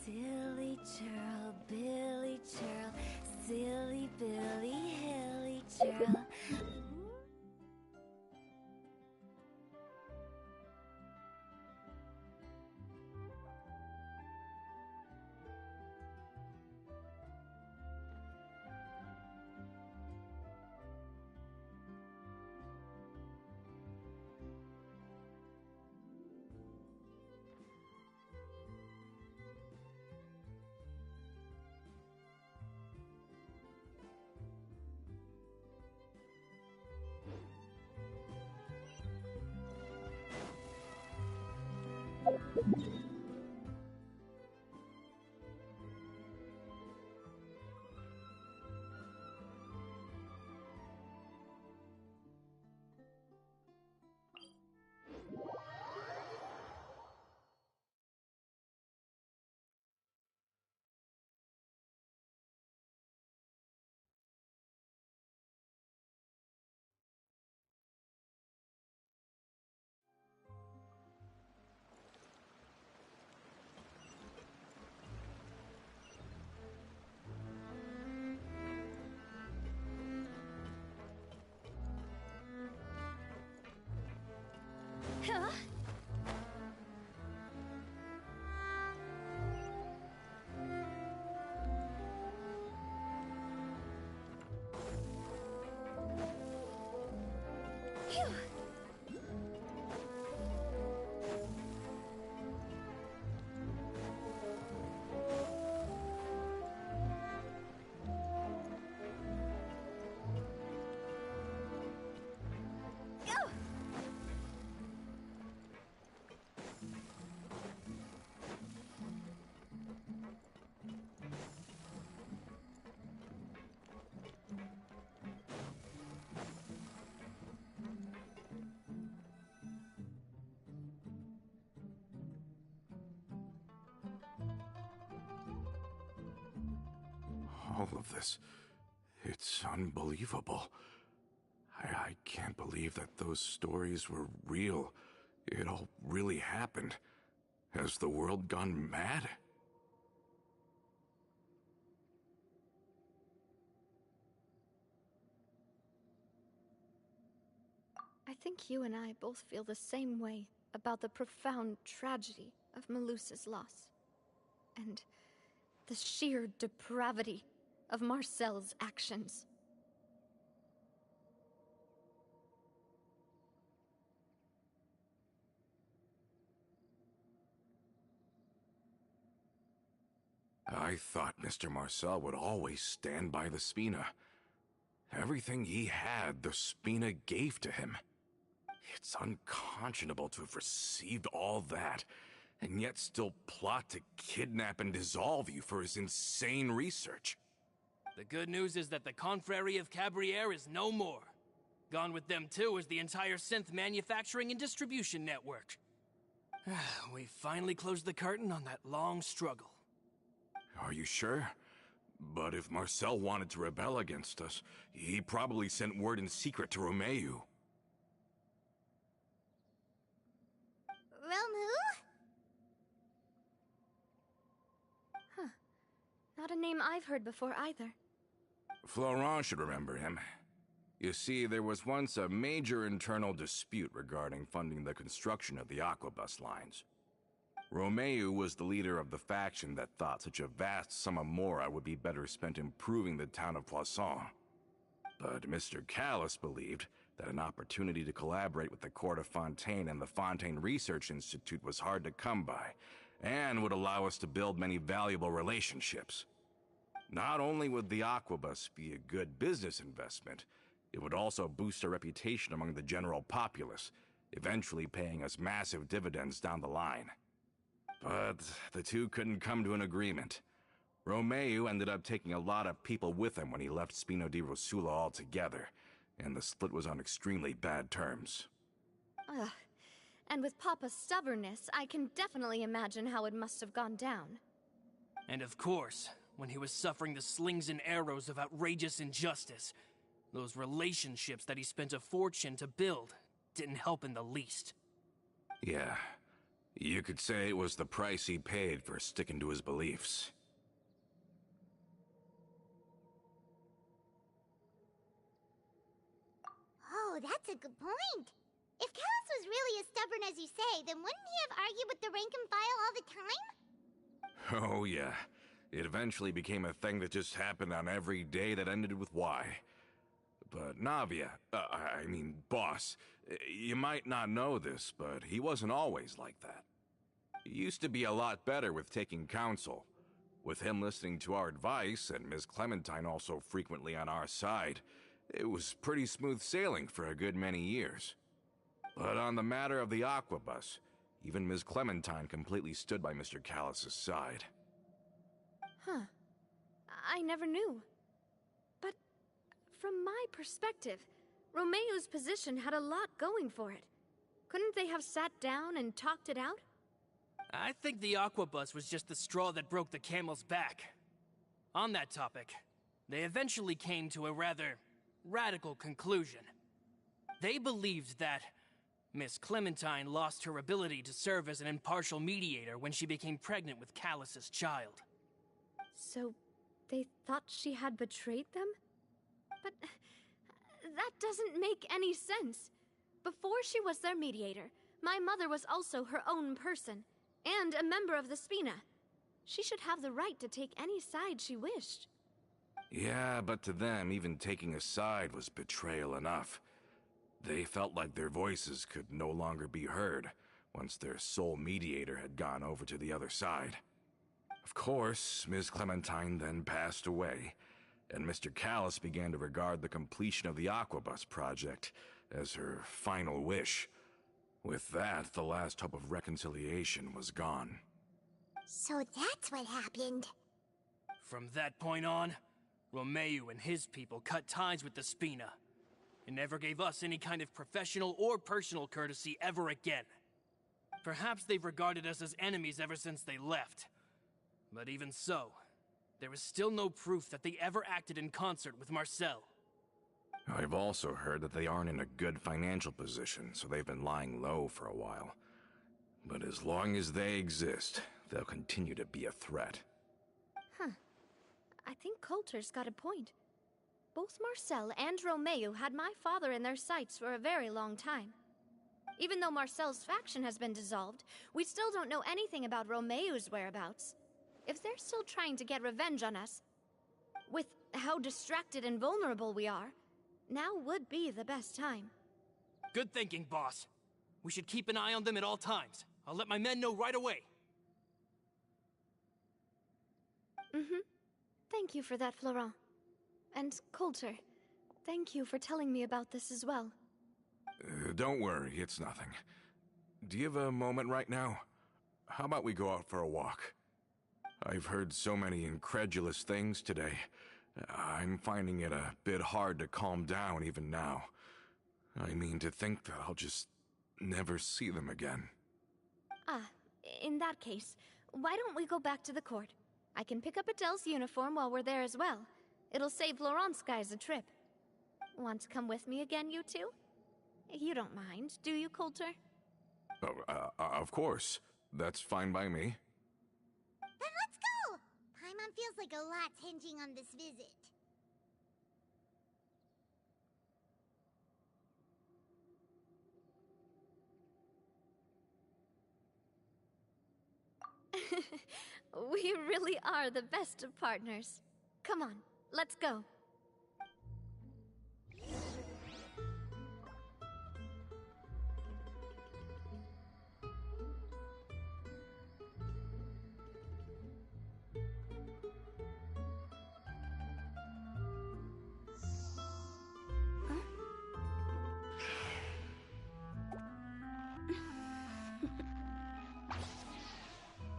Silly churl, Billy churl, silly Billy, hilly churl. Huh? Phew. Go! All of this, it's unbelievable. I can't believe that those stories were real. It all really happened. Has the world gone mad? I think you and I both feel the same way about the profound tragedy of Melusa's loss. And the sheer depravity of Marcel's actions. I thought Mr. Marcel would always stand by the Spina. Everything he had, the Spina gave to him. It's unconscionable to have received all that, and yet still plot to kidnap and dissolve you for his insane research. The good news is that the Confrérie of Cabriere is no more. Gone with them too is the entire synth manufacturing and distribution network. We finally closed the curtain on that long struggle. Are you sure? But if Marcel wanted to rebel against us, he probably sent word in secret to Romeu. Romeu? Huh. Not a name I've heard before either. Florent should remember him. You see, there was once a major internal dispute regarding funding the construction of the Aquabus lines. Romeu was the leader of the faction that thought such a vast sum of mora would be better spent improving the town of Poisson. But Mr. Callus believed that an opportunity to collaborate with the Court of Fontaine and the Fontaine Research Institute was hard to come by, and would allow us to build many valuable relationships. Not only would the Aquabus be a good business investment, it would also boost our reputation among the general populace, eventually paying us massive dividends down the line. But the two couldn't come to an agreement. Romeu ended up taking a lot of people with him when he left Spino di Rosula altogether, and the split was on extremely bad terms. Ugh. And with Papa's stubbornness, I can definitely imagine how it must have gone down. And of course, when he was suffering the slings and arrows of outrageous injustice, those relationships that he spent a fortune to build didn't help in the least. Yeah, you could say it was the price he paid for sticking to his beliefs. Oh, that's a good point. If Callus was really as stubborn as you say, then wouldn't he have argued with the rank and file all the time? Oh yeah, it eventually became a thing that just happened on every day that ended with Y. But Navia, boss, you might not know this, but he wasn't always like that. He used to be a lot better with taking counsel. With him listening to our advice, and Ms. Clementine also frequently on our side, it was pretty smooth sailing for a good many years. But on the matter of the Aquabus, even Ms. Clementine completely stood by Mr. Callus's side. Huh. I never knew. But from my perspective, Romeu's position had a lot going for it. Couldn't they have sat down and talked it out? I think the Aquabus was just the straw that broke the camel's back. On that topic, they eventually came to a rather radical conclusion. They believed that Miss Clementine lost her ability to serve as an impartial mediator when she became pregnant with Callus's child. So, they thought she had betrayed them? But that doesn't make any sense. Before she was their mediator, my mother was also her own person, and a member of the Spina. She should have the right to take any side she wished. Yeah, but to them, even taking a side was betrayal enough. They felt like their voices could no longer be heard once their sole mediator had gone over to the other side. Of course, Ms. Clementine then passed away, and Mr. Callus began to regard the completion of the Aquabus project as her final wish. With that, the last hope of reconciliation was gone. So that's what happened. From that point on, Romeu and his people cut ties with the Spina, and never gave us any kind of professional or personal courtesy ever again. Perhaps they've regarded us as enemies ever since they left. But even so, there is still no proof that they ever acted in concert with Marcel. I've also heard that they aren't in a good financial position, so they've been lying low for a while. But as long as they exist, they'll continue to be a threat. Huh. I think Coulter's got a point. Both Marcel and Romeu had my father in their sights for a very long time. Even though Marcel's faction has been dissolved, we still don't know anything about Romeu's whereabouts. If they're still trying to get revenge on us, with how distracted and vulnerable we are, now would be the best time. Good thinking, boss. We should keep an eye on them at all times. I'll let my men know right away. Thank you for that, Florent. And Coulter, thank you for telling me about this as well. Don't worry, it's nothing. Do you have a moment right now? How about we go out for a walk? I've heard so many incredulous things today. I'm finding it a bit hard to calm down even now. I mean, to think that I'll just never see them again. Ah, in that case, why don't we go back to the court? I can pick up Adele's uniform while we're there as well. It'll save Laurent's guys a trip. Want to come with me again, you two? You don't mind, do you, Coulter? Oh, of course. That's fine by me. Then let's go! Paimon feels like a lot's hinging on this visit. We really are the best of partners. Come on, let's go.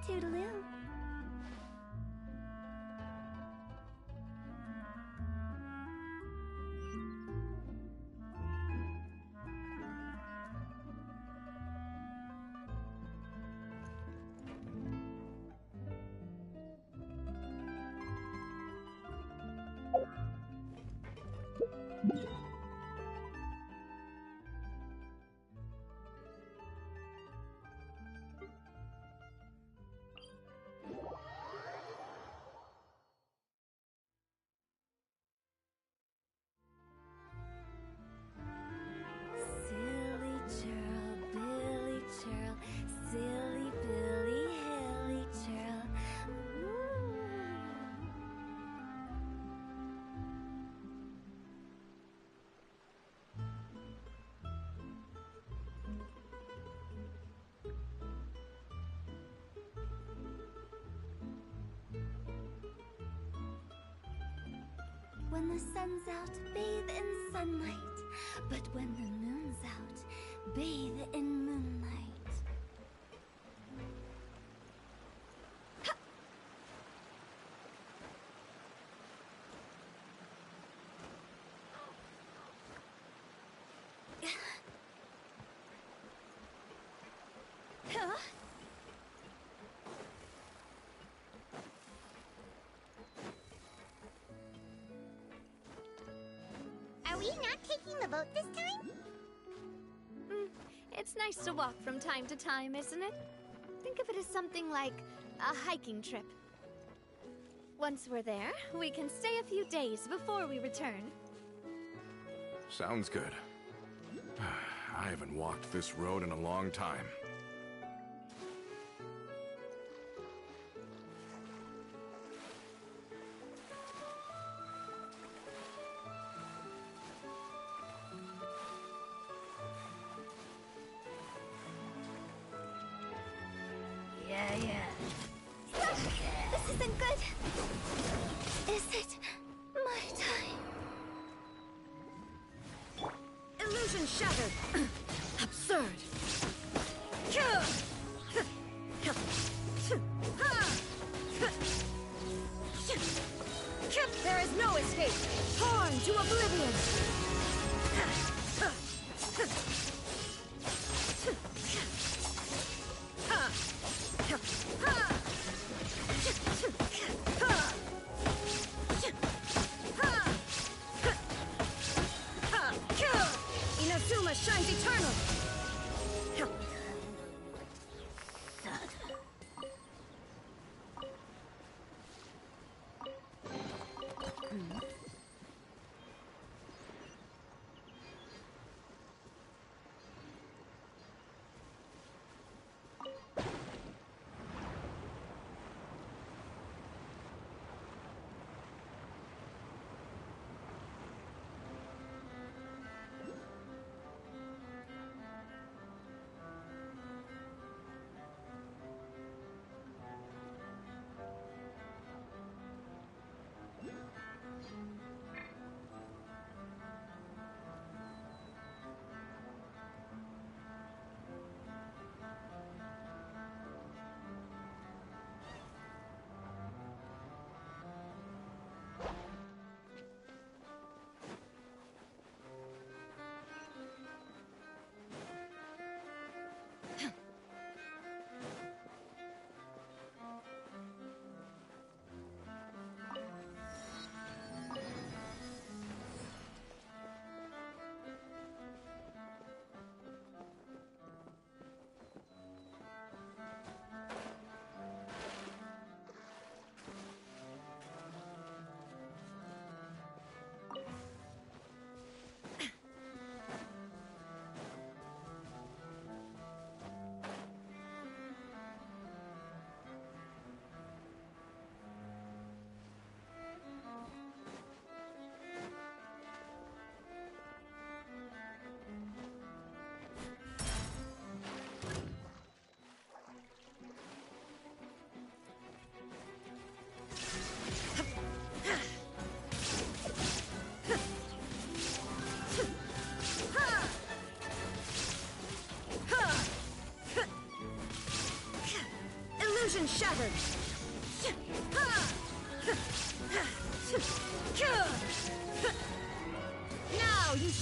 Toodaloo. Silly churl, Billy churl, silly Billy, hilly churl. When the sun's out, bathe in sunlight. But when the moon's out, bathe in moonlight. Are we not taking the boat this time? It's nice to walk from time to time, isn't it? Think of it as something like a hiking trip. Once we're there, we can stay a few days before we return. Sounds good. I haven't walked this road in a long time. This isn't good. Is it my time? Illusion shattered! Absurd! There is no escape! Torn to oblivion! Inazuma shines eternal!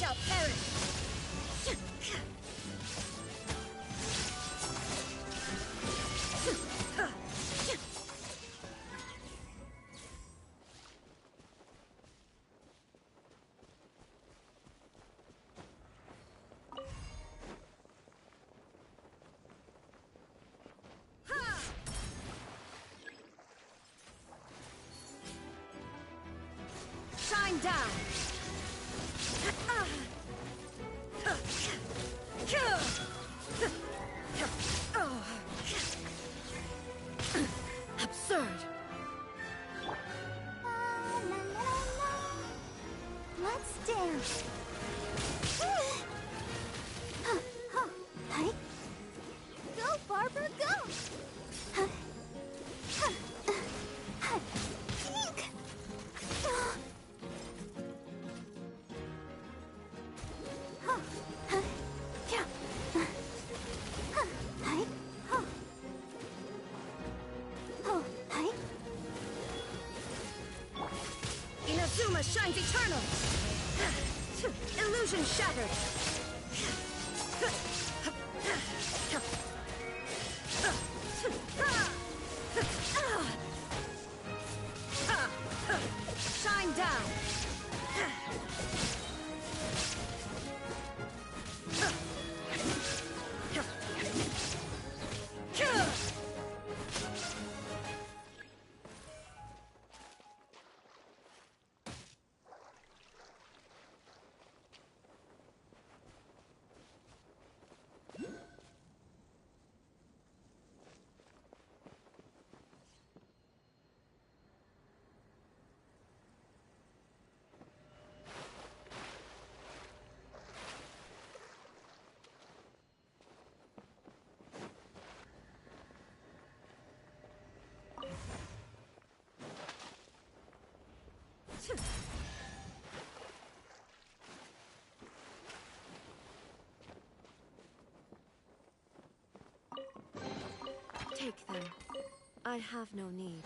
shall perish! Shine down! Absurd! La, la, la. Let's dance. Hi. Go, Barbara, go! Inazuma shines eternal! Illusion shattered! Shine down! Take them. I have no need.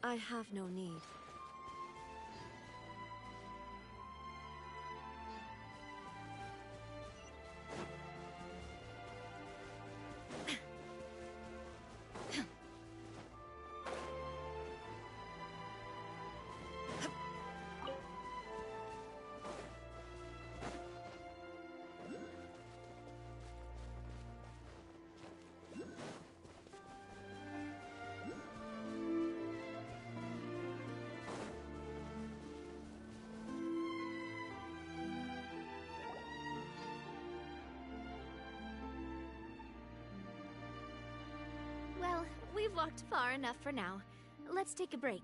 I have no need. Well, we've walked far enough for now. Let's take a break.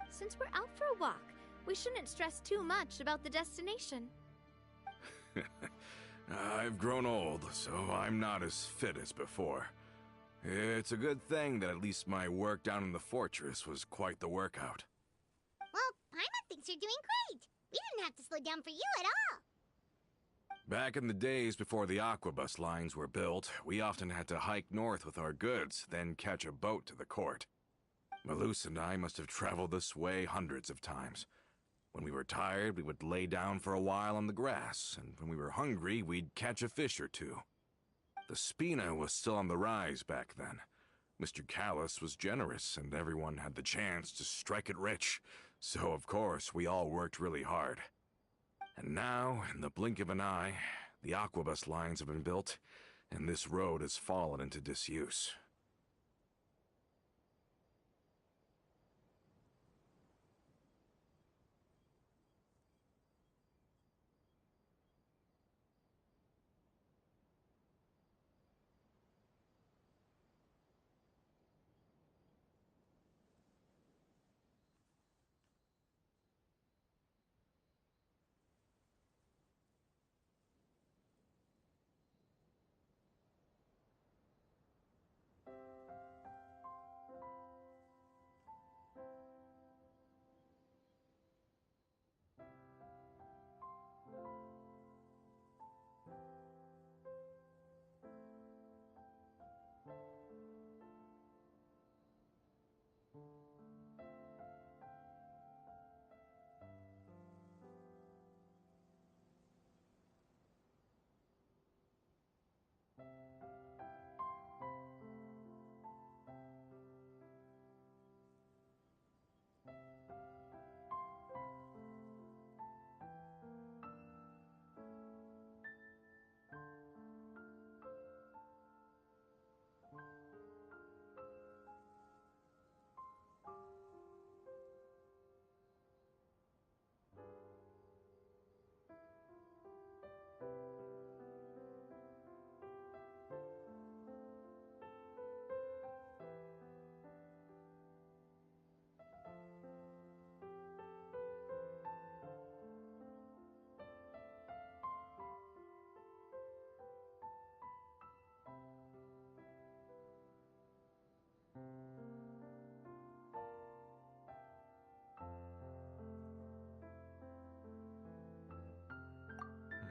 Since we're out for a walk, we shouldn't stress too much about the destination. I've grown old, so I'm not as fit as before. It's a good thing that at least my work down in the fortress was quite the workout. Well, Paimon thinks you're doing great. We didn't have to slow down for you at all. Back in the days before the aquabus lines were built, we often had to hike north with our goods, then catch a boat to the court. Malus and I must have traveled this way hundreds of times. When we were tired, we would lay down for a while on the grass, and when we were hungry, we'd catch a fish or two. The Spina was still on the rise back then. Mr. Callus was generous, and everyone had the chance to strike it rich, so of course we all worked really hard. And now, in the blink of an eye, the aquabus lines have been built, and this road has fallen into disuse.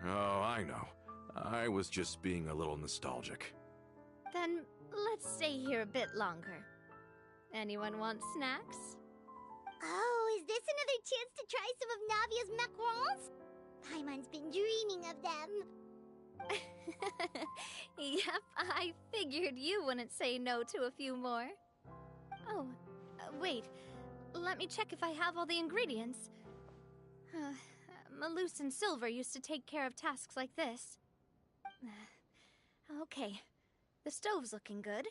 Oh, I know. I was just being a little nostalgic. Then let's stay here a bit longer. Anyone want snacks? Oh, is this another chance to try some of Navia's macarons? Paimon's been dreaming of them. Yep, I figured you wouldn't say no to a few more. Oh, wait. Let me check if I have all the ingredients. Malus and Silver used to take care of tasks like this. Okay, the stove's looking good.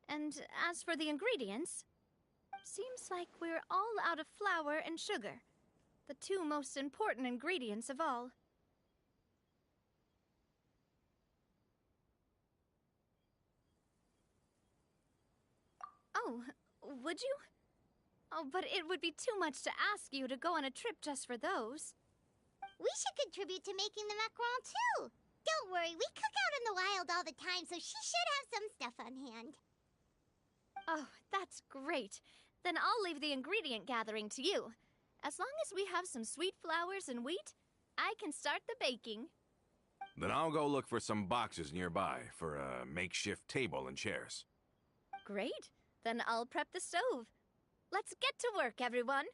And as for the ingredients, seems like we're all out of flour and sugar, the two most important ingredients of all. Oh, would you? Oh, but it would be too much to ask you to go on a trip just for those. We should contribute to making the macaron too. Don't worry, we cook out in the wild all the time, so she should have some stuff on hand. Oh, that's great. Then I'll leave the ingredient gathering to you. As long as we have some sweet flours and wheat, I can start the baking. Then I'll go look for some boxes nearby for a makeshift table and chairs. Great. Then I'll prep the stove. Let's get to work, everyone!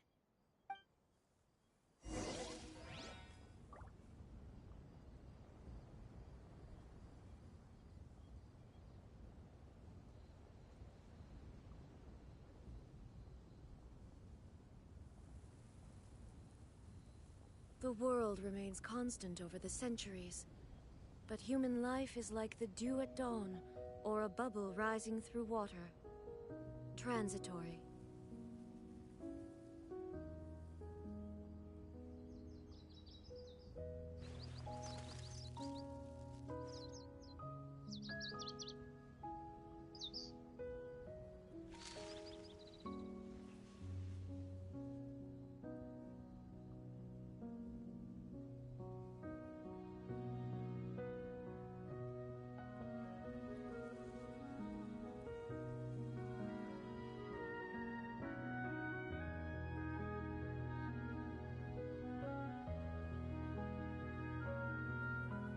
The world remains constant over the centuries, but human life is like the dew at dawn, or a bubble rising through water. Transitory.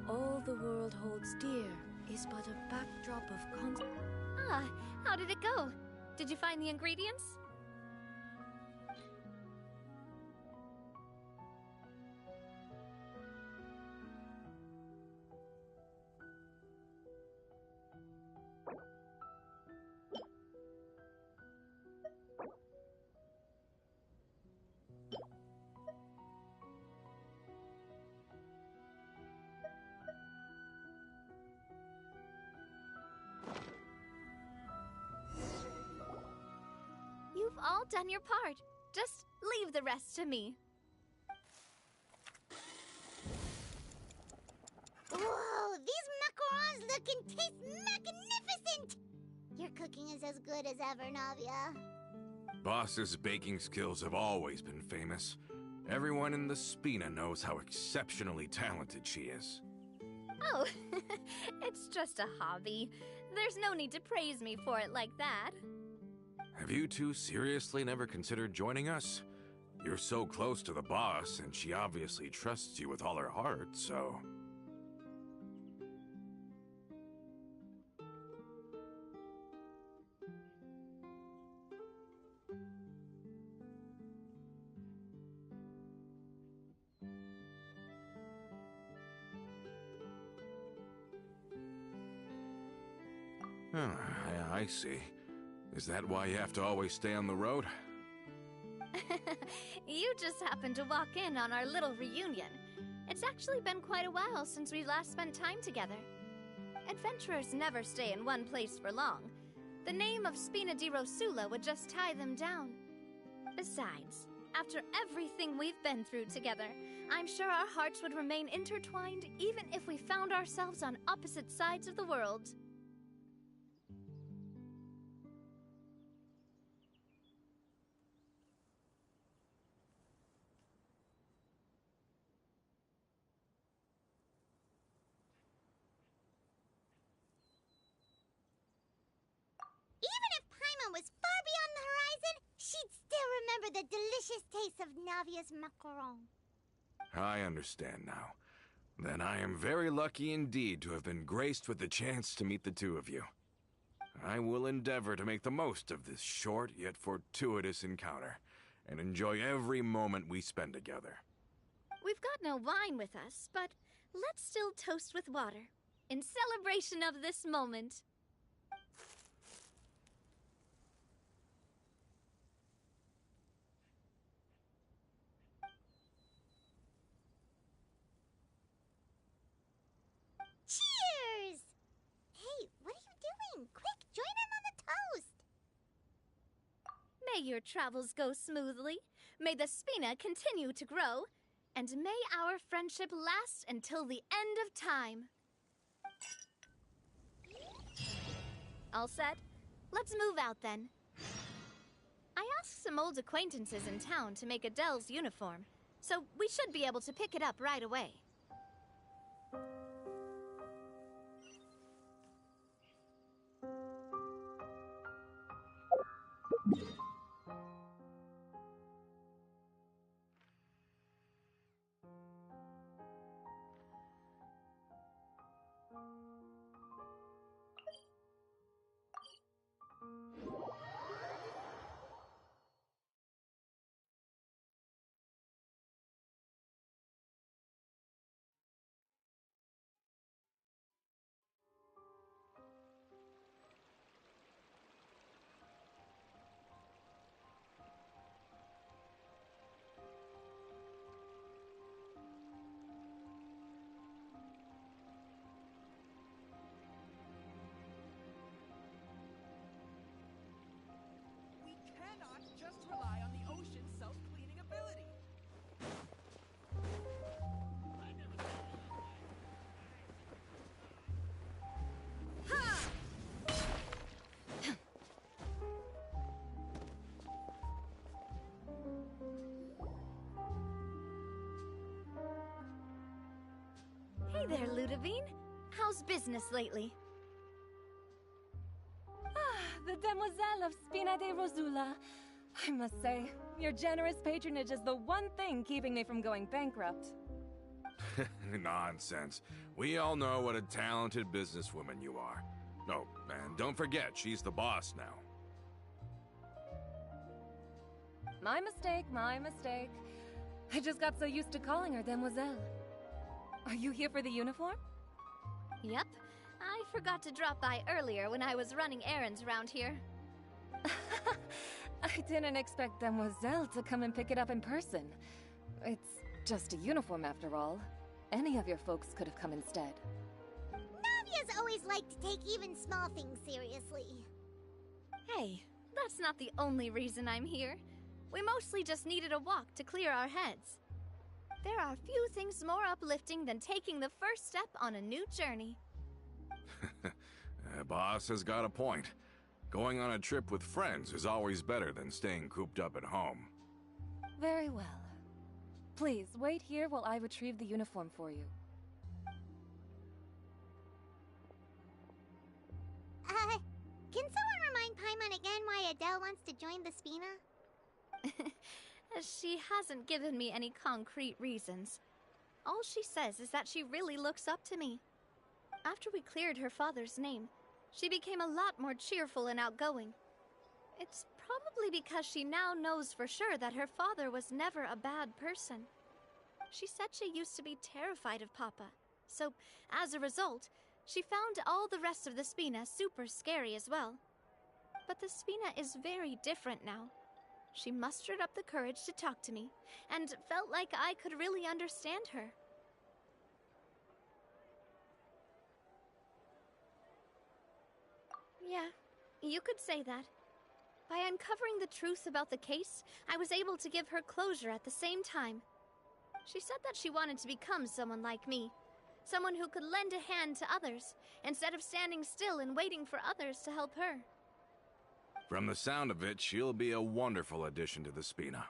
All the world holds dear is but a backdrop of Ah, how did it go? Did you find the ingredients? You've all done your part. Just leave the rest to me. Whoa, these macarons look and taste magnificent! Your cooking is as good as ever, Navia. Boss's baking skills have always been famous. Everyone in the Spina knows how exceptionally talented she is. Oh, it's just a hobby. There's no need to praise me for it like that. Have you two seriously never considered joining us? You're so close to the boss, and she obviously trusts you with all her heart, so... I see. Is that why you have to always stay on the road? You just happened to walk in on our little reunion. It's actually been quite a while since we last spent time together. Adventurers never stay in one place for long. The name of Spina di Rosula would just tie them down. Besides, after everything we've been through together, I'm sure our hearts would remain intertwined even if we found ourselves on opposite sides of the world. Even if Paimon was far beyond the horizon, she'd still remember the delicious taste of Navia's macaron. I understand now. Then I am very lucky indeed to have been graced with the chance to meet the two of you. I will endeavor to make the most of this short yet fortuitous encounter, and enjoy every moment we spend together. We've got no wine with us, but let's still toast with water, in celebration of this moment. Cheers! Hey, what are you doing? Quick, join in on the toast! May your travels go smoothly, may the Spina continue to grow, and may our friendship last until the end of time. All set? Let's move out then. I asked some old acquaintances in town to make Adele's uniform, so we should be able to pick it up right away. Sabine. How's business lately? The Demoiselle of Spina de Rosula. I must say, your generous patronage is the one thing keeping me from going bankrupt. Nonsense. We all know what a talented businesswoman you are. Oh, and don't forget, she's the boss now. My mistake, my mistake. I just got so used to calling her Demoiselle. Are you here for the uniform? Yep. I forgot to drop by earlier when I was running errands around here. I didn't expect Demoiselle to come and pick it up in person. It's just a uniform after all. Any of your folks could have come instead. Navia's always liked to take even small things seriously. Hey, that's not the only reason I'm here. We mostly just needed a walk to clear our heads. There are few things more uplifting than taking the first step on a new journey. Boss has got a point. Going on a trip with friends is always better than staying cooped up at home. Very well. Please, wait here while I retrieve the uniform for you. Can someone remind Paimon again why Adele wants to join the Spina? She hasn't given me any concrete reasons. All she says is that she really looks up to me. After we cleared her father's name, she became a lot more cheerful and outgoing. It's probably because she now knows for sure that her father was never a bad person. She said she used to be terrified of Papa, so as a result, she found all the rest of the Spina super scary as well. But the Spina is very different now. She mustered up the courage to talk to me, and felt like I could really understand her. Yeah, you could say that. By uncovering the truth about the case, I was able to give her closure at the same time. She said that she wanted to become someone like me. Someone who could lend a hand to others, instead of standing still and waiting for others to help her. From the sound of it, she'll be a wonderful addition to the Spina.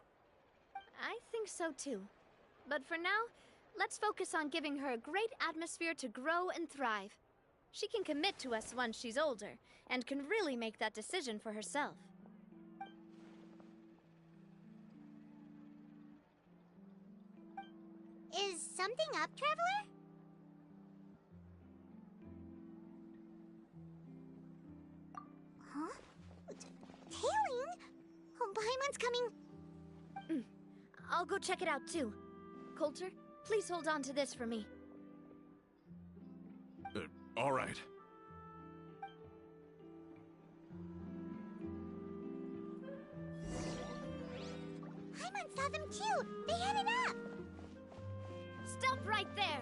I think so too. But for now, let's focus on giving her a great atmosphere to grow and thrive. She can commit to us once she's older, and can really make that decision for herself. Is something up, Traveler? Huh? Tailing? Oh, Paimon's coming. I'll go check it out too. Coulter, please hold on to this for me. All right. Paimon saw them too. They headed up. Stop right there!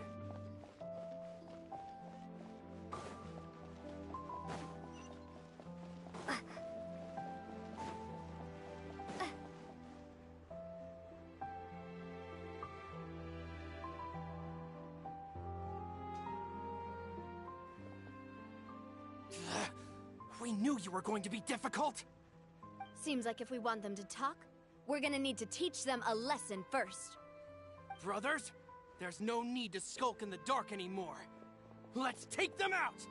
We knew you were going to be difficult! Seems like if we want them to talk, we're gonna need to teach them a lesson first. Brothers, there's no need to skulk in the dark anymore. Let's take them out!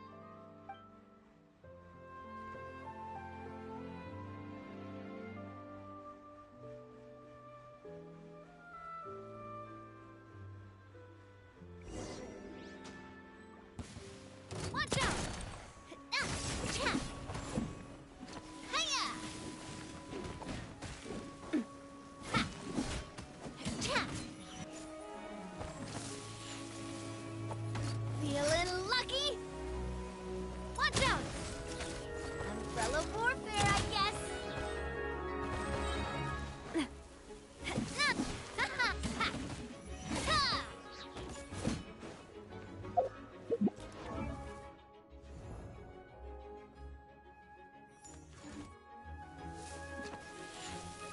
Watch out! Feeling lucky? Watch out! Umbrella warfare, I guess.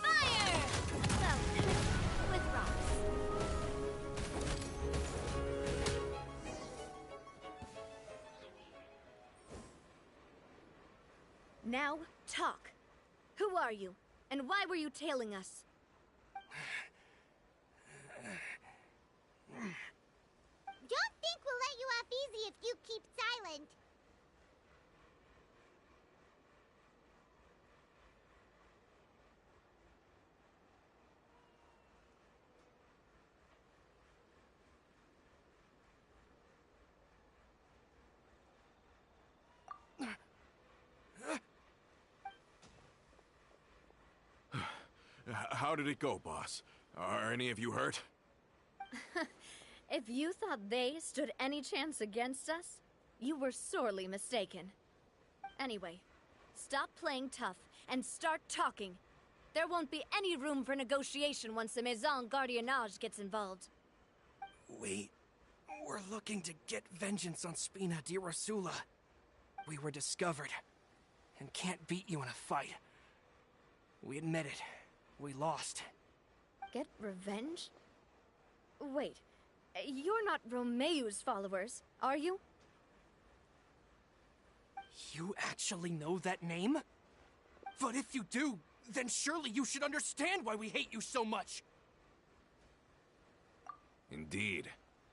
Fire! Well, with rocks. Now, talk. Who are you? And why were you tailing us? Don't think we'll let you off easy if you keep silent. How did it go, boss? Are any of you hurt? If you thought they stood any chance against us, you were sorely mistaken. Anyway, stop playing tough and start talking. There won't be any room for negotiation once the Maison Gardiennage gets involved. We're looking to get vengeance on Spina di Rosula. We were discovered, and can't beat you in a fight. We admit it. We lost. Get revenge? Wait, you're not Romeu's followers, are you? You actually know that name? But if you do, then surely you should understand why we hate you so much! Indeed.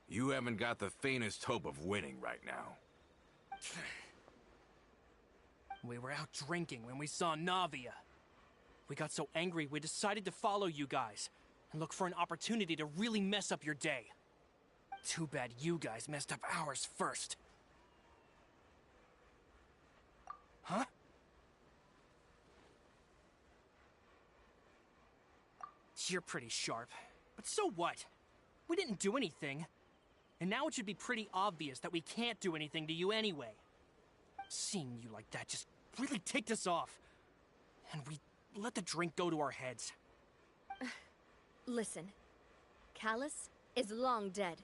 You haven't got the faintest hope of winning right now. We were out drinking when we saw Navia. We got so angry we decided to follow you guys and look for an opportunity to really mess up your day. Too bad you guys messed up ours first. Huh? You're pretty sharp, but so what? We didn't do anything. And now it should be pretty obvious that we can't do anything to you anyway. Seeing you like that just really ticked us off. And we let the drink go to our heads. Listen, Callus is long dead.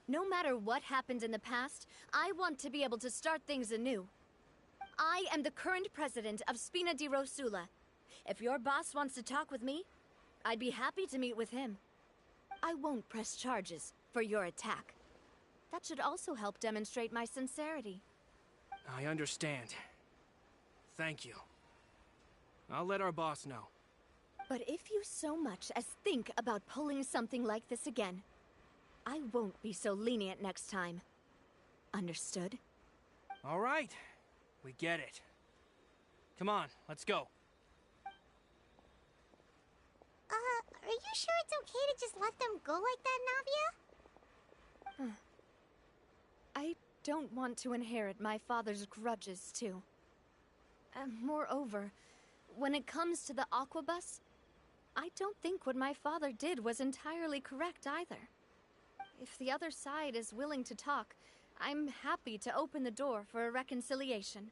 No matter what happened in the past, I want to be able to start things anew. I am the current president of Spina di Rosula. If your boss wants to talk with me, I'd be happy to meet with him. I won't press charges for your attack. That should also help demonstrate my sincerity. I understand. Thank you. I'll let our boss know. But if you so much as think about pulling something like this again, I won't be so lenient next time. Understood? All right. We get it. Come on, let's go. Are you sure it's okay to just let them go like that, Navia? I don't want to inherit my father's grudges, too. Moreover, when it comes to the Aquabus, I don't think what my father did was entirely correct either. If the other side is willing to talk, I'm happy to open the door for a reconciliation.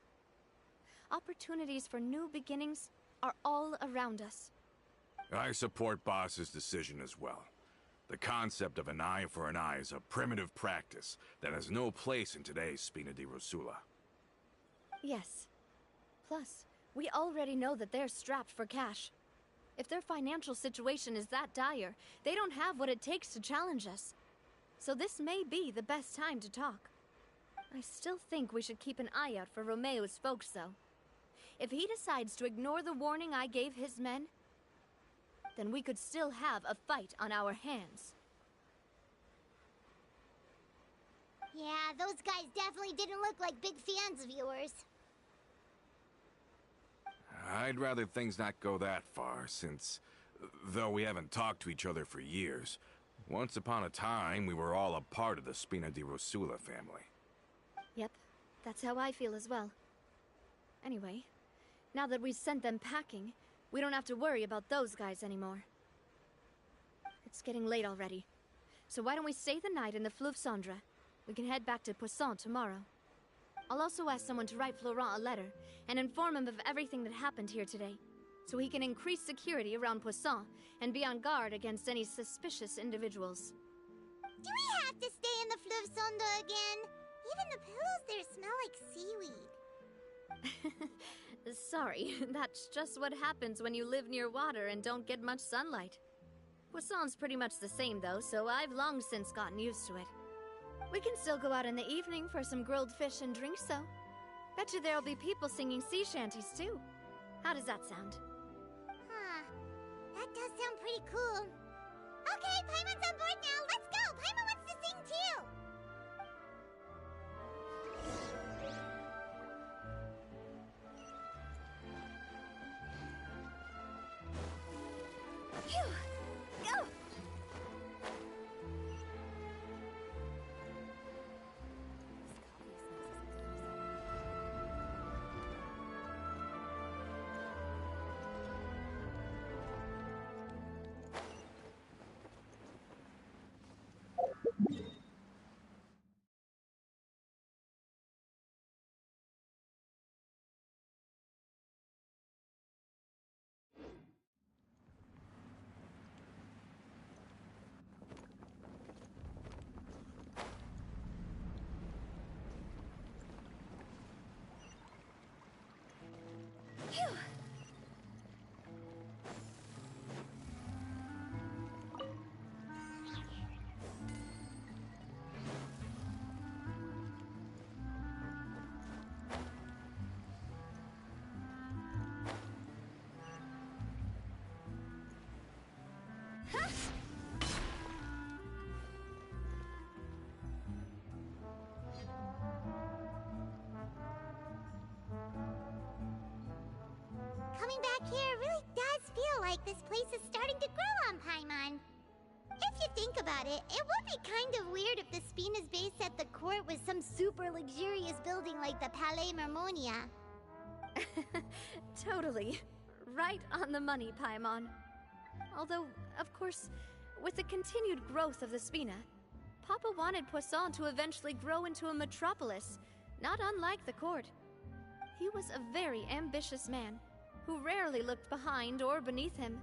Opportunities for new beginnings are all around us. I support Boss's decision as well. The concept of an eye for an eye is a primitive practice that has no place in today's Spina di Rosula. Yes. Plus, we already know that they're strapped for cash. If their financial situation is that dire, they don't have what it takes to challenge us. So this may be the best time to talk. I still think we should keep an eye out for Romeu's folks, though. If he decides to ignore the warning I gave his men, then we could still have a fight on our hands. Yeah, those guys definitely didn't look like big fans of yours. I'd rather things not go that far, since, though we haven't talked to each other for years, once upon a time we were all a part of the Spina di Rosula family. Yep, that's how I feel as well. Anyway, now that we've sent them packing, we don't have to worry about those guys anymore. It's getting late already, so why don't we stay the night in the Fleuve Cendre? We can head back to Poisson tomorrow. I'll also ask someone to write Florent a letter and inform him of everything that happened here today, so he can increase security around Poisson and be on guard against any suspicious individuals. Do we have to stay in the Fleuve Cendre again? Even the pillows there smell like seaweed. Sorry, that's just what happens when you live near water and don't get much sunlight. Poisson's pretty much the same though, so I've long since gotten used to it. We can still go out in the evening for some grilled fish and drinks though. Bet you there'll be people singing sea shanties too. How does that sound? Huh. That does sound pretty cool. Okay, Paimon's on board now. Let's go! Paimon wants to sing too! Phew! Go! Phew! Coming back here really does feel like this place is starting to grow on Paimon. If you think about it, it would be kind of weird if the Spina's base at the court was some super luxurious building like the Palais Mermonia. Totally. Right on the money, Paimon. Although, of course, with the continued growth of the Spina, Papa wanted Poisson to eventually grow into a metropolis, not unlike the court. He was a very ambitious man, who rarely looked behind or beneath him.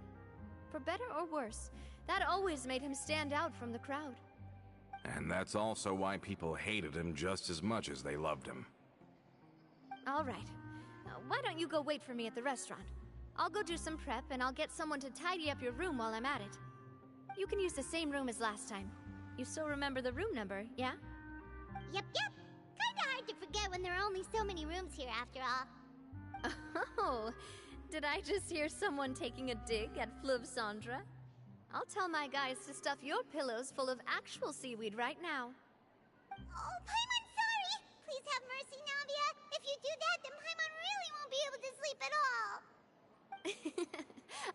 For better or worse, that always made him stand out from the crowd. And that's also why people hated him just as much as they loved him. All right. Why don't you go wait for me at the restaurant? I'll go do some prep, and I'll get someone to tidy up your room while I'm at it. You can use the same room as last time. You still remember the room number, yeah? Yep. Kinda hard to forget when there are only so many rooms here after all. Oh, did I just hear someone taking a dig at Fleuve Cendre? I'll tell my guys to stuff your pillows full of actual seaweed right now. Oh, Paimon, sorry! Please have mercy, Navia. If you do that, then Paimon really won't be able to sleep at all.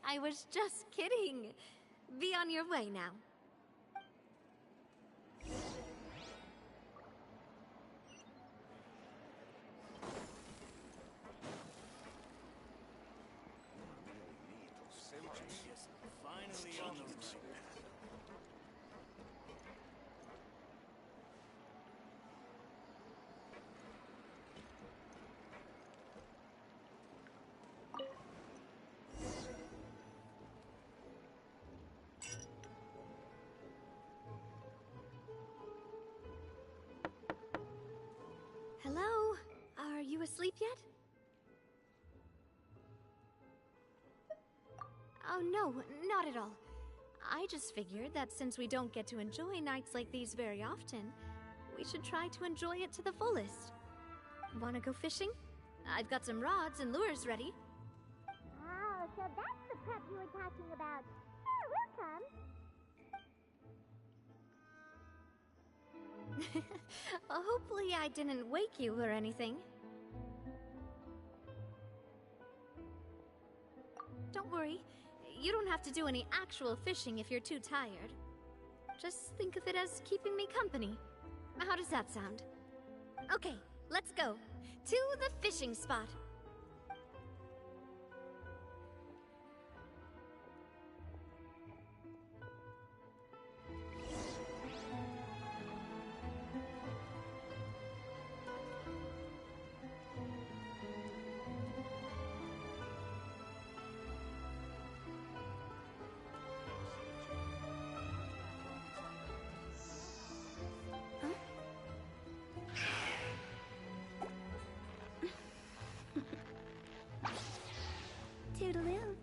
I was just kidding. Be on your way now. Finally on the right path. Hello? Are you asleep yet? Oh, no, not at all. I just figured that since we don't get to enjoy nights like these very often, we should try to enjoy it to the fullest. Wanna go fishing? I've got some rods and lures ready. Oh, so that's the prep you were talking about. Sure, we'll come. Hopefully I didn't wake you or anything. Don't worry. You don't have to do any actual fishing if you're too tired. Just think of it as keeping me company. How does that sound? Okay, let's go. To the fishing spot. Toodaloo.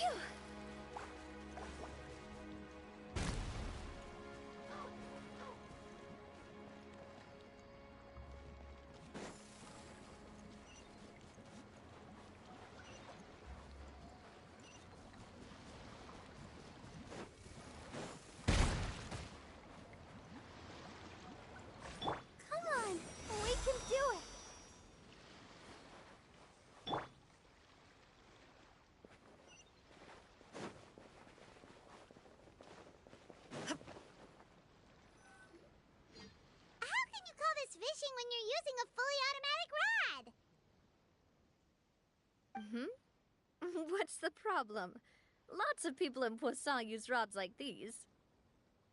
Phew. Come on, we can do it. How can you call this fishing when you're using a fully automatic rod? What's the problem? Lots of people in Poisson use rods like these.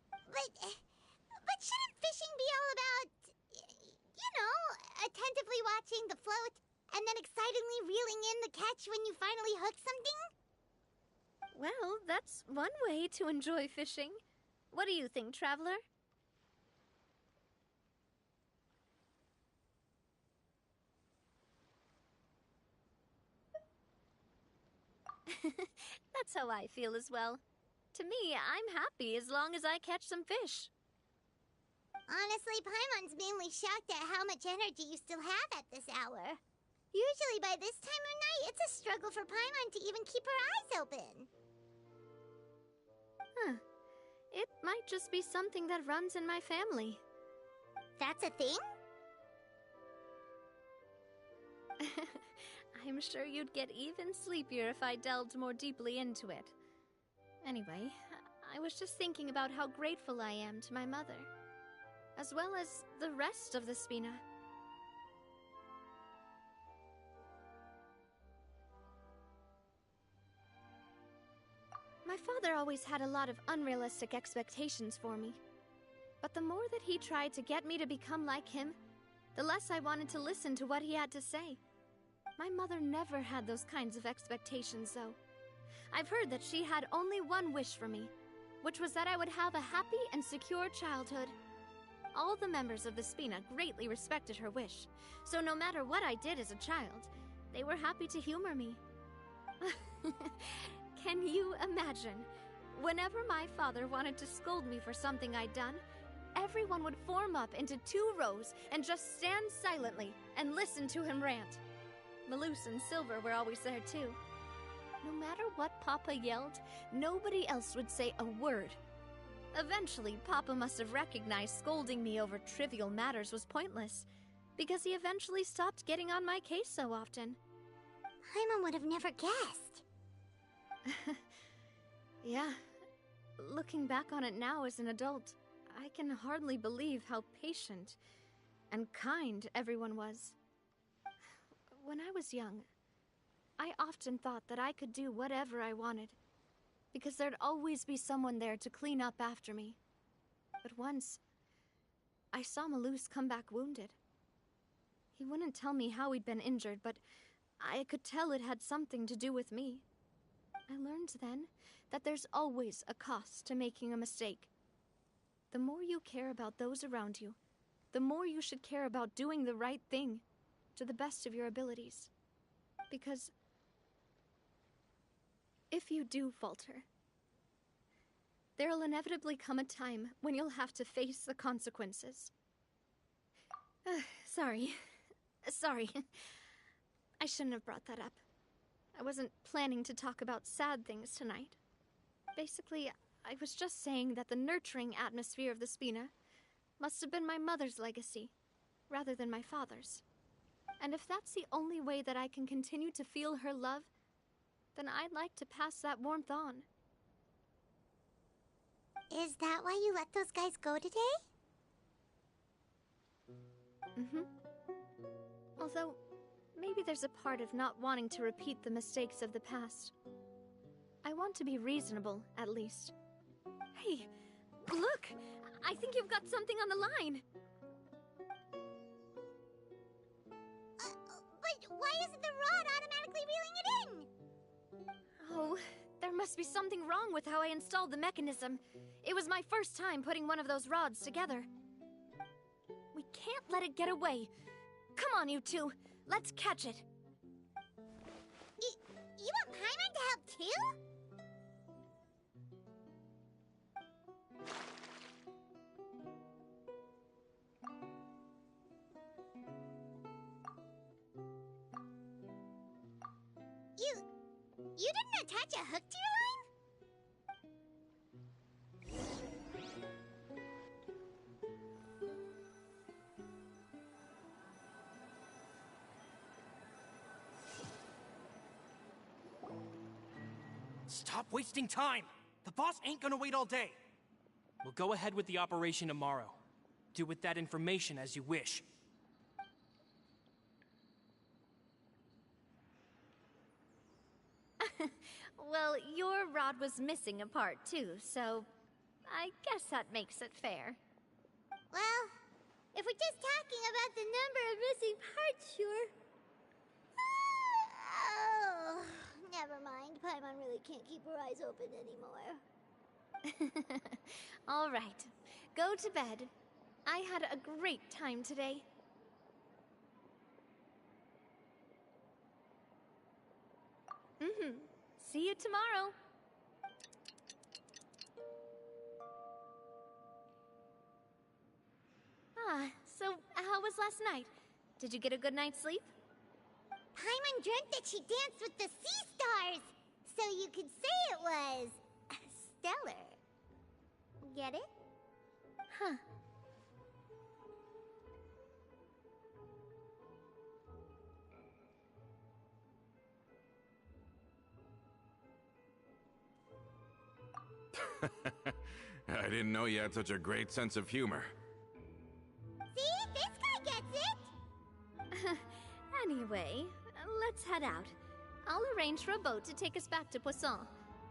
But shouldn't fishing be all about, attentively watching the float and then excitedly reeling in the catch when you finally hook something? Well, that's one way to enjoy fishing. What do you think, Traveler? That's how I feel as well. To me, I'm happy as long as I catch some fish. Honestly, Paimon's mainly shocked at how much energy you still have at this hour. Usually by this time of night, it's a struggle for Paimon to even keep her eyes open. Huh. It might just be something that runs in my family. That's a thing? I'm sure you'd get even sleepier if I delved more deeply into it. Anyway, I was just thinking about how grateful I am to my mother, as well as the rest of the Spina. My father always had a lot of unrealistic expectations for me. But the more that he tried to get me to become like him, the less I wanted to listen to what he had to say. My mother never had those kinds of expectations, though. I've heard that she had only one wish for me, which was that I would have a happy and secure childhood. All the members of the Spina greatly respected her wish, so no matter what I did as a child, they were happy to humor me. Can you imagine? Whenever my father wanted to scold me for something I'd done, everyone would form up into 2 rows and just stand silently and listen to him rant. Malus and Silver were always there too. No matter what Papa yelled, nobody else would say a word. Eventually, Papa must have recognized scolding me over trivial matters was pointless, because he eventually stopped getting on my case so often. Paimon would have never guessed. Yeah. Looking back on it now as an adult, I can hardly believe how patient and kind everyone was. When I was young, I often thought that I could do whatever I wanted, because there'd always be someone there to clean up after me. But once, I saw Malus come back wounded. He wouldn't tell me how he'd been injured, but I could tell it had something to do with me. I learned then that there's always a cost to making a mistake. The more you care about those around you, the more you should care about doing the right thing to the best of your abilities. Because if you do falter, there'll inevitably come a time when you'll have to face the consequences. Sorry. I shouldn't have brought that up. I wasn't planning to talk about sad things tonight. Basically, I was just saying that the nurturing atmosphere of the Spina must have been my mother's legacy, rather than my father's. And if that's the only way that I can continue to feel her love, then I'd like to pass that warmth on. Is that why you let those guys go today? Although, maybe there's a part of not wanting to repeat the mistakes of the past. I want to be reasonable, at least. Hey, look! I think you've got something on the line! But why isn't the rod automatically reeling it in? Oh, there must be something wrong with how I installed the mechanism. It was my first time putting one of those rods together. We can't let it get away. Come on, you two. Let's catch it. You want Paimon to help too? You didn't attach a hook to your line? Stop wasting time! The boss ain't gonna wait all day. We'll go ahead with the operation tomorrow. Do with that information as you wish. Well, your rod was missing a part too, so I guess that makes it fair. Well, if we're just talking about the number of missing parts, sure. Oh, never mind. Paimon really can't keep her eyes open anymore. All right, go to bed. I had a great time today. See you tomorrow. So how was last night? Did you get a good night's sleep? Paimon dreamt that she danced with the sea stars, so you could say it was stellar. Get it? Huh. I didn't know you had such a great sense of humor. See? This guy gets it! Anyway, let's head out. I'll arrange for a boat to take us back to Poisson.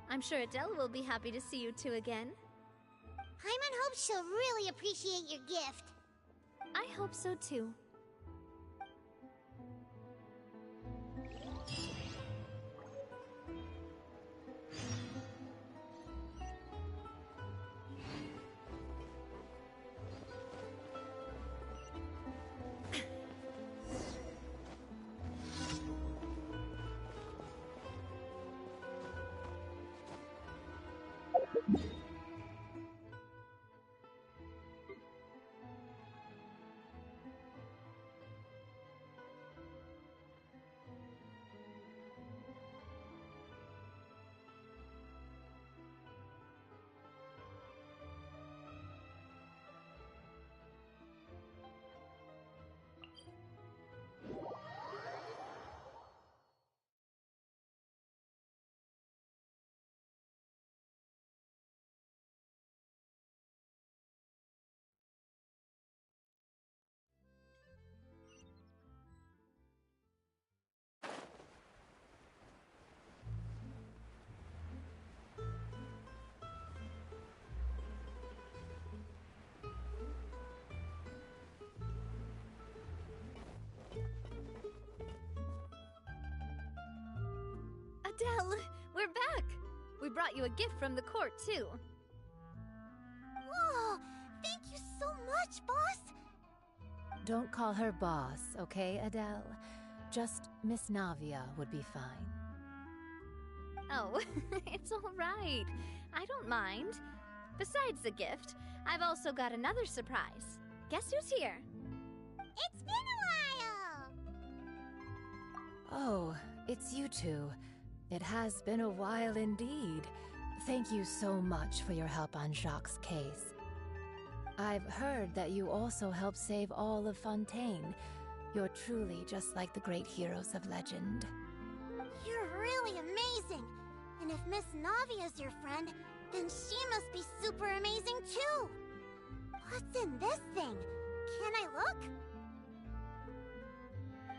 I'm sure Adele will be happy to see you two again. Paimon hopes she'll really appreciate your gift. I hope so too. Adele, we're back! We brought you a gift from the court, too. Whoa! Thank you so much, boss! Don't call her boss, okay, Adele? Just Miss Navia would be fine. Oh, it's all right. I don't mind. Besides the gift, I've also got another surprise. Guess who's here? It's been a while! Oh, it's you two. It has been a while indeed. Thank you so much for your help on Jacques' case. I've heard that you also helped save all of Fontaine. You're truly just like the great heroes of legend. You're really amazing! And if Miss Navia's your friend, then she must be super amazing too! What's in this thing? Can I look?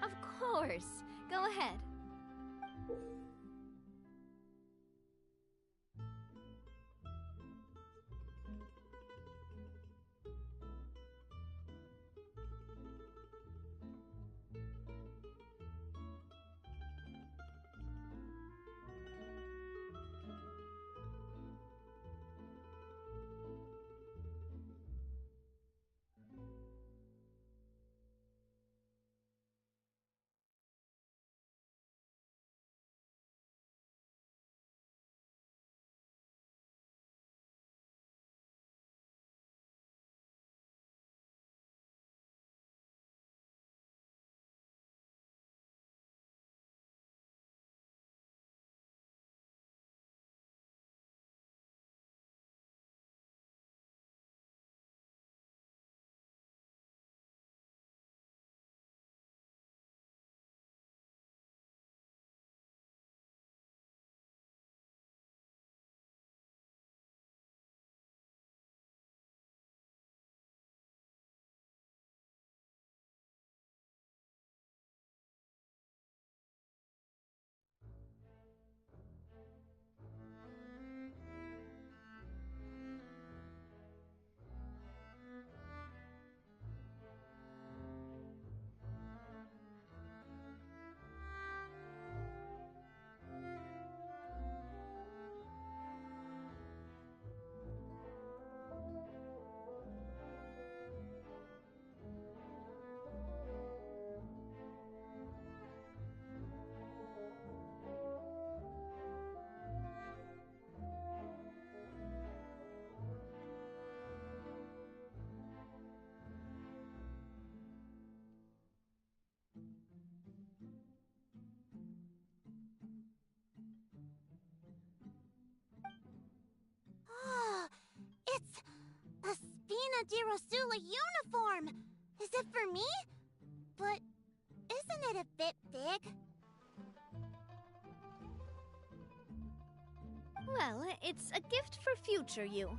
Of course. Go ahead. de Rosula uniform! Is it for me? But isn't it a bit big? Well, it's a gift for future you.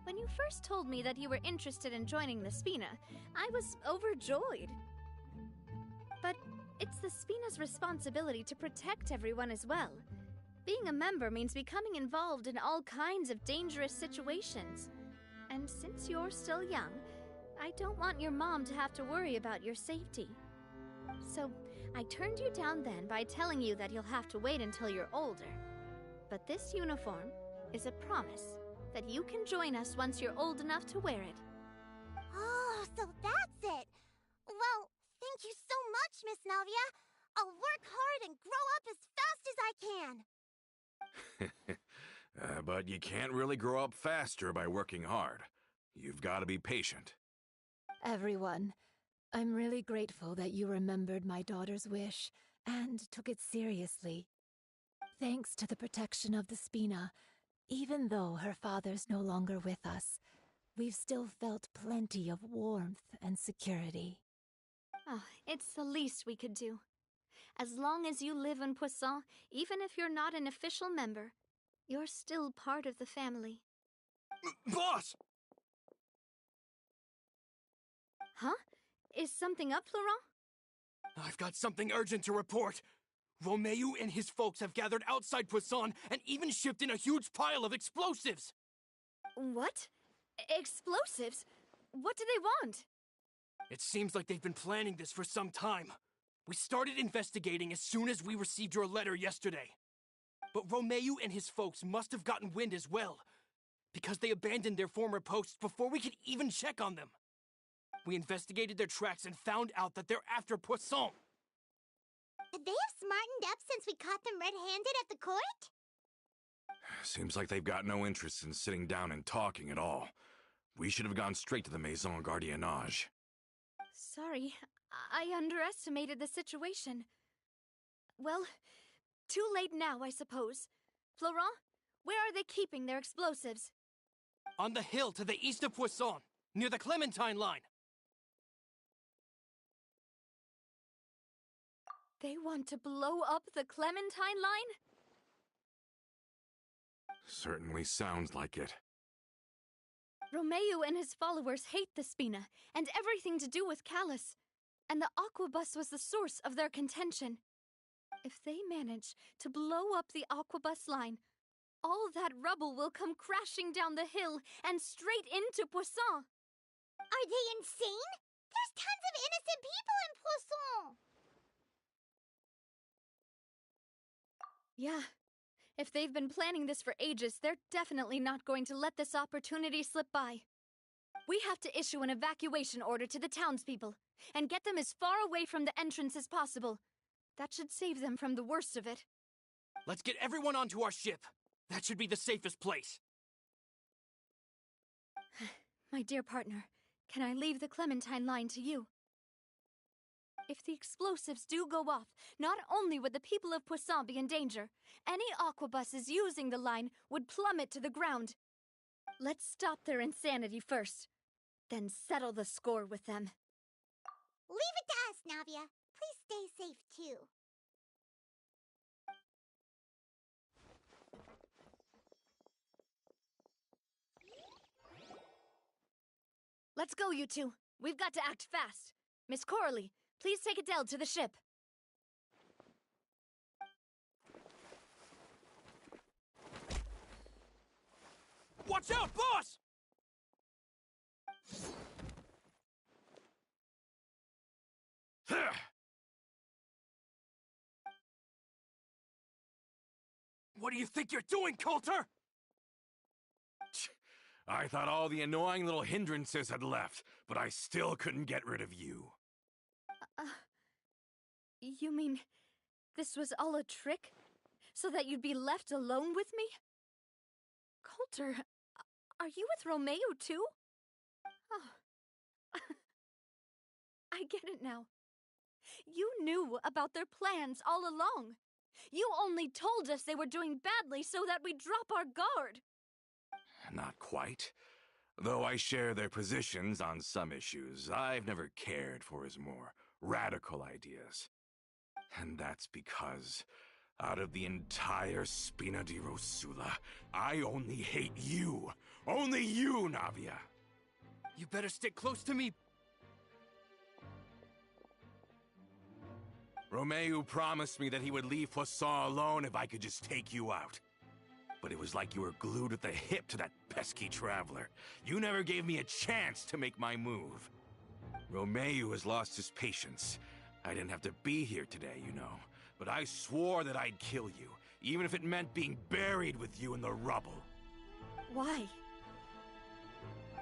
When you first told me that you were interested in joining the Spina, I was overjoyed. But it's the Spina's responsibility to protect everyone as well. Being a member means becoming involved in all kinds of dangerous situations. And since you're still young, I don't want your mom to have to worry about your safety. So, I turned you down then by telling you that you'll have to wait until you're older. But this uniform is a promise that you can join us once you're old enough to wear it. Oh, so that's it! Well, thank you so much, Miss Navia. I'll work hard and grow up as fast as I can. But you can't really grow up faster by working hard. You've got to be patient. Everyone, I'm really grateful that you remembered my daughter's wish and took it seriously. Thanks to the protection of the Spina, even though her father's no longer with us, we've still felt plenty of warmth and security. Oh, it's the least we could do. As long as you live in Poisson, even if you're not an official member, you're still part of the family. Boss! Huh? Is something up, Florent? I've got something urgent to report. Romeu and his folks have gathered outside Poisson and even shipped in a huge pile of explosives. What? Explosives? What do they want? It seems like they've been planning this for some time. We started investigating as soon as we received your letter yesterday. But Romeu and his folks must have gotten wind as well, because they abandoned their former posts before we could even check on them. We investigated their tracks and found out that they're after Poisson. Could they have smartened up since we caught them red-handed at the court? Seems like they've got no interest in sitting down and talking at all. We should have gone straight to the Maison Gardiennage. Sorry, I underestimated the situation. Well, too late now, I suppose. Florent, where are they keeping their explosives? On the hill to the east of Poisson, near the Clementine line. They want to blow up the Clementine line? Certainly sounds like it. Romeu and his followers hate the Spina, and everything to do with Callus. And the Aquabus was the source of their contention. If they manage to blow up the Aquabus line, all that rubble will come crashing down the hill and straight into Poisson. Are they insane? There's tons of innocent people in Poisson! Yeah. If they've been planning this for ages, they're definitely not going to let this opportunity slip by. We have to issue an evacuation order to the townspeople, and get them as far away from the entrance as possible. That should save them from the worst of it. Let's get everyone onto our ship. That should be the safest place. My dear partner, can I leave the Clementine line to you? If the explosives do go off, not only would the people of Poisson be in danger, any aquabuses using the line would plummet to the ground. Let's stop their insanity first, then settle the score with them. Leave it to us, Navia. Please stay safe, too. Let's go, you two. We've got to act fast. Miss Coralie, please take Adele to the ship. Watch out, boss! What do you think you're doing, Coulter? I thought all the annoying little hindrances had left, but I still couldn't get rid of you. You mean this was all a trick? So that you'd be left alone with me? Coulter, are you with Romeu too? Oh. I get it now. You knew about their plans all along. You only told us they were doing badly so that we'd drop our guard. Not quite. Though I share their positions on some issues, I've never cared for his more radical ideas. And that's because, out of the entire Spina di Rosula, I only hate you. Only you, Navia. You better stick close to me. Romeu promised me that he would leave Poisson alone if I could just take you out. But it was like you were glued at the hip to that pesky traveler. You never gave me a chance to make my move. Romeu has lost his patience. I didn't have to be here today, you know. But I swore that I'd kill you, even if it meant being buried with you in the rubble. Why?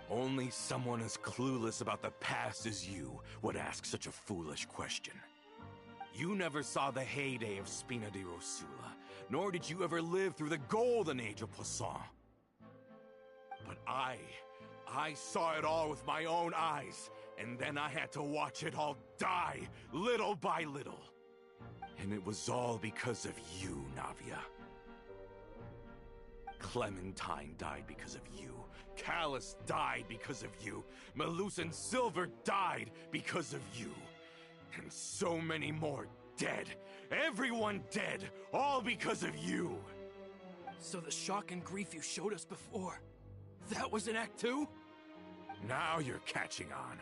Only someone as clueless about the past as you would ask such a foolish question. You never saw the heyday of Spina di Rosula, nor did you ever live through the golden age of Poisson. But I saw it all with my own eyes, and then I had to watch it all die, little by little. And it was all because of you, Navia. Clementine died because of you. Callus died because of you. Malus and Silver died because of you. And so many more dead. Everyone dead, all because of you. So the shock and grief you showed us before, that was in Act 2? Now you're catching on.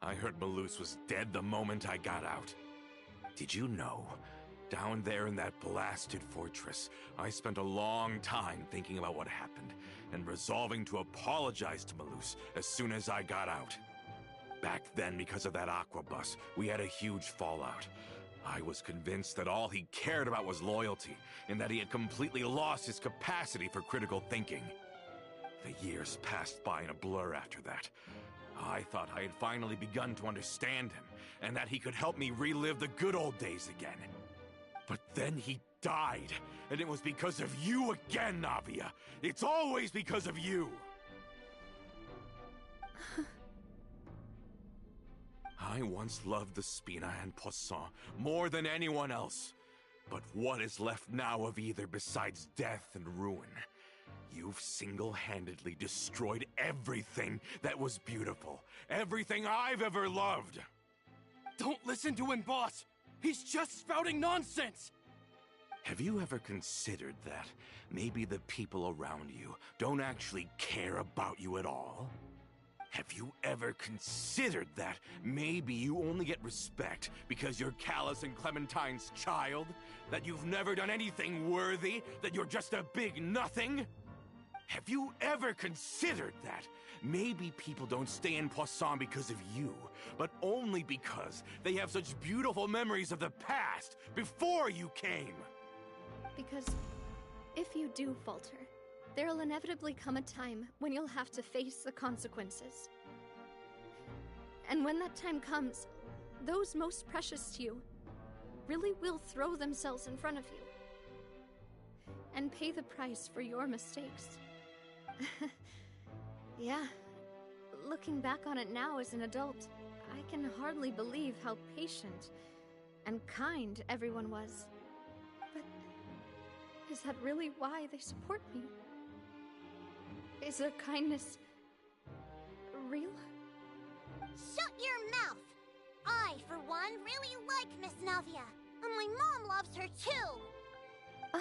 I heard Malus was dead the moment I got out. Did you know? Down there in that blasted fortress, I spent a long time thinking about what happened, and resolving to apologize to Malus as soon as I got out. Back then, because of that aqua bus, we had a huge fallout. I was convinced that all he cared about was loyalty, and that he had completely lost his capacity for critical thinking. The years passed by in a blur after that. I thought I had finally begun to understand him, and that he could help me relive the good old days again. But then he died, and it was because of you again, Navia. It's always because of you. I once loved the Spina and Poisson more than anyone else. But what is left now of either besides death and ruin? You've single-handedly destroyed everything that was beautiful. Everything I've ever loved. Don't listen to him, boss! He's just spouting nonsense! Have you ever considered that maybe the people around you don't actually care about you at all? Have you ever considered that maybe you only get respect because you're Callus and Clementine's child? That you've never done anything worthy? That you're just a big nothing? Have you ever considered that maybe people don't stay in Poisson because of you, but only because they have such beautiful memories of the past before you came? Because if you do falter, there'll inevitably come a time when you'll have to face the consequences. And when that time comes, those most precious to you really will throw themselves in front of you and pay the price for your mistakes. Yeah, looking back on it now as an adult, I can hardly believe how patient and kind everyone was. But is that really why they support me? Is their kindness real? Shut your mouth! I, for one, really like Miss Navia. And my mom loves her too!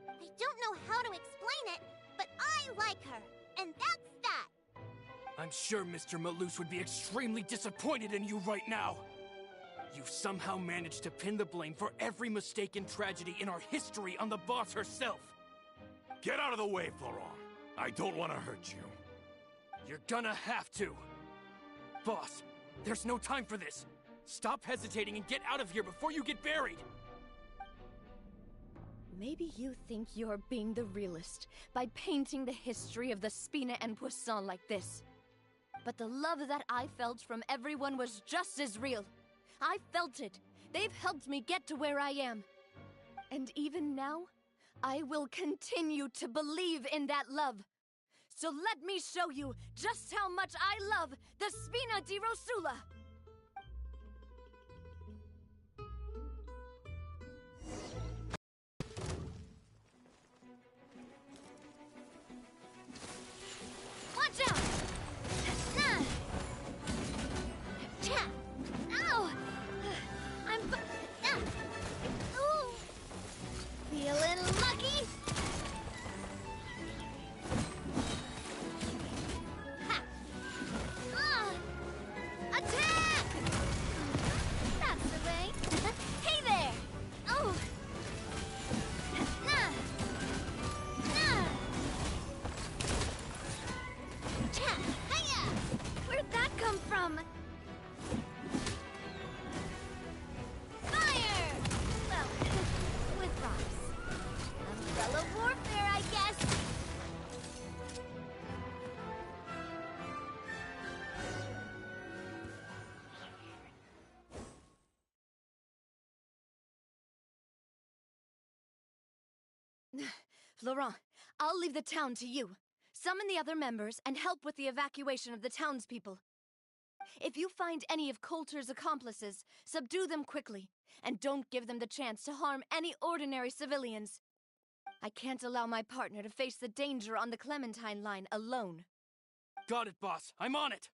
I don't know how to explain it, but I like her. And that's that! I'm sure Mr. Malus would be extremely disappointed in you right now. You've somehow managed to pin the blame for every mistake and tragedy in our history on the boss herself. Get out of the way, Florent. I don't want to hurt you. You're gonna have to. Boss, there's no time for this. Stop hesitating and get out of here before you get buried. Maybe you think you're being the realist by painting the history of the Spina and Poisson like this. But the love that I felt from everyone was just as real. I felt it. They've helped me get to where I am. And even now, I will continue to believe in that love. So let me show you just how much I love the Spina di Rosula! Laurent, I'll leave the town to you. Summon the other members and help with the evacuation of the townspeople. If you find any of Coulter's accomplices, subdue them quickly, and don't give them the chance to harm any ordinary civilians. I can't allow my partner to face the danger on the Clementine line alone. Got it, boss. I'm on it!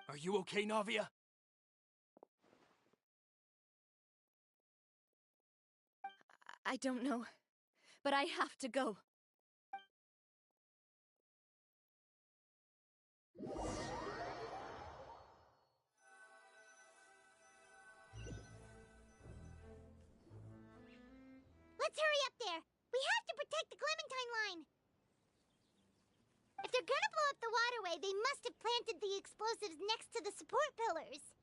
Are you okay, Navia? I don't know, but I have to go. Let's hurry up there! We have to protect the Clementine line! If they're gonna blow up the waterway, they must have planted the explosives next to the support pillars.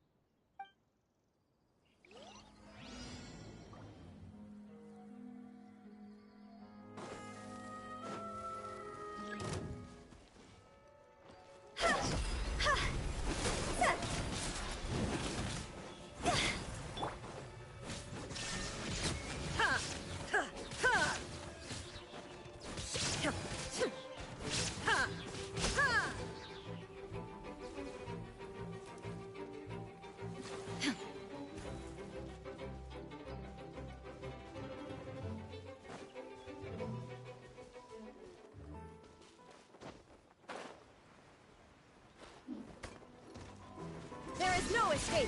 There is no escape!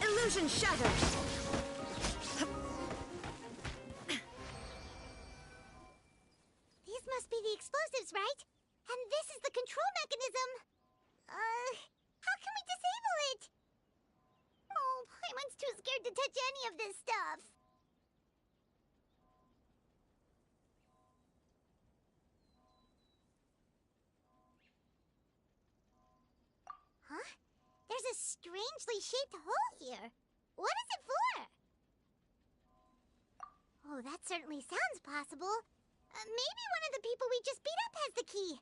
Illusion shattered! These must be the explosives, right? And this is the control mechanism. How can we disable it? Oh, Paimon's too scared to touch any of this stuff. Huh? There's a strangely shaped hole here. What is it for? Oh, that certainly sounds possible. Maybe one of the people we just beat up has the key.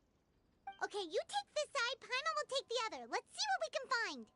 Okay, you take this side, Paimon will take the other. Let's see what we can find.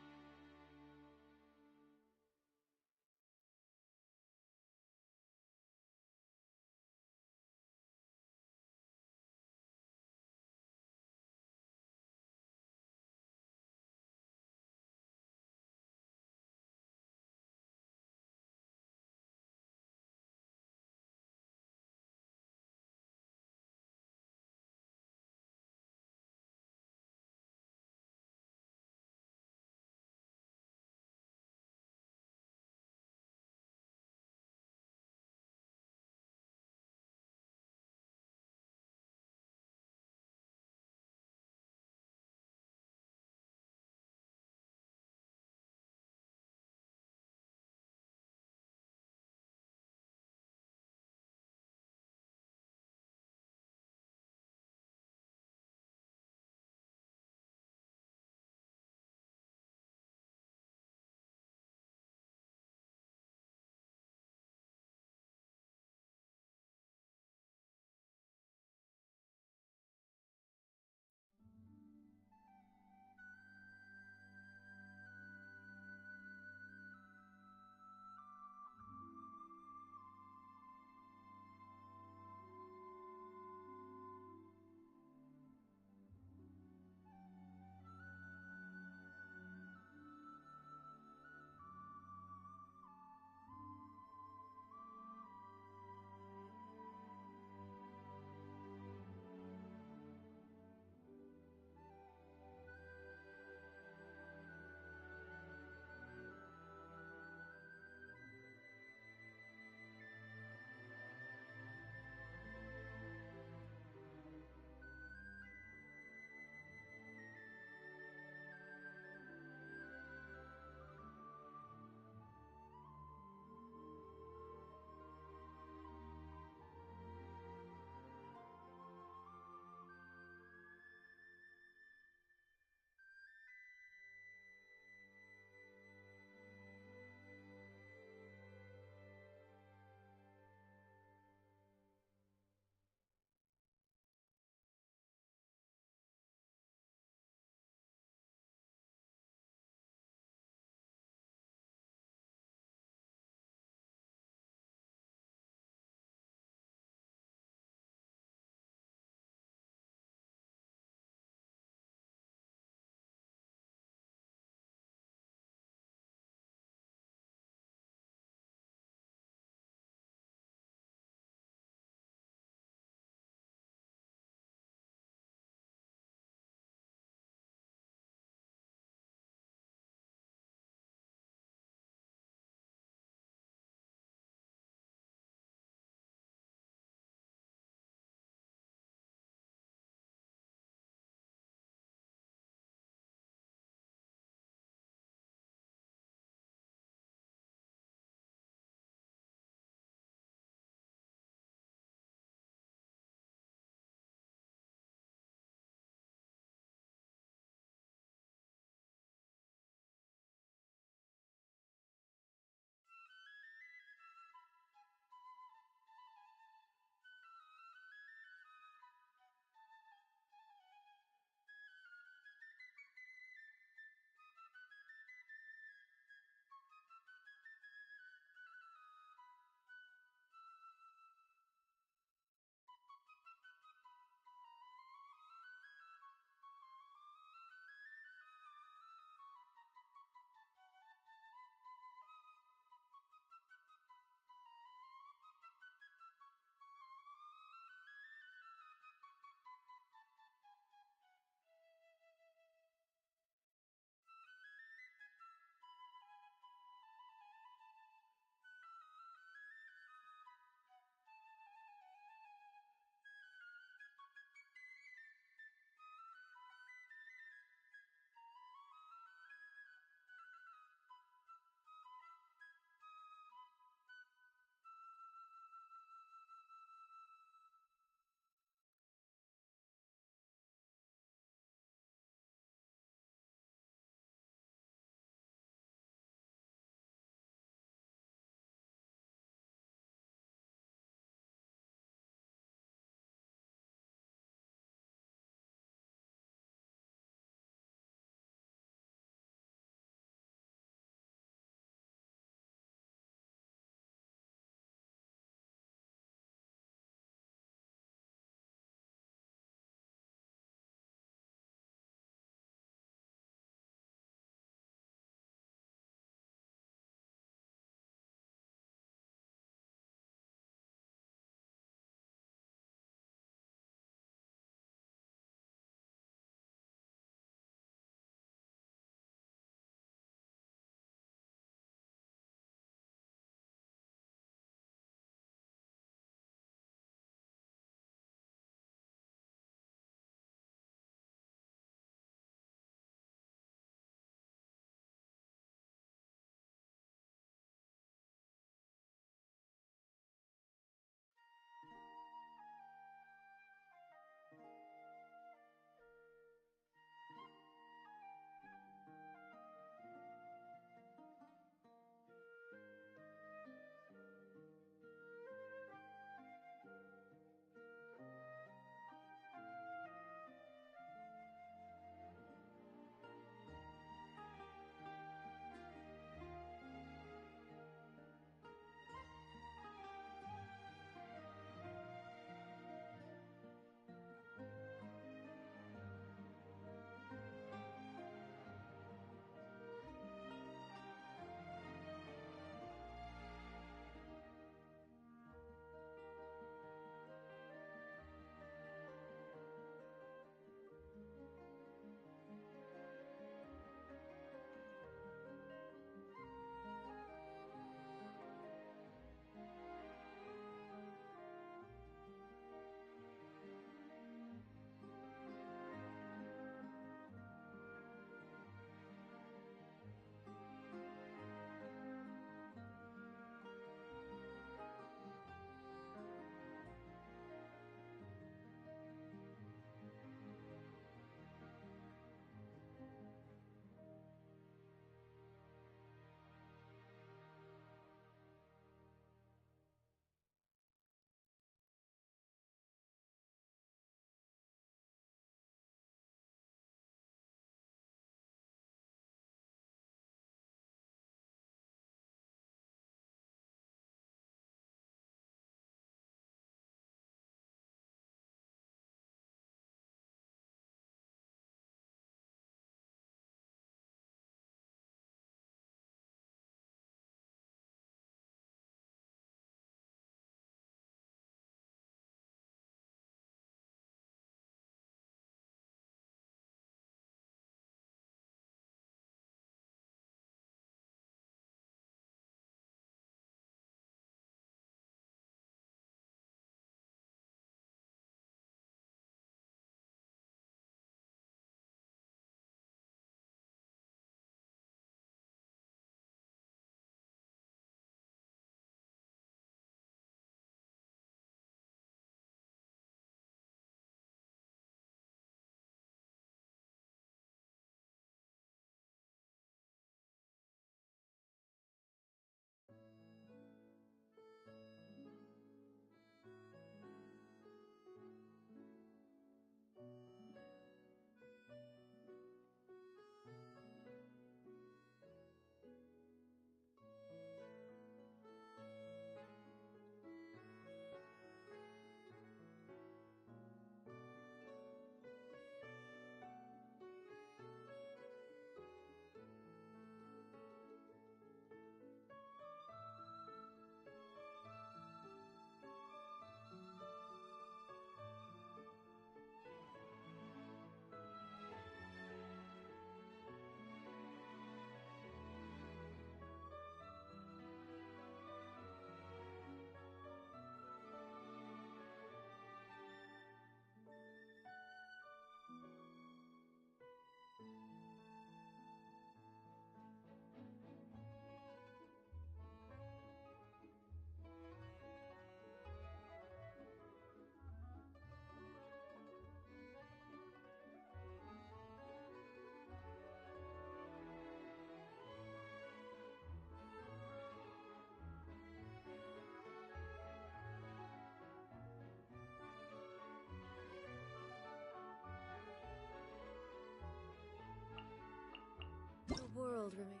world remains.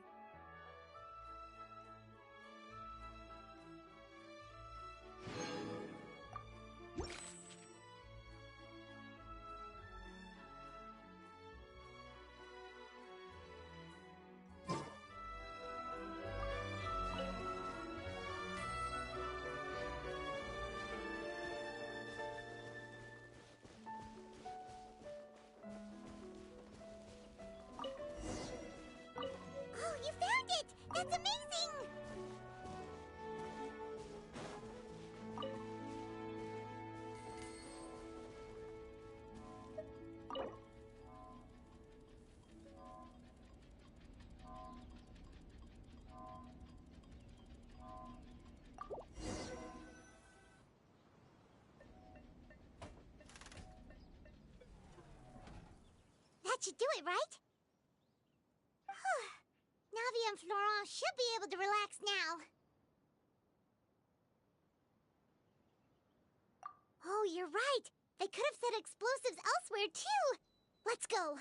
Oh, you found it! That's amazing! That should do it, right? Navi and Florent should be able to relax now. Oh, you're right. They could have set explosives elsewhere, too. Let's go.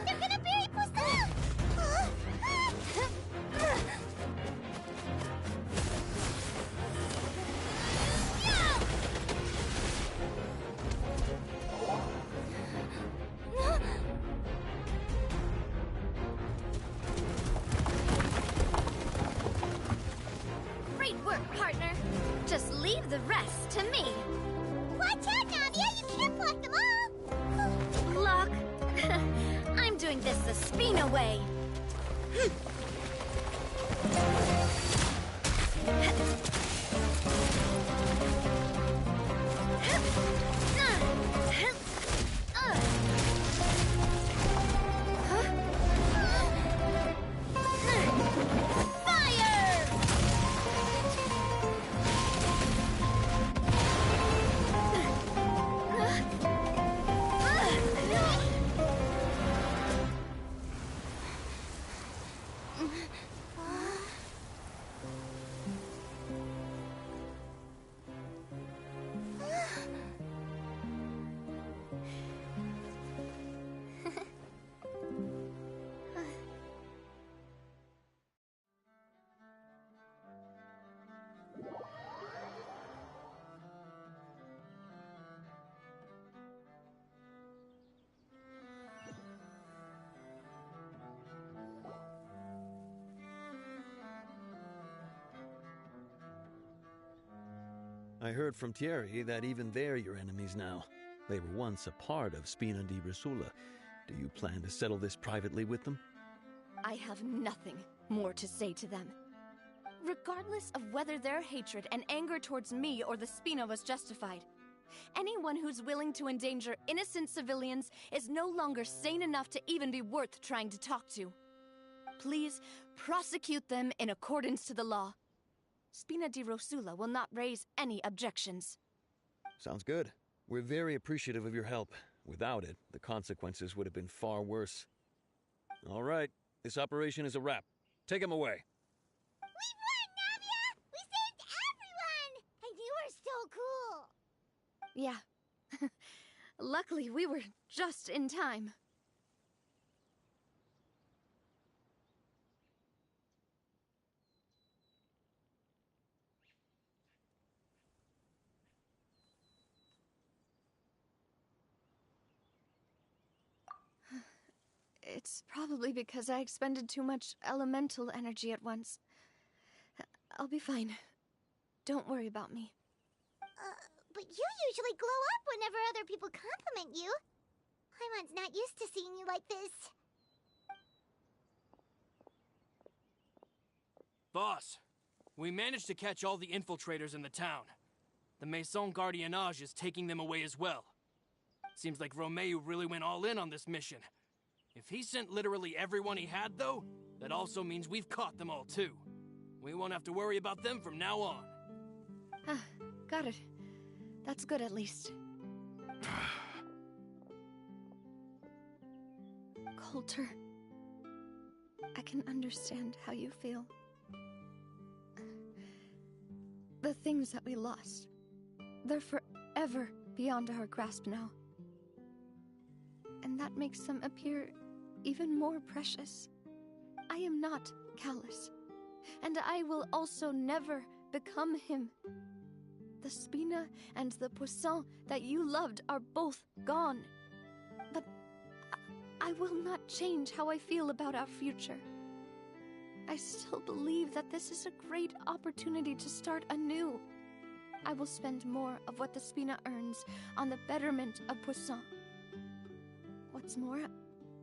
They're gonna bury Priscilla! Great work, partner. Just leave the rest to me. Watch out, Navia! You can't block them all! Block. I'm doing this the Spina way. I heard from Thierry that even they're your enemies now. They were once a part of Spina di Rosula. Do you plan to settle this privately with them? I have nothing more to say to them. Regardless of whether their hatred and anger towards me or the Spina was justified, anyone who's willing to endanger innocent civilians is no longer sane enough to even be worth trying to talk to. Please prosecute them in accordance to the law. Spina di Rosula will not raise any objections. Sounds good. We're very appreciative of your help. Without it, the consequences would have been far worse. All right, this operation is a wrap. Take him away. We won, Navia! We saved everyone! And you were so cool! Yeah. Luckily, we were just in time. It's probably because I expended too much elemental energy at once. I'll be fine. Don't worry about me. But you usually glow up whenever other people compliment you. Paimon's not used to seeing you like this. Boss, we managed to catch all the infiltrators in the town. The Maison Gardiennage is taking them away as well. Seems like Romeu really went all in on this mission. If he sent literally everyone he had, though, that also means we've caught them all, too. We won't have to worry about them from now on. Got it. That's good, at least. Coulter, I can understand how you feel. The things that we lost, they're forever beyond our grasp now. And that makes them appear even more precious. I am not callous, and I will also never become him. The Spina and the Poisson that you loved are both gone. But I will not change how I feel about our future. I still believe that this is a great opportunity to start anew. I will spend more of what the Spina earns on the betterment of Poisson. What's more,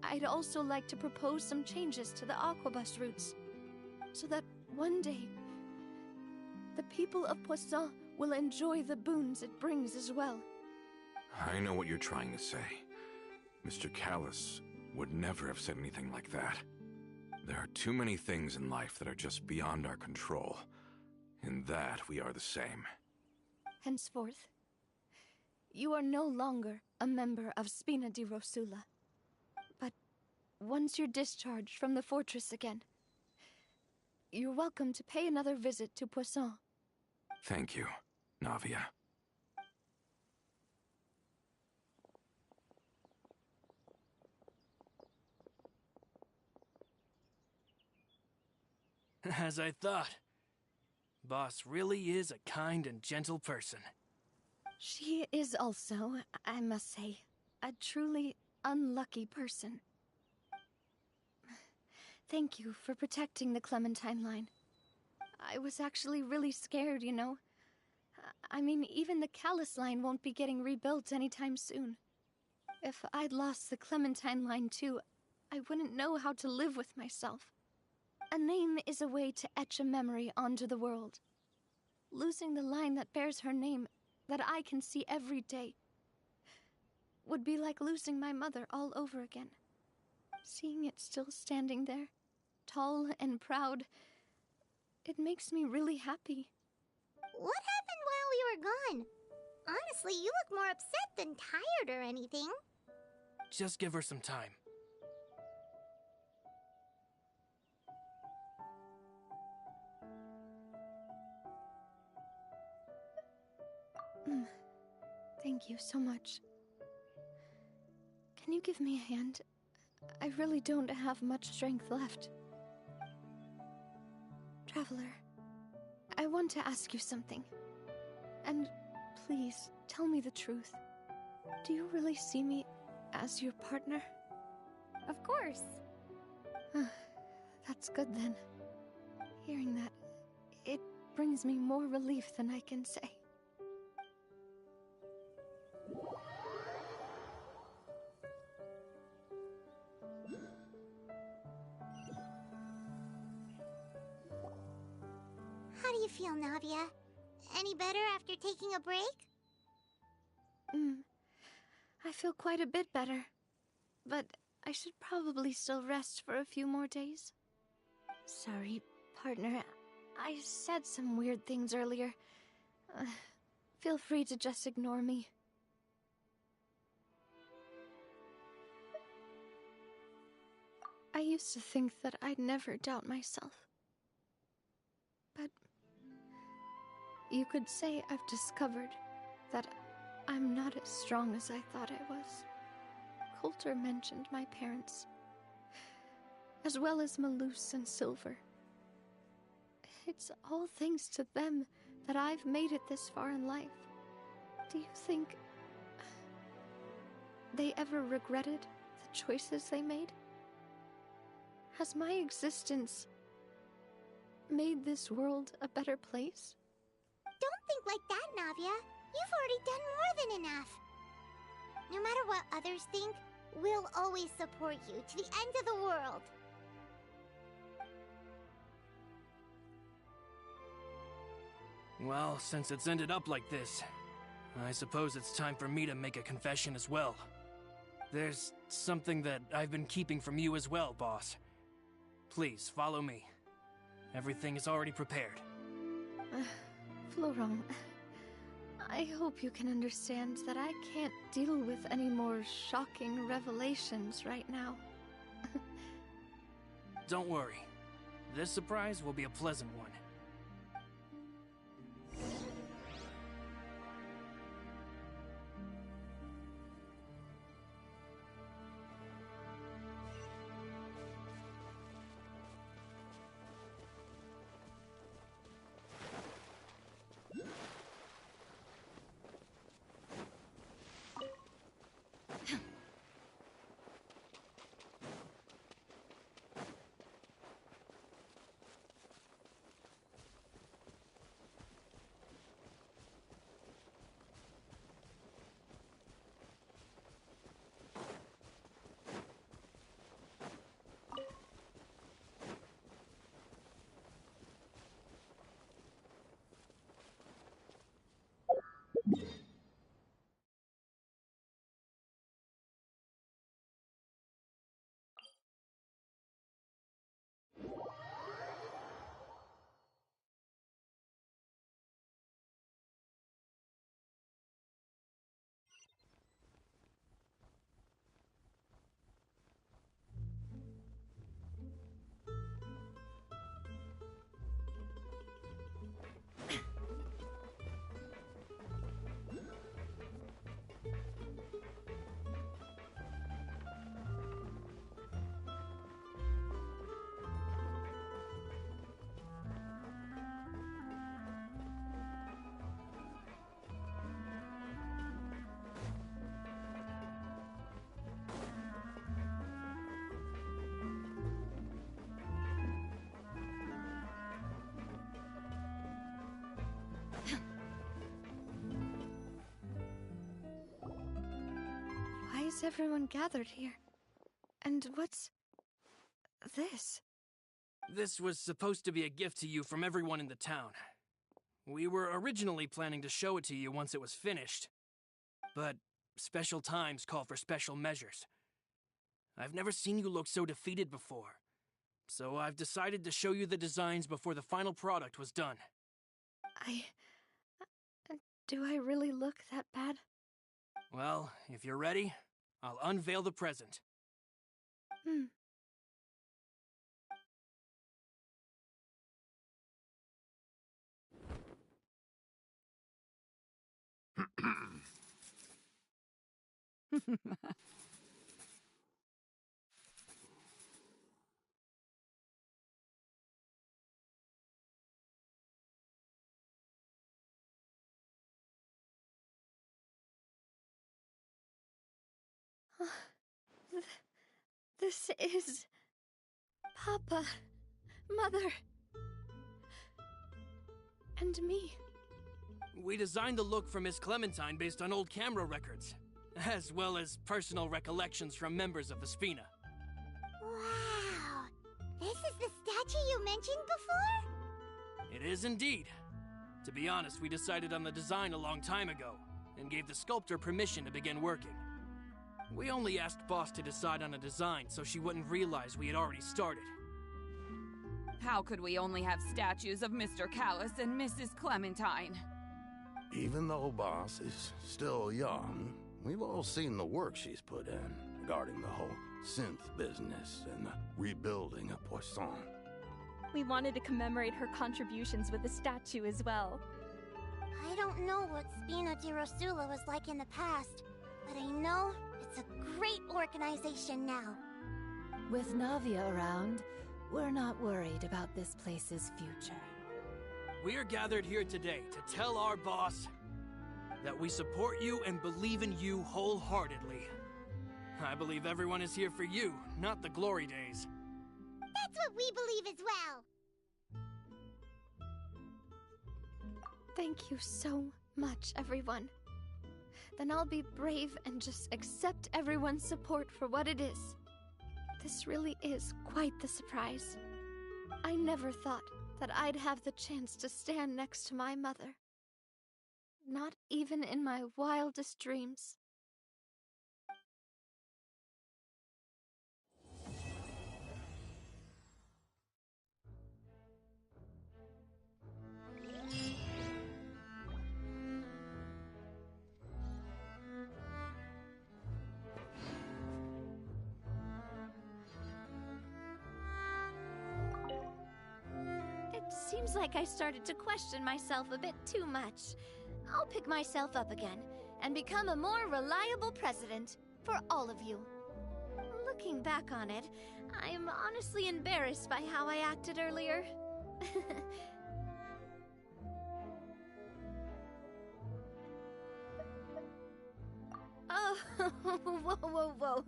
I'd also like to propose some changes to the Aquabus routes, so that one day, the people of Poisson will enjoy the boons it brings as well. I know what you're trying to say. Mr. Callus would never have said anything like that. There are too many things in life that are just beyond our control. In that, we are the same. Henceforth, you are no longer a member of Spina di Rosula. But once you're discharged from the fortress again, you're welcome to pay another visit to Poisson. Thank you, Navia. As I thought. Boss really is a kind and gentle person. She is also, I must say, a truly unlucky person. Thank you for protecting the Clementine line. I was actually really scared, you know. I mean, even the Callus line won't be getting rebuilt anytime soon. If I'd lost the Clementine line too, I wouldn't know how to live with myself. A name is a way to etch a memory onto the world. Losing the line that bears her name, that I can see every day, would be like losing my mother all over again. Seeing it still standing there, tall and proud, it makes me really happy. What happened while we were gone? Honestly, you look more upset than tired or anything. Just give her some time. Thank you so much. Can you give me a hand? I really don't have much strength left. Traveler, I want to ask you something. And please, tell me the truth. Do you really see me as your partner? Of course. That's good then. Hearing that, it brings me more relief than I can say. How do you feel, Navia? Any better after taking a break? I feel quite a bit better. But I should probably still rest for a few more days. Sorry, partner. I said some weird things earlier. Feel free to just ignore me. I used to think that I'd never doubt myself. But you could say I've discovered that I'm not as strong as I thought I was. Coulter mentioned my parents, as well as Malus and Silver. It's all thanks to them that I've made it this far in life. Do you think they ever regretted the choices they made? Has my existence made this world a better place? Don't think like that, Navia. You've already done more than enough. No matter what others think, we'll always support you to the end of the world. Well, since it's ended up like this, I suppose it's time for me to make a confession as well. There's something that I've been keeping from you as well, boss. Please, follow me. Everything is already prepared. Florent, I hope you can understand that I can't deal with any more shocking revelations right now. don't worry. This surprise will be a pleasant one. Why is everyone gathered here? And what's this? This was supposed to be a gift to you from everyone in the town. We were originally planning to show it to you once it was finished, but special times call for special measures. I've never seen you look so defeated before, so I've decided to show you the designs before the final product was done. Do I really look that bad? Well, if you're ready, I'll unveil the present. This is... Papa, Mother, and me. We designed the look for Miss Clementine based on old camera records, as well as personal recollections from members of the Spina. Wow! This is the statue you mentioned before? It is indeed. To be honest, we decided on the design a long time ago, and gave the sculptor permission to begin working. We only asked Boss to decide on a design so she wouldn't realize we had already started. How could we only have statues of Mr. Callus and Mrs. Clementine? Even though Boss is still young, we've all seen the work she's put in regarding the whole synth business and the rebuilding of Poisson. We wanted to commemorate her contributions with a statue as well. I don't know what Spina di Rosula was like in the past, but I know it's a great organization now. With Navia around, we're not worried about this place's future. We are gathered here today to tell our boss that we support you and believe in you wholeheartedly. I believe everyone is here for you, not the glory days. That's what we believe as well! Thank you so much, everyone. Then I'll be brave and just accept everyone's support for what it is. This really is quite the surprise. I never thought that I'd have the chance to stand next to my mother. Not even in my wildest dreams. Seems like I started to question myself a bit too much. I'll pick myself up again and become a more reliable president for all of you. Looking back on it, I'm honestly embarrassed by how I acted earlier. Oh, whoa, whoa, whoa.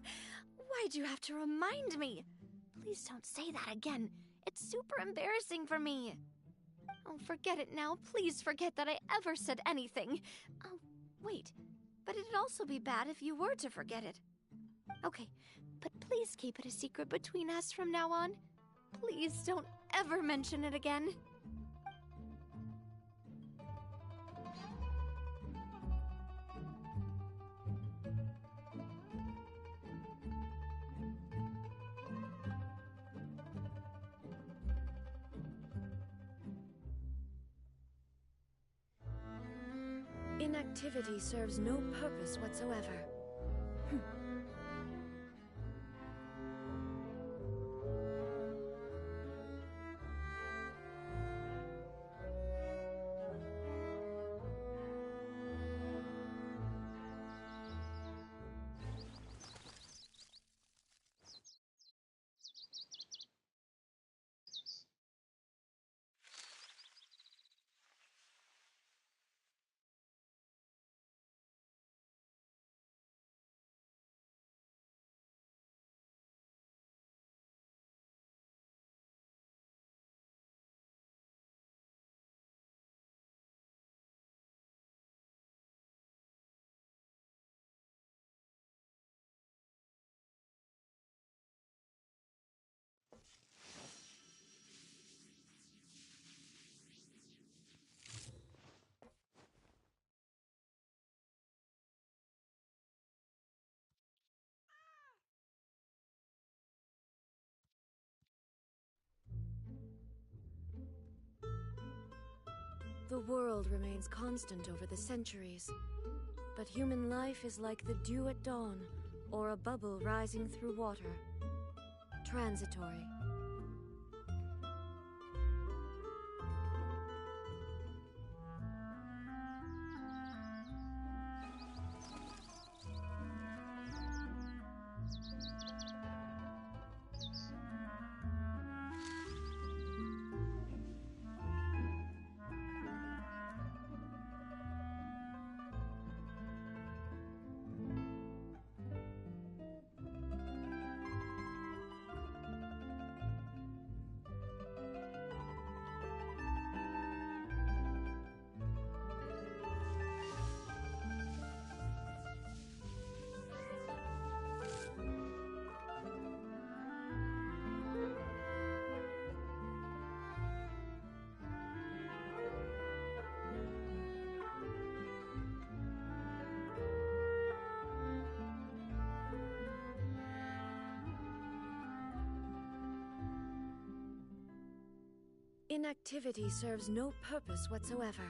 Why'd you have to remind me? Please don't say that again. It's super embarrassing for me. Oh, forget it now. Please forget that I ever said anything. Oh, wait. But it'd also be bad if you were to forget it. Okay, but please keep it a secret between us from now on. Please don't ever mention it again. Inactivity serves no purpose whatsoever. The world remains constant over the centuries, but human life is like the dew at dawn, or a bubble rising through water. Transitory. Inactivity serves no purpose whatsoever.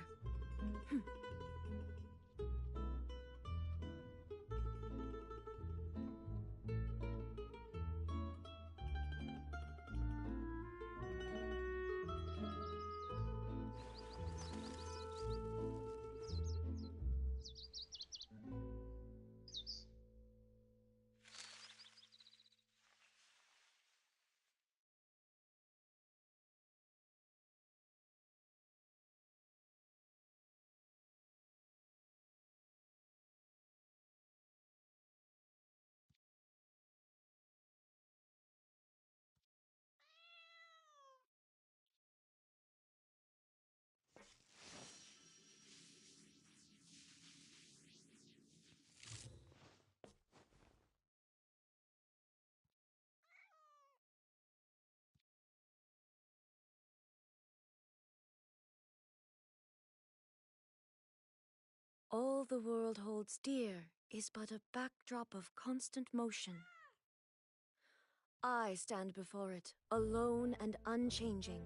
All the world holds dear is but a backdrop of constant motion. I stand before it, alone and unchanging.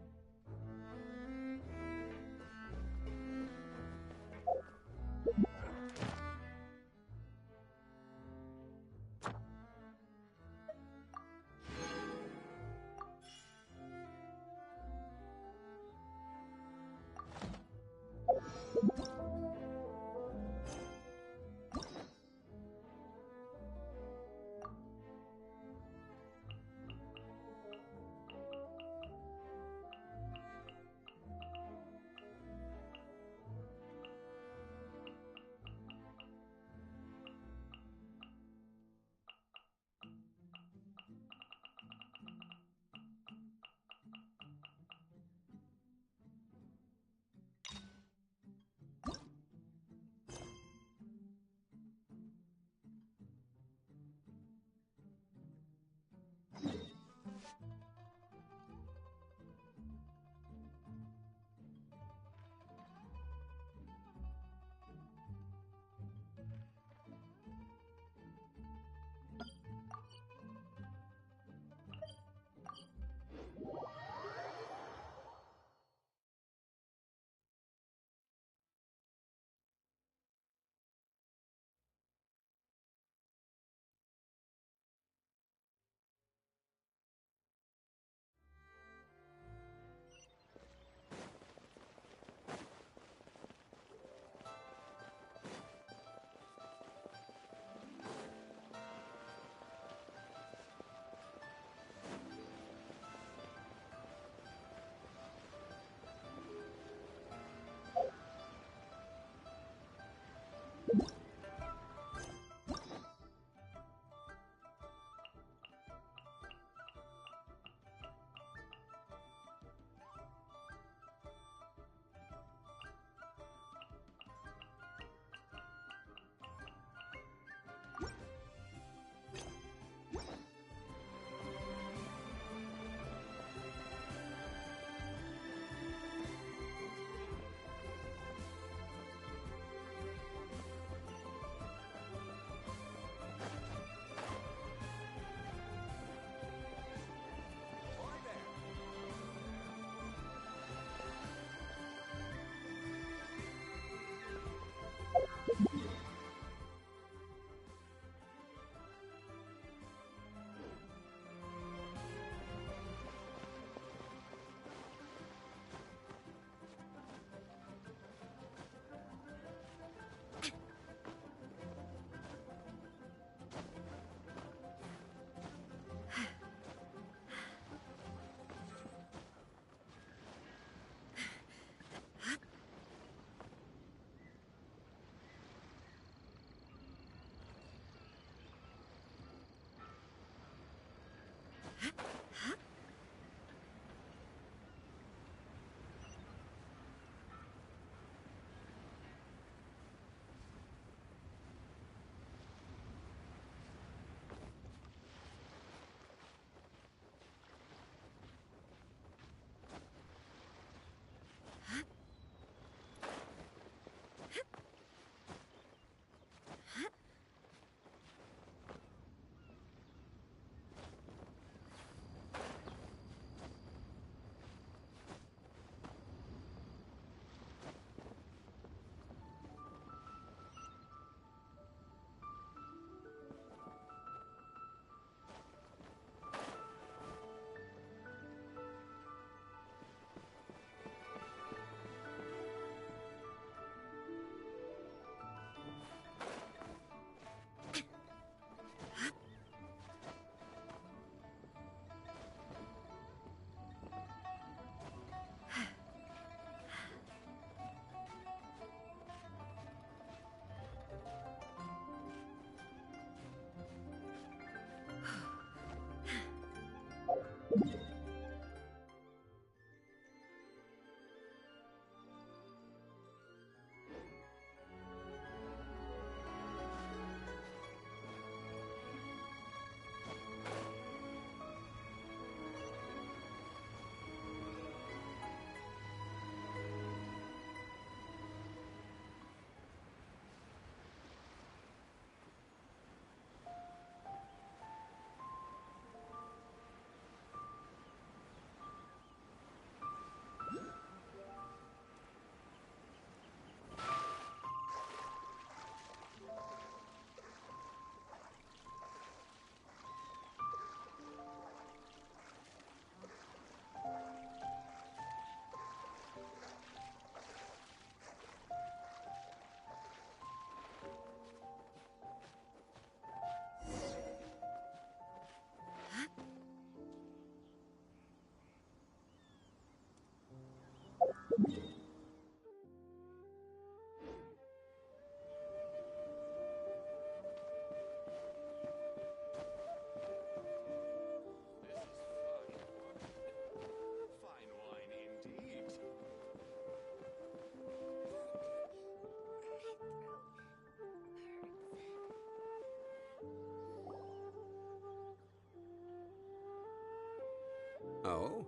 Oh?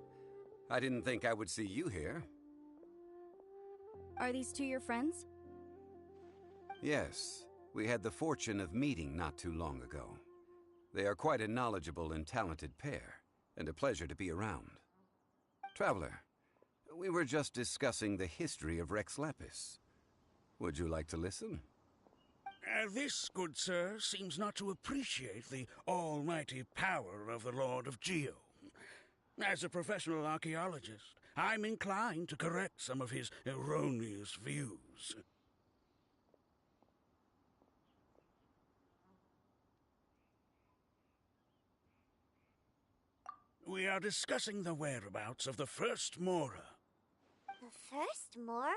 I didn't think I would see you here. Are these two your friends? Yes. We had the fortune of meeting not too long ago. They are quite a knowledgeable and talented pair, and a pleasure to be around. Traveler, we were just discussing the history of Rex Lapis. Would you like to listen? This, good sir, seems not to appreciate the almighty power of the Lord of Geo. As a professional archaeologist, I'm inclined to correct some of his erroneous views. We are discussing the whereabouts of the first Mora. The first Mora?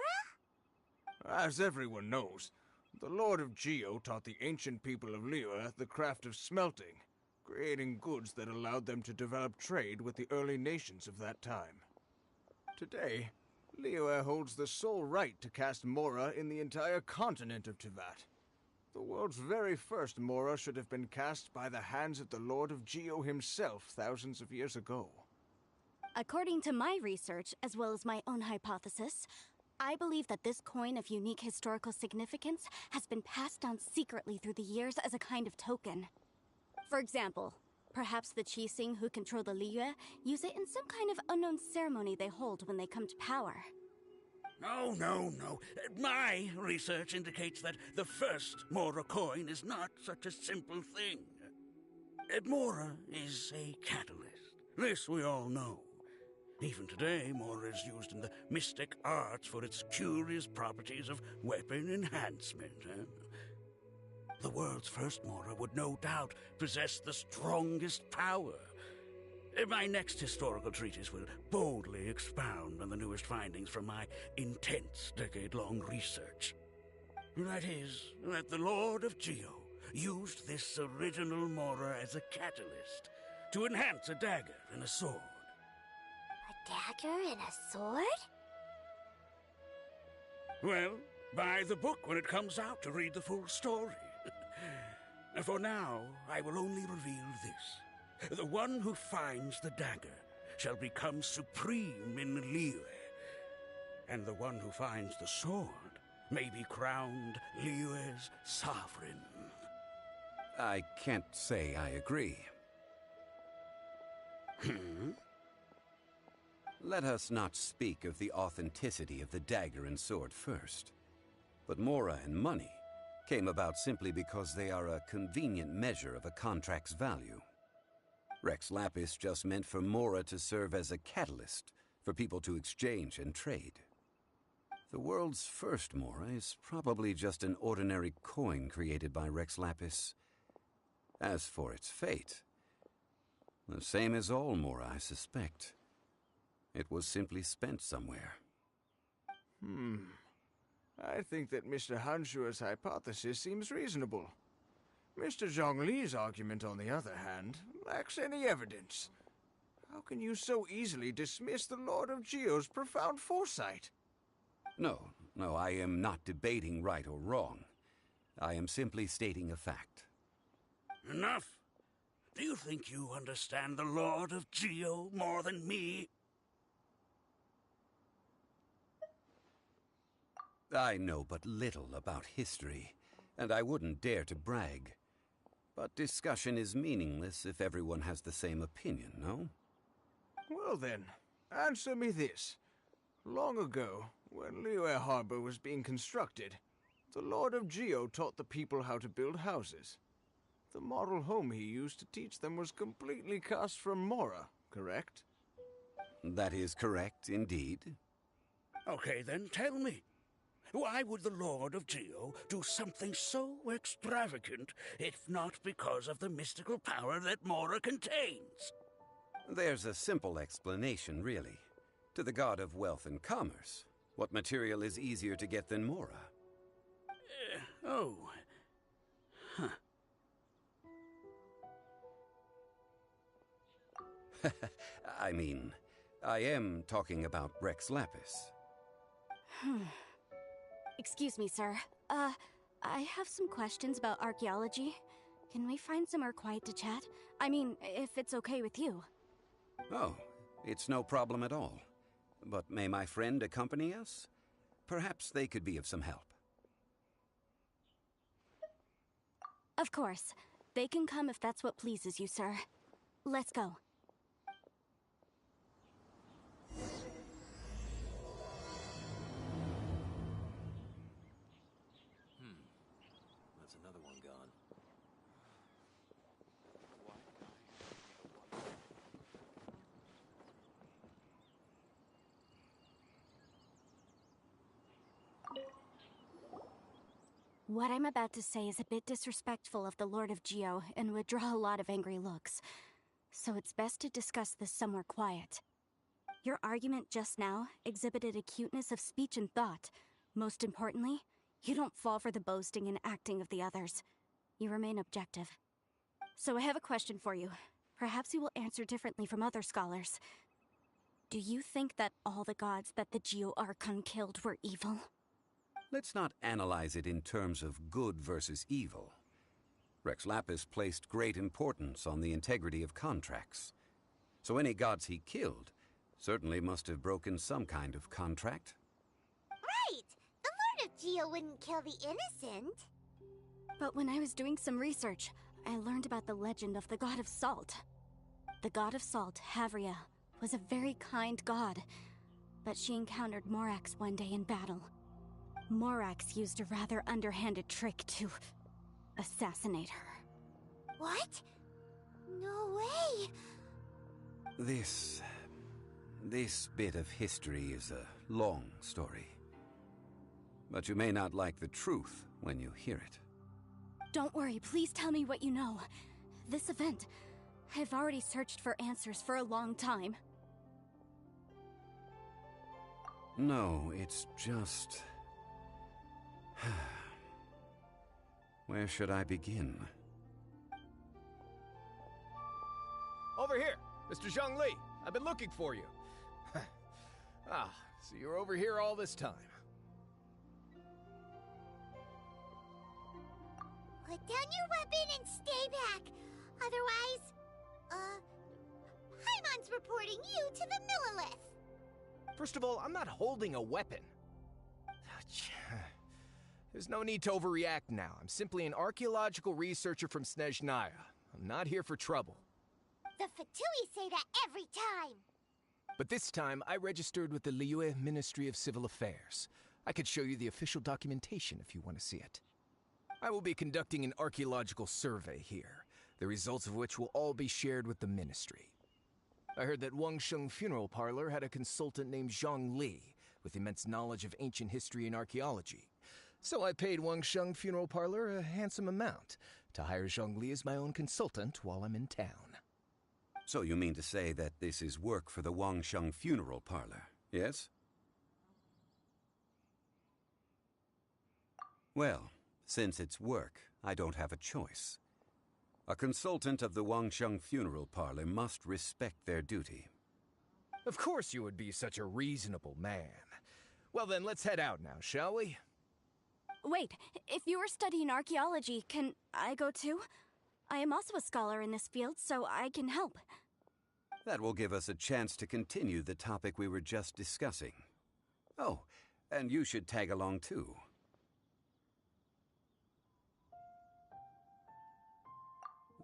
As everyone knows, the Lord of Geo taught the ancient people of Liyue the craft of smelting, creating goods that allowed them to develop trade with the early nations of that time. Today, Liyue holds the sole right to cast Mora in the entire continent of Teyvat. The world's very first Mora should have been cast by the hands of the Lord of Geo himself thousands of years ago. According to my research, as well as my own hypothesis, I believe that this coin of unique historical significance has been passed down secretly through the years as a kind of token. For example, perhaps the Qixing who control the Liyue use it in some kind of unknown ceremony they hold when they come to power. No. My research indicates that the first Mora coin is not such a simple thing. Mora is a catalyst. This we all know. Even today, Mora is used in the mystic arts for its curious properties of weapon enhancement. The world's first Mora would no doubt possess the strongest power. My next historical treatise will boldly expound on the newest findings from my intense decade-long research. That is, that the Lord of Geo used this original Mora as a catalyst to enhance a dagger and a sword. A dagger and a sword? Well, buy the book when it comes out to read the full story. For now, I will only reveal this. The one who finds the dagger shall become supreme in Liyue, and the one who finds the sword may be crowned Liyue's sovereign. I can't say I agree. Let us not speak of the authenticity of the dagger and sword first. But Mora and money came about simply because they are a convenient measure of a contract's value. Rex Lapis just meant for Mora to serve as a catalyst for people to exchange and trade. The world's first Mora is probably just an ordinary coin created by Rex Lapis. As for its fate, the same as all Mora, I suspect. It was simply spent somewhere. I think that Mr. Hanshua's hypothesis seems reasonable. Mr. Zhongli's argument, on the other hand, lacks any evidence. How can you so easily dismiss the Lord of Geo's profound foresight? No, I am not debating right or wrong. I am simply stating a fact. Enough! Do you think you understand the Lord of Geo more than me? I know but little about history, and I wouldn't dare to brag. But discussion is meaningless if everyone has the same opinion, no? Well then, answer me this. Long ago, when Liyue Harbor was being constructed, the Lord of Geo taught the people how to build houses. The model home he used to teach them was completely cast from Mora, correct? That is correct, indeed. Okay then, tell me. Why would the Lord of Geo do something so extravagant, if not because of the mystical power that Mora contains? There's a simple explanation, really. To the god of wealth and commerce, what material is easier to get than Mora? I mean, I am talking about Rex Lapis. Excuse me, sir. I have some questions about archaeology. Can we find somewhere quiet to chat? I mean, if it's okay with you. Oh, It's no problem at all. But may my friend accompany us? Perhaps they could be of some help. Of course. They can come if that's what pleases you, sir. Let's go. That's another one gone. What I'm about to say is a bit disrespectful of the Lord of Geo and would draw a lot of angry looks. So it's best to discuss this somewhere quiet. Your argument just now exhibited acuteness of speech and thought. Most importantly, you don't fall for the boasting and acting of the others. You remain objective. So I have a question for you. Perhaps you will answer differently from other scholars. Do you think that all the gods that the Geo Archon killed were evil? Let's not analyze it in terms of good versus evil. Rex Lapis placed great importance on the integrity of contracts. So any gods he killed certainly must have broken some kind of contract. Right! The Lord of Geo wouldn't kill the innocent. But when I was doing some research, I learned about the legend of the god of salt. The god of salt, Havria, was a very kind god, but she encountered Morax one day in battle. Morax used a rather underhanded trick to assassinate her. What? No way! This bit of history is a long story. But you may not like the truth when you hear it. Don't worry, please tell me what you know. This event, I've already searched for answers for a long time. No, it's just... Where should I begin? Over here, Mr. Zhongli. I've been looking for you. So you're over here all this time. Put down your weapon and stay back. Otherwise, Paimon's reporting you to the Millilith. First of all, I'm not holding a weapon. There's no need to overreact now. I'm simply an archaeological researcher from Snezhnaya. I'm not here for trouble. The Fatui say that every time. But this time, I registered with the Liyue Ministry of Civil Affairs. I could show you the official documentation if you want to see it. I will be conducting an archaeological survey here, the results of which will all be shared with the ministry. I heard that Wangsheng Funeral Parlor had a consultant named Zhang Li, with immense knowledge of ancient history and archaeology. So I paid Wangsheng Funeral Parlor a handsome amount to hire Zhang Li as my own consultant while I'm in town. So you mean to say that this is work for the Wangsheng Funeral Parlor, yes? Well, since it's work, I don't have a choice. A consultant of the Wangsheng Funeral Parlor must respect their duty. Of course you would be such a reasonable man. Well then, let's head out now, shall we? Wait, if you are studying archaeology, can I go too? I am also a scholar in this field, so I can help. That will give us a chance to continue the topic we were just discussing. Oh, and you should tag along too.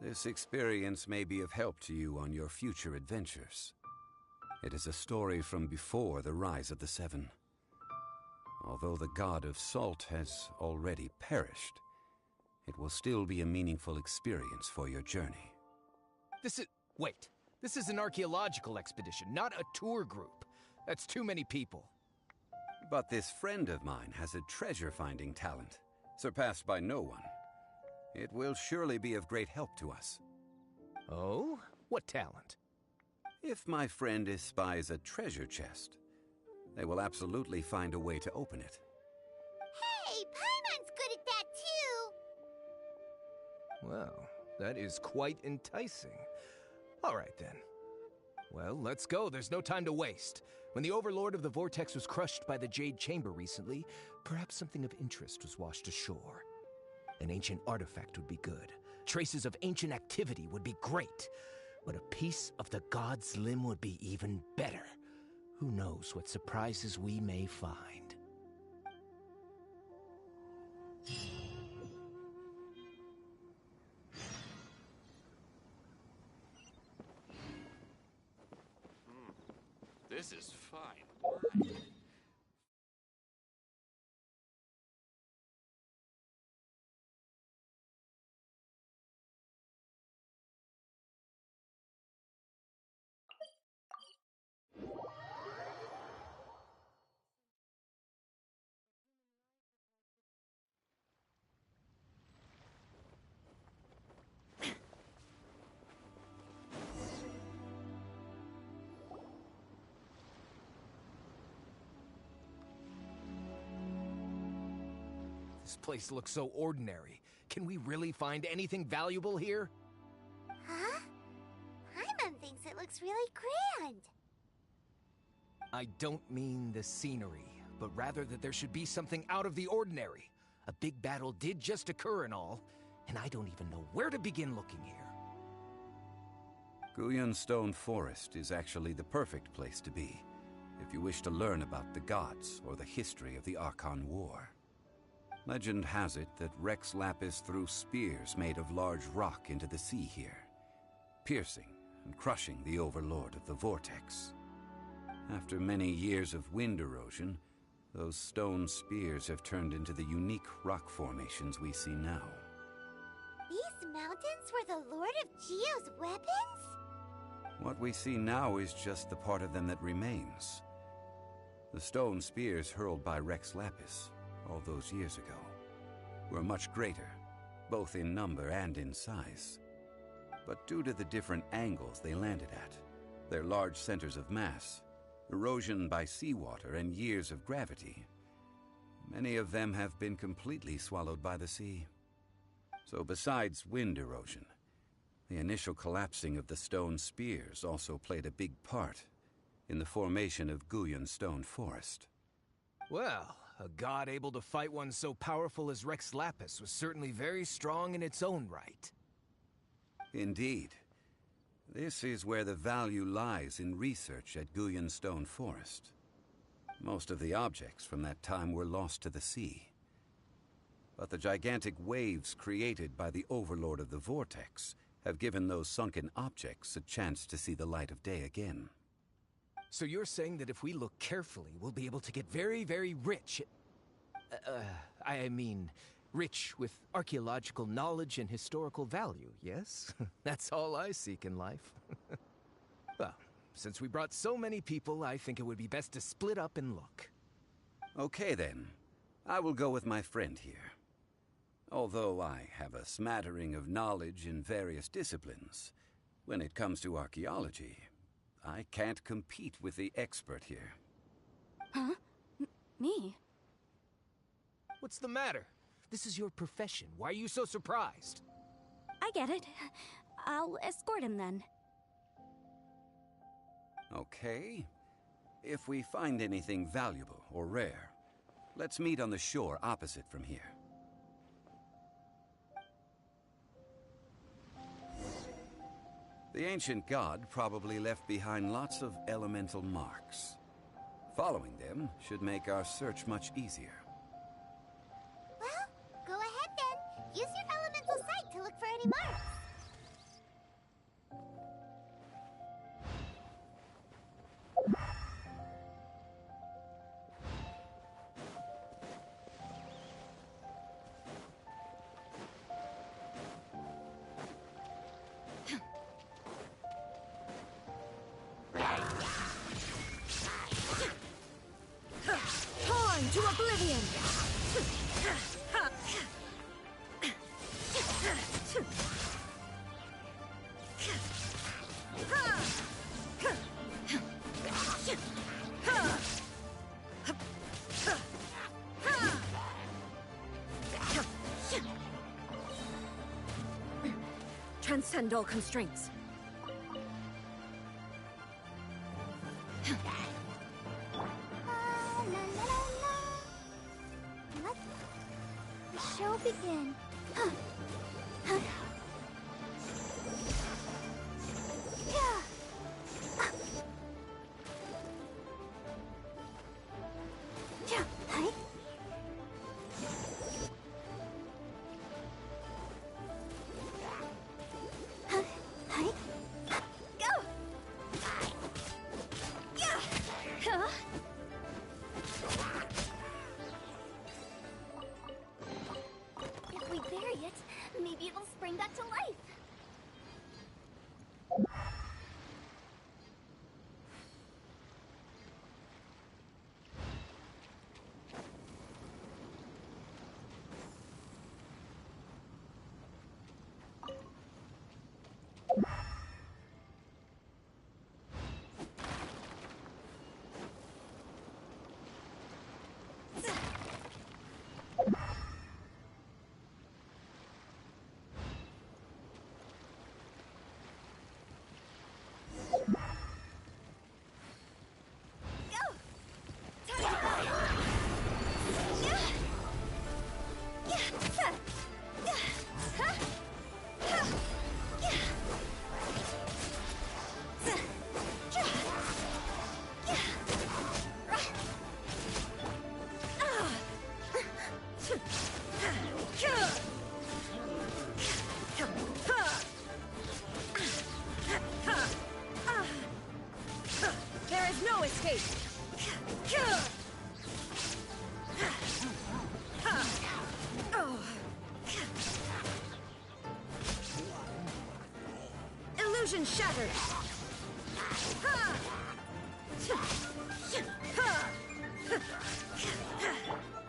This experience may be of help to you on your future adventures. It is a story from before the rise of the Seven. Although the god of salt has already perished, it will still be a meaningful experience for your journey. Wait. This is an archaeological expedition, not a tour group. That's too many people. But this friend of mine has a treasure-finding talent, surpassed by no one. It will surely be of great help to us. Oh? What talent? If my friend espies a treasure chest, they will absolutely find a way to open it. Hey, Paimon's good at that too! Well, that is quite enticing. All right then. Well, let's go. There's no time to waste. When the Overlord of the Vortex was crushed by the Jade Chamber recently, perhaps something of interest was washed ashore. An ancient artifact would be good. Traces of ancient activity would be great. But a piece of the god's limb would be even better. Who knows what surprises we may find. This is fine. This place looks so ordinary. Can we really find anything valuable here? Huh? Paimon thinks it looks really grand. I don't mean the scenery, but rather that there should be something out of the ordinary. A big battle did just occur and all, and I don't even know where to begin looking here. Guyun Stone Forest is actually the perfect place to be, if you wish to learn about the gods or the history of the Archon War. Legend has it that Rex Lapis threw spears made of large rock into the sea here, piercing and crushing the overlord of the vortex. After many years of wind erosion, those stone spears have turned into the unique rock formations we see now. These mountains were the Lord of Geo's weapons? What we see now is just the part of them that remains. The stone spears hurled by Rex Lapis all those years ago were much greater, both in number and in size. But due to the different angles they landed at, their large centers of mass, erosion by seawater, and years of gravity, many of them have been completely swallowed by the sea. So besides wind erosion, the initial collapsing of the stone spears also played a big part in the formation of Guyun Stone Forest. Well, a god able to fight one so powerful as Rex Lapis was certainly very strong in its own right. Indeed. This is where the value lies in research at Guyun Stone Forest. Most of the objects from that time were lost to the sea. But the gigantic waves created by the overlord of the vortex have given those sunken objects a chance to see the light of day again. So you're saying that if we look carefully, we'll be able to get very, very rich. I mean, rich with archaeological knowledge and historical value, yes? That's all I seek in life. Well, since we brought so many people, I think it would be best to split up and look. Okay then. I will go with my friend here. Although I have a smattering of knowledge in various disciplines, when it comes to archaeology, I can't compete with the expert here. Huh? Me? What's the matter? This is your profession. Why are you so surprised? I get it. I'll escort him then. Okay. If we find anything valuable or rare, let's meet on the shore opposite from here. The ancient god probably left behind lots of elemental marks. Following them should make our search much easier. Well, go ahead then. Use your elemental sight to look for any marks. Torn to oblivion! Transcend all constraints. Let the show begin. Illusion shattered!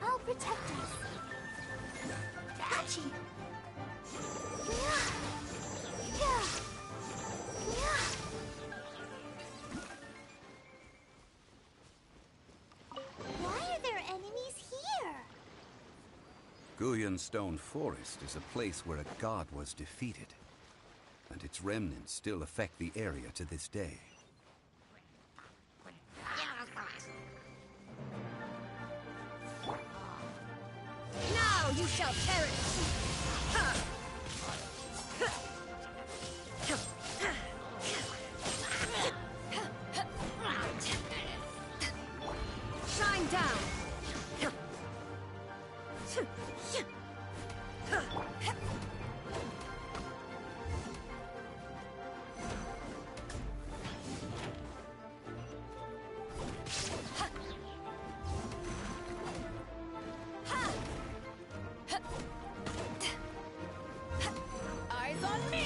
I'll protect us. Hachi! Why are there enemies here? Guyan Stone Forest is a place where a god was defeated, and its remnants still affect the area to this day. Now you shall perish! Shine down! Eyes on me!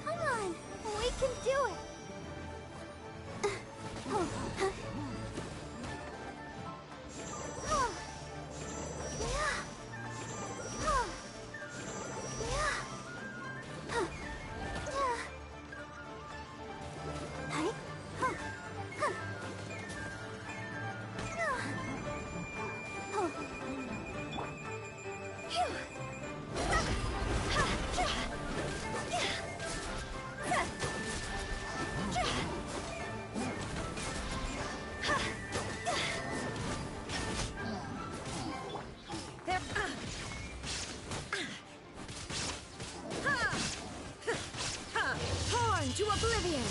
Come on, we can do it. Torn to oblivion!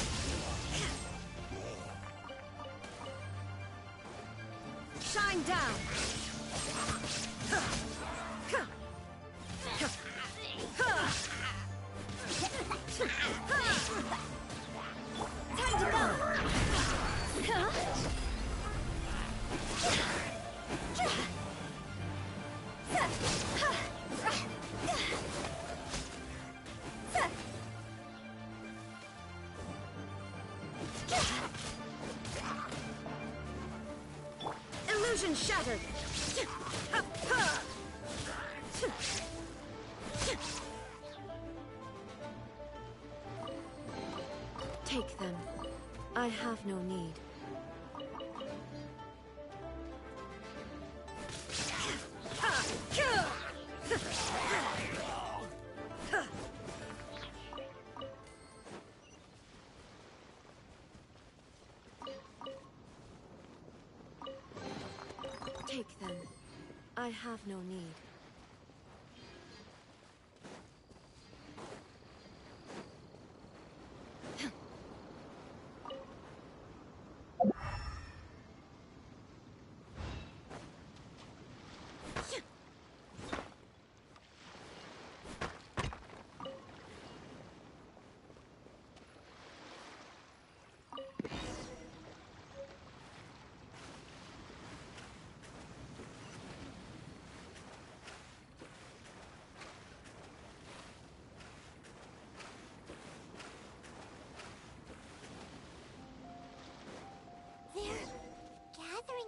Shine down! Time to go. Illusion shattered! Take them. I have no need. Take them. I have no need.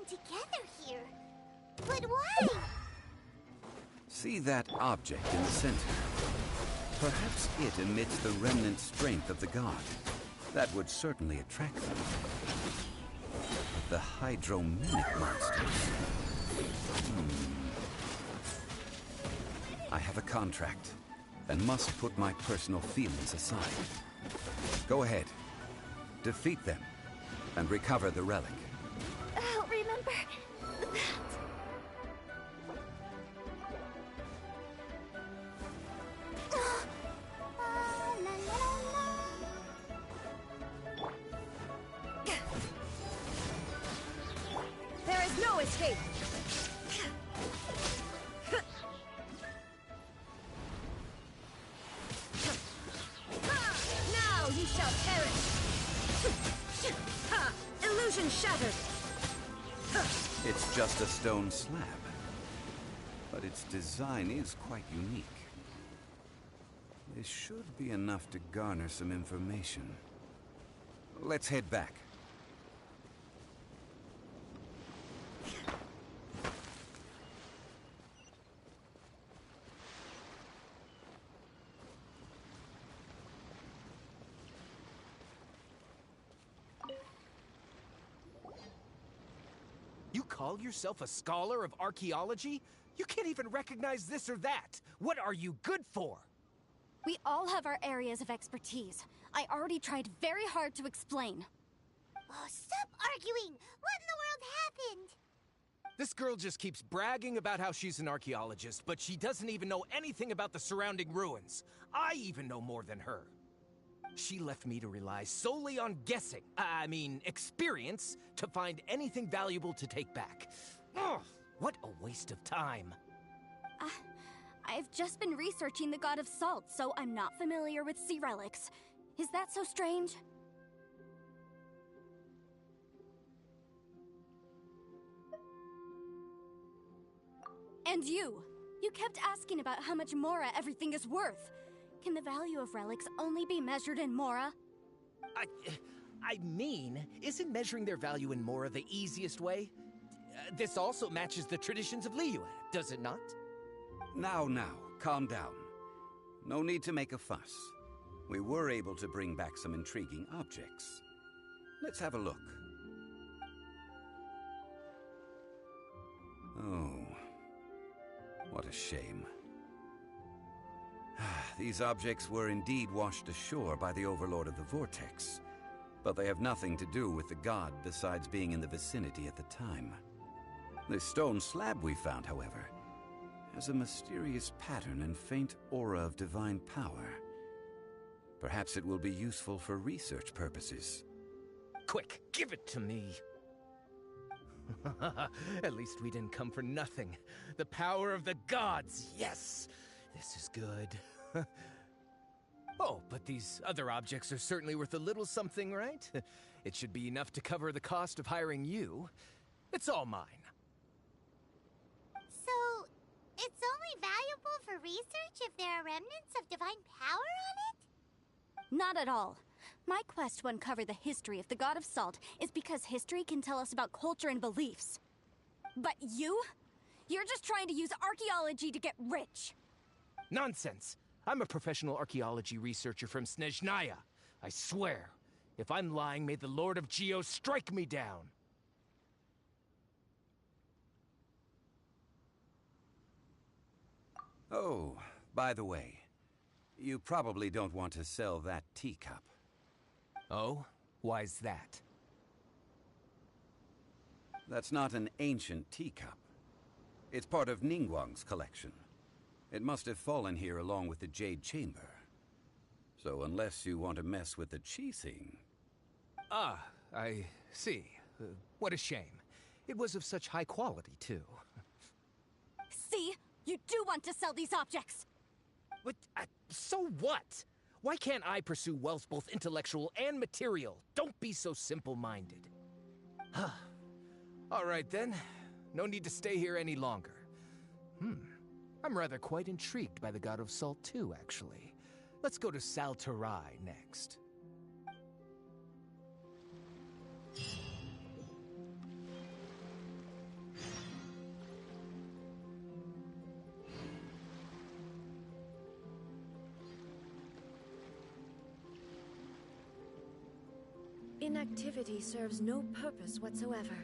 Together here. But why? See that object in the center? Perhaps it emits the remnant strength of the god. That would certainly attract them. The hydrominic monsters. I have a contract, and must put my personal feelings aside. Go ahead. Defeat them, and recover the relic. I'll remember that. No escape! Now you shall perish! Ha! Illusion shattered! It's just a stone slab, but its design is quite unique. This should be enough to garner some information. Let's head back. You call yourself a scholar of archaeology? You can't even recognize this or that. What are you good for? We all have our areas of expertise. I already tried very hard to explain. Oh, stop arguing! What in the world happened? This girl just keeps bragging about how she's an archaeologist, but she doesn't even know anything about the surrounding ruins. I even know more than her. She left me to rely solely on guessing, experience, to find anything valuable to take back. Ugh, what a waste of time. I've just been researching the God of Salt, so I'm not familiar with sea relics. Is that so strange? And you kept asking about how much Mora everything is worth. Can the value of relics only be measured in Mora? Isn't measuring their value in Mora the easiest way? This also matches the traditions of Liyue, does it not? Now, calm down. No need to make a fuss. We were able to bring back some intriguing objects. Let's have a look. Oh, what a shame. These objects were indeed washed ashore by the Overlord of the Vortex, but they have nothing to do with the god besides being in the vicinity at the time. The stone slab we found, however, has a mysterious pattern and faint aura of divine power. Perhaps it will be useful for research purposes. Quick, give it to me! At least we didn't come for nothing. The power of the gods, yes! This is good. Oh, but these other objects are certainly worth a little something, right? It should be enough to cover the cost of hiring you. It's all mine. So, it's only valuable for research if there are remnants of divine power on it? Not at all. My quest to uncover the history of the God of Salt is because history can tell us about culture and beliefs. But you're just trying to use archaeology to get rich. Nonsense! I'm a professional archaeology researcher from Snezhnaya. I swear, if I'm lying, may the Lord of Geo strike me down. Oh, by the way, you probably don't want to sell that teacup. Oh? Why's that? That's not an ancient teacup. It's part of Ningguang's collection. It must have fallen here along with the Jade Chamber. So unless you want to mess with the Qixing... Ah, I see. What a shame. It was of such high quality, too. See? You do want to sell these objects! But, so what? Why can't I pursue wealth both intellectual and material? Don't be so simple-minded. All right, then. No need to stay here any longer. I'm rather quite intrigued by the God of Salt, too, actually. Let's go to Saltarai next. Inactivity serves no purpose whatsoever.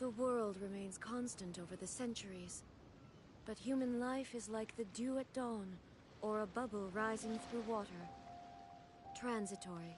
The world remains constant over the centuries, but human life is like the dew at dawn, or a bubble rising through water. Transitory.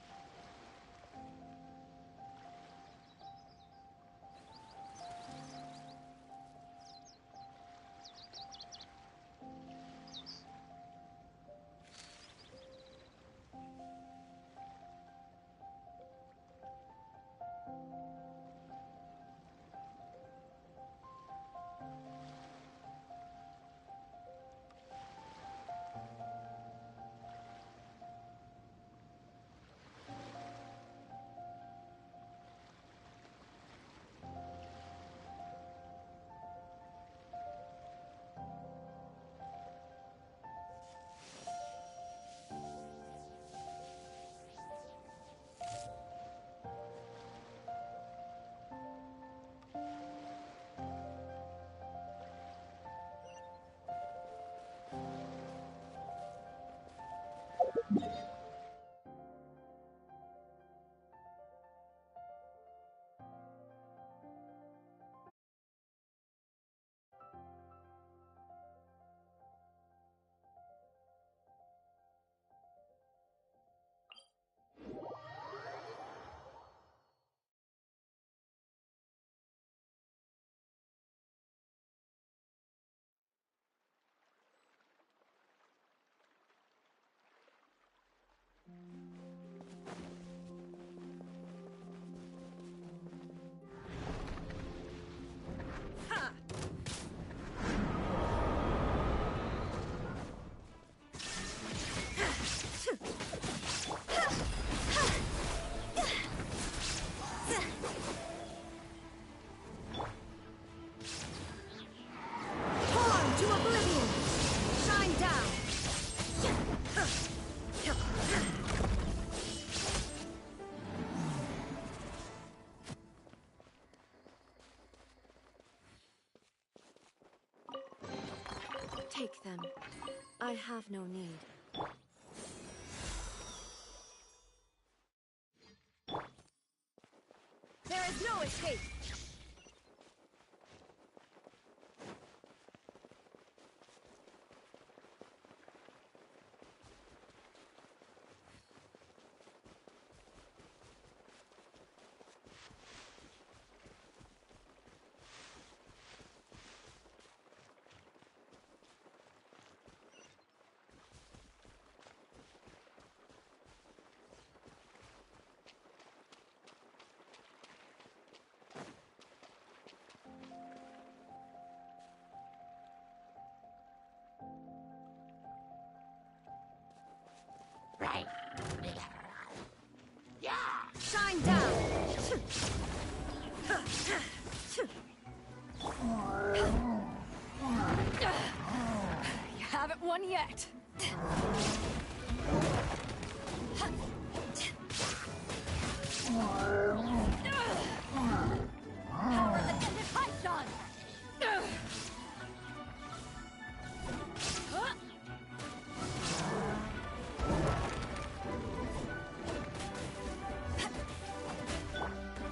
Take them. I have no need. There is no escape! Yeah! Shine down! You haven't won yet. Power ascended Python!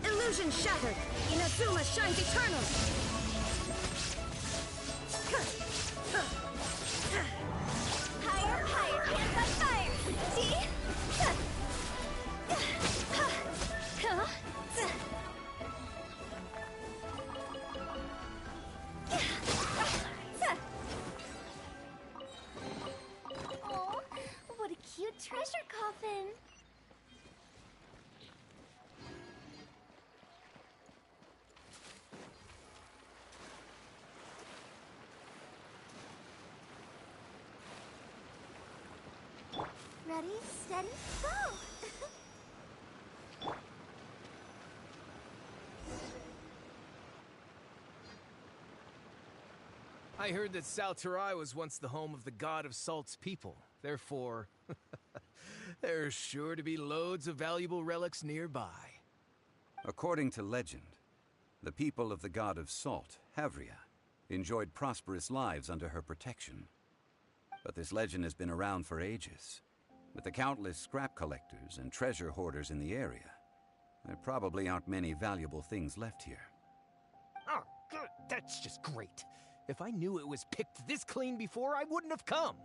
Illusion shattered! Inazuma shines eternal! Higher, higher, hands on fire! See? Oh, what a cute treasure coffin! Ready, steady, go! I heard that Salterai was once the home of the god of Salt's people. Therefore, there's sure to be loads of valuable relics nearby. According to legend, the people of the god of Salt, Havria, enjoyed prosperous lives under her protection. But this legend has been around for ages. With the countless scrap collectors and treasure hoarders in the area, there probably aren't many valuable things left here. That's just great. If I knew it was picked this clean before, I wouldn't have come.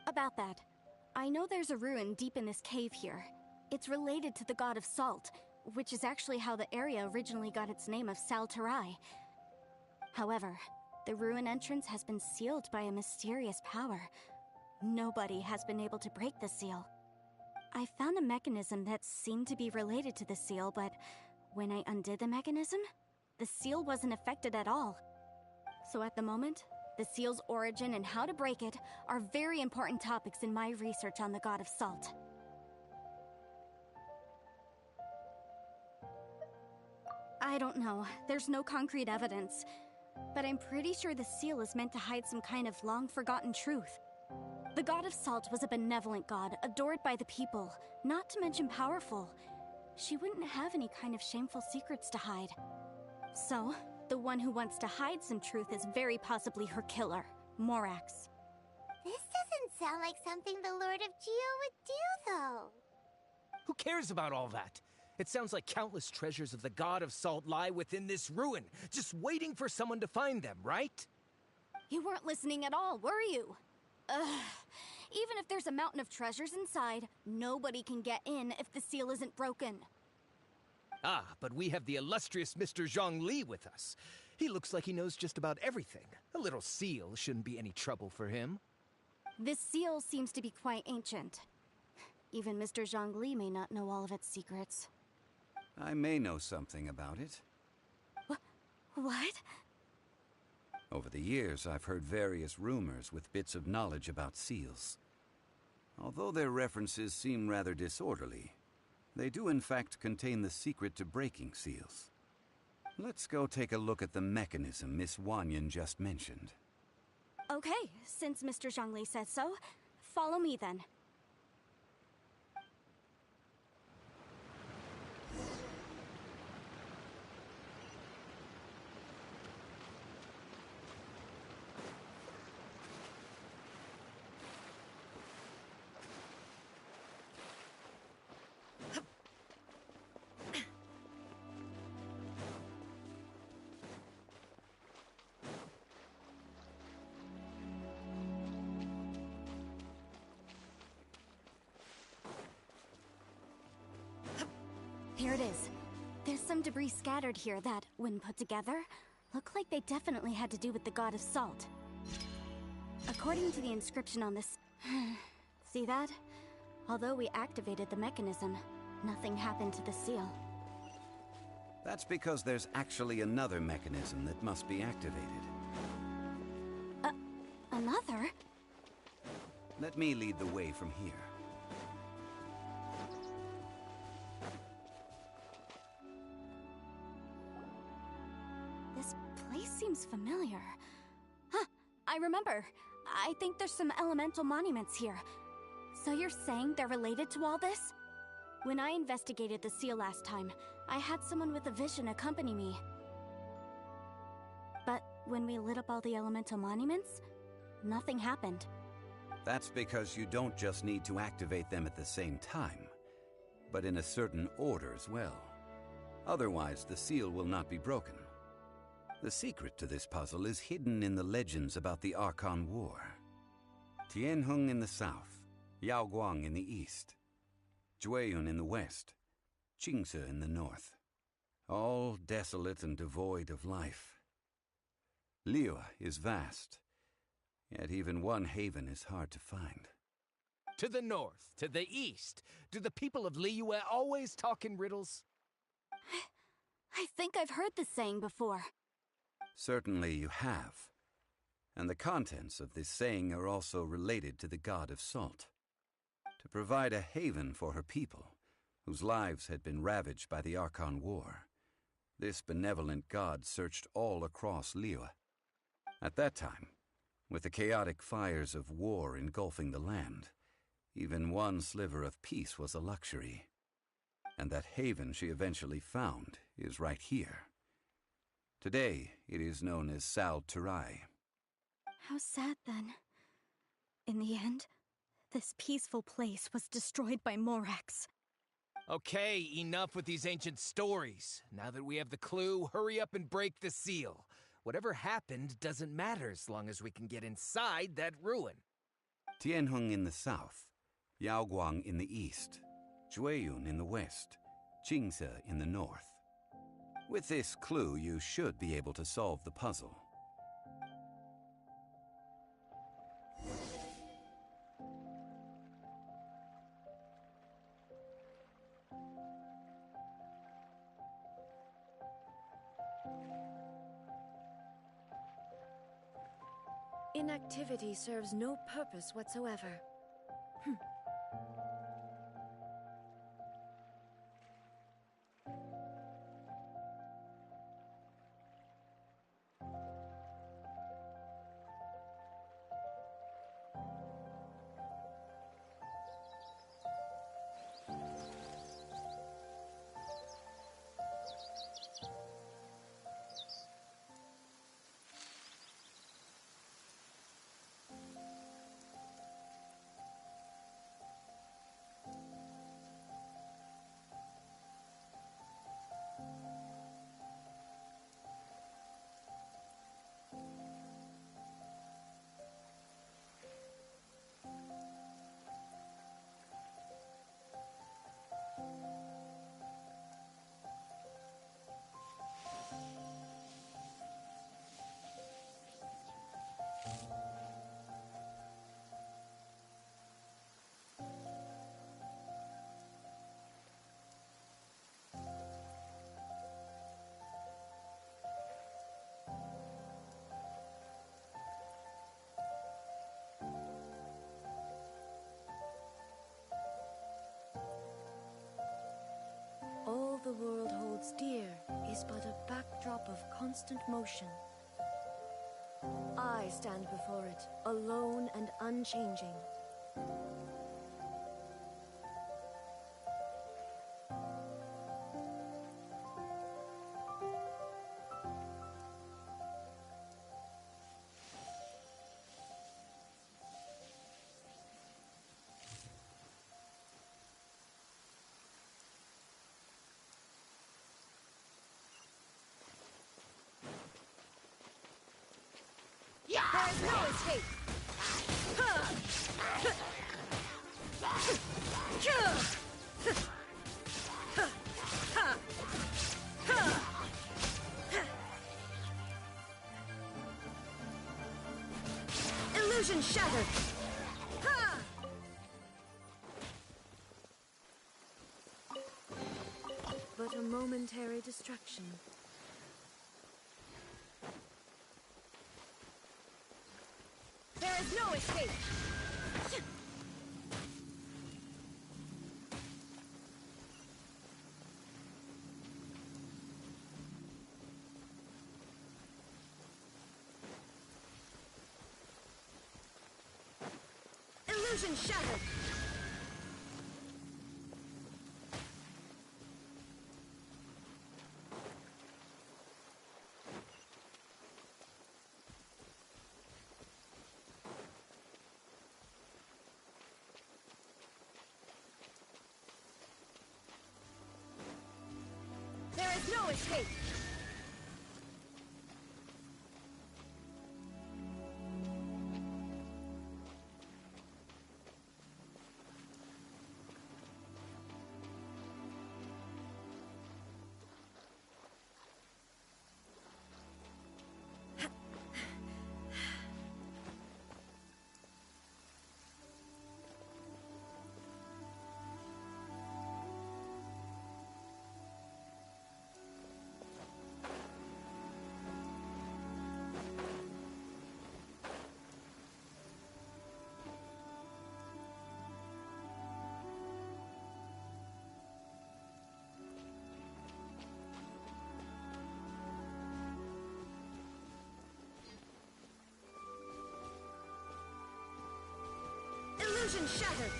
About that, I know there's a ruin deep in this cave here. It's related to the god of salt, which is actually how the area originally got its name of Sal Tarai. However, the ruin entrance has been sealed by a mysterious power. Nobody has been able to break the seal. I found a mechanism that seemed to be related to the seal, but when I undid the mechanism, the seal wasn't affected at all. So at the moment, the seal's origin and how to break it are very important topics in my research on the god of salt. I don't know. There's no concrete evidence. But I'm pretty sure the seal is meant to hide some kind of long-forgotten truth. The god of salt was a benevolent god, adored by the people, not to mention powerful. She wouldn't have any kind of shameful secrets to hide. So, the one who wants to hide some truth is very possibly her killer, Morax. This doesn't sound like something the Lord of Geo would do, though. Who cares about all that? It sounds like countless treasures of the god of salt lie within this ruin, just waiting for someone to find them, right? You weren't listening at all, were you? Ugh. Even if there's a mountain of treasures inside, nobody can get in if the seal isn't broken. Ah, but we have the illustrious Mr. Zhongli with us. He looks like he knows just about everything. A little seal shouldn't be any trouble for him. This seal seems to be quite ancient. Even Mr. Zhongli may not know all of its secrets. I may know something about it. What? Over the years, I've heard various rumors with bits of knowledge about seals. Although their references seem rather disorderly, they do in fact contain the secret to breaking seals. Let's go take a look at the mechanism Miss Wanyan just mentioned. Okay, since Mr. Zhongli says so, follow me then. Here it is. There's some debris scattered here that, when put together, look like they definitely had to do with the god of salt. According to the inscription on this... See that? Although we activated the mechanism, nothing happened to the seal. That's because there's actually another mechanism that must be activated. Another? Let me lead the way from here. This place seems familiar. Huh, I remember. I think there's some elemental monuments here. So you're saying they're related to all this? When I investigated the seal last time, I had someone with a vision accompany me. But when we lit up all the elemental monuments, nothing happened. That's because you don't just need to activate them at the same time, but in a certain order as well. Otherwise, the seal will not be broken. The secret to this puzzle is hidden in the legends about the Archon War. Tianheng in the south, Yaoguang in the east, Jueyun in the west, Qingce in the north. All desolate and devoid of life. Liyue is vast, yet even one haven is hard to find. To the north, to the east. Do the people of Liyue always talk in riddles? I think I've heard this saying before. Certainly you have. And the contents of this saying are also related to the god of salt. To provide a haven for her people, whose lives had been ravaged by the Archon War, this benevolent god searched all across Liyue. At that time, with the chaotic fires of war engulfing the land, even one sliver of peace was a luxury. And that haven she eventually found is right here. Today, it is known as Sal Tarai. How sad, then. In the end, this peaceful place was destroyed by Morax. Okay, enough with these ancient stories. Now that we have the clue, hurry up and break the seal. whatever happened doesn't matter as long as we can get inside that ruin. Tianheng in the south, Yaoguang in the east, Jueyun in the west, Qingse in the north. With this clue, you should be able to solve the puzzle. Inactivity serves no purpose whatsoever. All the world holds dear is but a backdrop of constant motion. I stand before it, alone and unchanging. There's no escape! Illusion shattered! But a momentary distraction. There is no escape! Illusion shattered! There is no escape! Illusion shattered!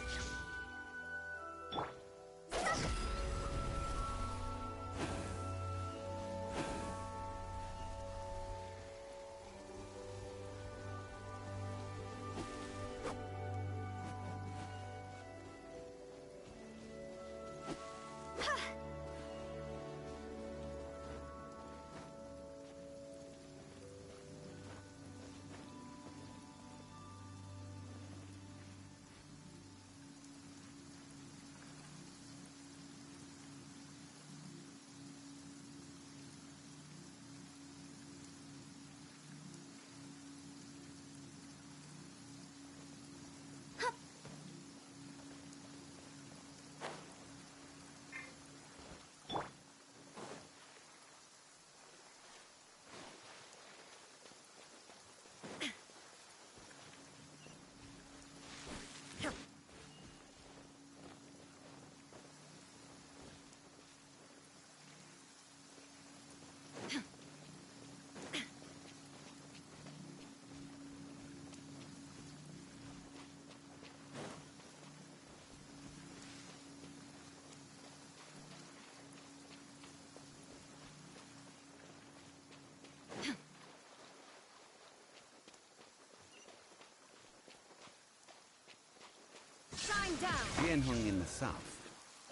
down! Tianheng in the south,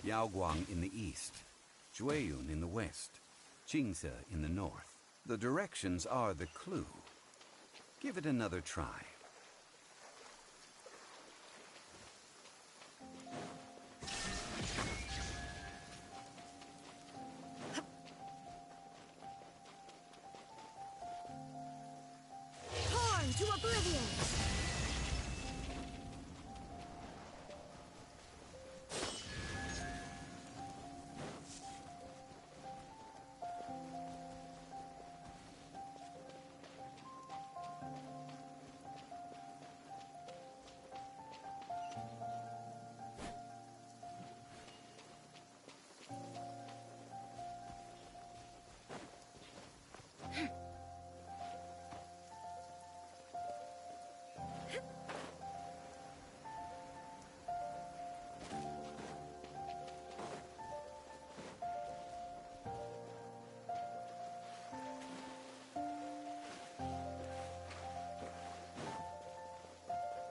Yaoguang in the east, Jueyun in the west, Qingse in the north. The directions are the clue. Give it another try. Torn to oblivion!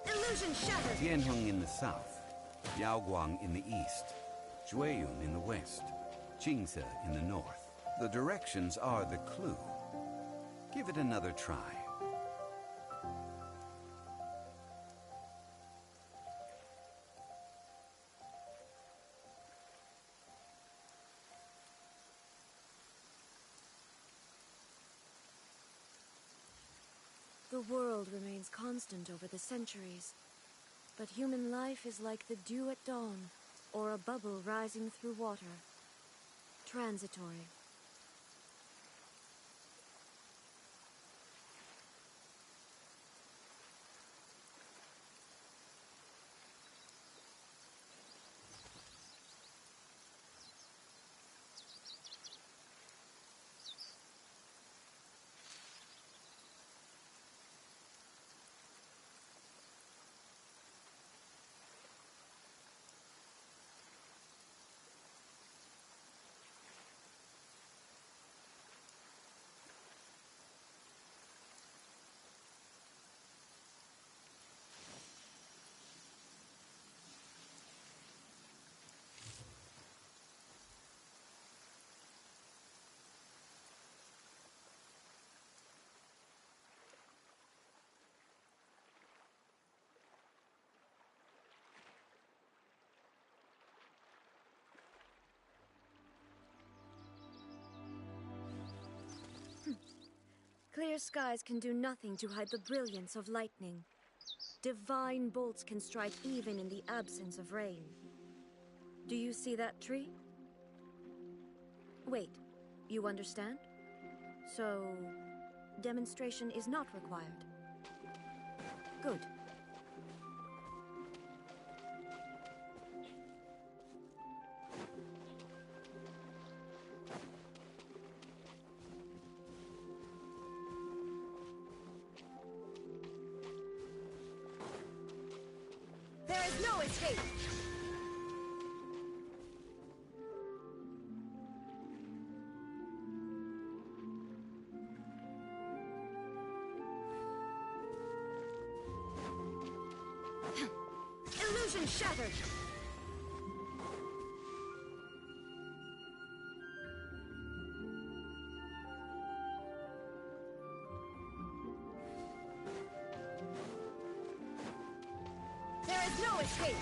Illusion shattered! Tianheng in the south, Yaoguang in the east, Jueyun in the west, Qingse in the north. The directions are the clue. Give it another try. The world remains constant over the centuries, but human life is like the dew at dawn, or a bubble rising through water. Transitory. Clear skies can do nothing to hide the brilliance of lightning. Divine bolts can strike even in the absence of rain. Do you see that tree? Wait, you understand? So, demonstration is not required. Good. There is no escape! Illusion shattered! There is no escape!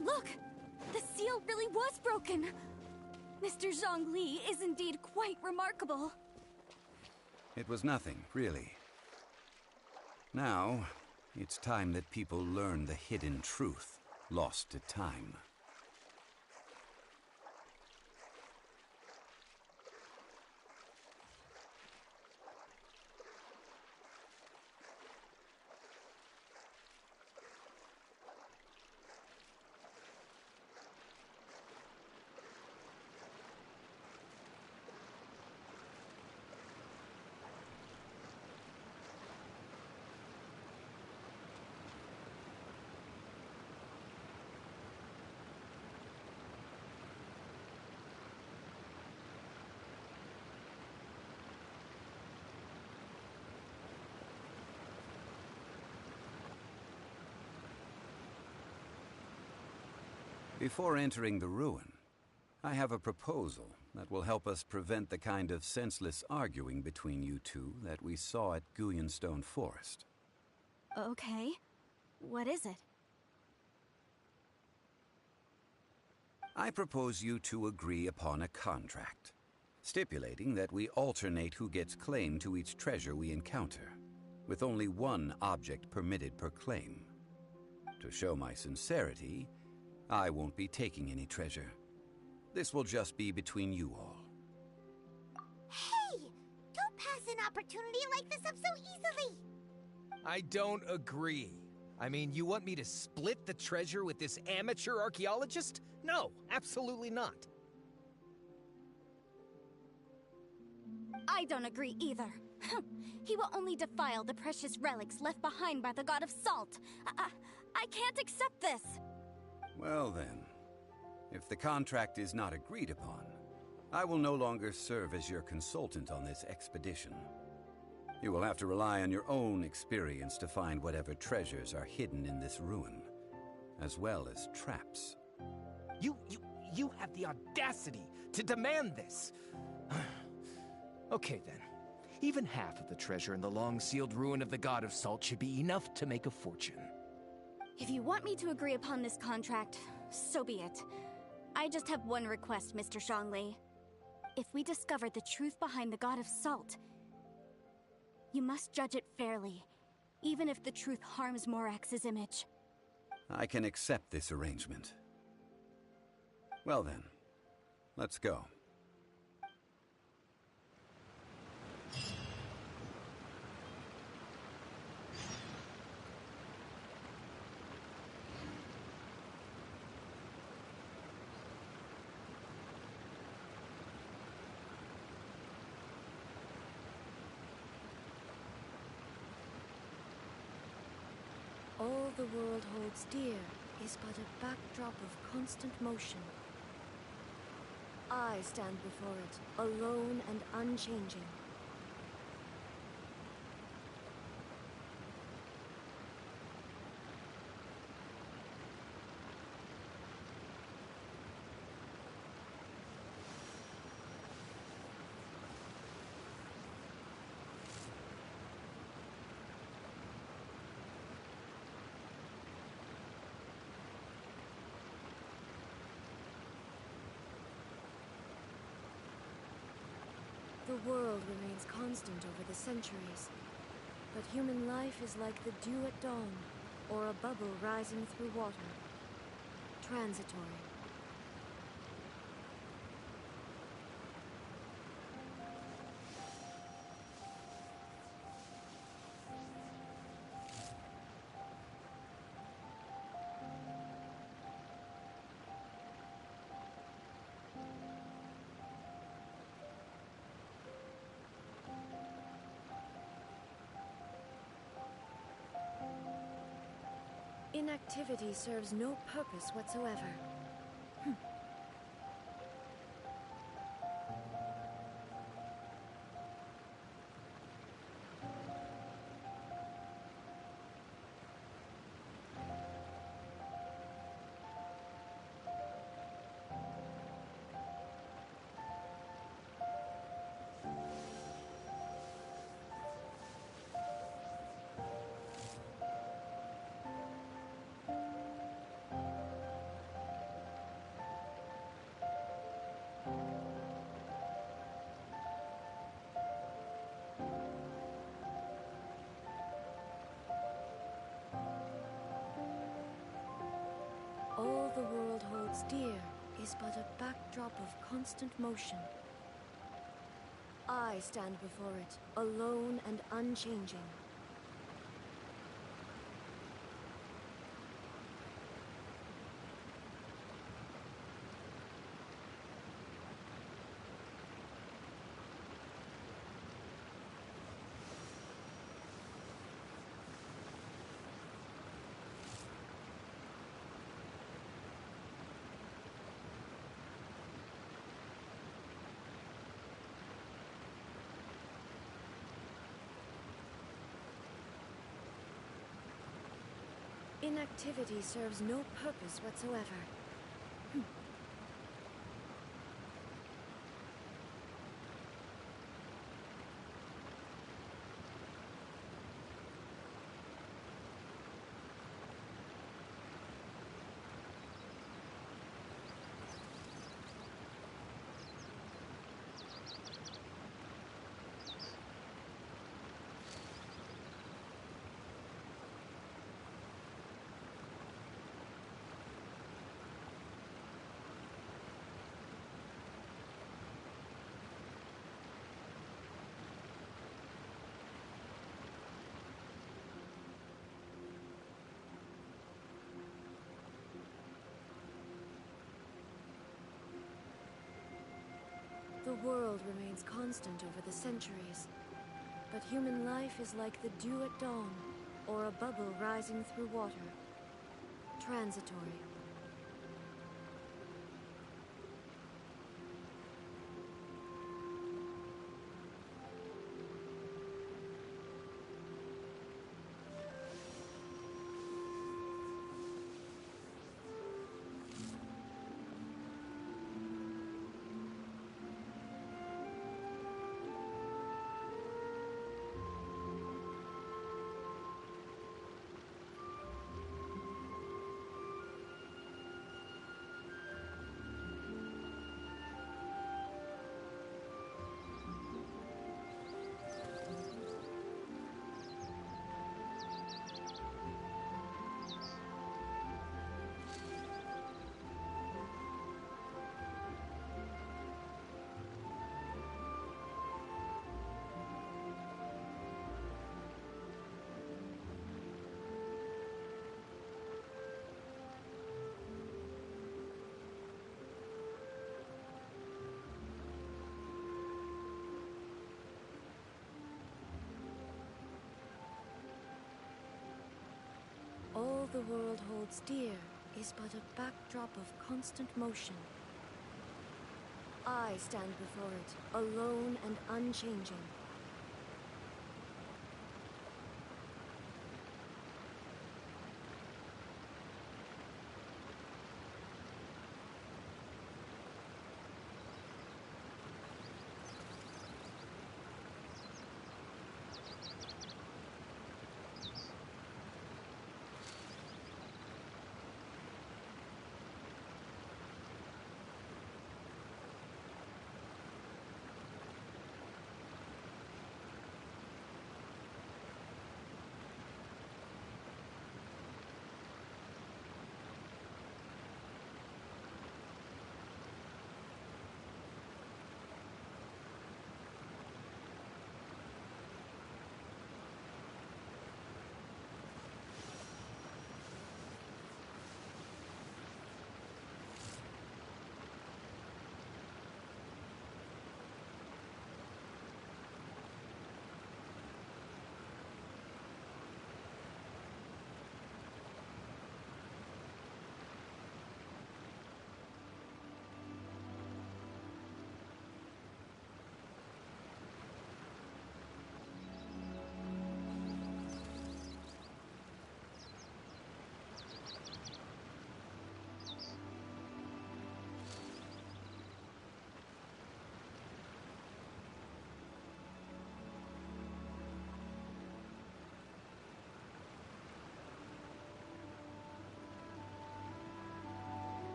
Look! The seal really was broken! Mr. Zhongli is indeed quite remarkable. It was nothing, really. Now, it's time that people learn the hidden truth, lost to time. Before entering the ruin, I have a proposal that will help us prevent the kind of senseless arguing between you two that we saw at Guyonstone Forest. Okay. What is it? I propose you two agree upon a contract, stipulating that we alternate who gets claim to each treasure we encounter, with only one object permitted per claim. To show my sincerity, I won't be taking any treasure. This will just be between you all. Hey! Don't pass an opportunity like this up so easily! I don't agree. I mean, you want me to split the treasure with this amateur archaeologist? No, absolutely not. I don't agree either. He will only defile the precious relics left behind by the god of salt. I can't accept this. Well then, if the contract is not agreed upon, I will no longer serve as your consultant on this expedition. You will have to rely on your own experience to find whatever treasures are hidden in this ruin, as well as traps. You have the audacity to demand this! Okay then. Even half of the treasure in the long-sealed ruin of the God of Salt should be enough to make a fortune. If you want me to agree upon this contract, so be it. I just have one request, Mr. Zhongli. If we discover the truth behind the God of Salt, you must judge it fairly, even if the truth harms Morax's image. I can accept this arrangement. Well then, let's go. All the world holds dear is but a backdrop of constant motion. I stand before it, alone and unchanging. The world remains constant over the centuries, but human life is like the dew at dawn, or a bubble rising through water. Transitory. Inactivity serves no purpose whatsoever. All the world holds dear is but a backdrop of constant motion. I stand before it, alone and unchanging. Inactivity serves no purpose whatsoever. world remains constant over the centuries, but human life is like the dew at dawn, or a bubble rising through water. Transitory. All the world holds dear is but a backdrop of constant motion. I stand before it, alone and unchanging.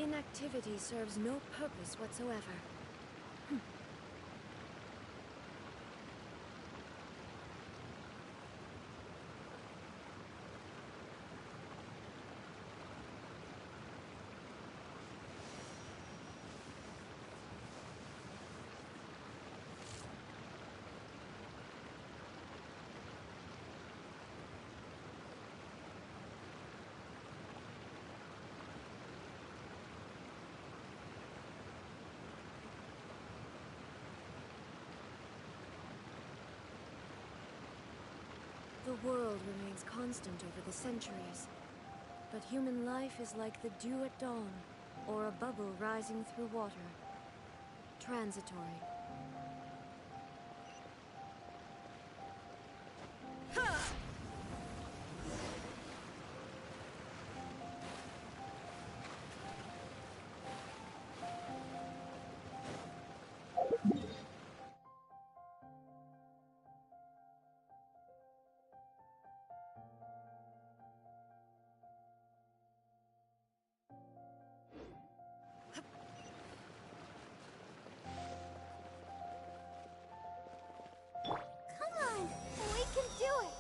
Inactivity serves no purpose whatsoever. The world remains constant over the centuries, but human life is like the dew at dawn, or a bubble rising through water. Transitory. Come on, we can do it!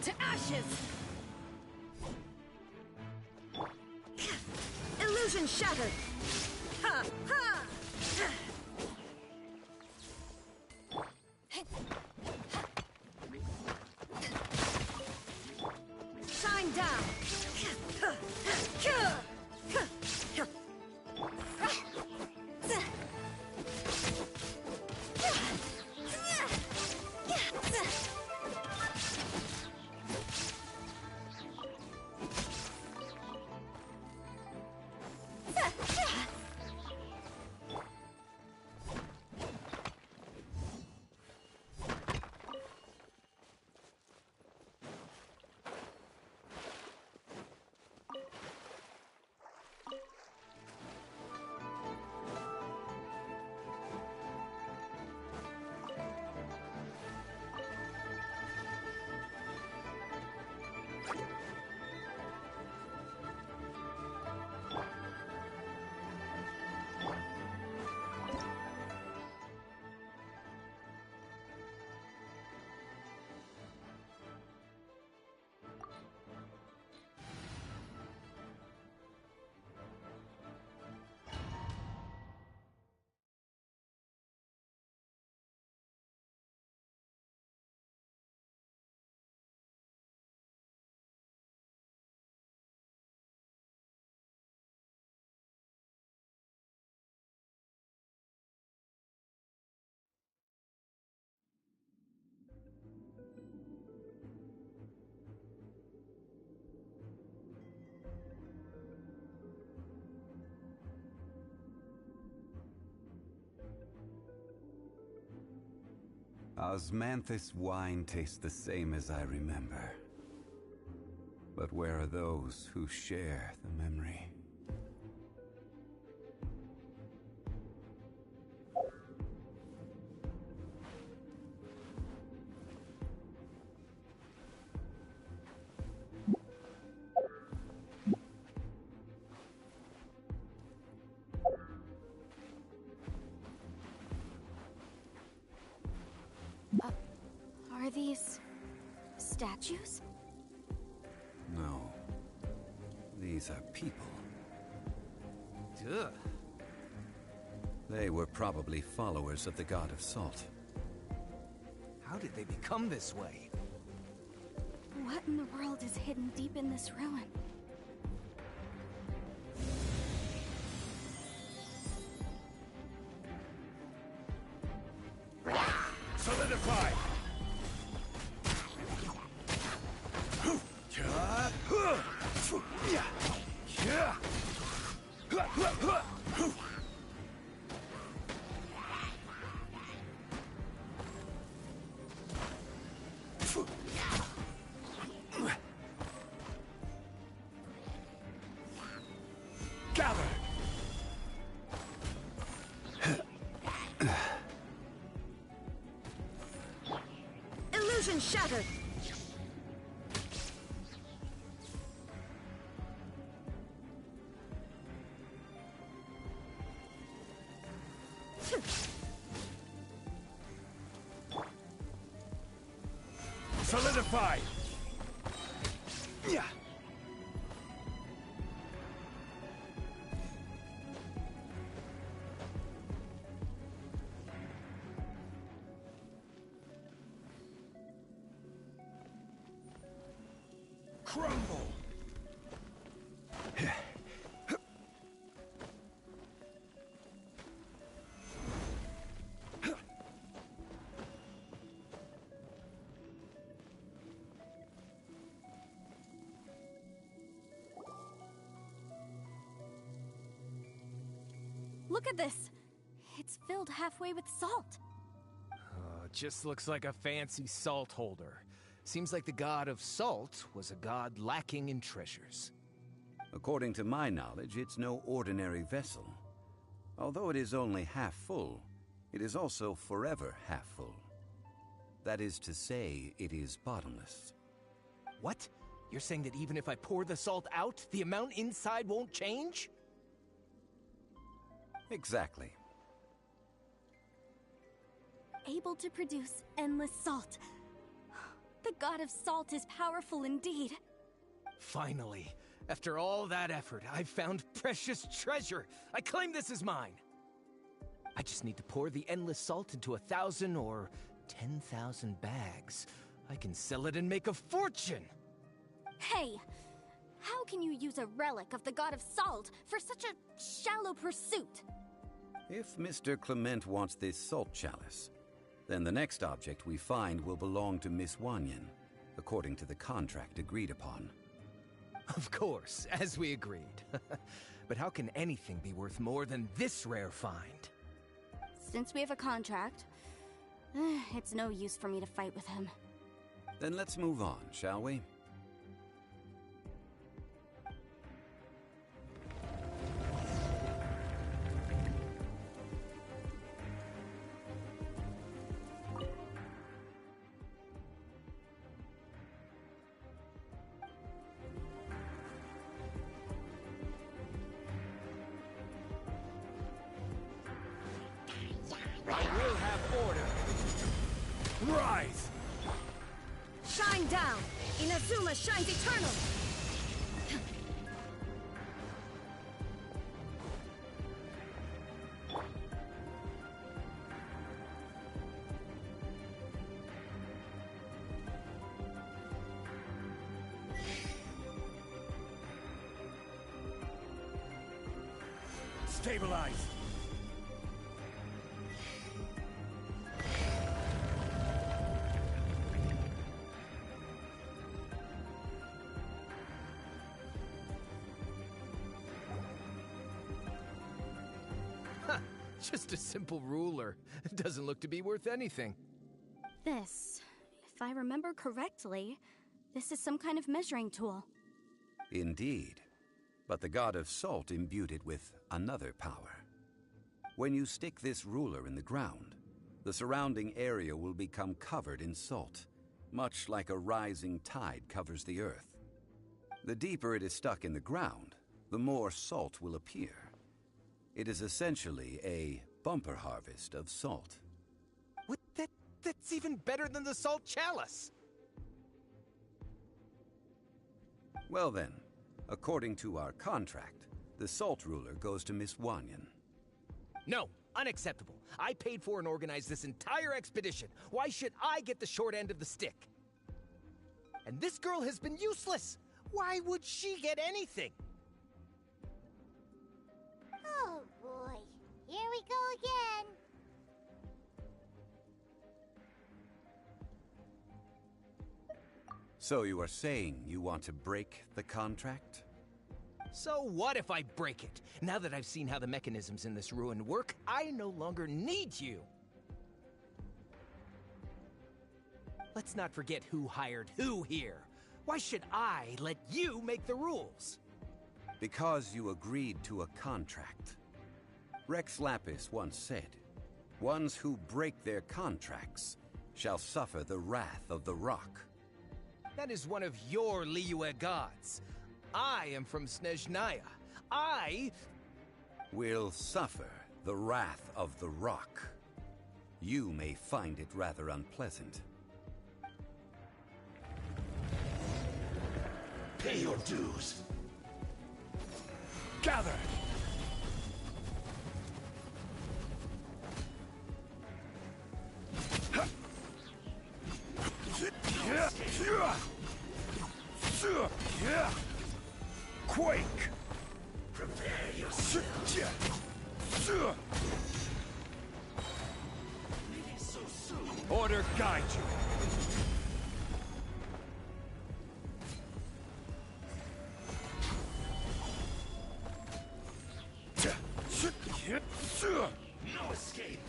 To ashes! Illusion shattered! Ha! Ha! Shine down! Osmanthus wine tastes the same as I remember. But where are those who share the memory? Are these statues? No. These are people. Duh. They were probably followers of the god of salt. How did they become this way? What in the world is hidden deep in this ruin? Solidify! Gather! Illusion shattered! Solidify! Yeah. Crumble! Look at this! It's filled halfway with salt. Just looks like a fancy salt holder. Seems like the god of salt was a god lacking in treasures. According to my knowledge, it's no ordinary vessel. Although it is only half full, it is also forever half full. That is to say, it is bottomless. What? You're saying that even if I pour the salt out, the amount inside won't change? Exactly. Able to produce endless salt. The god of salt is powerful indeed. Finally, after all that effort, I've found precious treasure. I claim this as mine. I just need to pour the endless salt into 1,000 or 10,000 bags. I can sell it and make a fortune. Hey, how can you use a relic of the god of salt for such a shallow pursuit? If Mr. Clement wants this salt chalice, then the next object we find will belong to Miss Wanyan, according to the contract agreed upon. Of course, as we agreed. But how can anything be worth more than this rare find? Since we have a contract, it's no use for me to fight with him. Then let's move on, shall we? I will have order. Rise! Shine down! Inazuma shines eternal! Stabilize! Just a simple ruler. It doesn't look to be worth anything. This, if I remember correctly, this is some kind of measuring tool. Indeed. But the god of salt imbued it with another power. When you stick this ruler in the ground, the surrounding area will become covered in salt, much like a rising tide covers the earth. The deeper it is stuck in the ground, the more salt will appear. It is essentially a bumper harvest of salt. What? That's even better than the salt chalice! Well then, according to our contract, the salt ruler goes to Miss Wanyan. No, unacceptable. I paid for and organized this entire expedition. Why should I get the short end of the stick? And this girl has been useless. Why would she get anything? Oh boy, here we go again. So you are saying you want to break the contract? So what if I break it? Now that I've seen how the mechanisms in this ruin work, I no longer need you. Let's not forget who hired who here. Why should I let you make the rules? Because you agreed to a contract. Rex Lapis once said, "Ones who break their contracts shall suffer the wrath of the rock." That is one of your Liyue gods. I am from Snezhnaya. I will suffer the wrath of the rock. You may find it rather unpleasant. Pay your dues. Gather! Quake! Prepare yourself. Leaving so soon. Order guide you. No escape.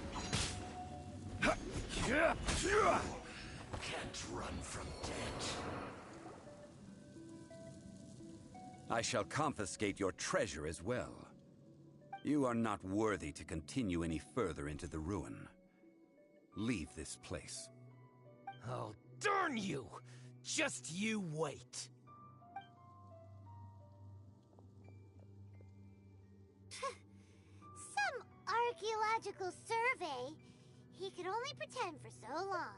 Can't run from death. I shall confiscate your treasure as well. You are not worthy to continue any further into the ruin. Leave this place. Oh, darn you! Just you wait. Some archaeological survey. He could only pretend for so long.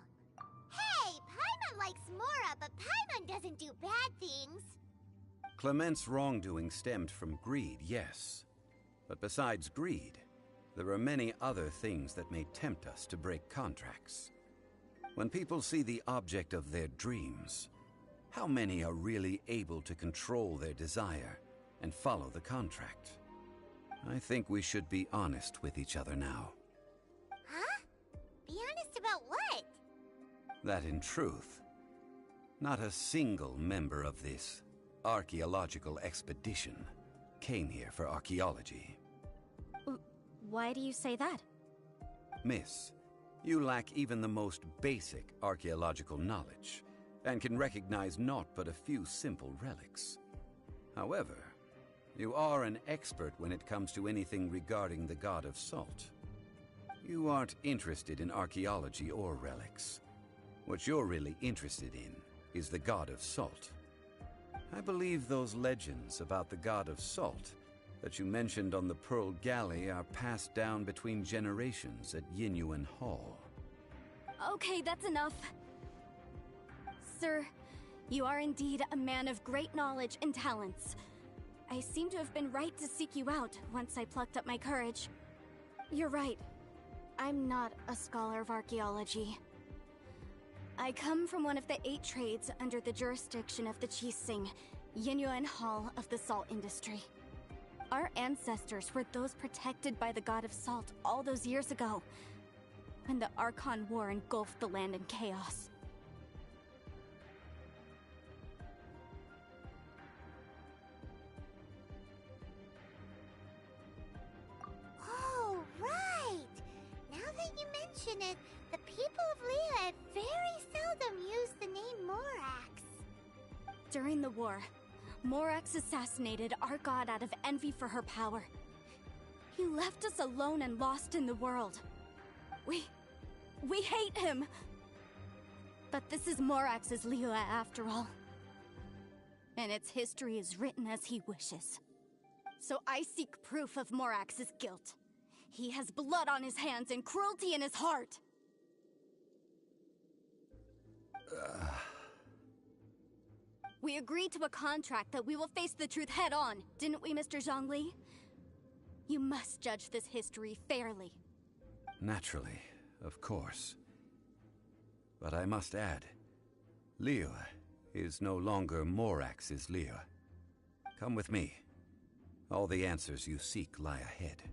Hey, Paimon likes Mora, but Paimon doesn't do bad things. Clement's wrongdoing stemmed from greed, yes. But besides greed, there are many other things that may tempt us to break contracts. When people see the object of their dreams, how many are really able to control their desire and follow the contract? I think we should be honest with each other now. Huh? Be honest about what? That in truth, not a single member of this archaeological expedition came here for archaeology. Why do you say that? Miss, you lack even the most basic archaeological knowledge, and can recognize naught but a few simple relics. However, you are an expert when it comes to anything regarding the god of salt. You aren't interested in archaeology or relics. What you're really interested in is the god of salt. I believe those legends about the god of salt that you mentioned on the Pearl Galley are passed down between generations at Yinyuan Hall. Okay, that's enough. Sir, you are indeed a man of great knowledge and talents. I seem to have been right to seek you out once I plucked up my courage. You're right. I'm not a scholar of archaeology. I come from one of the 8 trades under the jurisdiction of the Qixing, Yinyuan Hall of the salt industry. Our ancestors were those protected by the god of salt all those years ago, when the Archon War engulfed the land in chaos. Oh, right! Now that you mention it, the people of Liyue very seldom use the name Morax. During the war, Morax assassinated our god out of envy for her power. He left us alone and lost in the world. We hate him! But this is Morax's Liyue after all. And its history is written as he wishes. So I seek proof of Morax's guilt. He has blood on his hands and cruelty in his heart! We agreed to a contract that we will face the truth head on, didn't we, Mr. Zhongli? You must judge this history fairly. Naturally, of course. But I must add, Liyue is no longer Morax's Liyue. Come with me. All the answers you seek lie ahead.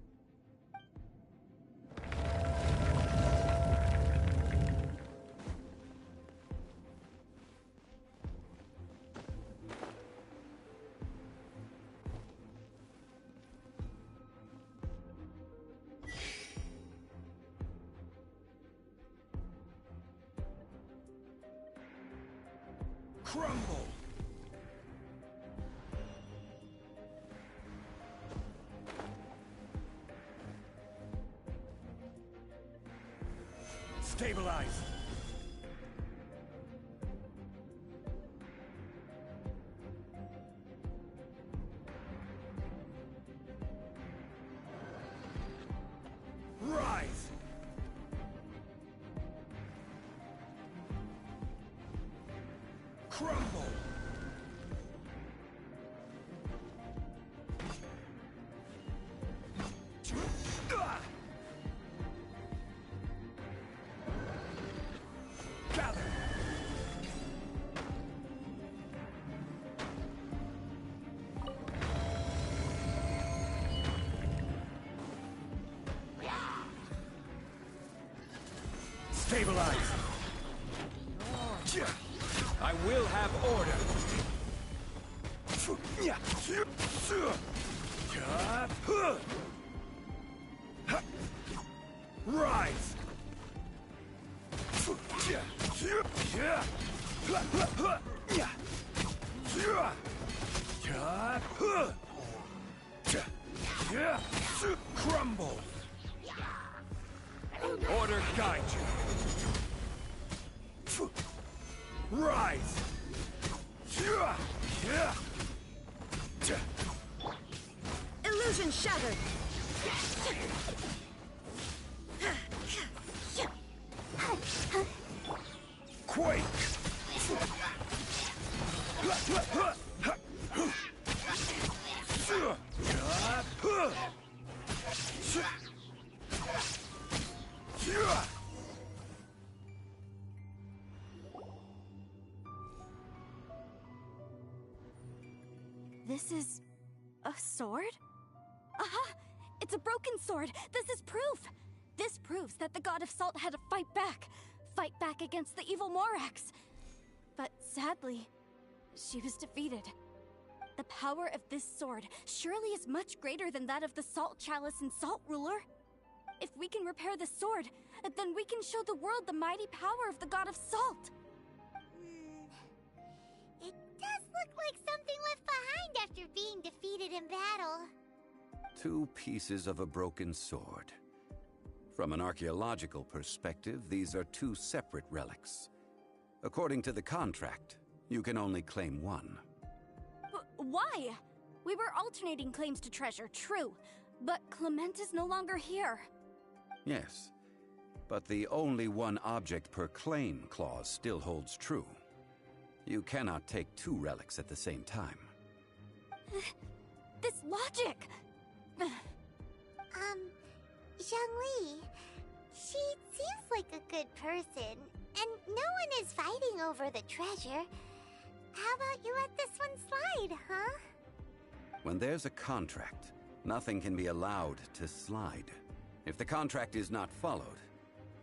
Crumble! Stabilize! Rise! Crumble! Stabilize! I will have order! Rise! Crumble! Order guide you! Rise! Illusion shattered! Quake! This is a sword? Aha! It's a broken sword! This is proof! This proves that the God of Salt had to fight back against the evil Morax. But sadly, she was defeated. The power of this sword surely is much greater than that of the Salt Chalice and Salt Ruler. If we can repair the sword, then we can show the world the mighty power of the God of Salt. It does look like something left behind after being defeated in battle. 2 pieces of a broken sword. From an archaeological perspective, these are 2 separate relics. According to the contract, you can only claim one. Why? We were alternating claims to treasure, true. But Clement is no longer here. Yes, but the only one object per claim clause still holds true. You cannot take 2 relics at the same time. This logic! Zhongli, she seems like a good person, and no one is fighting over the treasure. How about you let this one slide, huh? When there's a contract, nothing can be allowed to slide. If the contract is not followed,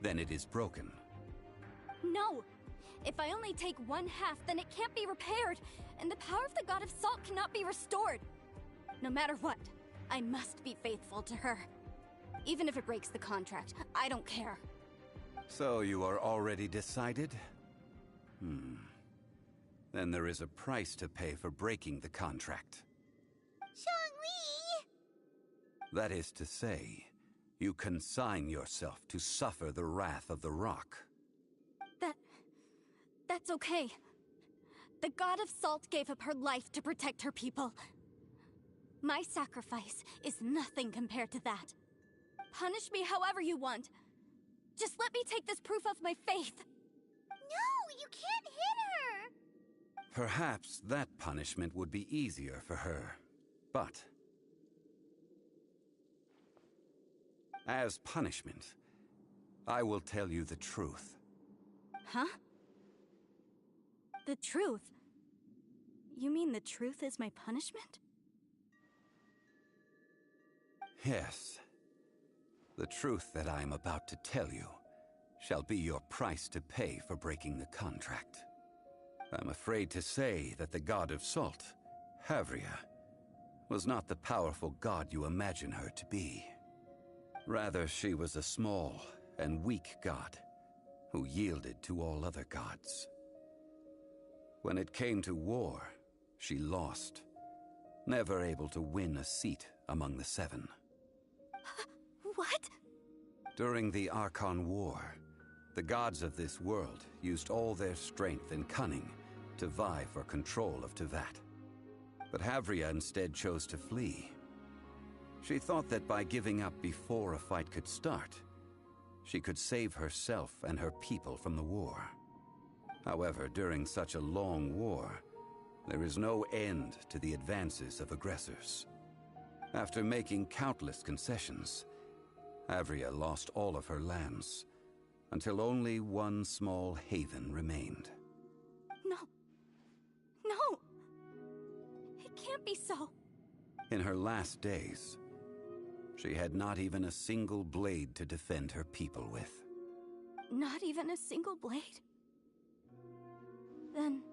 then it is broken. No! If I only take 1/2, then it can't be repaired, and the power of the God of Salt cannot be restored. No matter what, I must be faithful to her. Even if it breaks the contract, I don't care. So you are already decided? Then there is a price to pay for breaking the contract. Zhongli! That is to say, you consign yourself to suffer the wrath of the rock. That's okay. The God of Salt gave up her life to protect her people. My sacrifice is nothing compared to that. Punish me however you want. Just let me take this proof of my faith. No, you can't hit her! Perhaps that punishment would be easier for her. But as punishment, I will tell you the truth. Huh? The truth? You mean the truth is my punishment? Yes. The truth that I am about to tell you shall be your price to pay for breaking the contract. I'm afraid to say that the God of Salt, Havria, was not the powerful god you imagine her to be. Rather, she was a small and weak god who yielded to all other gods. When it came to war, she lost, never able to win a seat among the 7. What? During the Archon War, the gods of this world used all their strength and cunning to vie for control of Tevat. But Havria instead chose to flee. She thought that by giving up before a fight could start, she could save herself and her people from the war. However, during such a long war, there is no end to the advances of aggressors. After making countless concessions, Havria lost all of her lands, until only one small haven remained. No! It can't be so. In her last days, she had not even a single blade to defend her people with. Not even a single blade? Then...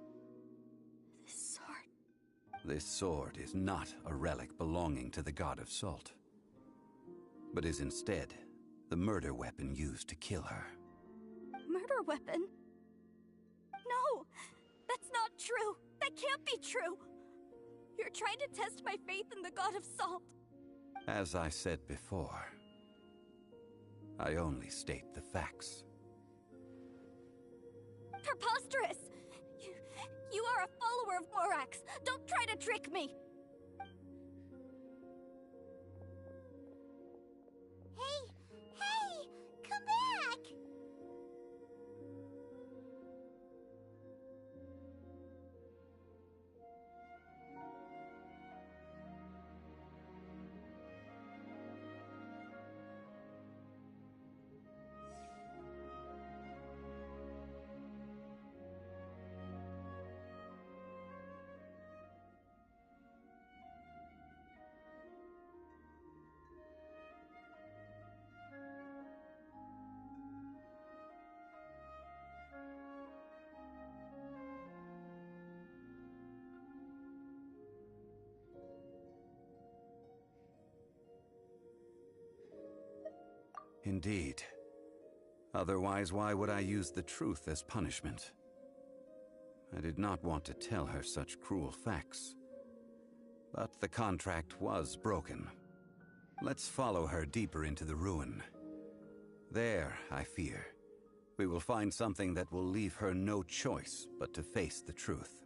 this sword... This sword is not a relic belonging to the god of salt, but is instead the murder weapon used to kill her. Murder weapon? No! That's not true! That can't be true! You're trying to test my faith in the god of salt! As I said before, I only state the facts. Preposterous! You are a follower of Morax! Don't try to trick me! Hey! Hey! Come back! Indeed. Otherwise, why would I use the truth as punishment? I did not want to tell her such cruel facts. But the contract was broken. Let's follow her deeper into the ruin. There, I fear, we will find something that will leave her no choice but to face the truth.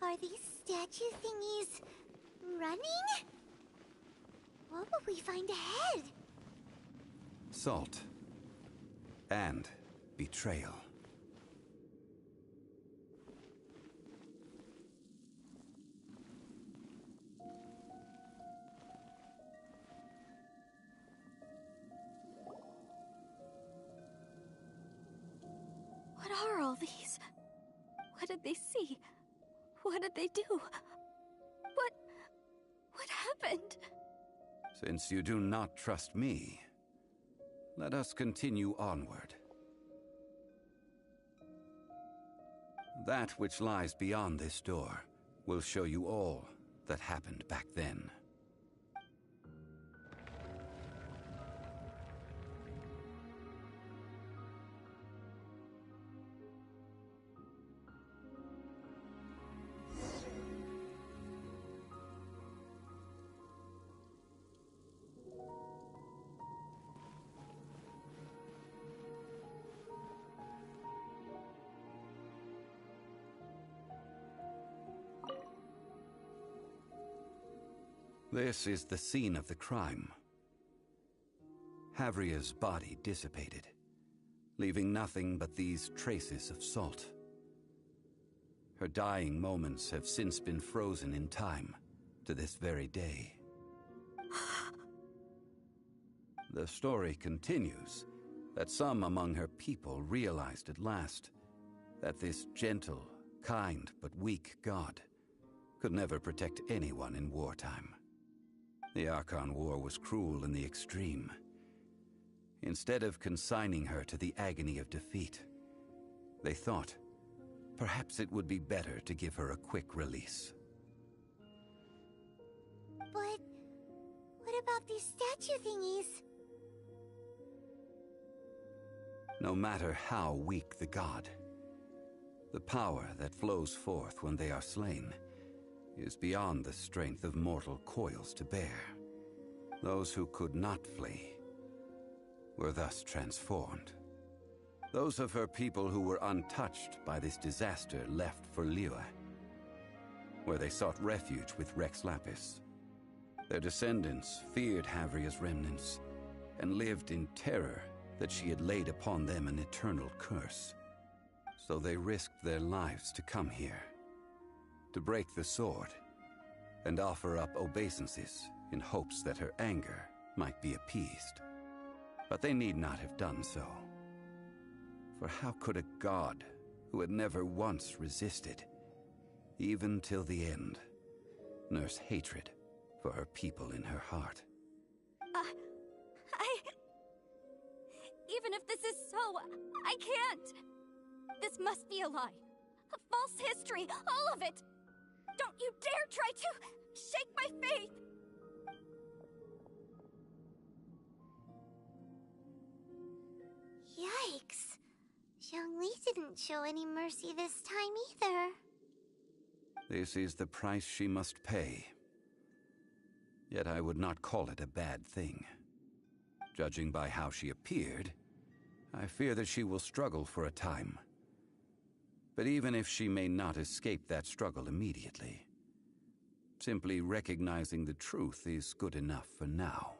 Are these statue thingies running? What will we find ahead? Salt. And betrayal. What are all these? What did they see? What did they do? What happened? Since you do not trust me, let us continue onward. That which lies beyond this door will show you all that happened back then. This is the scene of the crime. Havria's body dissipated, leaving nothing but these traces of salt. Her dying moments have since been frozen in time to this very day. The story continues that some among her people realized at last that this gentle, kind, but weak god could never protect anyone in wartime. The Archon War was cruel in the extreme. Instead of consigning her to the agony of defeat, they thought perhaps it would be better to give her a quick release. But what about these statue thingies? No matter how weak the god, the power that flows forth when they are slain is beyond the strength of mortal coils to bear. Those who could not flee were thus transformed. Those of her people who were untouched by this disaster left for Liyue, where they sought refuge with Rex Lapis. Their descendants feared Havria's remnants and lived in terror that she had laid upon them an eternal curse. So they risked their lives to come here, to break the sword, and offer up obeisances in hopes that her anger might be appeased. But they need not have done so. For how could a god who had never once resisted, even till the end, nurse hatred for her people in her heart? Even if this is so, I can't! This must be a lie. A false history, all of it! Don't you dare try to shake my faith! Yikes. Zhongli didn't show any mercy this time either. This is the price she must pay. Yet I would not call it a bad thing. Judging by how she appeared, I fear that she will struggle for a time. But even if she may not escape that struggle immediately, simply recognizing the truth is good enough for now.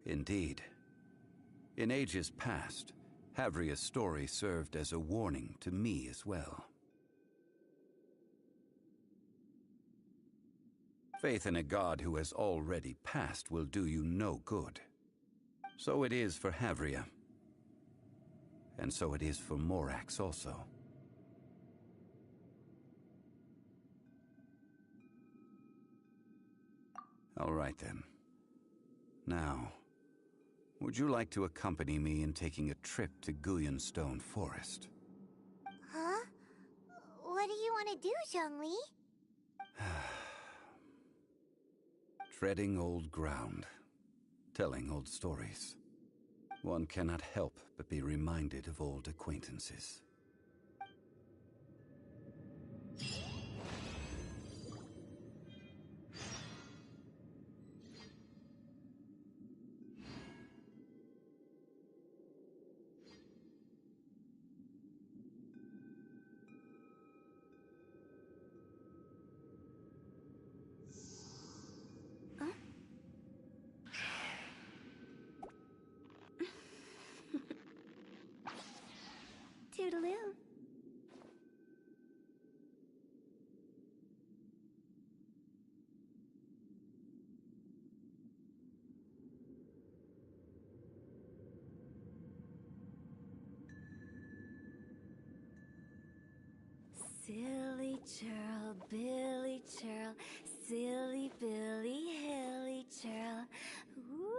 Indeed. In ages past, Havria's story served as a warning to me as well. Faith in a god who has already passed will do you no good. So it is for Havria. And so it is for Morax also. All right then. Now, would you like to accompany me in taking a trip to Guyonstone Forest? Huh? What do you want to do, Zhongli? Treading old ground, telling old stories. One cannot help but be reminded of old acquaintances. Toodaloo. Silly churl, Billy churl, silly Billy, hilly churl. Ooh.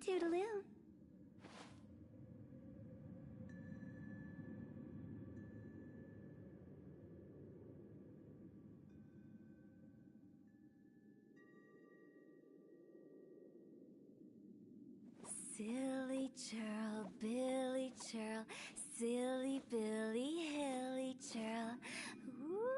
Toodaloo. Silly churl, Billy churl, silly Billy, hilly churl. Ooh.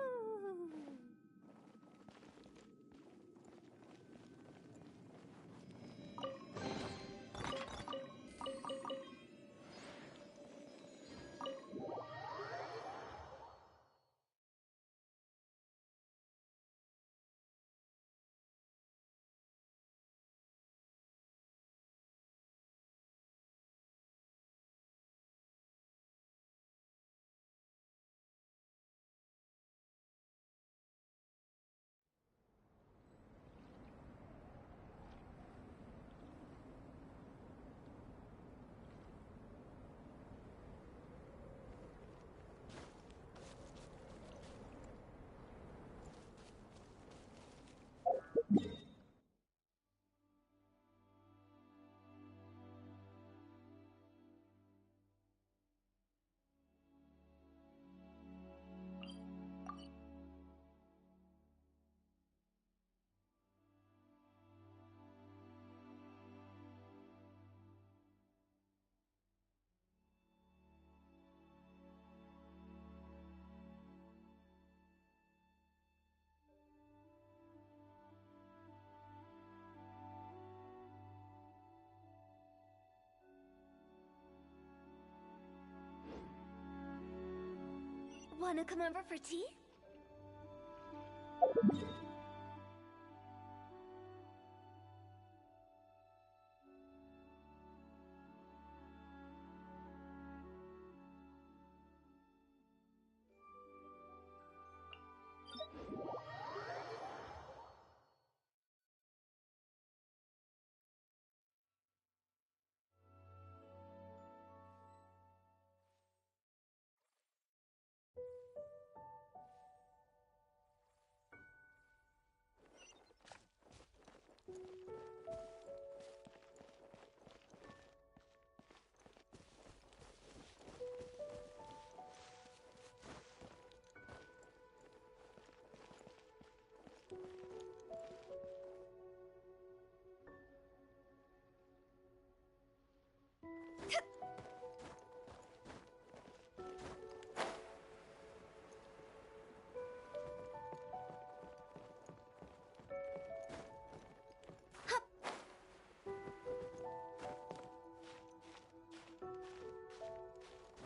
Wanna come over for tea?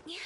Yeah.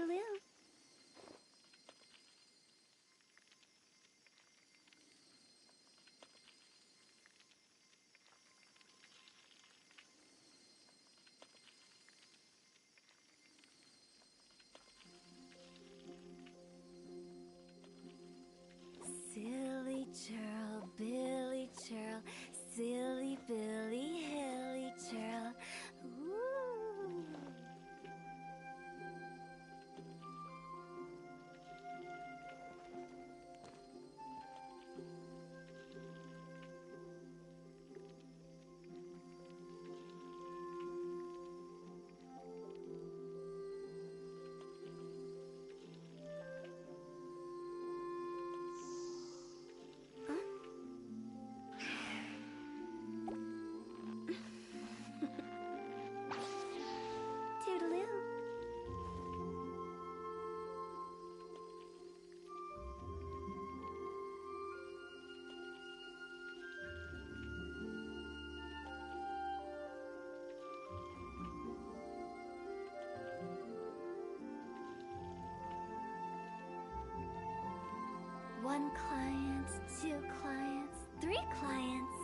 Toodaloo. Silly churl, Billy churl, silly Billy, hilly churl. Ooh. Toodaloo. One client, two clients, three clients.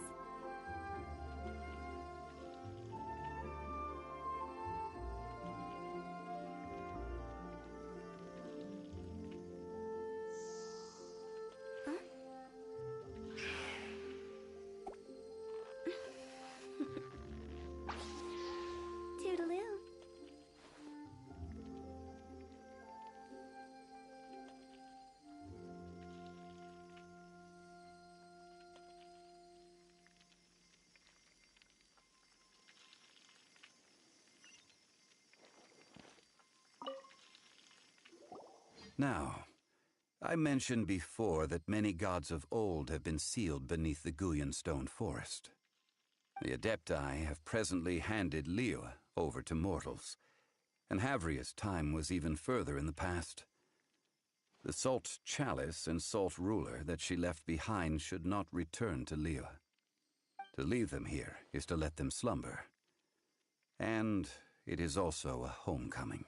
Huh? Toodaloo. Now, I mentioned before that many gods of old have been sealed beneath the Guyan stone forest. The Adepti have presently handed Liyue over to mortals, and Havria's time was even further in the past. The Salt Chalice and Salt Ruler that she left behind should not return to Liyue. To leave them here is to let them slumber. And it is also a homecoming.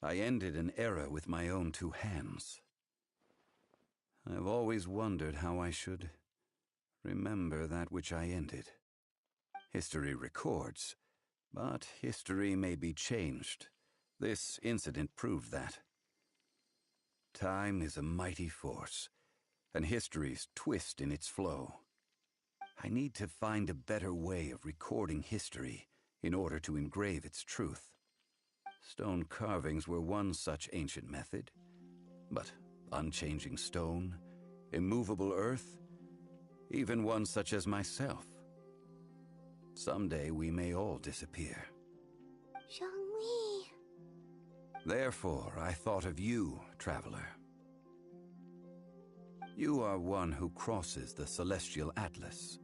I ended an era with my own two hands. I've always wondered how I should remember that which I ended. History records, but history may be changed. This incident proved that. Time is a mighty force, and history's twist in its flow. I need to find a better way of recording history in order to engrave its truth. Stone carvings were one such ancient method, but unchanging stone, immovable earth, even one such as myself. Someday we may all disappear. Zhongli. Therefore, I thought of you, traveler. You are one who crosses the celestial atlas,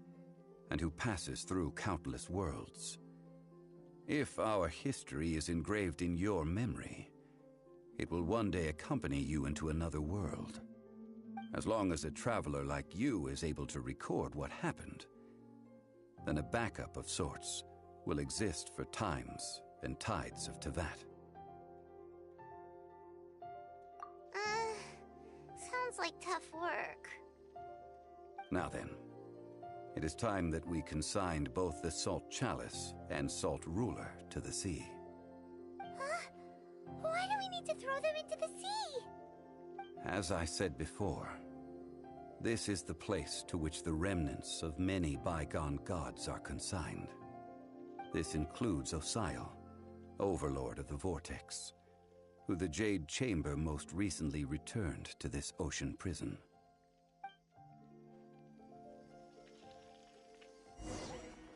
and who passes through countless worlds. If our history is engraved in your memory, it will one day accompany you into another world. As long as a traveler like you is able to record what happened, then a backup of sorts will exist for times and tides of Teyvat. Sounds like tough work. Now then, it is time that we consigned both the Salt Chalice and Salt Ruler to the sea. Huh? Why do we need to throw them into the sea? As I said before, this is the place to which the remnants of many bygone gods are consigned. This includes Osial, Overlord of the Vortex, who the Jade Chamber most recently returned to this ocean prison.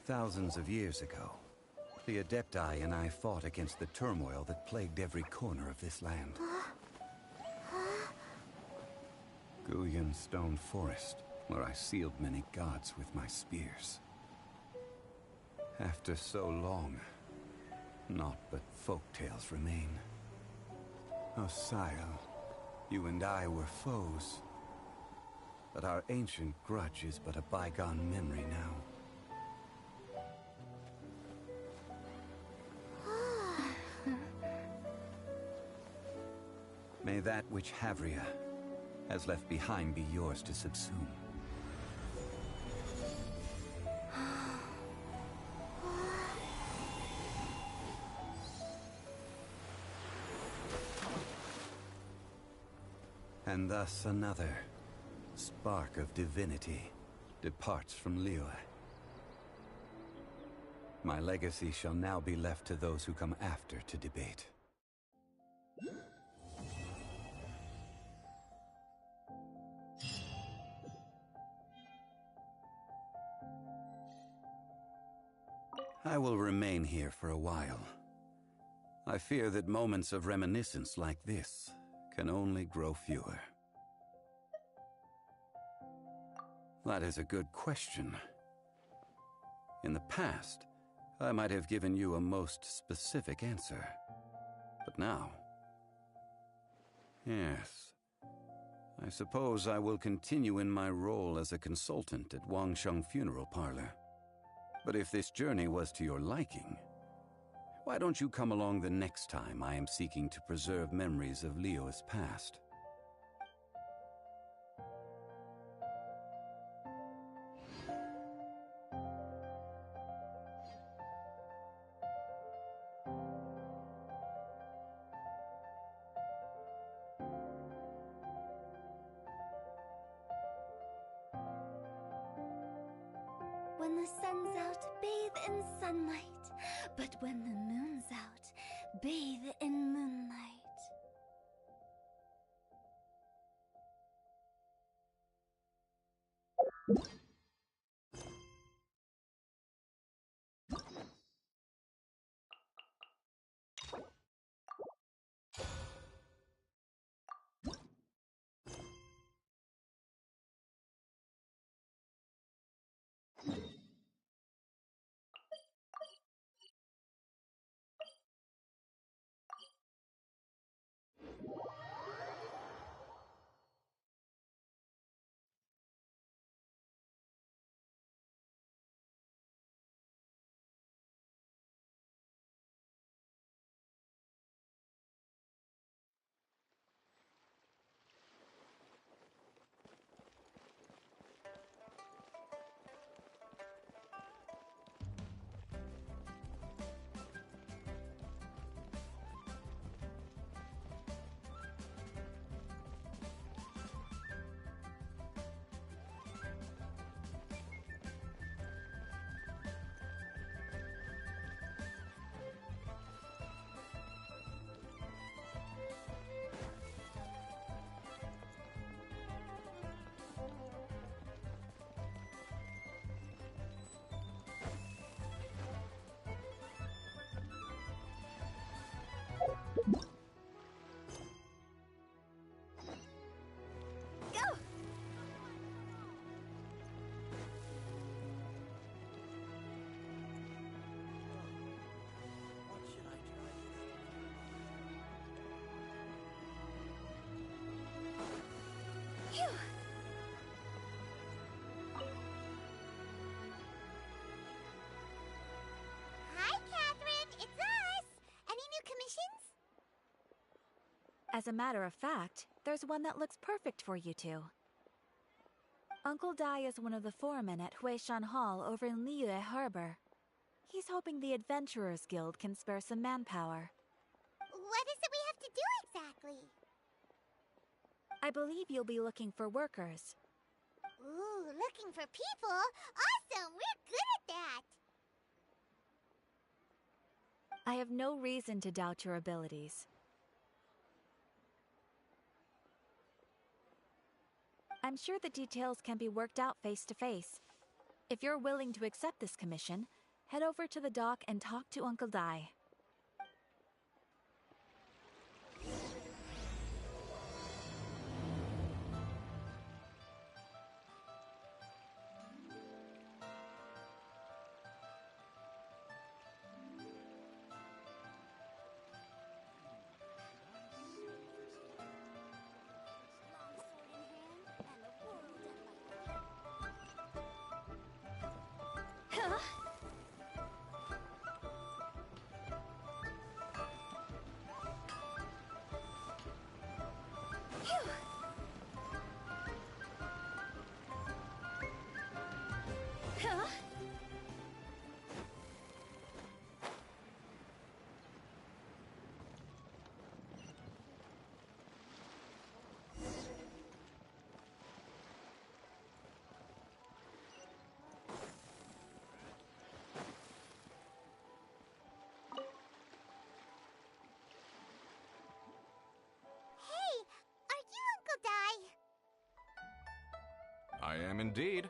Thousands of years ago, the Adepti and I fought against the turmoil that plagued every corner of this land. Guyan Stone Forest, where I sealed many gods with my spears. After so long, naught but folktales remain. Osial, you and I were foes, but our ancient grudge is but a bygone memory now. May that which Havria has left behind be yours to subsume. And thus another spark of divinity departs from Liyue. My legacy shall now be left to those who come after to debate. I will remain here for a while. I fear that moments of reminiscence like this can only grow fewer. That is a good question. In the past, I might have given you a most specific answer. But now... Yes. I suppose I will continue in my role as a consultant at Wangsheng Funeral Parlor. But if this journey was to your liking, why don't you come along the next time I am seeking to preserve memories of Liyue's past? When the sun's out, bathe in sunlight. But when the moon's out, bathe in moonlight. Hi, Catherine. It's us. Any new commissions? As a matter of fact, there's one that looks perfect for you two. Uncle Dai is one of the foremen at Huishan Hall over in Liyue Harbor. He's hoping the Adventurers Guild can spare some manpower. What is it we have to do exactly? I believe you'll be looking for workers. Ooh, looking for people? Awesome! We're good at that! I have no reason to doubt your abilities. I'm sure the details can be worked out face to face. If you're willing to accept this commission, head over to the dock and talk to Uncle Dai. Huh? Hey, are you Uncle Dai? I am indeed.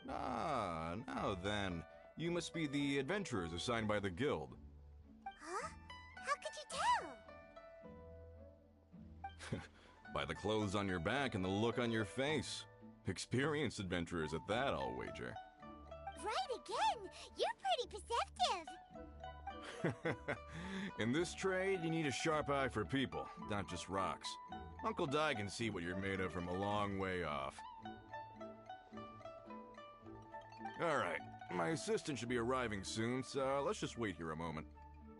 Ah, now then. You must be the adventurers assigned by the guild. Huh? How could you tell? By the clothes on your back and the look on your face. Experienced adventurers at that, I'll wager. Right again! You're pretty perceptive! In this trade, you need a sharp eye for people, not just rocks. Uncle Dai can see what you're made of from a long way off. Alright, my assistant should be arriving soon, so let's just wait here a moment.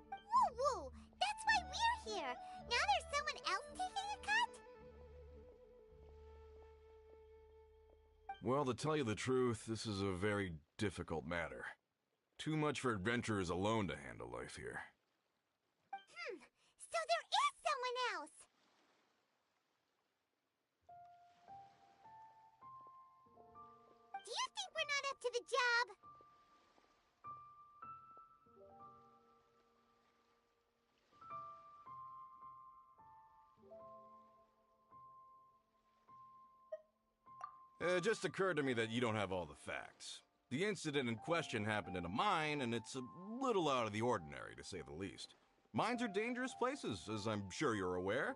Woo woo! That's why we're here! Now there's someone else taking a cut? Well, to tell you the truth, this is a very difficult matter. Too much for adventurers alone to handle life here. So there is someone else! Do you think we're not up to the job? It just occurred to me that you don't have all the facts. The incident in question happened in a mine, and it's a little out of the ordinary, to say the least. Mines are dangerous places, as I'm sure you're aware.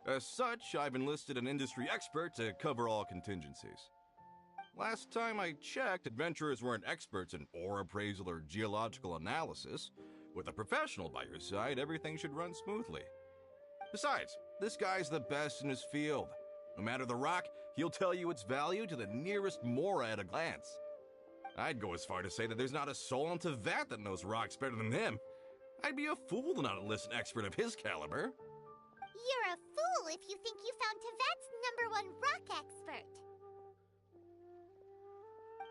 As such, I've enlisted an industry expert to cover all contingencies. Last time I checked, adventurers weren't experts in ore appraisal or geological analysis. With a professional by your side, everything should run smoothly. Besides, this guy's the best in his field. No matter the rock, he'll tell you its value to the nearest mora at a glance. I'd go as far to say that there's not a soul on Tevat that knows rocks better than him. I'd be a fool to not enlist an expert of his caliber. You're a fool if you think you found Tevat's #1 rock expert.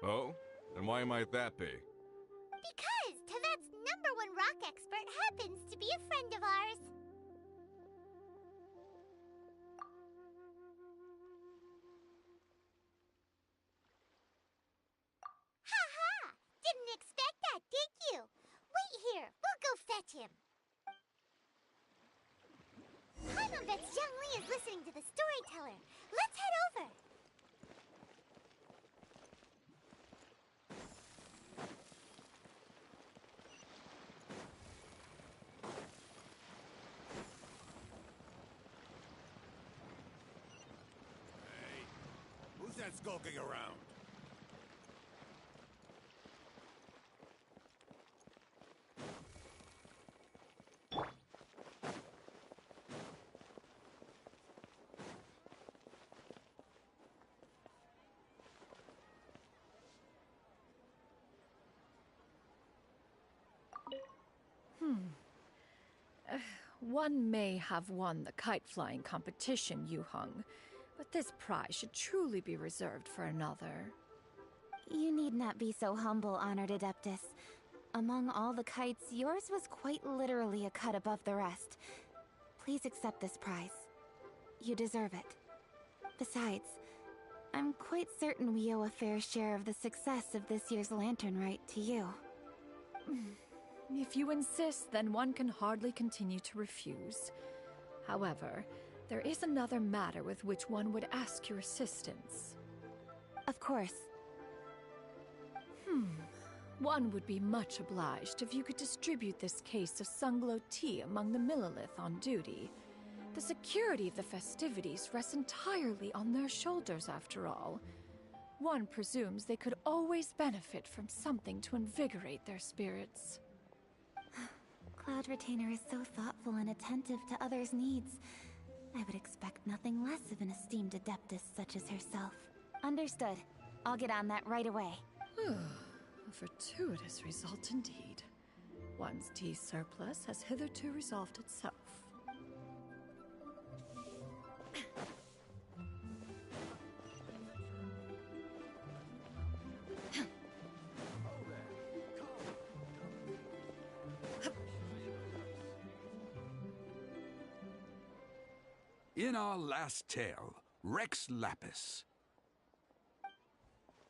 Oh? And why might that be? Because Tevat's #1 rock expert happens to be a friend of ours. Ha! Didn't expect that, did you? Wait here, we'll go fetch him. Paimon bets Zhang Li is listening to the storyteller. Let's head over. Who's that skulking around? One may have won the kite flying competition, Yu Heng, but this prize should truly be reserved for another. You need not be so humble, honored Adeptus. Among all the kites, yours was quite literally a cut above the rest. Please accept this prize. You deserve it. Besides, I'm quite certain we owe a fair share of the success of this year's Lantern Rite to you. If you insist, then one can hardly continue to refuse. However, there is another matter with which one would ask your assistance. Of course. One would be much obliged if you could distribute this case of Sunglow tea among the Millilith on duty. The security of the festivities rests entirely on their shoulders, after all. One presumes they could always benefit from something to invigorate their spirits. Cloud Retainer is so thoughtful and attentive to others' needs. I would expect nothing less of an esteemed Adeptus such as herself. Understood. I'll get on that right away. A fortuitous result indeed. One's tea surplus has hitherto resolved itself. In our last tale, Rex Lapis.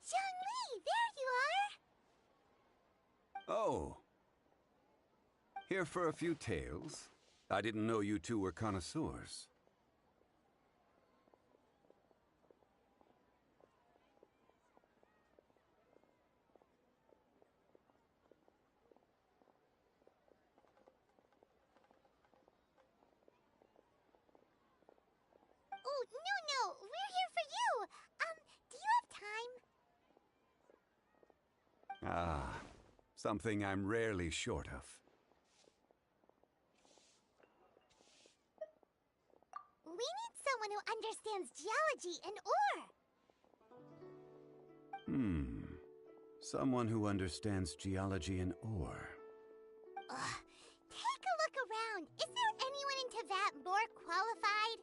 Zhongli, there you are! Oh. Here for a few tales? I didn't know you two were connoisseurs. Oh, no, we're here for you! Do you have time? Ah, something I'm rarely short of. We need someone who understands geology and ore! Someone who understands geology and ore. Ugh. Take a look around. Is there anyone in Teyvat more qualified?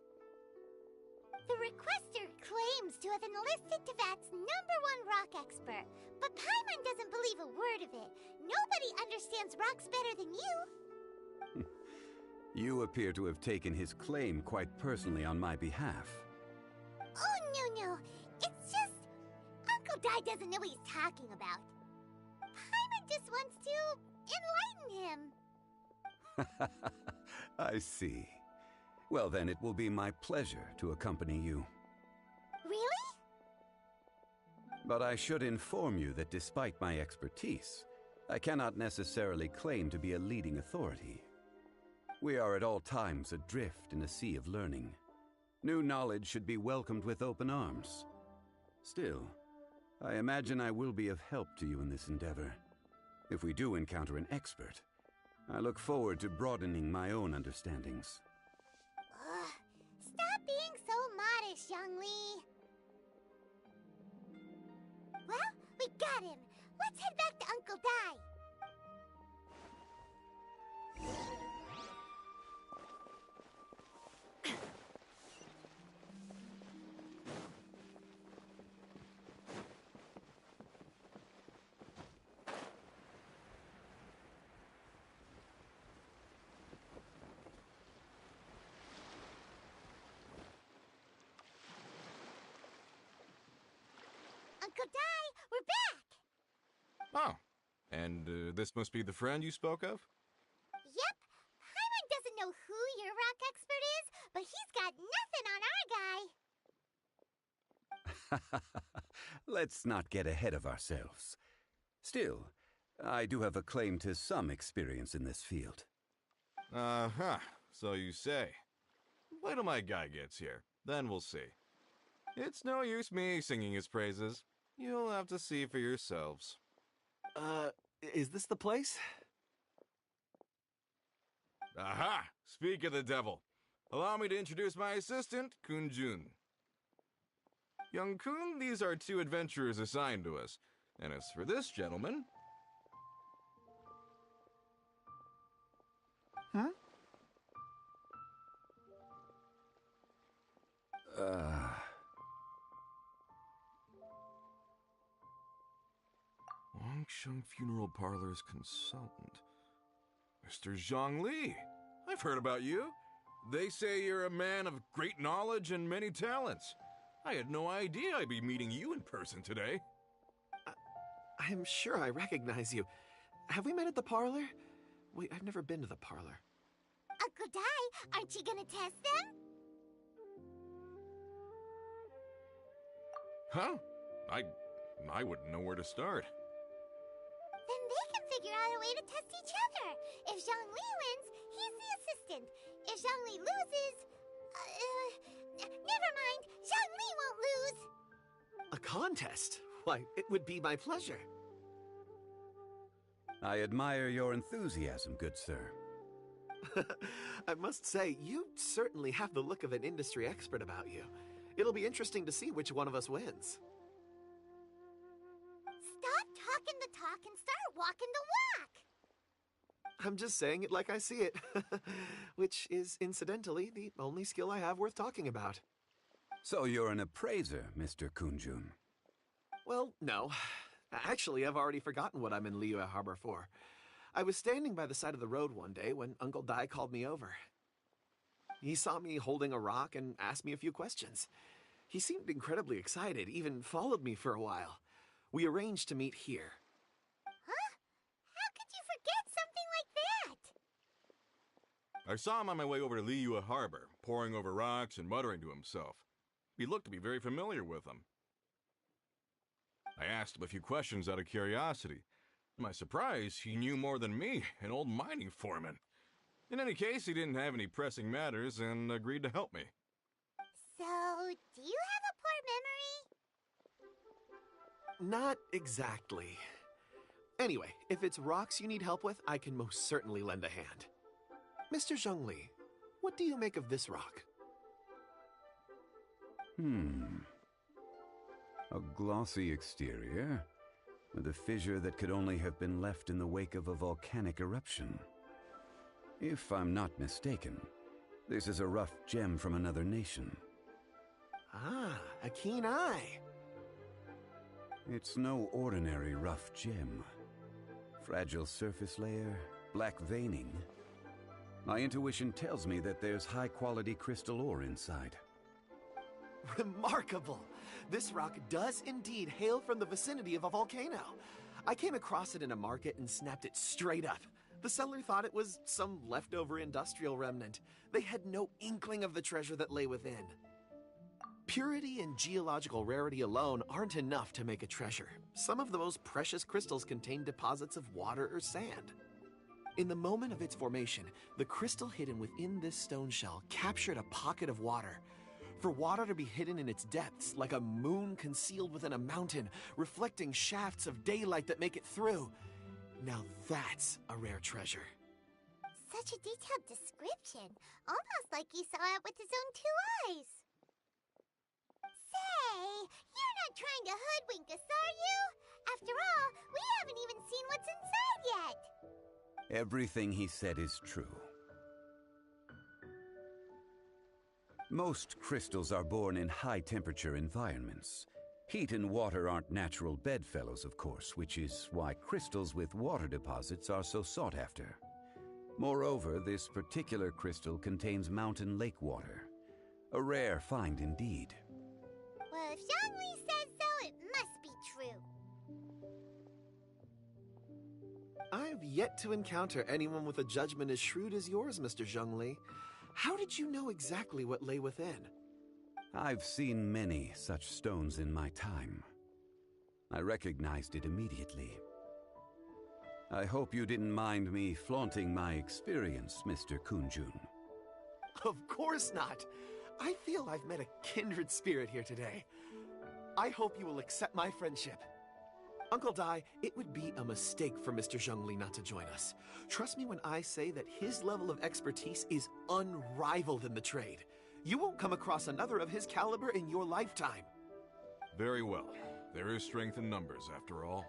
The requester claims to have enlisted Teyvat's #1 rock expert, but Paimon doesn't believe a word of it. Nobody understands rocks better than you. You appear to have taken his claim quite personally on my behalf. Oh, no. It's just... Uncle Dai doesn't know what he's talking about. Paimon just wants to enlighten him. I see. Well then, it will be my pleasure to accompany you. Really? But I should inform you that despite my expertise, I cannot necessarily claim to be a leading authority. We are at all times adrift in a sea of learning. New knowledge should be welcomed with open arms. Still, I imagine I will be of help to you in this endeavor. If we do encounter an expert, I look forward to broadening my own understandings. Stop being so modest, Zhongli. Well, we got him. Let's head back to Uncle Dai. Uncle Dai, we're back! Oh, and this must be the friend you spoke of? Yep. Paimon doesn't know who your rock expert is, but he's got nothing on our guy. Let's not get ahead of ourselves. Still, I do have a claim to some experience in this field. Uh-huh, so you say. Wait till my guy gets here, then we'll see. It's no use me singing his praises. You'll have to see for yourselves. Is this the place? Aha! Speak of the devil. Allow me to introduce my assistant, Kun Jun. Young Kun, these are 2 adventurers assigned to us. And as for this gentleman... Wangsheng Funeral Parlor's consultant. Mr. Zhongli. I've heard about you. They say you're a man of great knowledge and many talents. I had no idea I'd be meeting you in person today. I'm sure I recognize you. Have we met at the parlor? Wait, I've never been to the parlor. Uncle Dai, aren't you gonna test them? Huh? I wouldn't know where to start. Then they can figure out a way to test each other. If Zhongli wins, he's the assistant. If Zhongli loses... never mind. Zhongli won't lose. A contest? Why, it would be my pleasure. I admire your enthusiasm, good sir. I must say, you certainly have the look of an industry expert about you. It'll be interesting to see which one of us wins. Stop talking the talk and start walking the walk! I'm just saying it like I see it. Which is, incidentally, the only skill I have worth talking about. So you're an appraiser, Mr. Kunjun. Well, no. Actually, I've already forgotten what I'm in Liyue Harbor for. I was standing by the side of the road one day when Uncle Dai called me over. He saw me holding a rock and asked me a few questions. He seemed incredibly excited, even followed me for a while. We arranged to meet here. Huh? How could you forget something like that? I saw him on my way over to Liyue Harbor, poring over rocks and muttering to himself. He looked to be very familiar with them. I asked him a few questions out of curiosity. To my surprise, he knew more than me, an old mining foreman. In any case, he didn't have any pressing matters and agreed to help me. So, do you have a poor memory? Not exactly. Anyway, if it's rocks you need help with, I can most certainly lend a hand. Mr. Zhongli, what do you make of this rock? A glossy exterior, with a fissure that could only have been left in the wake of a volcanic eruption. If I'm not mistaken, this is a rough gem from another nation. Ah, a keen eye. It's no ordinary rough gem. Fragile surface layer, black veining. My intuition tells me that there's high-quality crystal ore inside. Remarkable! This rock does indeed hail from the vicinity of a volcano. I came across it in a market and snapped it straight up. The seller thought it was some leftover industrial remnant. They had no inkling of the treasure that lay within. Purity and geological rarity alone aren't enough to make a treasure. Some of the most precious crystals contain deposits of water or sand. In the moment of its formation, the crystal hidden within this stone shell captured a pocket of water. For water to be hidden in its depths, like a moon concealed within a mountain, reflecting shafts of daylight that make it through. Now that's a rare treasure. Such a detailed description. Almost like he saw it with his own 2 eyes. Say, you're not trying to hoodwink us, are you? After all, we haven't even seen what's inside yet. Everything he said is true. Most crystals are born in high-temperature environments. Heat and water aren't natural bedfellows, of course, which is why crystals with water deposits are so sought after. Moreover, this particular crystal contains mountain lake water. A rare find indeed. Well, if Zhongli says so, it must be true. I've yet to encounter anyone with a judgment as shrewd as yours, Mr. Zhongli. How did you know exactly what lay within? I've seen many such stones in my time. I recognized it immediately. I hope you didn't mind me flaunting my experience, Mr. Kunjun. Of course not. I feel I've met a kindred spirit here today. I hope you will accept my friendship. Uncle Dai, it would be a mistake for Mr. Zhongli not to join us. Trust me when I say that his level of expertise is unrivaled in the trade. You won't come across another of his caliber in your lifetime. Very well. There is strength in numbers, after all.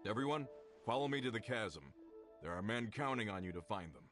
Everyone, follow me to the chasm. There are men counting on you to find them.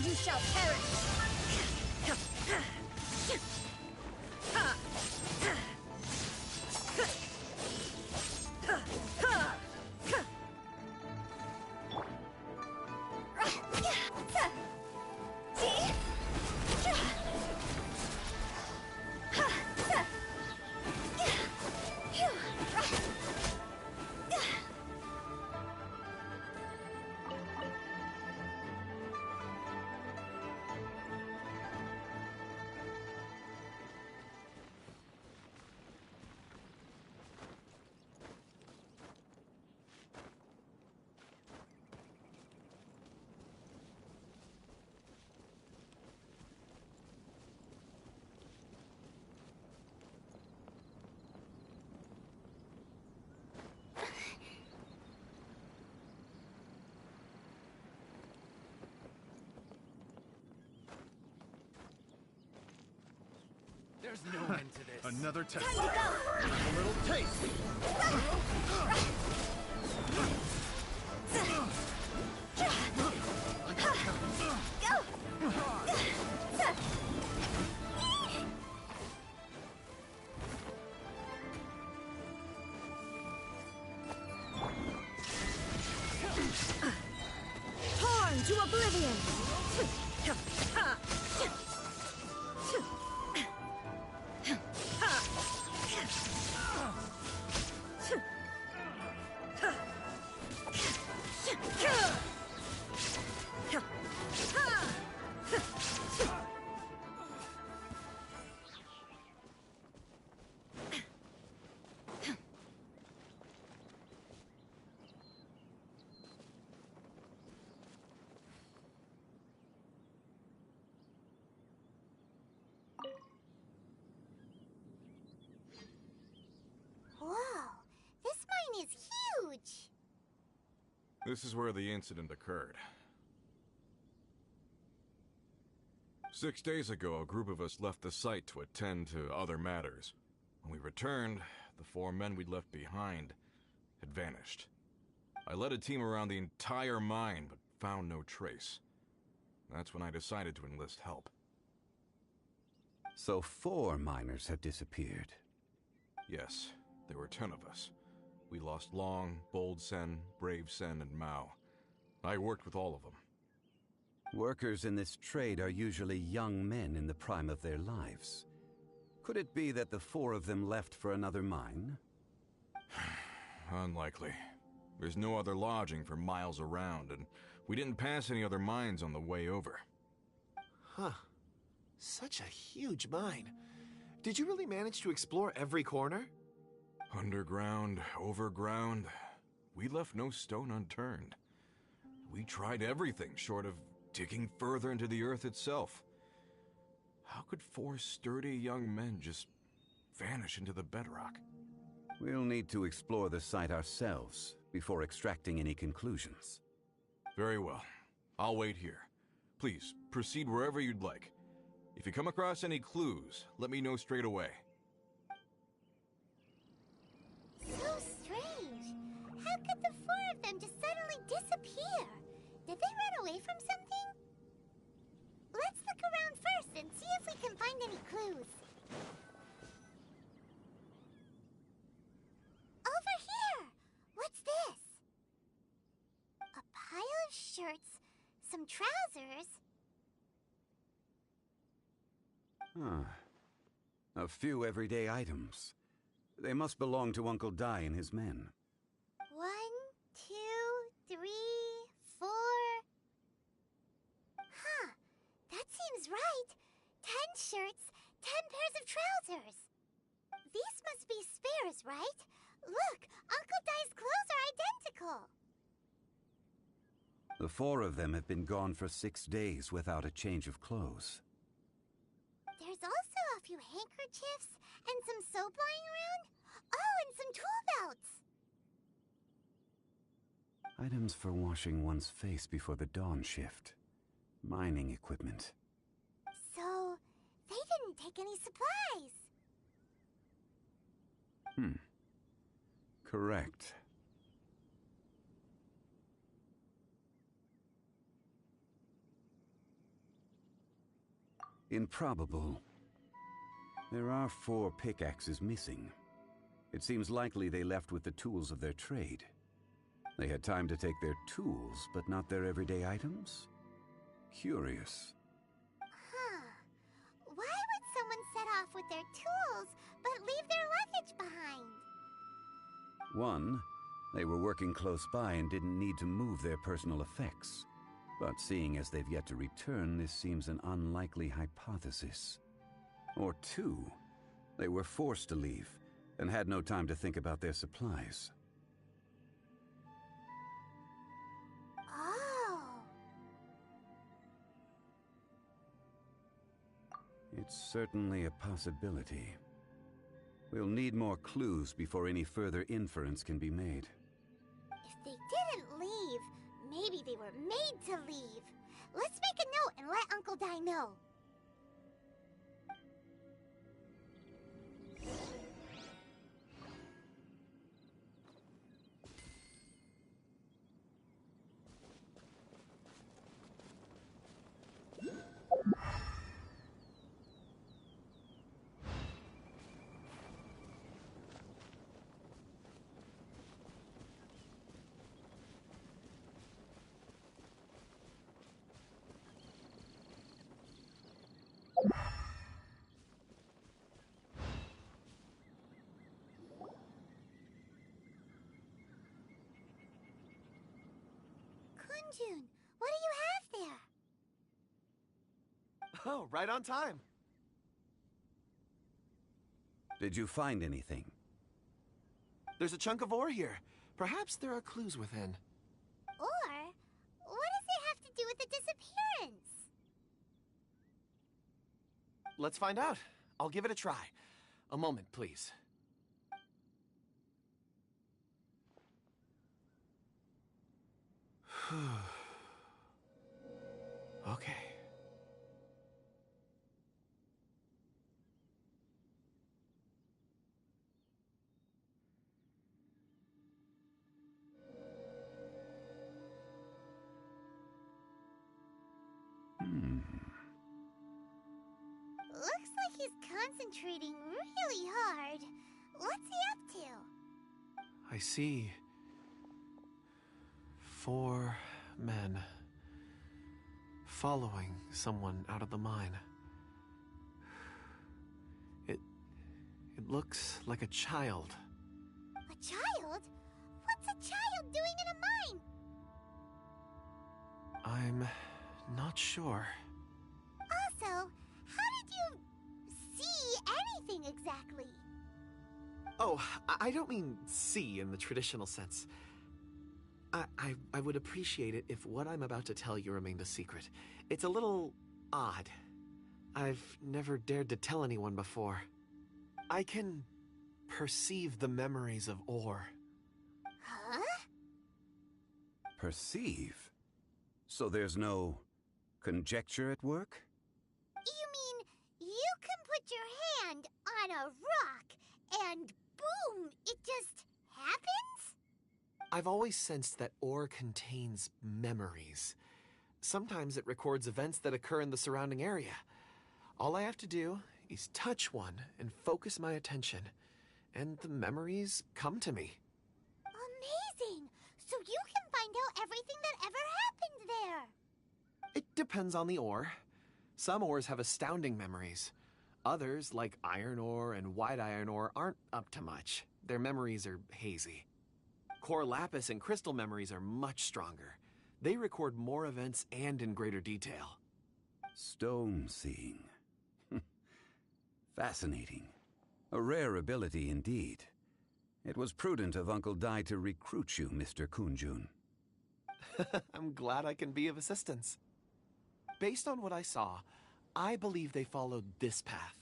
You shall perish! There's no end to this. Another test. Time to go. A little taste. Torn to oblivion! Whoa, this mine is huge! This is where the incident occurred. 6 days ago, a group of us left the site to attend to other matters. When we returned, the 4 men we'd left behind had vanished. I led a team around the entire mine, but found no trace. That's when I decided to enlist help. So 4 miners have disappeared. Yes, there were 10 of us. We lost Long, Bold Sen, Brave Sen, and Mao. I worked with all of them. Workers in this trade are usually young men in the prime of their lives. Could it be that the 4 of them left for another mine? Unlikely. There's no other lodging for miles around, and we didn't pass any other mines on the way over. Huh. Such a huge mine. Did you really manage to explore every corner? Underground, overground, we left no stone unturned. We tried everything short of digging further into the earth itself. How could 4 sturdy young men just vanish into the bedrock? We'll need to explore the site ourselves before extracting any conclusions. Very well. I'll wait here. Please, proceed wherever you'd like. If you come across any clues, let me know straight away. So strange. How could the 4 of them just suddenly disappear? Did they run away from something? Let's look around first and see if we can find any clues. Over here! What's this? A pile of shirts, some trousers. A few everyday items. They must belong to Uncle Dai and his men. 1, 2, 3, 4. Huh, that seems right. 10 shirts, 10 pairs of trousers. These must be spares, right? Look, Uncle Dai's clothes are identical. The 4 of them have been gone for 6 days without a change of clothes. There's also a few handkerchiefs and some soap lying around. Oh, and some tool belts. Items for washing one's face before the dawn shift. Mining equipment. So, they didn't take any supplies. Correct. Improbable. There are 4 pickaxes missing. It seems likely they left with the tools of their trade. They had time to take their tools, but not their everyday items? Curious. Huh. Why would someone set off with their tools, but leave their luggage behind? 1, they were working close by and didn't need to move their personal effects. But seeing as they've yet to return, this seems an unlikely hypothesis. Or 2, they were forced to leave and had no time to think about their supplies. Oh. It's certainly a possibility. We'll need more clues before any further inference can be made. If they didn't leave, maybe they were made to leave. Let's make a note and let Uncle Dai know. Kunjun, what do you have there? Oh, right on time. Did you find anything? There's a chunk of ore here. Perhaps there are clues within. Or, what does it have to do with the disappearance? Let's find out. I'll give it a try. A moment, please. Okay. Looks like he's concentrating really hard. What's he up to? I see 4 men following someone out of the mine. It looks like a child. A child? What's a child doing in a mine? I'm not sure. Also, how did you see anything exactly? Oh, I don't mean see in the traditional sense. I would appreciate it if what I'm about to tell you remained a secret. It's a little odd. I've never dared to tell anyone before. I can perceive the memories of ore. Huh? Perceive? So there's no conjecture at work? You mean you can put your hand on a rock and boom, it just happens? I've always sensed that ore contains memories. Sometimes it records events that occur in the surrounding area. All I have to do is touch one and focus my attention, and the memories come to me. Amazing! So you can find out everything that ever happened there. It depends on the ore. Some ores have astounding memories. Others, like iron ore and white iron ore, aren't up to much. Their memories are hazy. Core lapis and crystal memories are much stronger. They record more events and in greater detail. Stone seeing. Fascinating. A rare ability indeed. It was prudent of Uncle Dai to recruit you, Mr. Kunjun. I'm glad I can be of assistance. Based on what I saw, I believe they followed this path.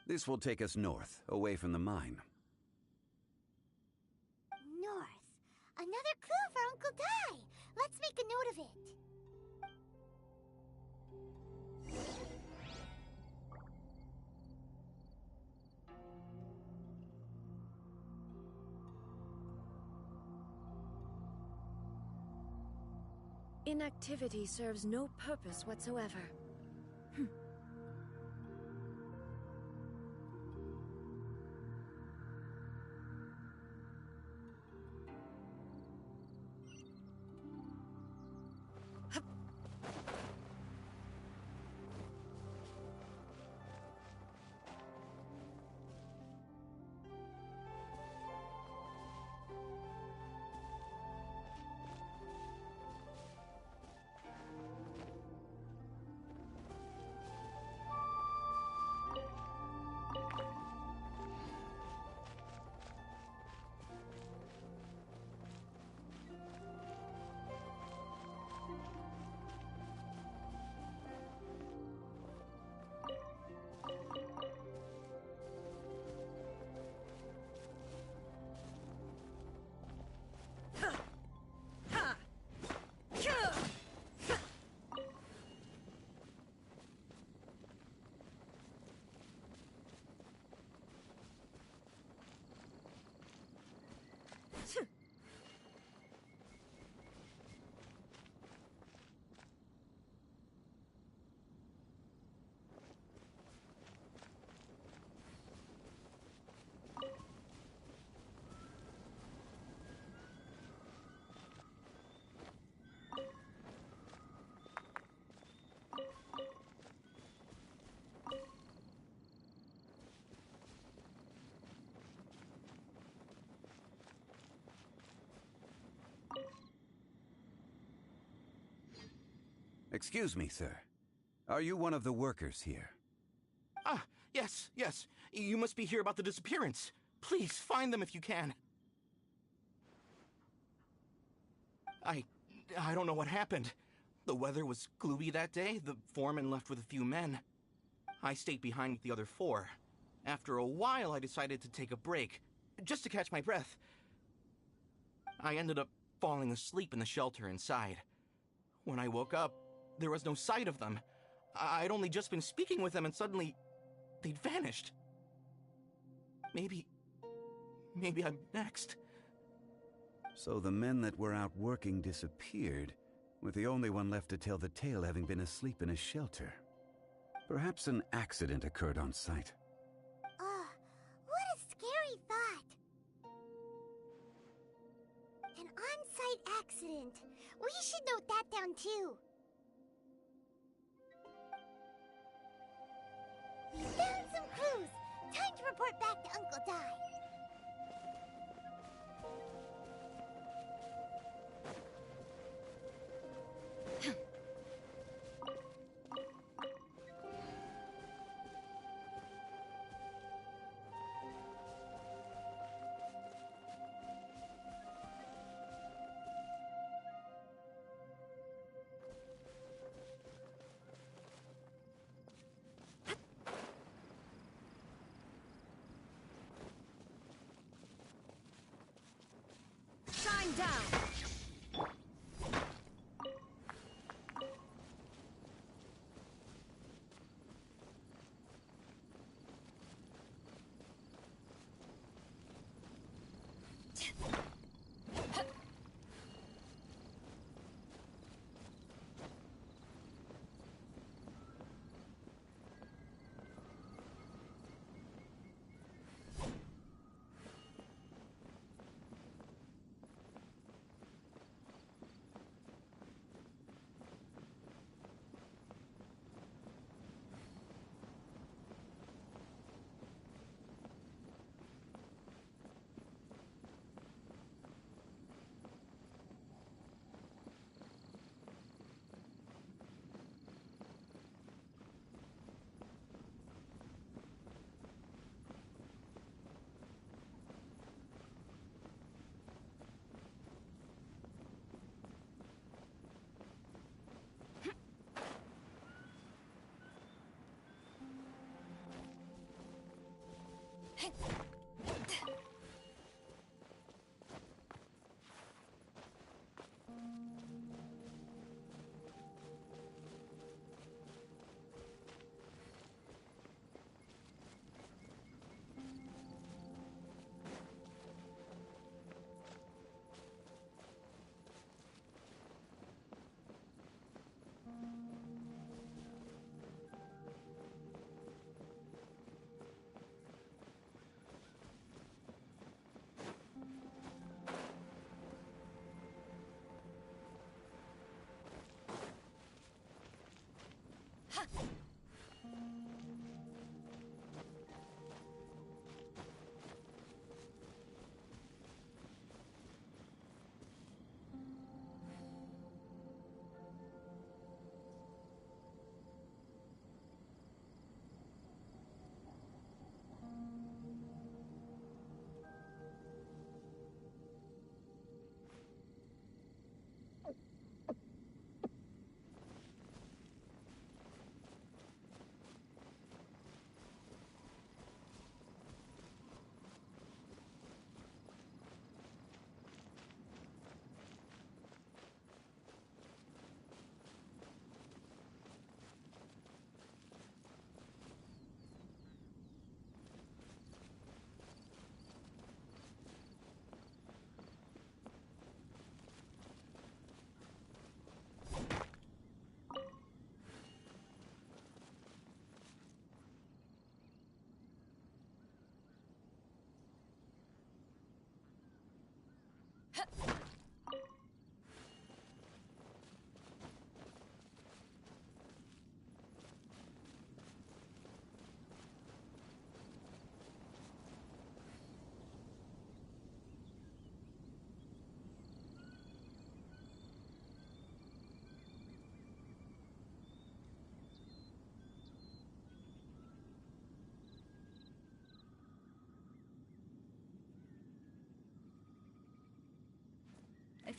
This will take us north, away from the mine. North. Another clue for Uncle Dai. Let's make a note of it. Inactivity serves no purpose whatsoever. Excuse me, sir. Are you one of the workers here? Ah, yes. You must be here about the disappearance. Please, find them if you can. I don't know what happened. The weather was gloomy that day. The foreman left with a few men. I stayed behind with the other 4. After a while, I decided to take a break, just to catch my breath. I ended up falling asleep in the shelter inside. When I woke up, there was no sight of them. I'd only just been speaking with them and suddenly, they'd vanished. Maybe I'm next. So the men that were out working disappeared, with the only one left to tell the tale having been asleep in a shelter. Perhaps an accident occurred on site. What a scary thought. An on-site accident. We should note that down too. We found some clues. Time to report back to Uncle Di. Shine down!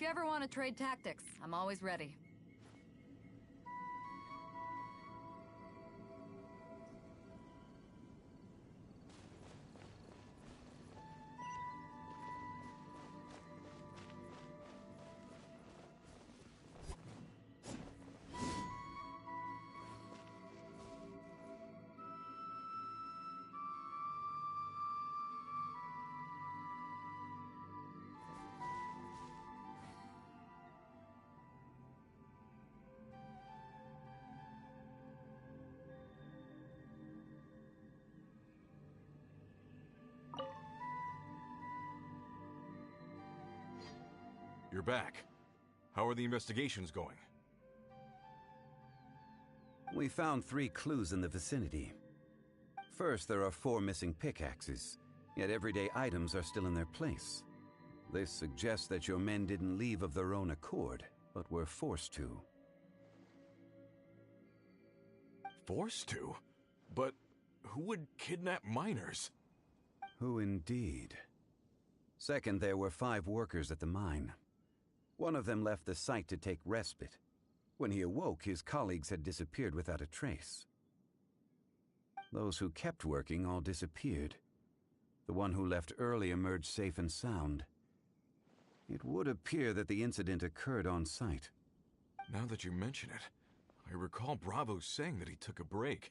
you ever want to trade tactics, I'm always ready. You're back. How are the investigations going? We found 3 clues in the vicinity. First, there are 4 missing pickaxes, yet everyday items are still in their place. This suggests that your men didn't leave of their own accord, but were forced to. Forced to? But who would kidnap miners? Who indeed? Second, there were 5 workers at the mine. One of them left the site to take respite. When he awoke, his colleagues had disappeared without a trace. Those who kept working all disappeared. The one who left early emerged safe and sound. It would appear that the incident occurred on site. Now that you mention it, I recall Bravo saying that he took a break.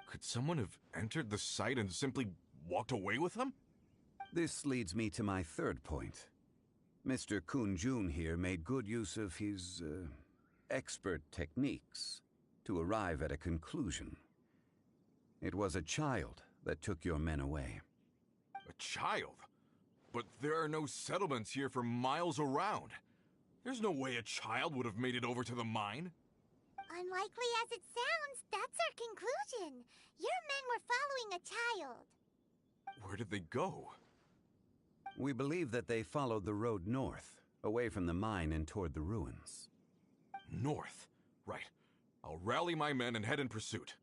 Could someone have entered the site and simply walked away with them? This leads me to my third point. Mr. Kun-jun here made good use of his, expert techniques to arrive at a conclusion. It was a child that took your men away. A child? But there are no settlements here for miles around. There's no way a child would have made it over to the mine. Unlikely as it sounds, that's our conclusion. Your men were following a child. Where did they go? We believe that they followed the road north, away from the mine and toward the ruins. North? Right. I'll rally my men and head in pursuit.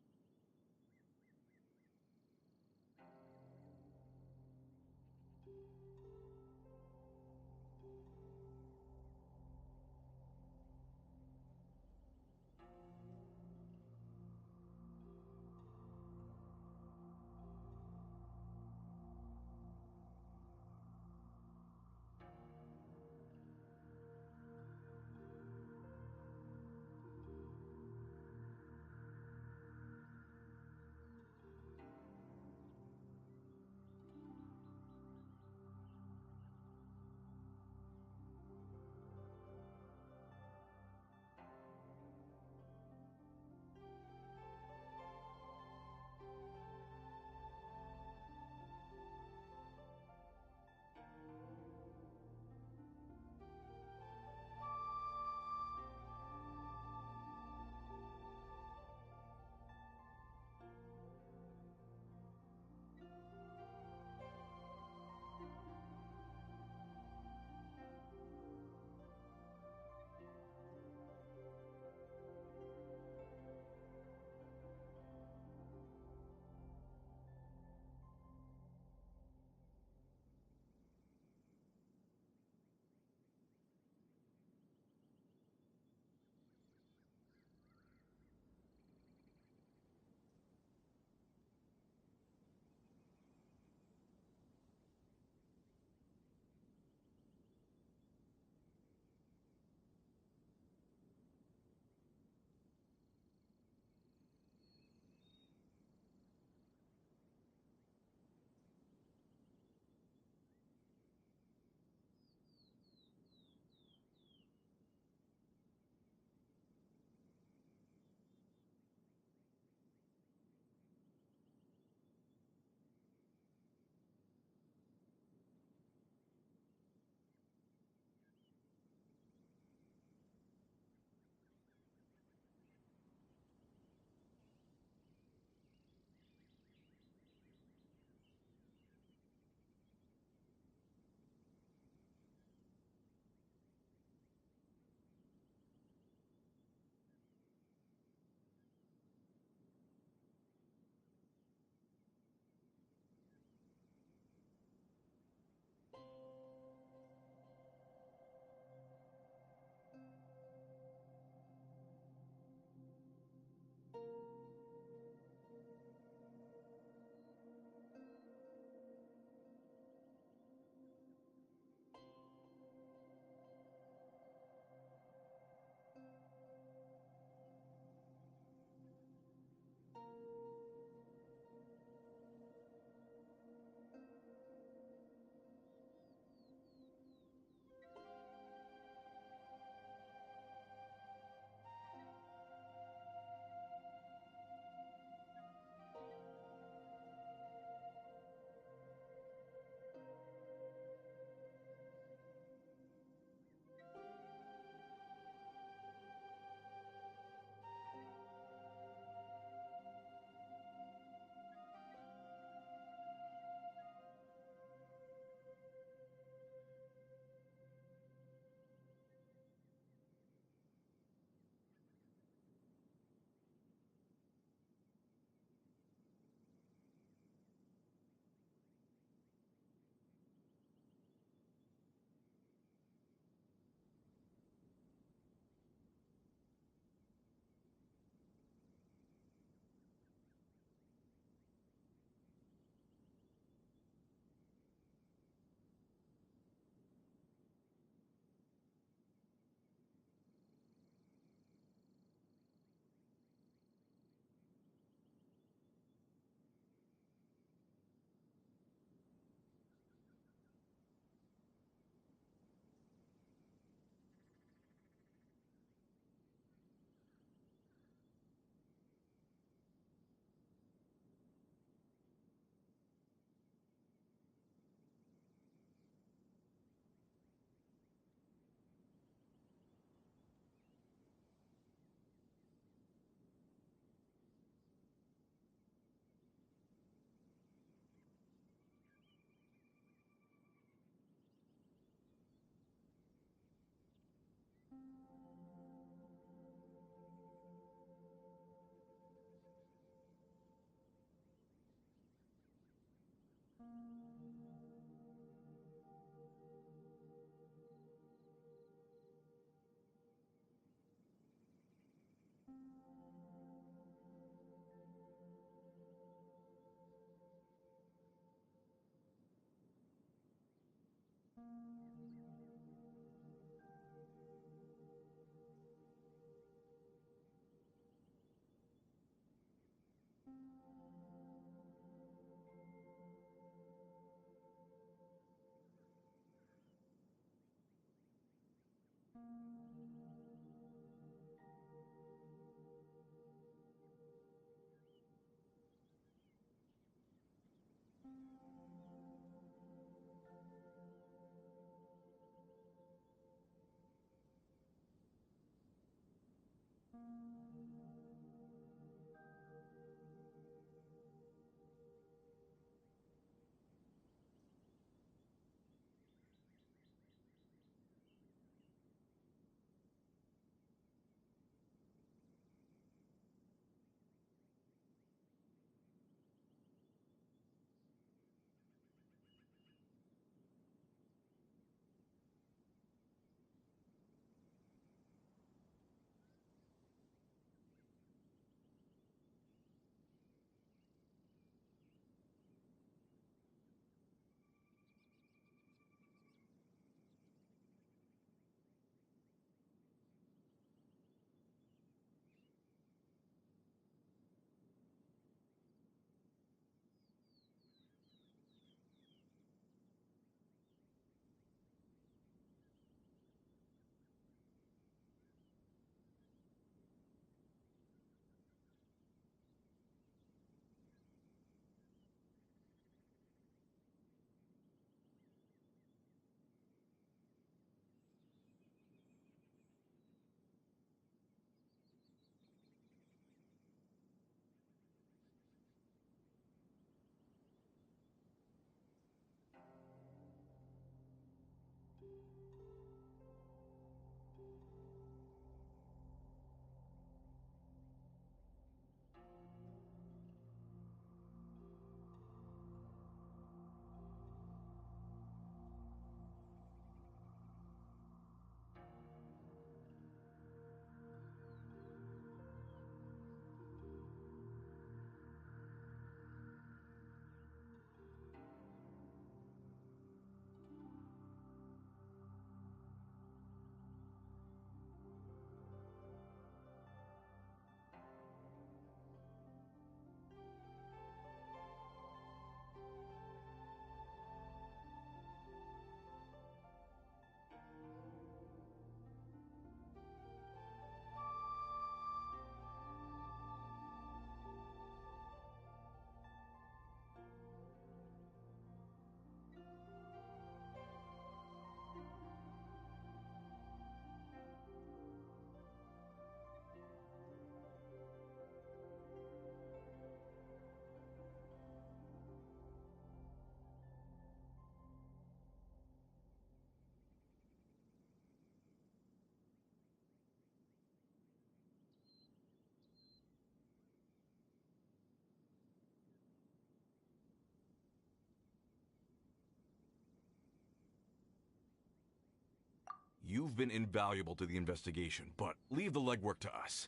you've been invaluable to the investigation, but leave the legwork to us.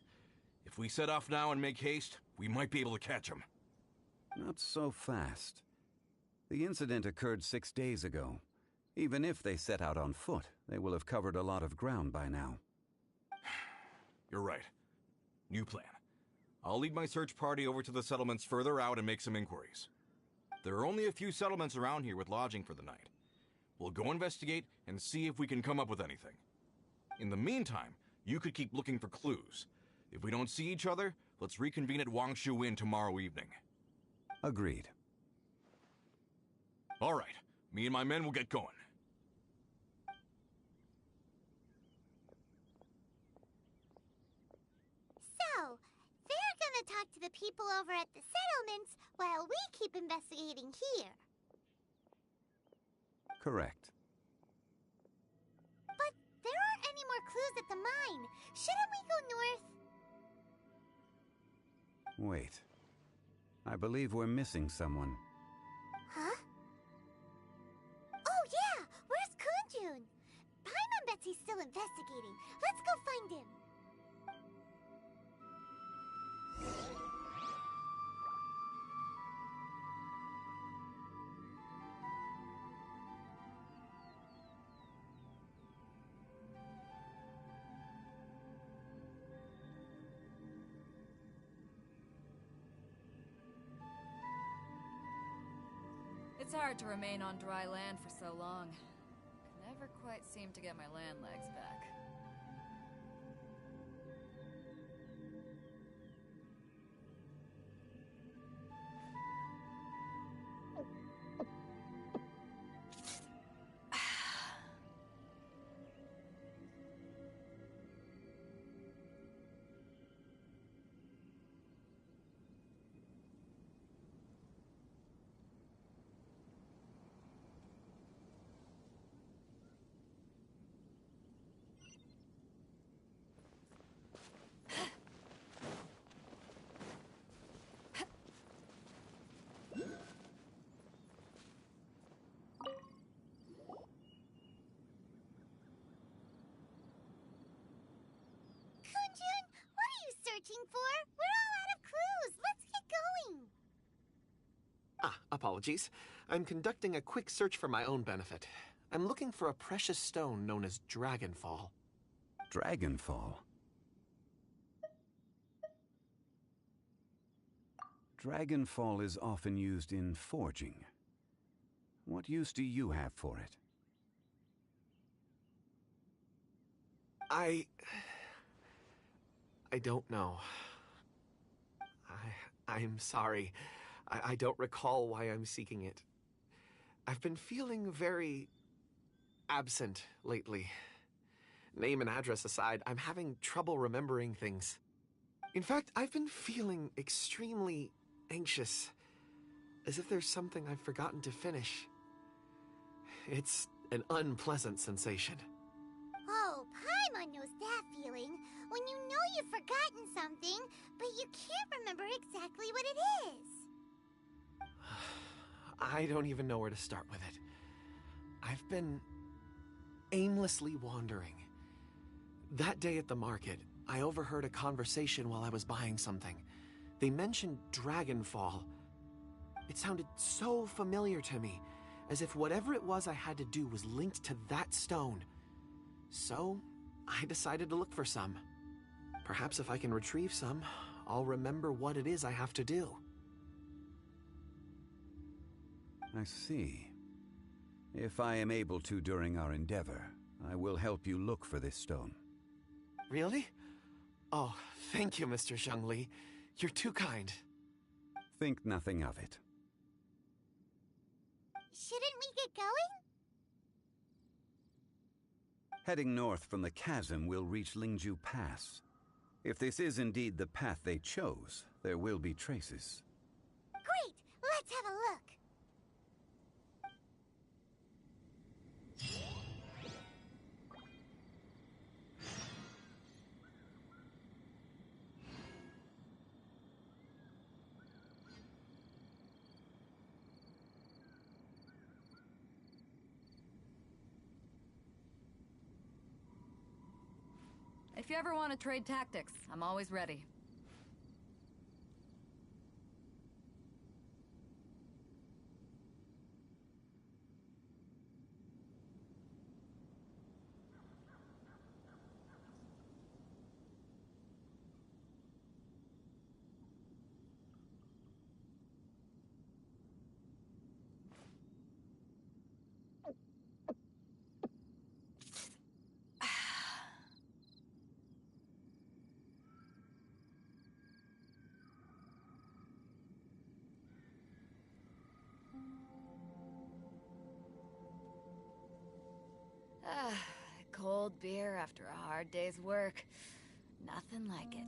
If we set off now and make haste, we might be able to catch him. Not so fast. The incident occurred 6 days ago. Even if they set out on foot, they will have covered a lot of ground by now. You're right. New plan. I'll lead my search party over to the settlements further out and make some inquiries. There are only a few settlements around here with lodging for the night. We'll go investigate and see if we can come up with anything. In the meantime, you could keep looking for clues. If we don't see each other, let's reconvene at Wangshu Inn tomorrow evening. Agreed. All right. Me and my men will get going. So, they're gonna talk to the people over at the settlements while we keep investigating here. Correct. But there aren't any more clues at the mine. Shouldn't we go north? Wait. I believe we're missing someone. Huh? Oh yeah! Where's Kunjun? Paimon bets he's still investigating. Let's go find him. It's hard to remain on dry land for so long. Never quite seem to get my land legs back. Kunjun, what are you searching for? We're all out of clues. Let's get going. Apologies. I'm conducting a quick search for my own benefit. I'm looking for a precious stone known as Dragonfall. Dragonfall? Dragonfall is often used in forging. What use do you have for it? I don't know. I'm sorry. I don't recall why I'm seeking it. I've been feeling very absent lately. Name and address aside, I'm having trouble remembering things. In fact, I've been feeling extremely anxious, as if there's something I've forgotten to finish. It's an unpleasant sensation. Oh, Paimon knows that feeling. When you know you've forgotten something, but you can't remember exactly what it is. I don't even know where to start with it. I've been aimlessly wandering. That day at the market, I overheard a conversation while I was buying something. They mentioned Dragonfall. It sounded so familiar to me, as if whatever it was I had to do was linked to that stone. So, I decided to look for some. Perhaps if I can retrieve some, I'll remember what it is I have to do. I see. If I am able to during our endeavor, I will help you look for this stone. Really? Oh, thank you, Mr. Zhengli. You're too kind. Think nothing of it. Shouldn't we get going? Heading north from the chasm, we'll reach Lingju Pass. If this is indeed the path they chose, there will be traces. Great! Let's have a look. If you ever want to trade tactics, I'm always ready. Cold beer after a hard day's work. Nothing like it.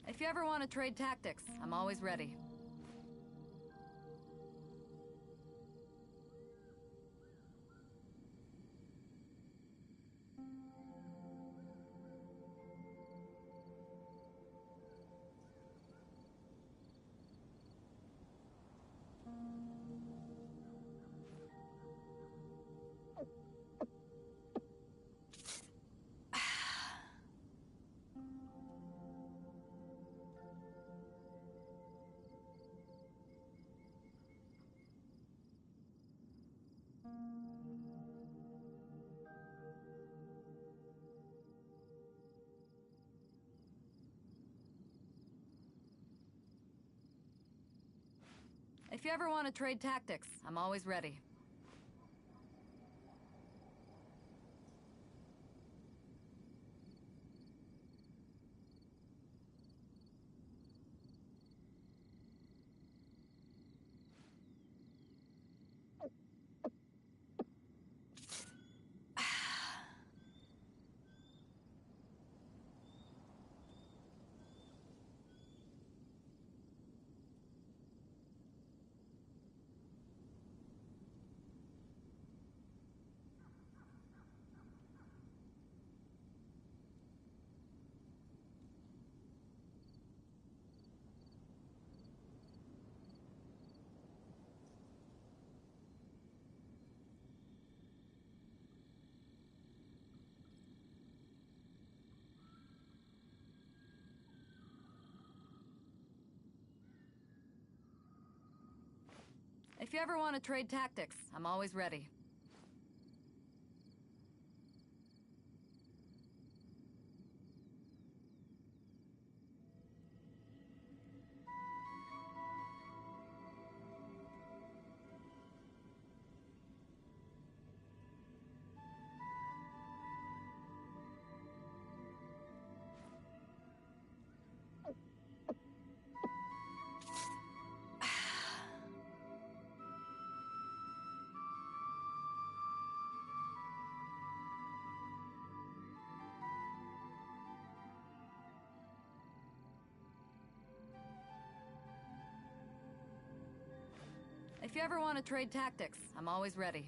If you ever want to trade tactics, I'm always ready. If you ever want to trade tactics, I'm always ready. If you ever want to trade tactics, I'm always ready. If you ever want to trade tactics, I'm always ready.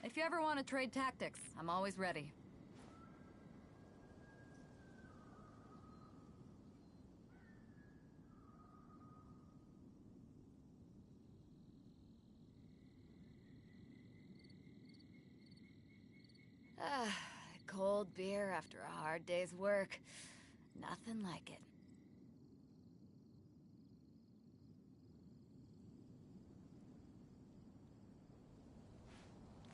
If you ever want to trade tactics, I'm always ready. Cold beer after a hard day's work. Nothing like it.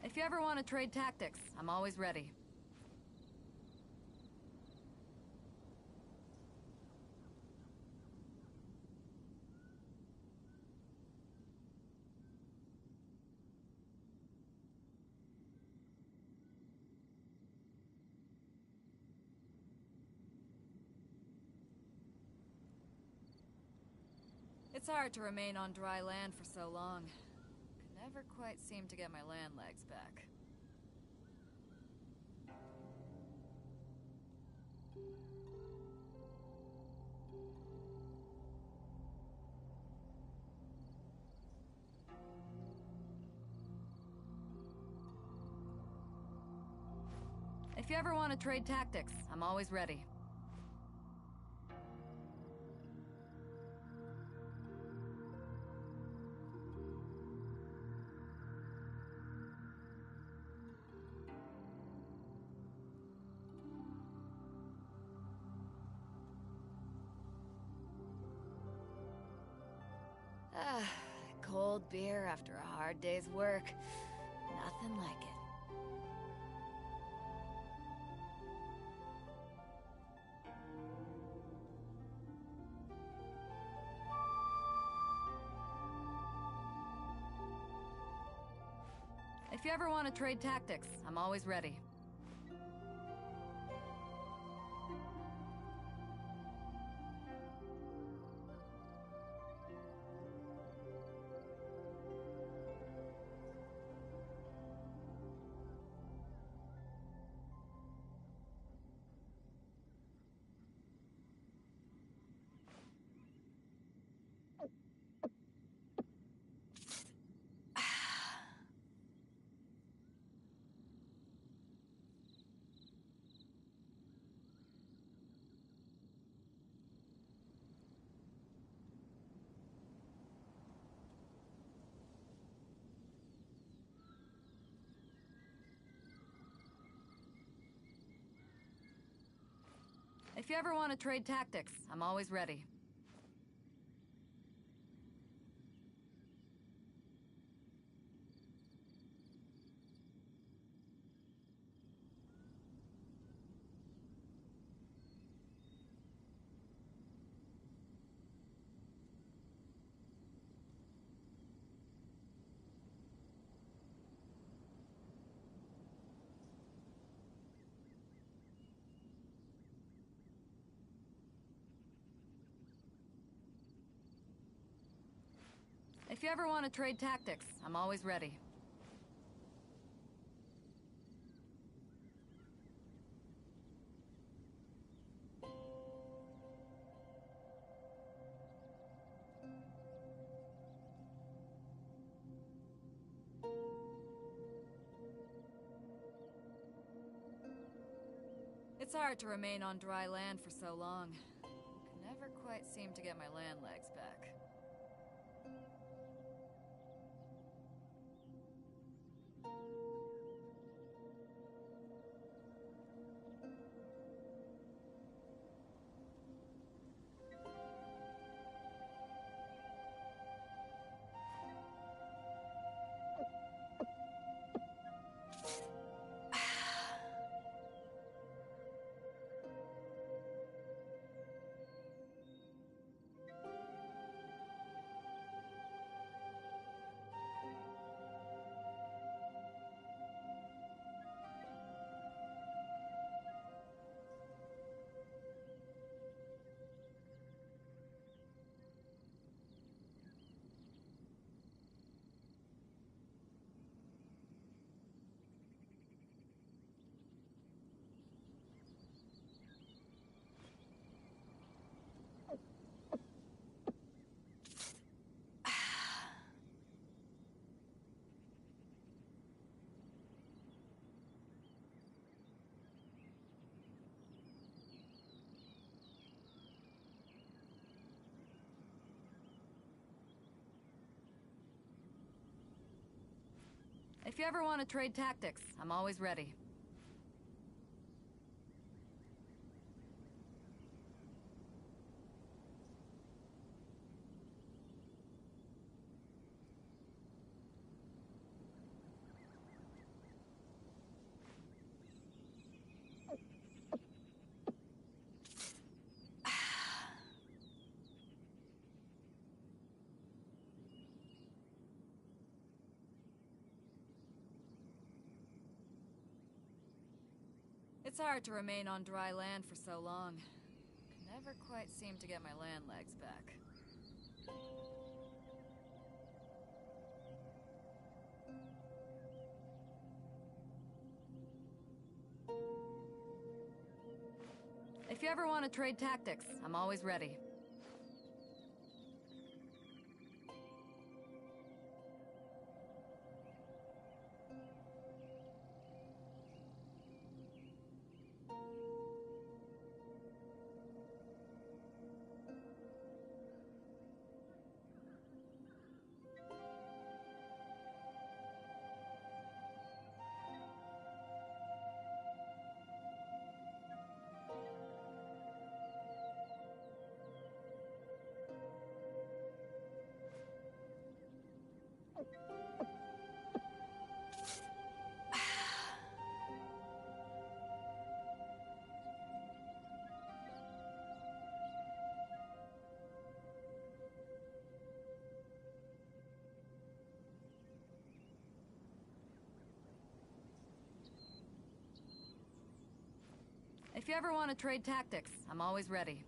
If you ever want to trade tactics, I'm always ready. It's hard to remain on dry land for so long. Could never quite seem to get my land legs back. If you ever want to trade tactics, I'm always ready. Ah, cold beer after a hard day's work. Nothing like it. If you ever want to trade tactics, I'm always ready. If you ever want to trade tactics, I'm always ready. If you ever want to trade tactics, I'm always ready. It's hard to remain on dry land for so long. Can never quite seem to get my land legs back. If you ever want to trade tactics, I'm always ready. It's hard to remain on dry land for so long. Can never quite seem to get my land legs back. If you ever want to trade tactics, I'm always ready. If you ever want to trade tactics, I'm always ready.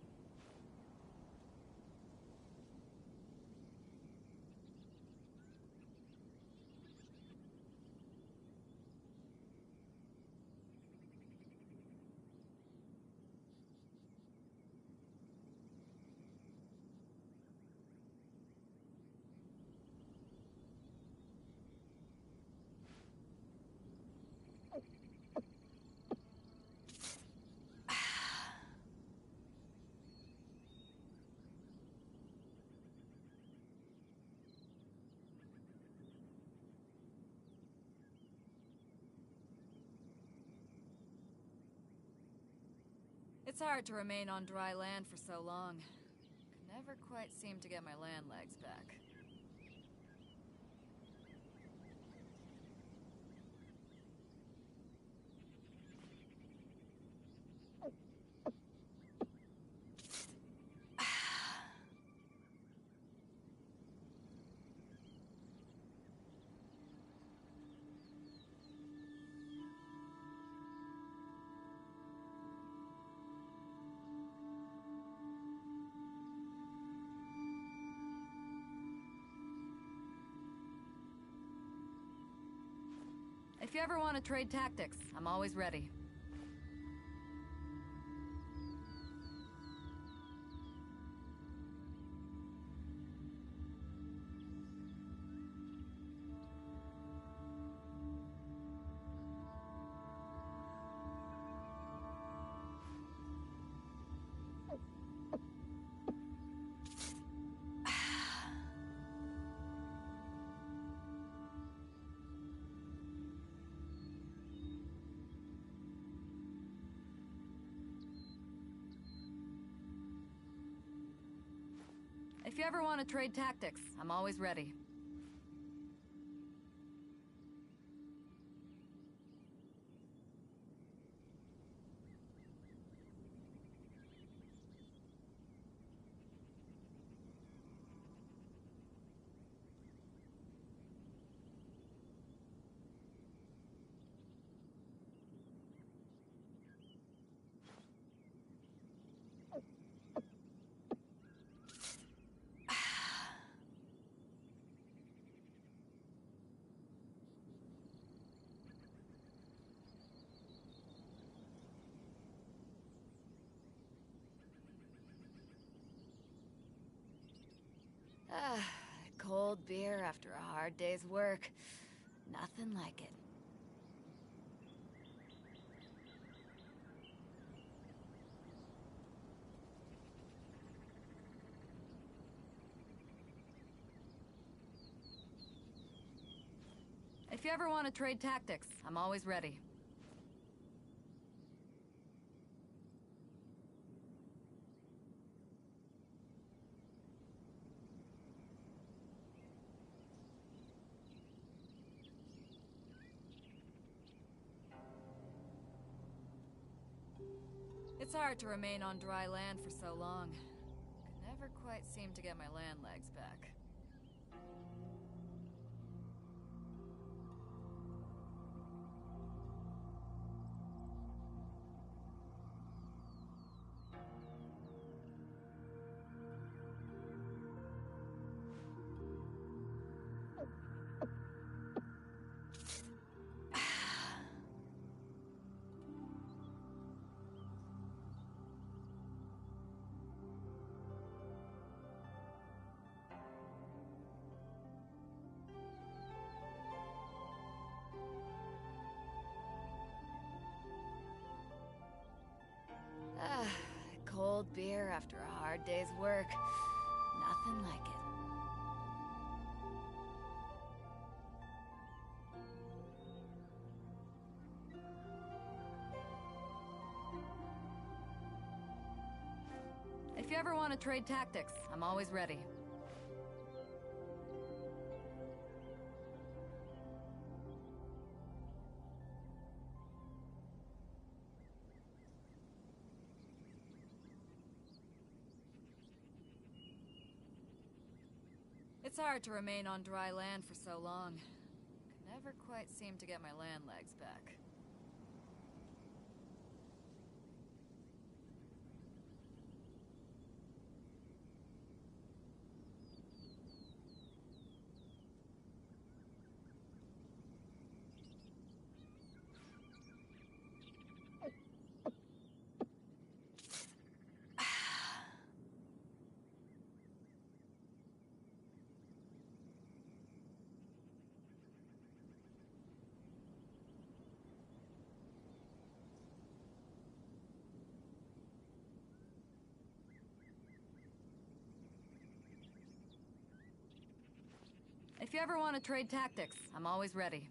It's hard to remain on dry land for so long. Could never quite seem to get my land legs back. If you ever want to trade tactics, I'm always ready. If you ever want to trade tactics, I'm always ready. Ah, cold beer after a hard day's work. Nothing like it. If you ever want to trade tactics, I'm always ready. It's hard to remain on dry land for so long. Could never quite seem to get my land legs back. cold beer after a hard day's work. Nothing like it. If you ever want to trade tactics, I'm always ready. It's hard to remain on dry land for so long. Could never quite seem to get my land legs back. If you ever want to trade tactics, I'm always ready.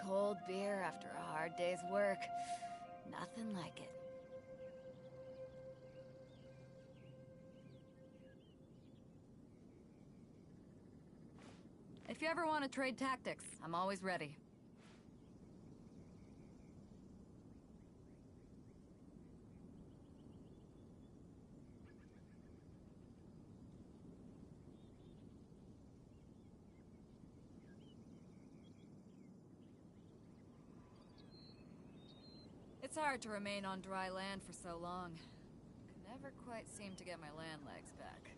Cold beer after a hard day's work. Nothing like it. If you ever want to trade tactics, I'm always ready. It's hard to remain on dry land for so long. Could never quite seem to get my land legs back.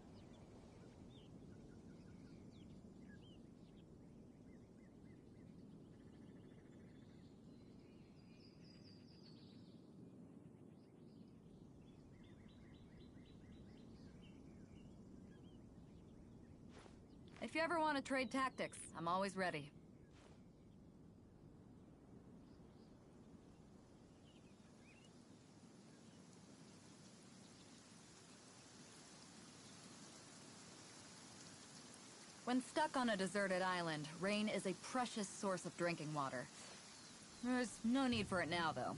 If you ever want to trade tactics, I'm always ready. When stuck on a deserted island, rain is a precious source of drinking water. There's no need for it now, though.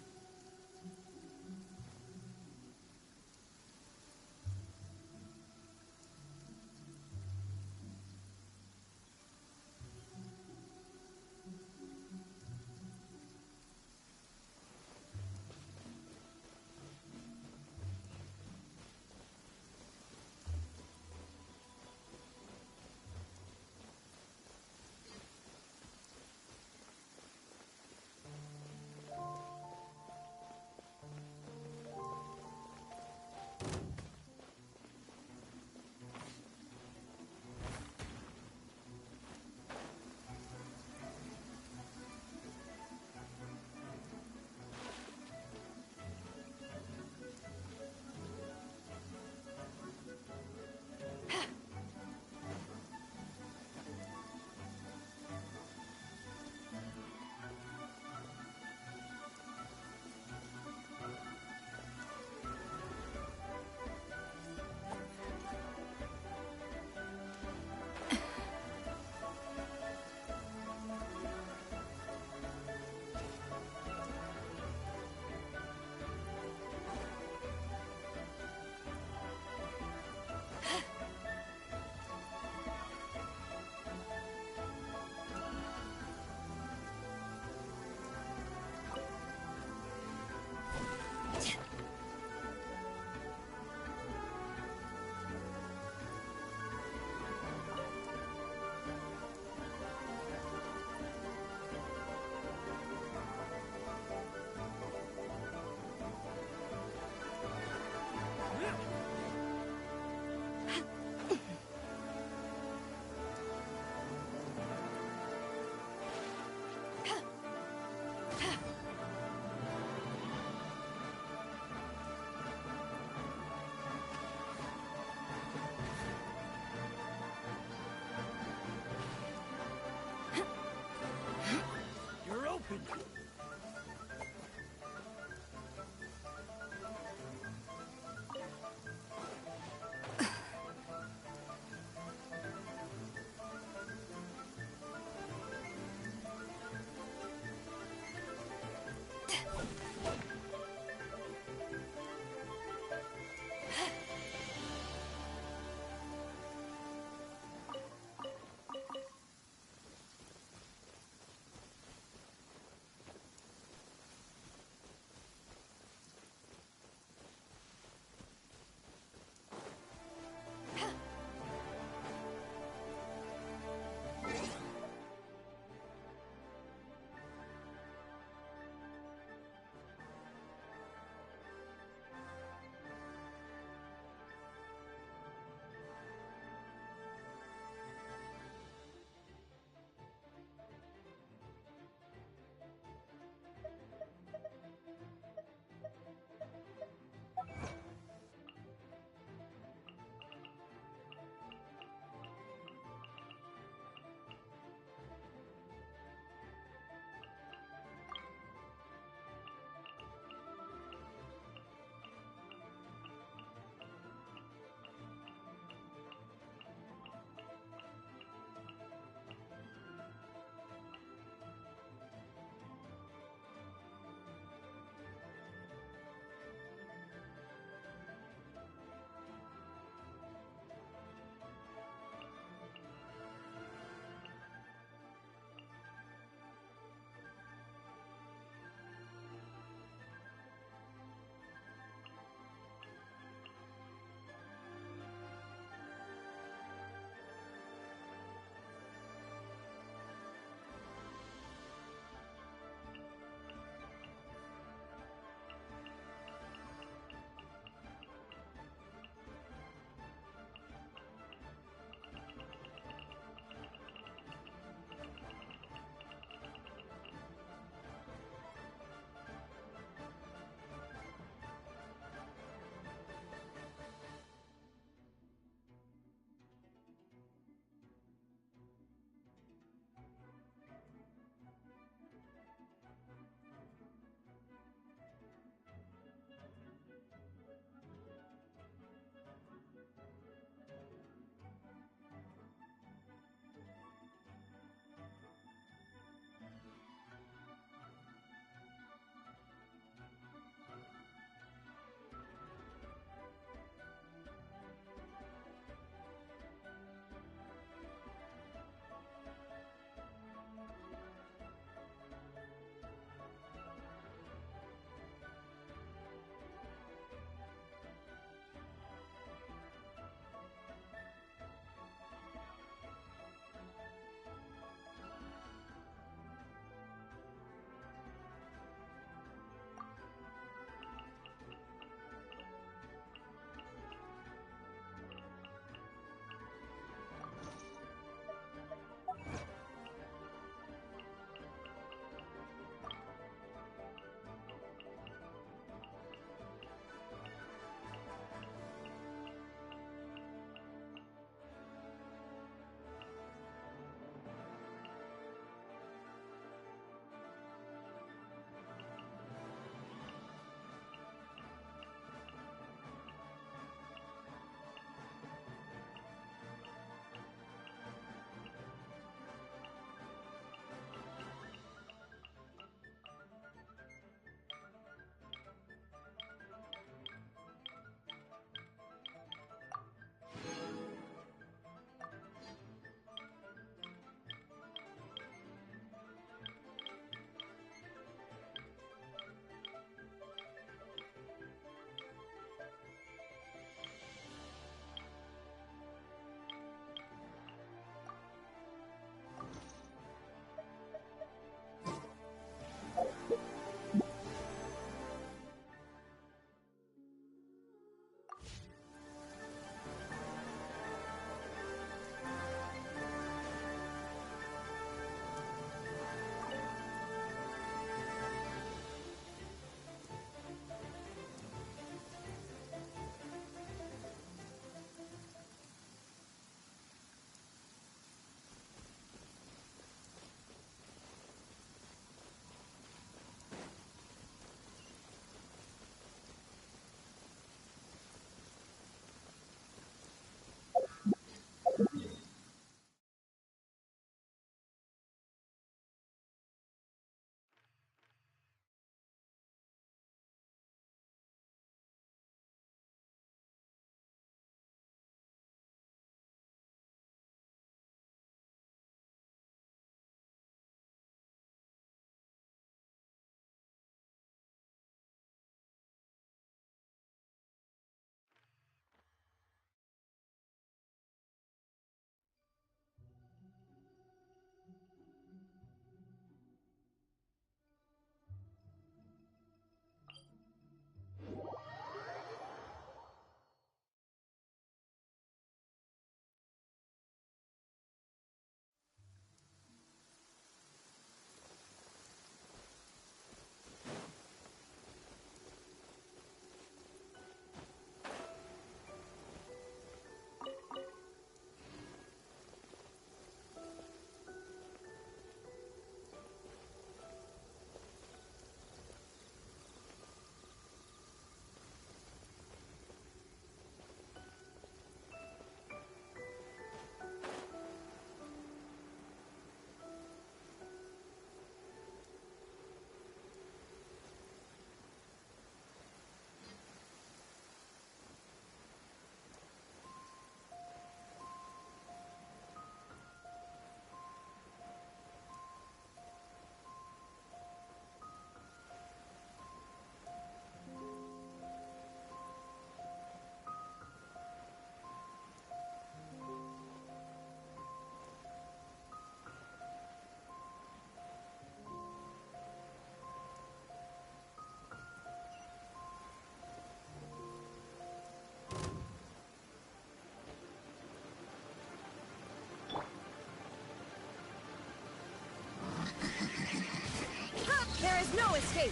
is no escape!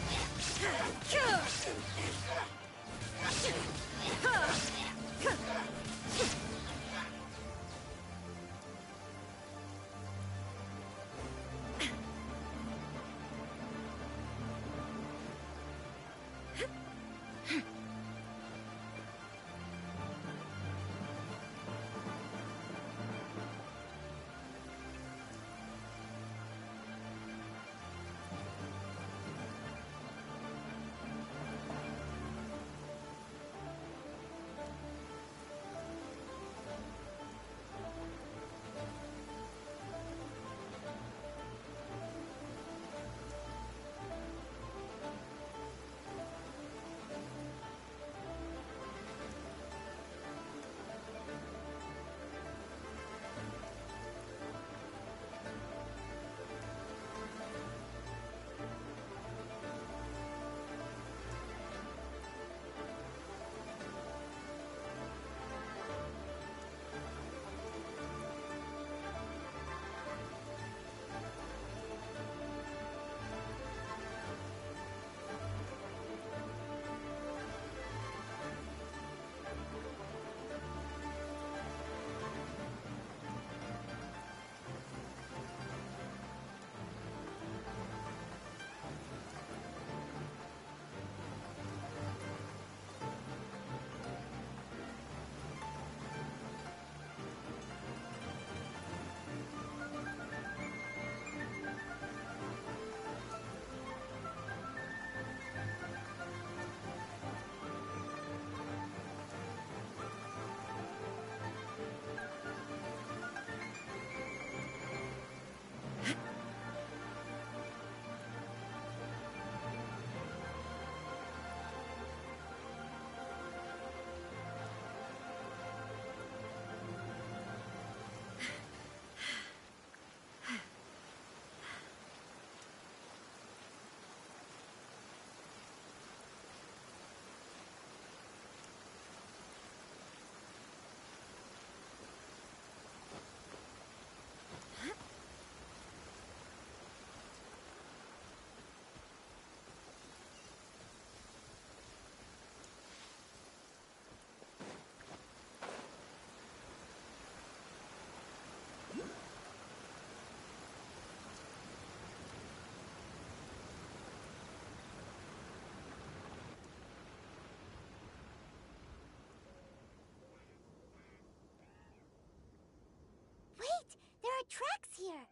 Wait! There are tracks here!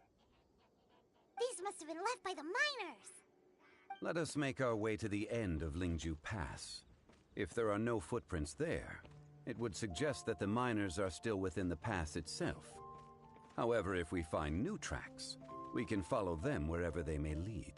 These must have been left by the miners! Let us make our way to the end of Lingju Pass. If there are no footprints there, it would suggest that the miners are still within the pass itself. However, if we find new tracks, we can follow them wherever they may lead.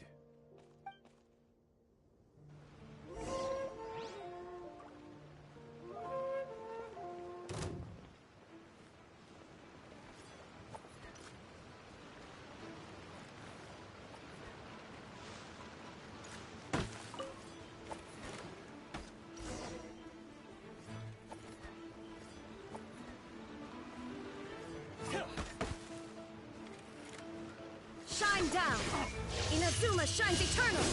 Shine down! Inazuma shines eternal!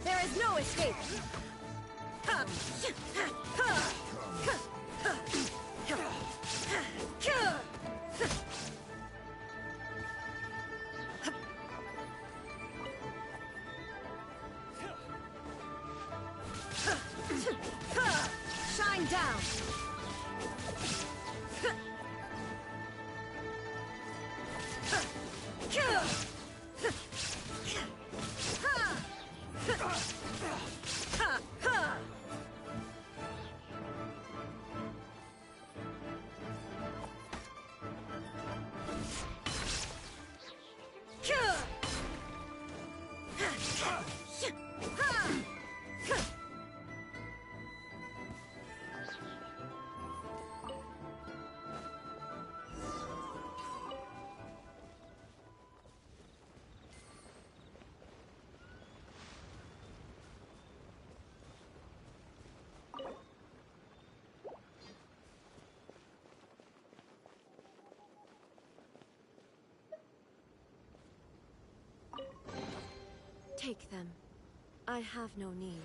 There is no escape! Shine down! Take them. I have no need.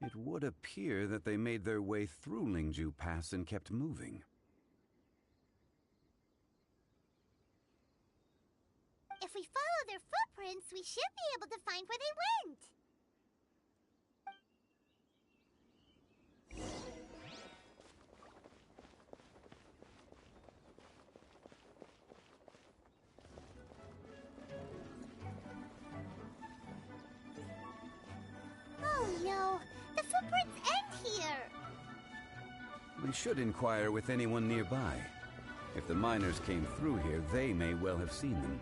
It would appear that they made their way through Lingju Pass and kept moving. If we follow their footprints, we should be able to find where they went. Oh no, the footprints end here. We should inquire with anyone nearby. If the miners came through here, they may well have seen them.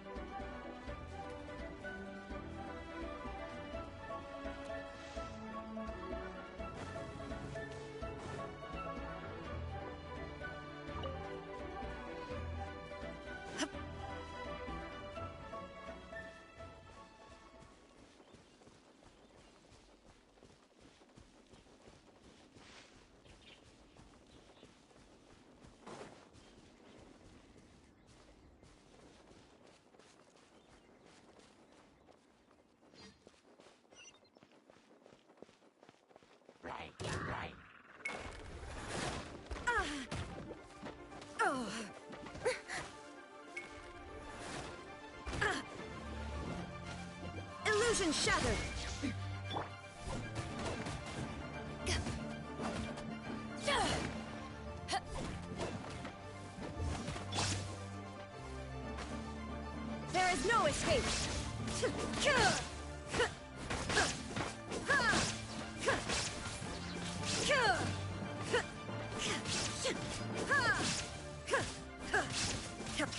Illusion shattered! There is is no escape!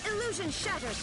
Illusion shattered!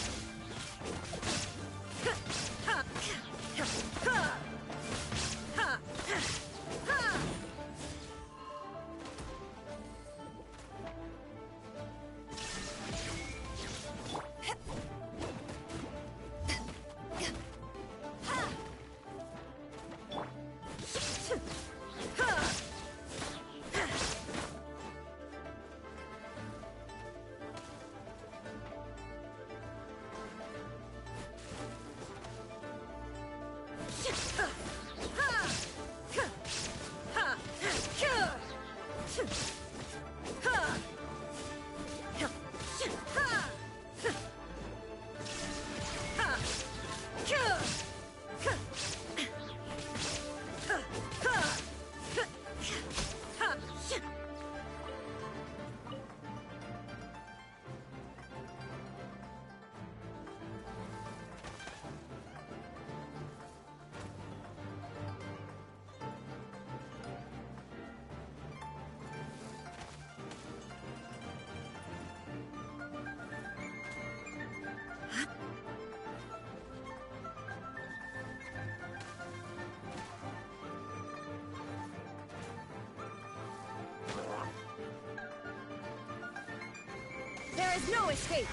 There is no escape!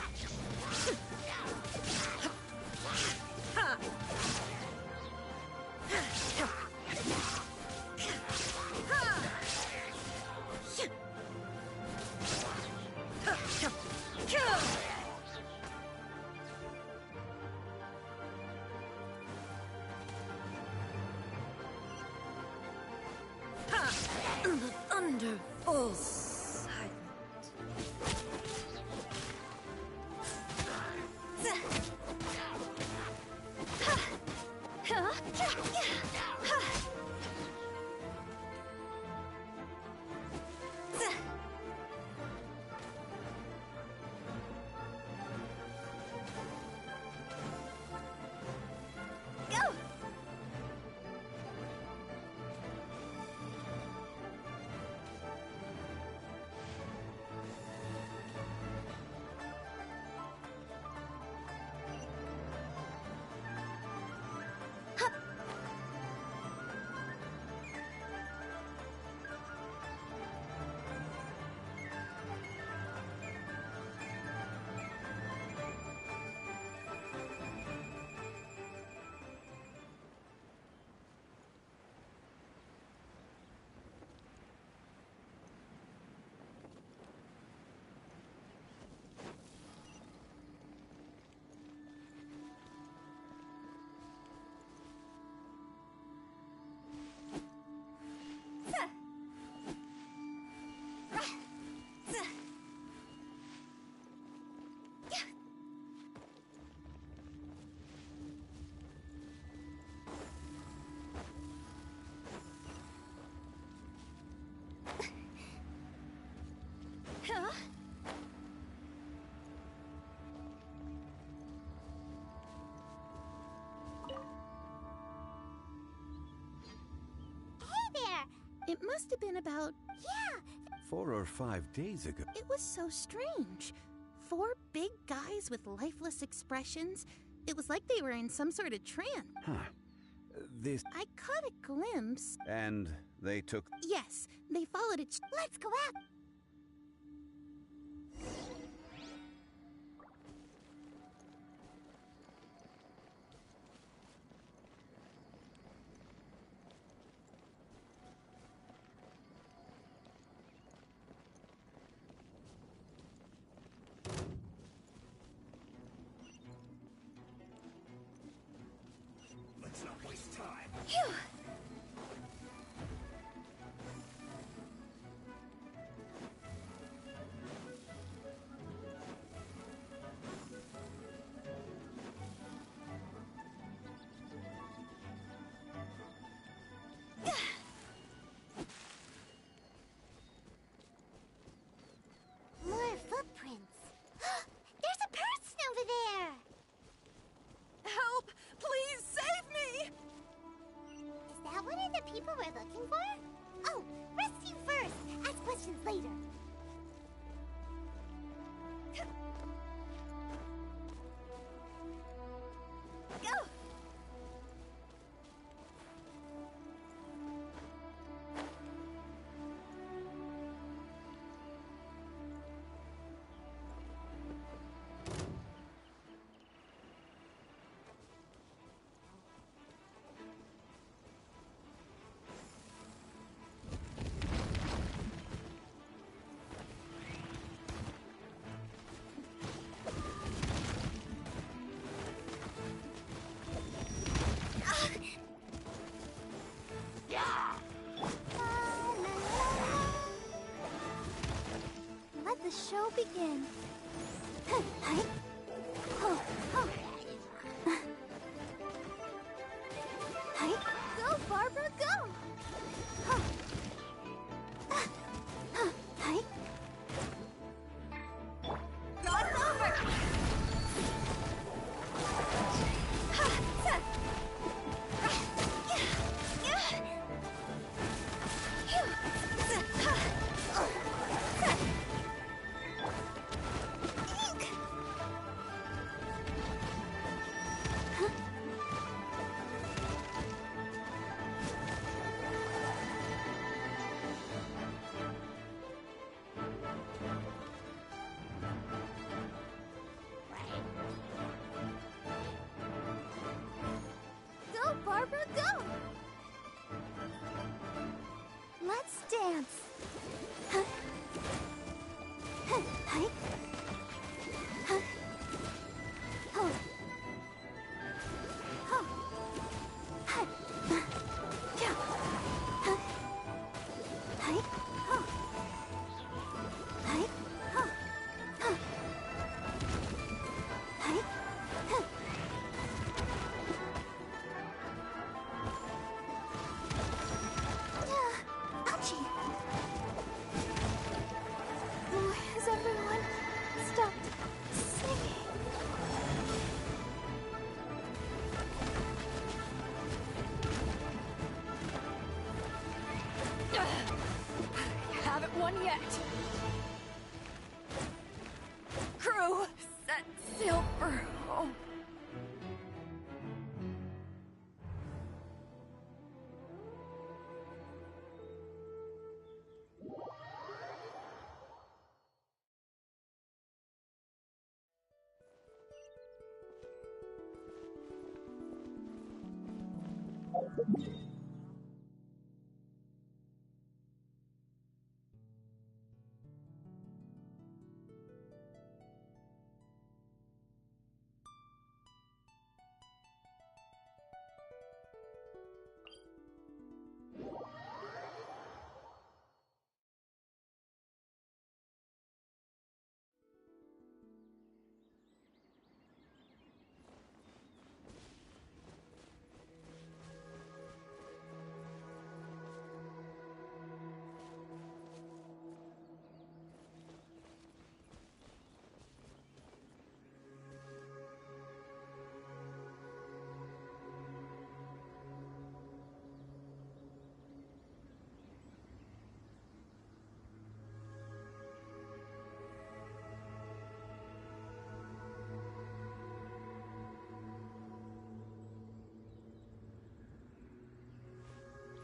The thunder falls. It must have been about... Yeah! 4 or 5 days ago. It was so strange. 4 big guys with lifeless expressions. It was like they were in some sort of trance. Huh. This... I caught a glimpse. And they took... Yes, they followed it. Let's go out! Let's not waste time. Phew! questions later. Go! Let the show begin. Go, Barbara, go! Cross over! Go, Barbara, go! Let's dance. Ouchie! Why has everyone stopped singing? Haven't won yet. Crew, set sail for home.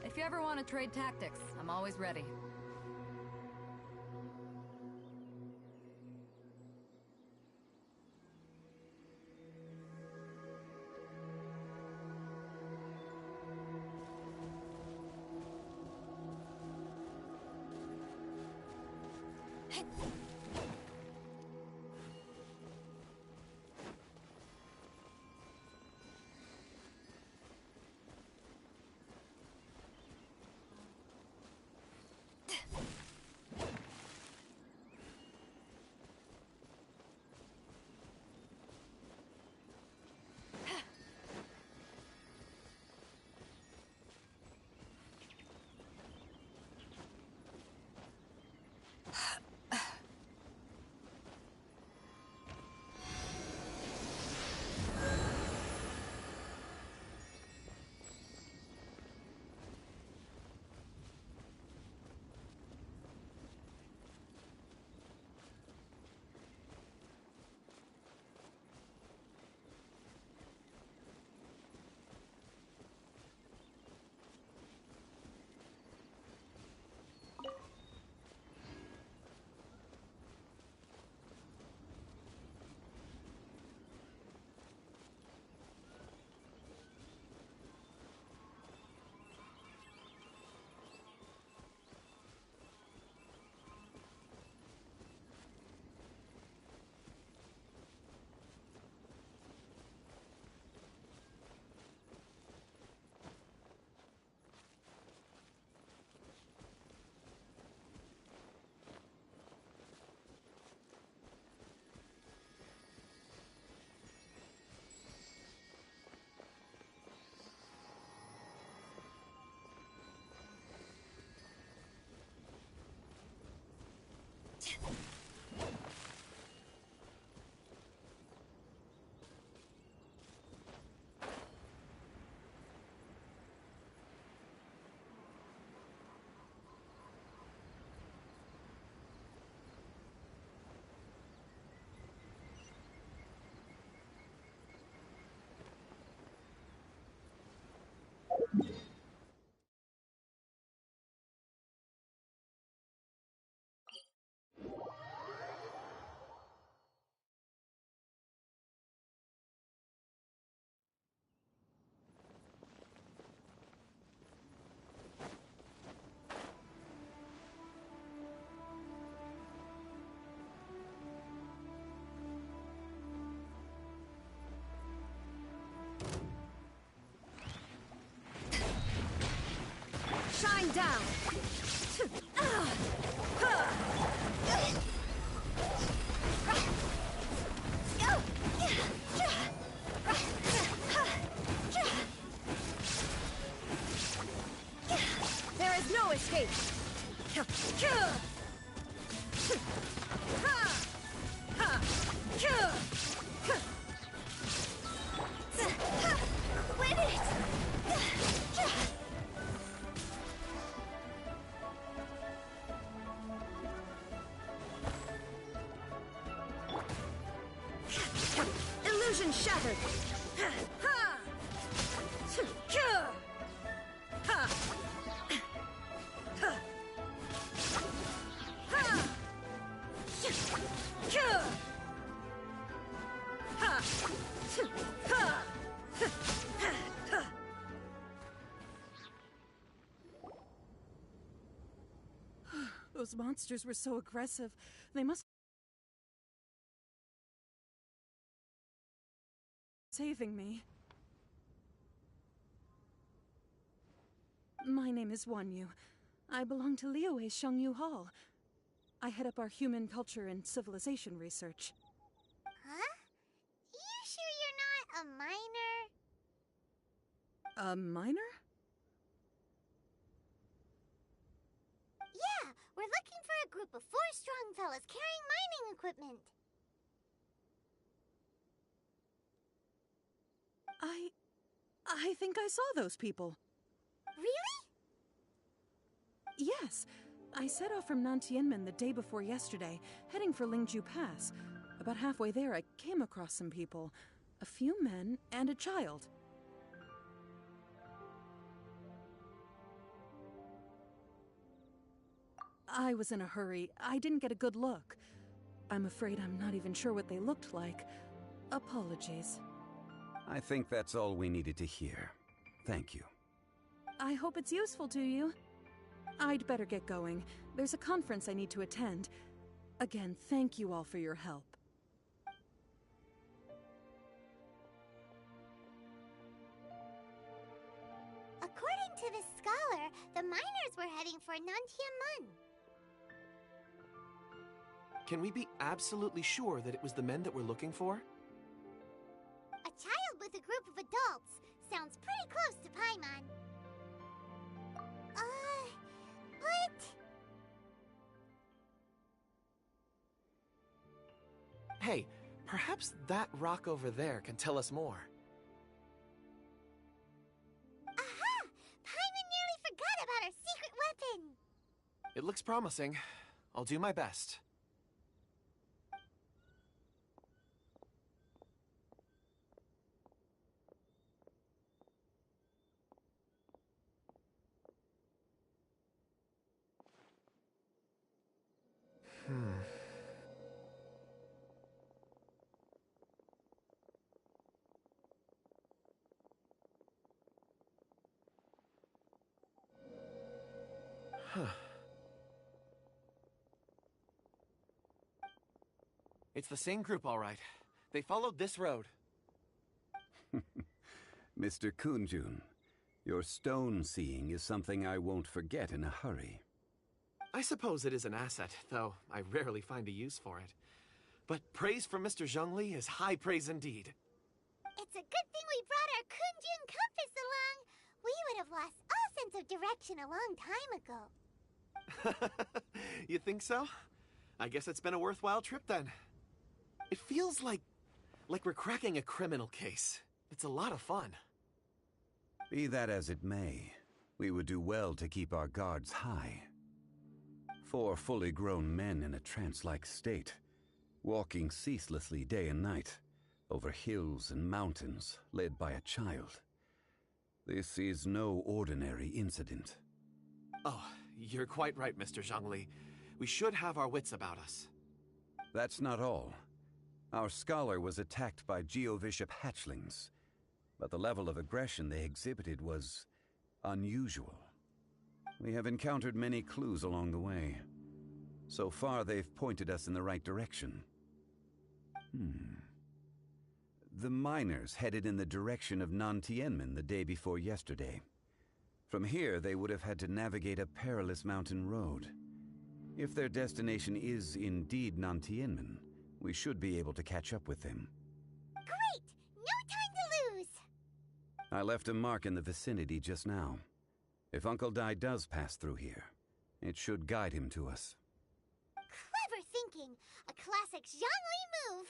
If you ever want to trade tactics, I'm always ready. Shine down! There is no escape! Win it! Illusion shattered! Those monsters were so aggressive. They must... saving me. My name is Wanyu. I belong to Liyue Shengyu Hall. I head up our human culture and civilization research. Huh? You sure you're not a minor? A minor? Yeah, we're looking for a group of 4 strong fellas carrying mining equipment. I think I saw those people. Really? Yes. I set off from Nantianmen the day before yesterday, heading for Lingju Pass. About halfway there, I came across some people. A few men and a child. I was in a hurry. I didn't get a good look. I'm afraid I'm not even sure what they looked like. Apologies. I think that's all we needed to hear. Thank you. I hope it's useful to you. I'd better get going. There's a conference I need to attend. Again, thank you all for your help. According to the scholar, the miners were heading for Nantianmen. Can we be absolutely sure that it was the men that we're looking for? A child with a group of adults. Sounds pretty close to Paimon. But... Hey, perhaps that rock over there can tell us more. Aha! Paimon nearly forgot about our secret weapon! It looks promising. I'll do my best. Huh. It's the same group, all right. They followed this road. Mr. Kunjun, your stone seeing is something I won't forget in a hurry. I suppose it is an asset, though I rarely find a use for it. But praise from Mr. Zhongli is high praise indeed. It's a good thing we brought our Kunjun compass along. We would have lost all sense of direction a long time ago. You think so? I guess it's been a worthwhile trip then. It feels like we're cracking a criminal case. It's a lot of fun. Be that as it may, we would do well to keep our guards high. 4 fully grown men in a trance-like state, walking ceaselessly day and night, over hills and mountains, led by a child. This is no ordinary incident. Oh, you're quite right, Mr. Zhongli. We should have our wits about us. That's not all. Our scholar was attacked by Geovishap hatchlings, but the level of aggression they exhibited was unusual. We have encountered many clues along the way. So far, they've pointed us in the right direction. The miners headed in the direction of Nantianmen the day before yesterday. From here, they would have had to navigate a perilous mountain road. If their destination is indeed Nantianmen, we should be able to catch up with them. Great! No time to lose! I left a mark in the vicinity just now. If Uncle Dai does pass through here, it should guide him to us. Clever thinking! A classic Zhongli move!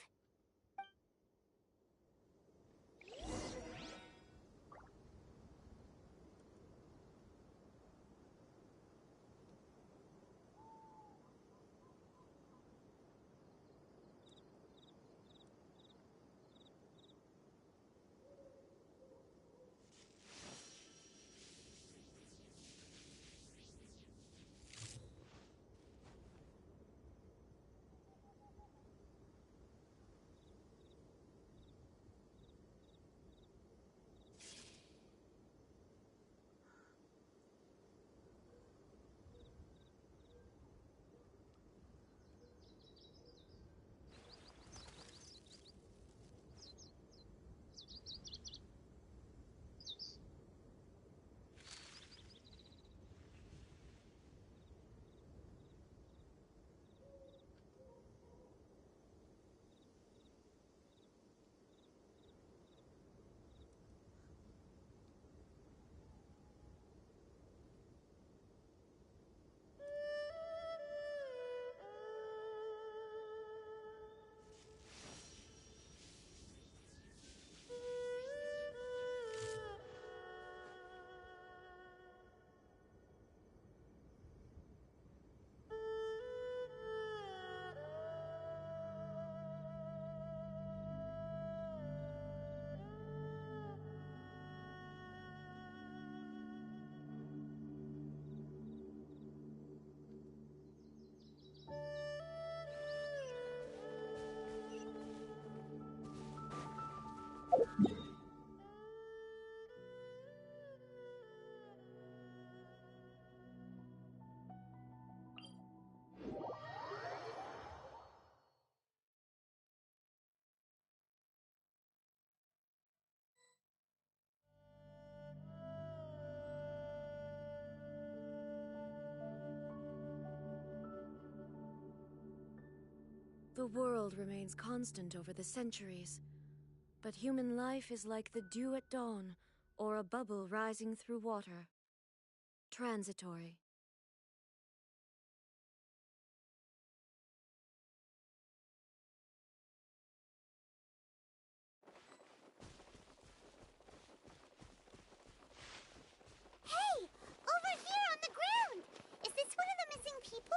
The world remains constant over the centuries, but human life is like the dew at dawn, or a bubble rising through water. Transitory. Hey! Over here on the ground! Is this one of the missing people?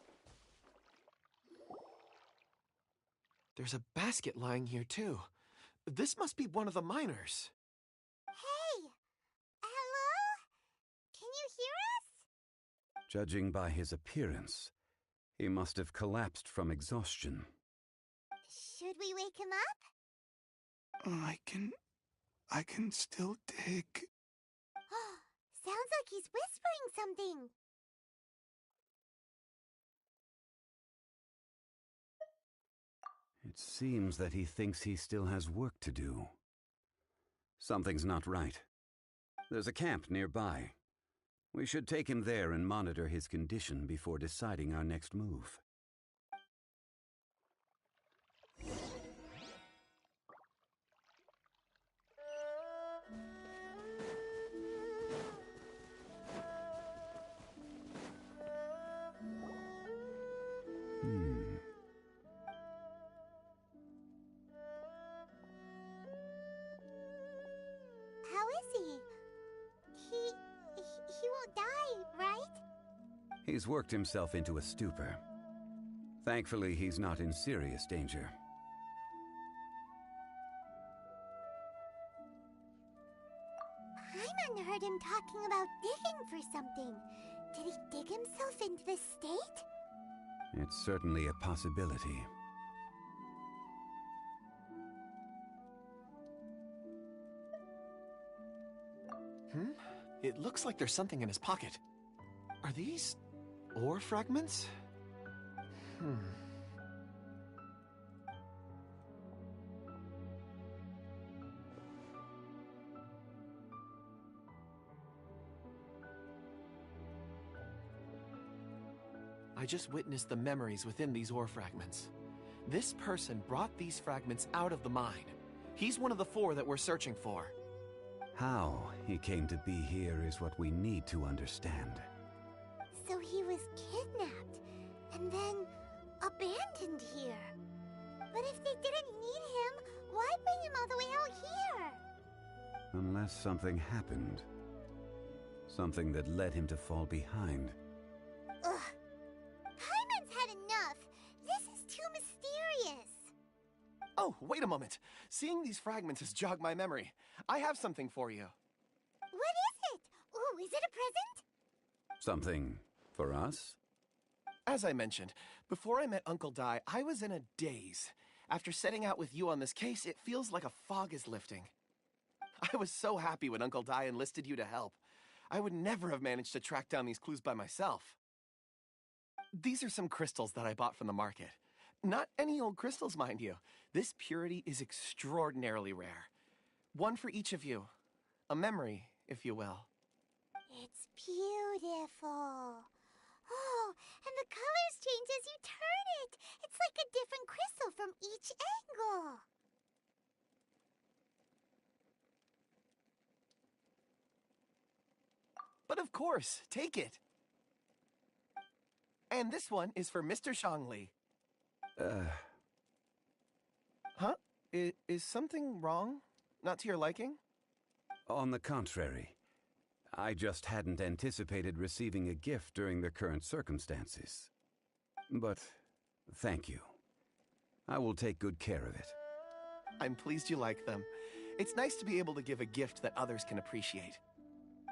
There's a basket lying here, too. This must be one of the miners. Hey! Hello? Can you hear us? Judging by his appearance, he must have collapsed from exhaustion. Should we wake him up? I can still dig. Sounds like he's whispering something. It seems that he thinks he still has work to do. Something's not right. There's a camp nearby. We should take him there and monitor his condition before deciding our next move. He's worked himself into a stupor. Thankfully, he's not in serious danger. Paimon heard him talking about digging for something. Did he dig himself into this state? It's certainly a possibility. It looks like there's something in his pocket. Are these ore fragments? I just witnessed the memories within these ore fragments. This person brought these fragments out of the mine. He's one of the 4 that we're searching for. How he came to be here is what we need to understand. So he was kidnapped, and then abandoned here. But if they didn't need him, why bring him all the way out here? Unless something happened. Something that led him to fall behind. Ugh. Paimon's had enough. This is too mysterious. Oh, wait a moment. Seeing these fragments has jogged my memory. I have something for you. What is it? Ooh, is it a present? Something for us? As I mentioned, before I met Uncle Dai, I was in a daze. After setting out with you on this case, it feels like a fog is lifting. I was so happy when Uncle Dai enlisted you to help. I would never have managed to track down these clues by myself. These are some crystals that I bought from the market. Not any old crystals, mind you. This purity is extraordinarily rare. One for each of you. A memory, if you will. It's beautiful. Oh, and the colors change as you turn it. It's like a different crystal from each angle. But of course, take it. And this one is for Mr. Shangli. Huh? Is something wrong? Not to your liking? On the contrary. I just hadn't anticipated receiving a gift during the current circumstances. But thank you. I will take good care of it. I'm pleased you like them. It's nice to be able to give a gift that others can appreciate.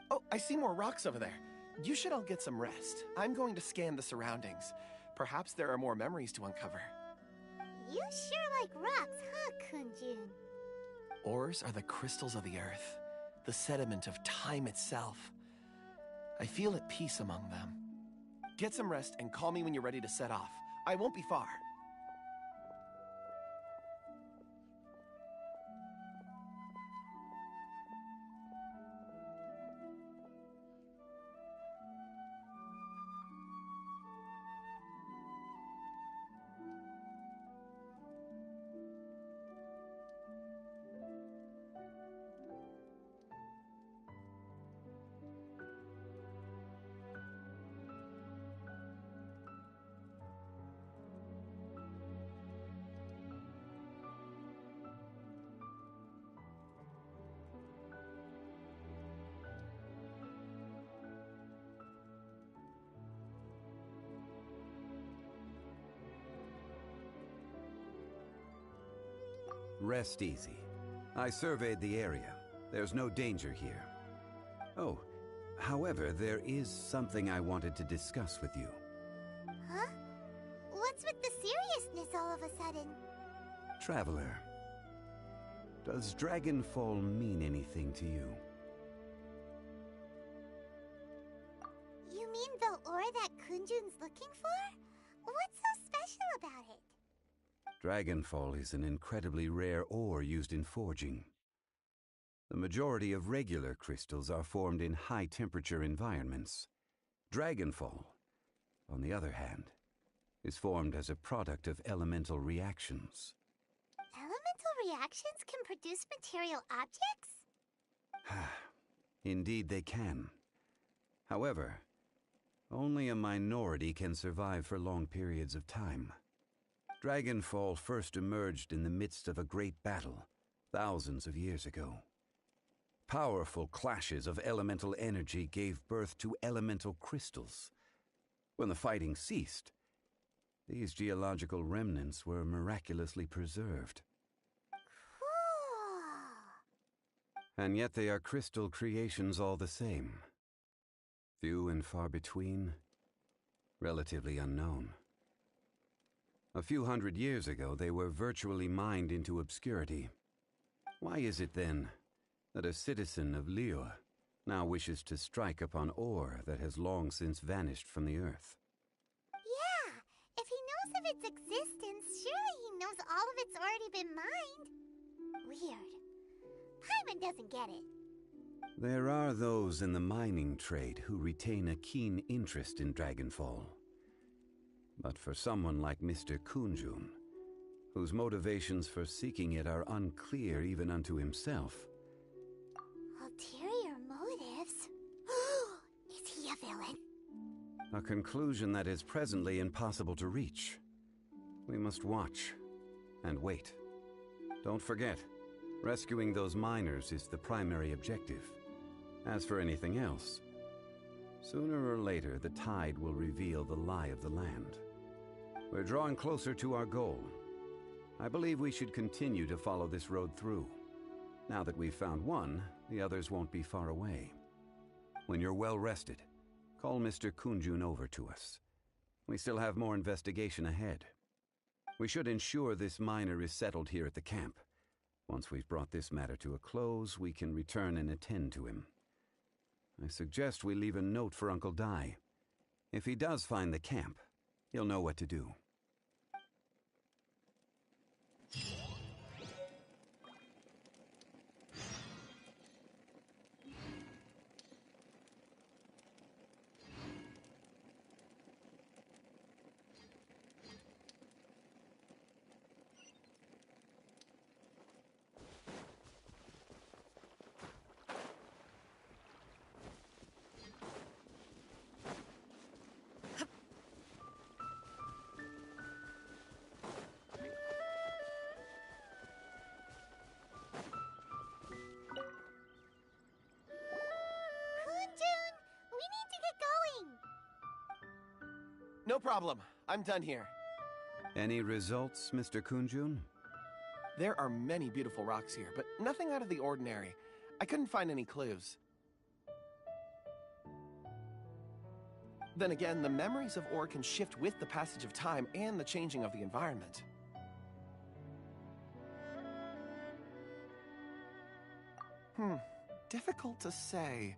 Oh, I see more rocks over there. You should all get some rest. I'm going to scan the surroundings. Perhaps there are more memories to uncover. You sure like rocks, huh, Kunjun? Ores are the crystals of the earth, the sediment of time itself. I feel at peace among them. Get some rest and call me when you're ready to set off. I won't be far. Rest easy. I surveyed the area. There's no danger here. Oh, however, there is something I wanted to discuss with you. Huh? What's with the seriousness all of a sudden? Traveler, does Dragonfall mean anything to you? You mean the ore that Kunjun's looking for? What's so special about it? Dragonfall is an incredibly rare ore used in forging. The majority of regular crystals are formed in high-temperature environments. Dragonfall, on the other hand, is formed as a product of elemental reactions. Elemental reactions can produce material objects? Indeed they can. However, only a minority can survive for long periods of time. Dragonfall first emerged in the midst of a great battle, thousands of years ago. Powerful clashes of elemental energy gave birth to elemental crystals, When the fighting ceased, these geological remnants were miraculously preserved. And yet they are crystal creations all the same. Few and far between, relatively unknown. A few hundred years ago, they were virtually mined into obscurity. Why is it, then, that a citizen of Liyue now wishes to strike upon ore that has long since vanished from the earth? Yeah, if he knows of its existence, surely he knows all of it's already been mined. Weird. Paimon doesn't get it. There are those in the mining trade who retain a keen interest in Dragonfall. But for someone like Mr. Kunjun, whose motivations for seeking it are unclear even unto himself. Ulterior motives? Is he a villain? A conclusion that is presently impossible to reach. We must watch and wait. Don't forget, rescuing those miners is the primary objective. As for anything else, sooner or later the tide will reveal the lie of the land. We're drawing closer to our goal. I believe we should continue to follow this road through. Now that we've found one, the others won't be far away. When you're well rested, call Mr. Kunjun over to us. We still have more investigation ahead. We should ensure this miner is settled here at the camp. Once we've brought this matter to a close, we can return and attend to him. I suggest we leave a note for Uncle Dai. If he does find the camp, he'll know what to do. No problem. I'm done here. Any results, Mr. Kunjun? There are many beautiful rocks here, but nothing out of the ordinary. I couldn't find any clues. Then again, the memories of ore can shift with the passage of time and the changing of the environment. Difficult to say.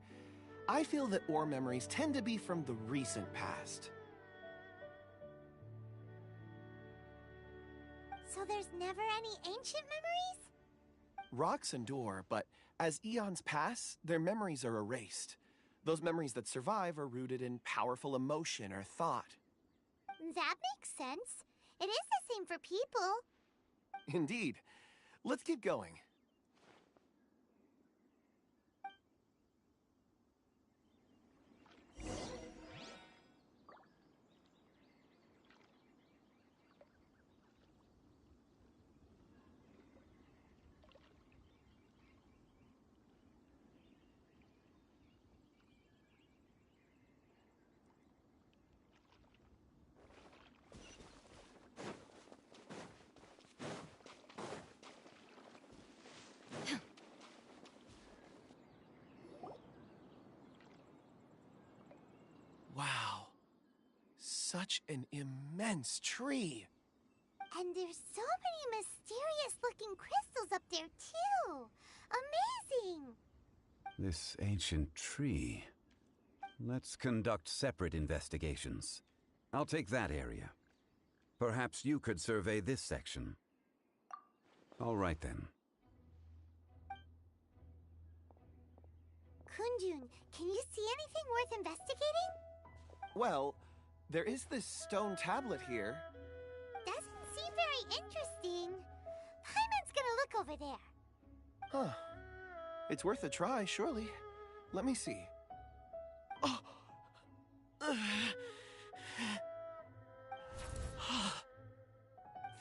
I feel that ore memories tend to be from the recent past. So there's never any ancient memories? Rocks endure, but as eons pass, their memories are erased. Those memories that survive are rooted in powerful emotion or thought. That makes sense. It is the same for people. Indeed. Let's keep going. Wow. Such an immense tree. And there's so many mysterious-looking crystals up there, too. Amazing! This ancient tree. Let's conduct separate investigations. I'll take that area. Perhaps you could survey this section. All right, then. Kunjun, can you see anything worth investigating? Well, there is this stone tablet here. Doesn't seem very interesting. Paimon's gonna look over there. Huh. It's worth a try, surely. Let me see. Oh!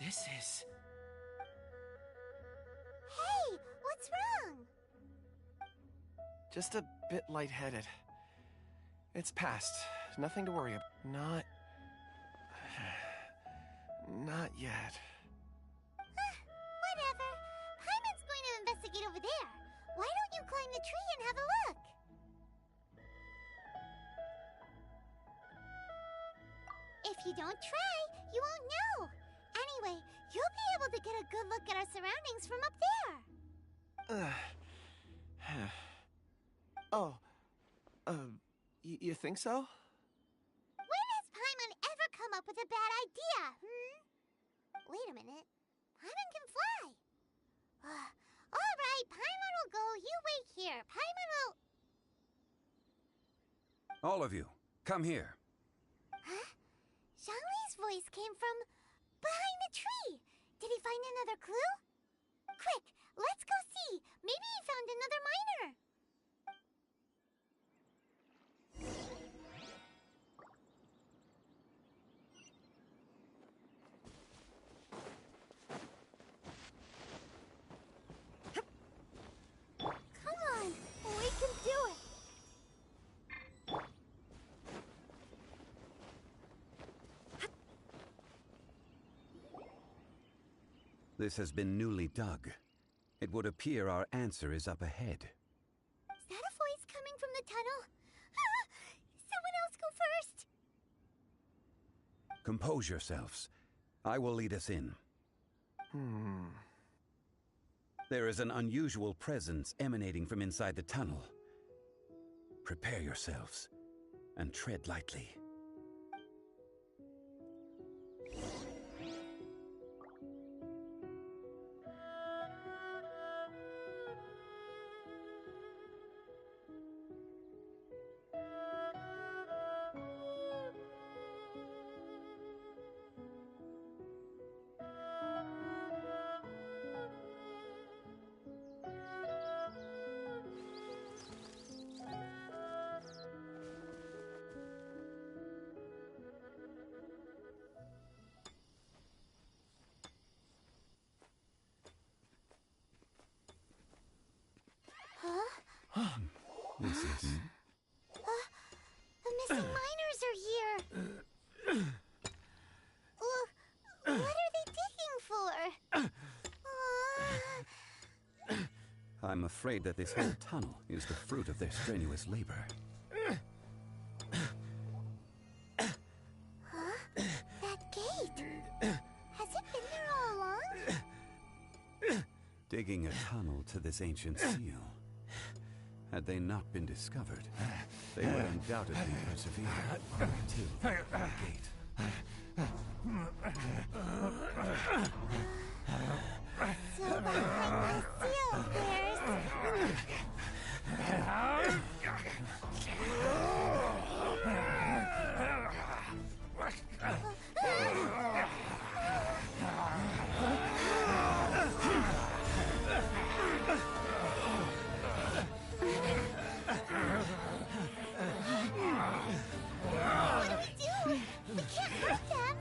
This is... Hey, what's wrong? just a bit lightheaded. It's past. Nothing to worry about. Not Not yet. Whatever. Paimon's going to investigate over there. Why don't you climb the tree and have a look? If you don't try, you won't know. Anyway, you'll be able to get a good look at our surroundings from up there. Oh. You think so? When has Paimon ever come up with a bad idea, Wait a minute. Paimon can fly. All right, Paimon will go. You wait here. Paimon will... All of you, come here. Huh? Zhongli's voice came from behind the tree. Did he find another clue? Quick, let's go see. Maybe he found another miner. Come on, we can do it. This has been newly dug. It would appear our answer is up ahead. Is that a voice coming from the tunnel? Someone else go first. Compose yourselves. I will lead us in. There is an unusual presence emanating from inside the tunnel. Prepare yourselves and tread lightly. This is... The missing miners are here. What are they digging for? I'm afraid that this whole tunnel is the fruit of their strenuous labor. Huh? That gate. Has it been there all along? Digging a tunnel to this ancient seal. Had they not been discovered, they would undoubtedly persevere until the gate. So behind the seal, What do we do? We can't hurt them.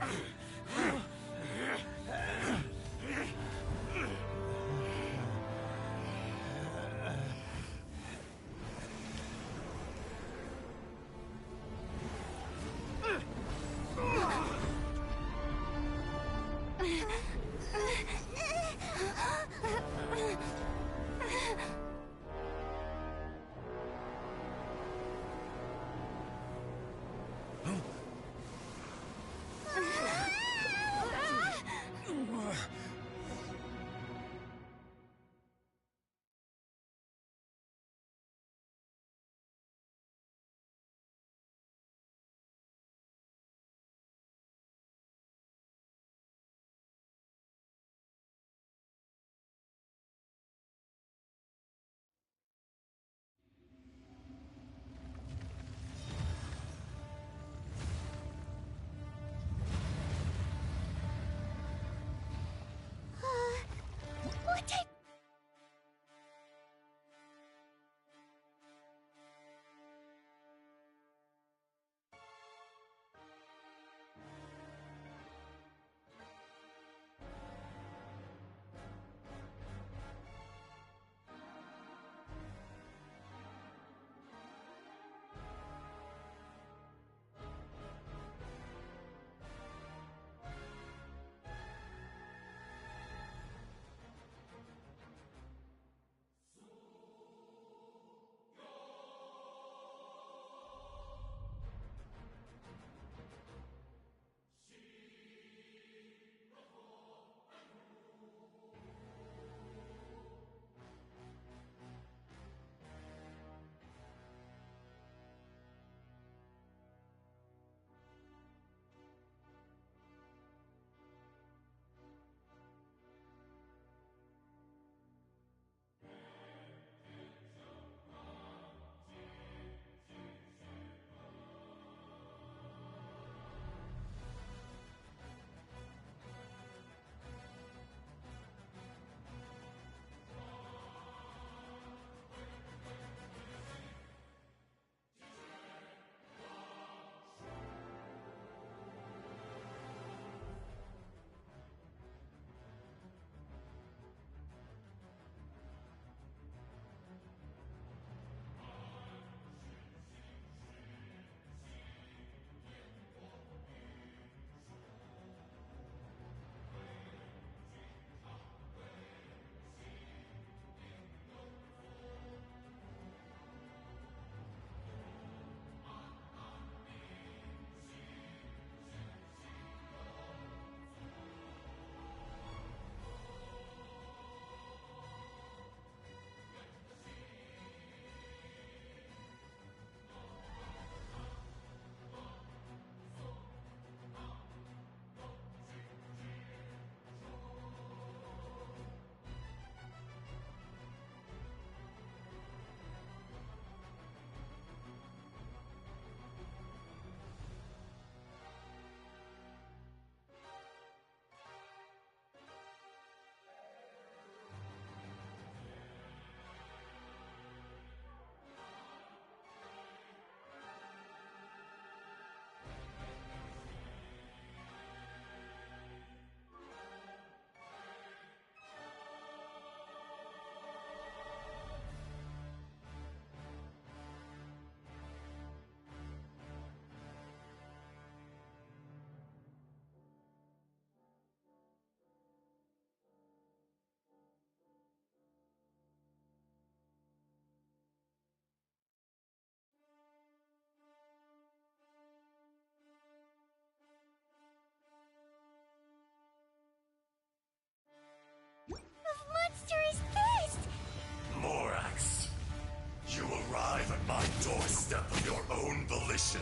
my doorstep of your own volition.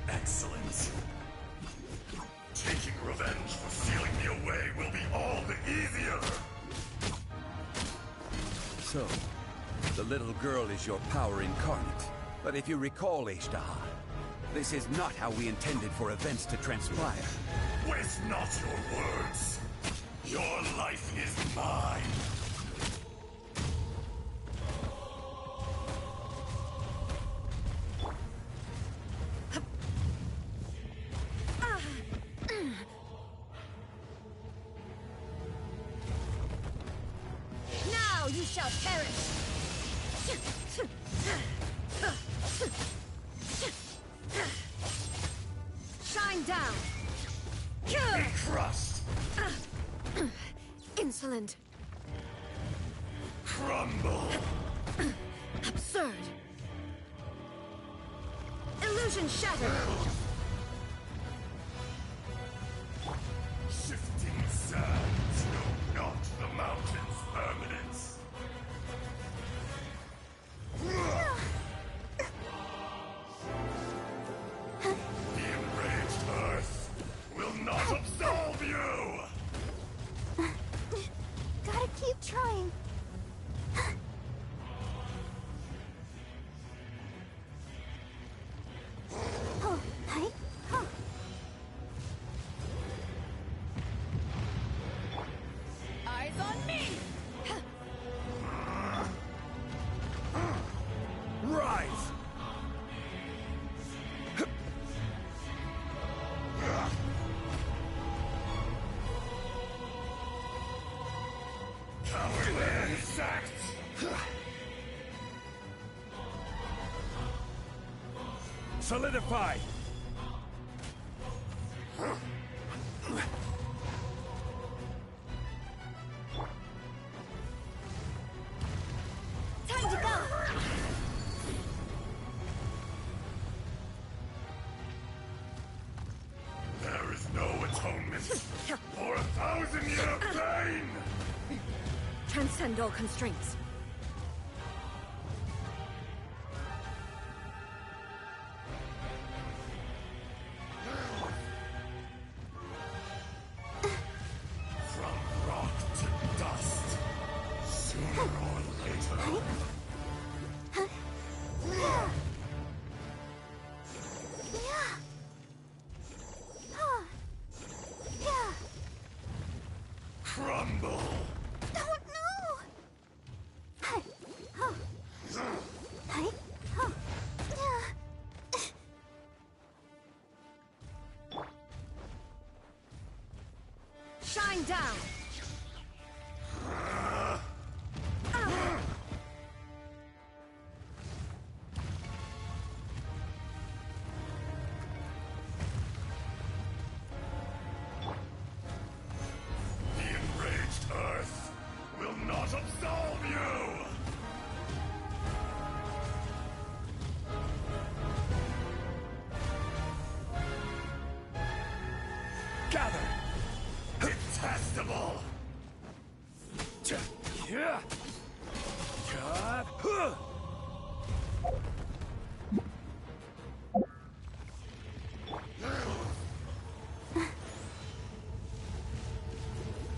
Excellent. Taking revenge for sealing me away will be all the easier. So, the little girl is your power incarnate. But if you recall, Ishtar, this is not how we intended for events to transpire. Waste not your words. Your life is mine. Now you shall perish! Shine down! Be crushed! Insolent! Crumble! Absurd! Illusion shattered! Shifting sands know not the mountain's permanence. The enraged earth will not absolve you! Gotta keep trying. Oh, hi. Huh. Eyes on me! Rise! Cowardly insect! Solidify! Time to go. There is no atonement for 1,000-year pain! Transcend all constraints. From rock to dust, sooner or later. Crumble! Don't know. Hi. Huh. Hi. Huh. Shine down! The enraged earth will not absolve you! Gather! Detestable!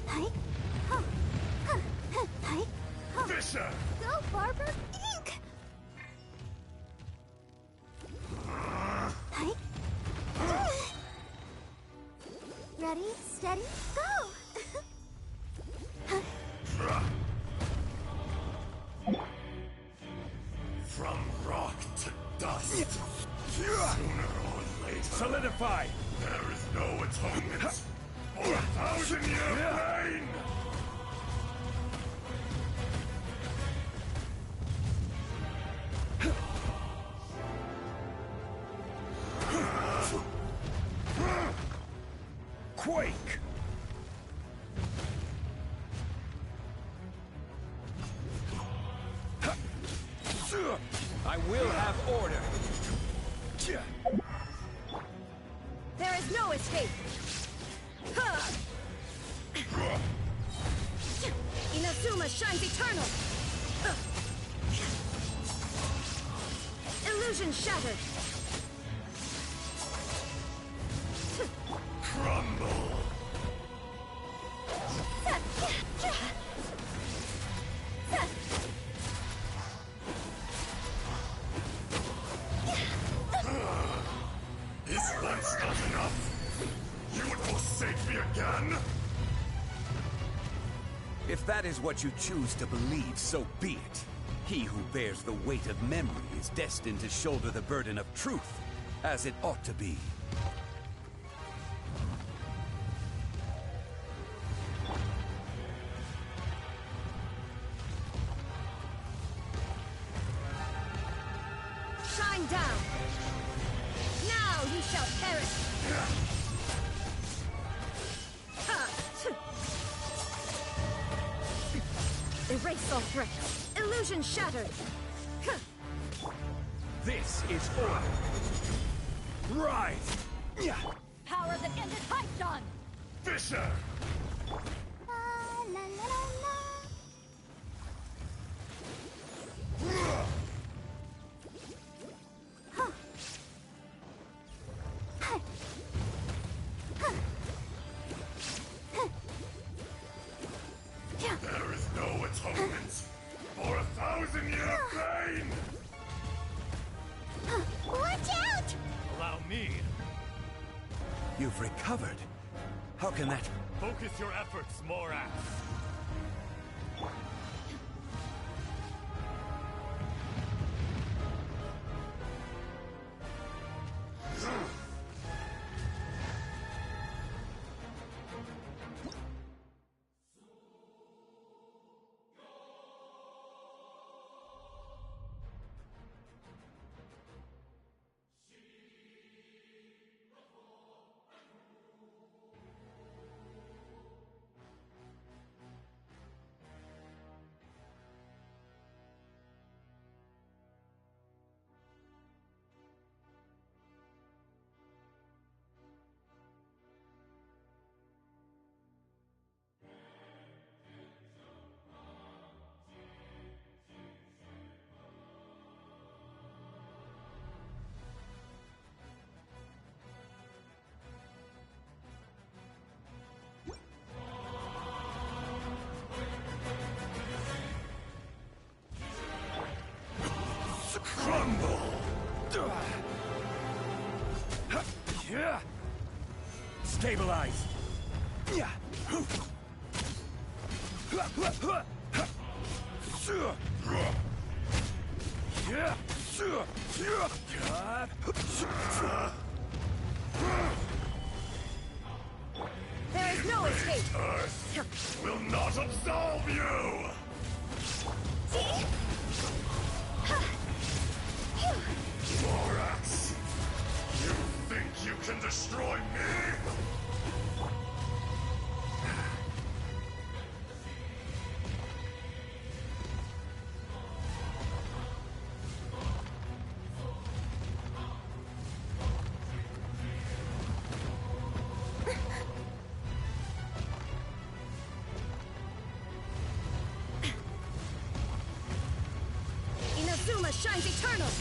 Hi. Huh. Huh. Hi. Huh. Fisher! Go, Barber Inc. Hi. Ready, steady, go! From rock to dust, sooner or later. Solidify! There is no atonement for 1,000-year pain! Quake! I will have order! There is no escape! Inazuma shines eternal! Illusion shattered! Crumble! Is once not enough? You would forsake me again? If that is what you choose to believe, so be it. He who bears the weight of memory is destined to shoulder the burden of truth, as it ought to be. Shine down! Now you shall perish! Erase all threats. Illusion shattered. This is order. Rise! Power that ended Paishan! Fisher! There is no atonement for 1,000-year pain! Watch out! Allow me. You've recovered. How can that... Focus your efforts, Morax. Crumble! Stabilize! There is no escape! Earth will not absolve you! Morax! You think you can destroy me? Inazuma shines eternal!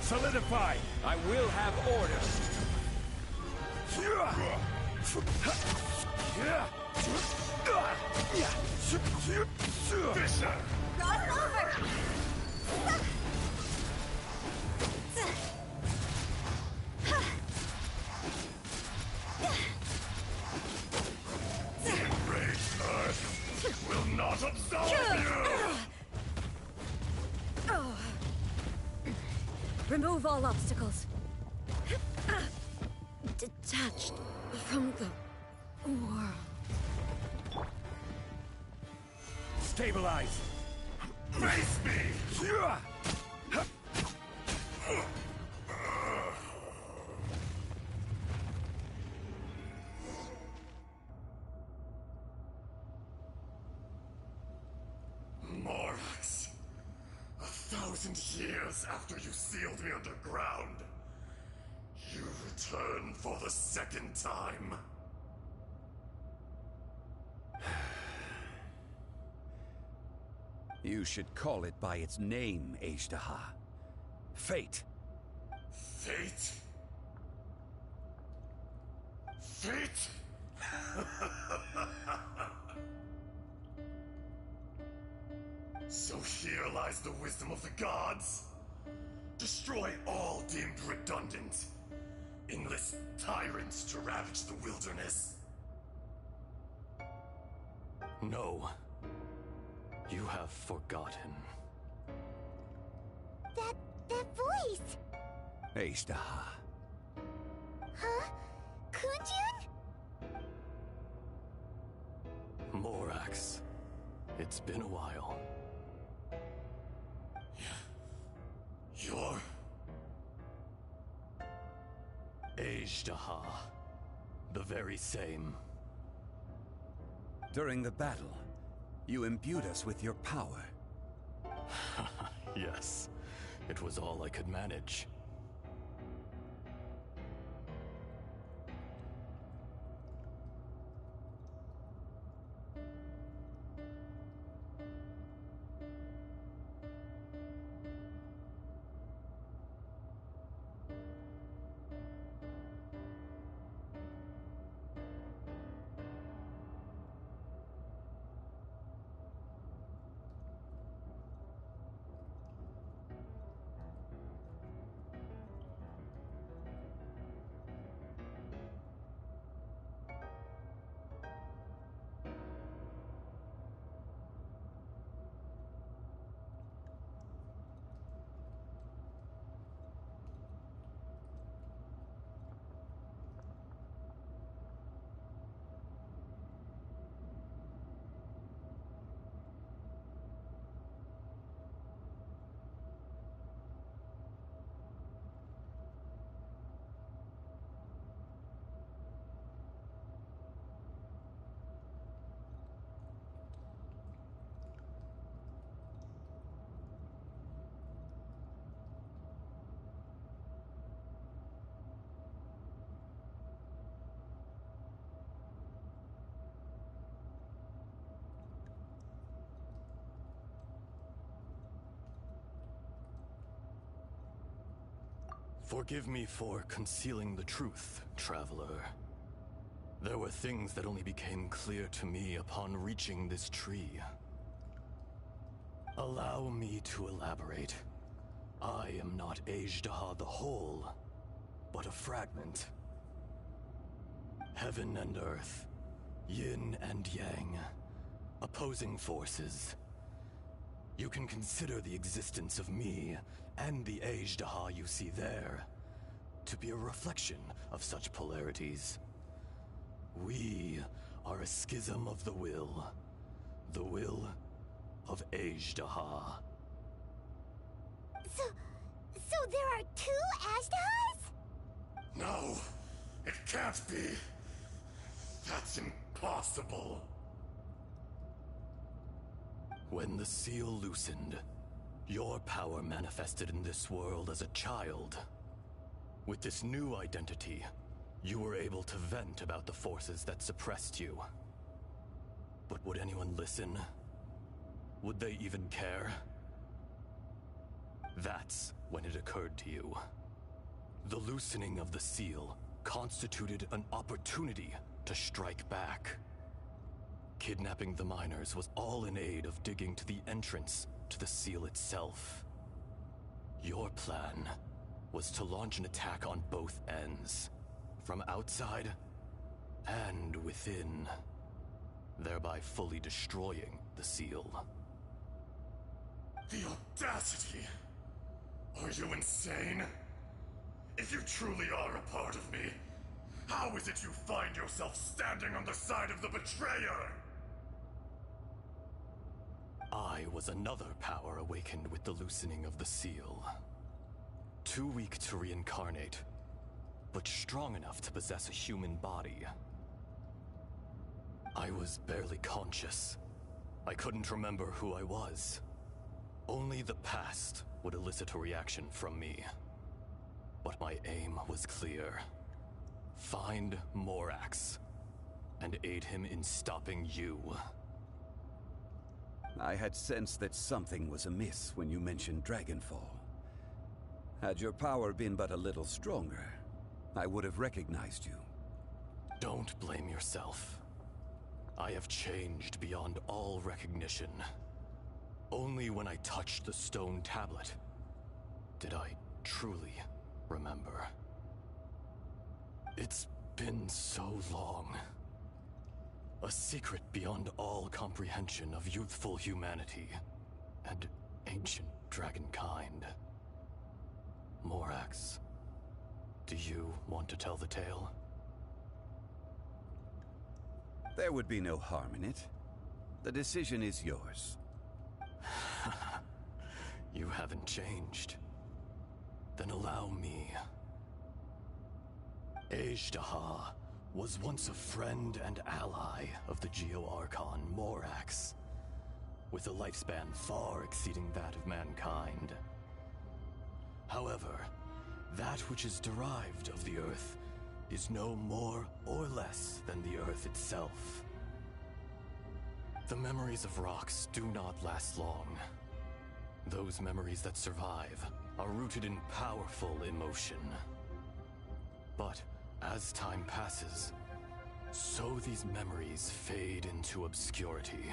Solidify! I will have order! Fisher! Cross over! Enraged Earth will not absolve you! Remove all obstacles. Detached from the world. Stabilize! Face me! Morax, 1,000 years years after you sealed me underground, you return for the second time. You should call it by its name, Ajdaha. Fate. Fate? Fate? So here lies the wisdom of the gods. Destroy all deemed redundant. Enlist tyrants to ravage the wilderness. No. You have forgotten. That voice! Ajdaha. Huh? Kunjun? Morax. It's been a while. You're... Ajdaha. The very same. During the battle, you imbued us with your power. Yes. It was all I could manage. Forgive me for concealing the truth, traveler. There were things that only became clear to me upon reaching this tree. Allow me to elaborate. I am not Ajdaha the whole, but a fragment. Heaven and earth, yin and yang, opposing forces. You can consider the existence of me and the Ajdaha you see there to be a reflection of such polarities. We are a schism of the will of Ajdaha. So there are two Ajdahas? No, it can't be. That's impossible. When the seal loosened, your power manifested in this world as a child. With this new identity, you were able to vent about the forces that suppressed you. But would anyone listen? Would they even care? That's when it occurred to you. The loosening of the seal constituted an opportunity to strike back. Kidnapping the miners was all in aid of digging to the entrance to the seal itself. Your plan was to launch an attack on both ends, from outside and within, thereby fully destroying the seal. The audacity! Are you insane? If you truly are a part of me, how is it you find yourself standing on the side of the betrayer? I was another power awakened with the loosening of the seal. Too weak to reincarnate, but strong enough to possess a human body. I was barely conscious. I couldn't remember who I was. Only the past would elicit a reaction from me. But my aim was clear. Find Morax, and aid him in stopping you. I had sensed that something was amiss when you mentioned Dragonfall. Had your power been but a little stronger, I would have recognized you. Don't blame yourself. I have changed beyond all recognition. Only when I touched the stone tablet did I truly remember. It's been so long. A secret beyond all comprehension of youthful humanity and ancient dragonkind. Morax, do you want to tell the tale? There would be no harm in it. The decision is yours. You haven't changed. Then allow me. Ajdaha was once a friend and ally of the Geo-Archon Morax, with a lifespan far exceeding that of mankind. However, that which is derived of the Earth is no more or less than the Earth itself. The memories of rocks do not last long. Those memories that survive are rooted in powerful emotion. But as time passes, so these memories fade into obscurity.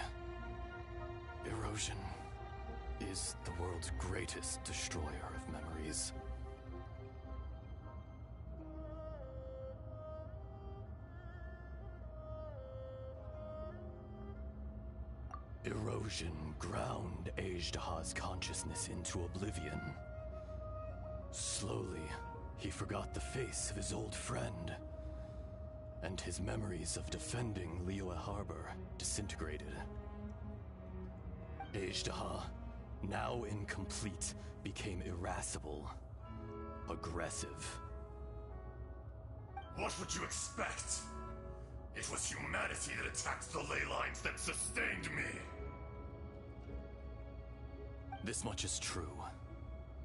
Erosion is the world's greatest destroyer of memories. Erosion ground Ajdaha's consciousness into oblivion. Slowly, he forgot the face of his old friend, and his memories of defending Liyue Harbor disintegrated. Ajdaha, now incomplete, became irascible, aggressive. What would you expect? It was humanity that attacked the ley lines that sustained me. This much is true,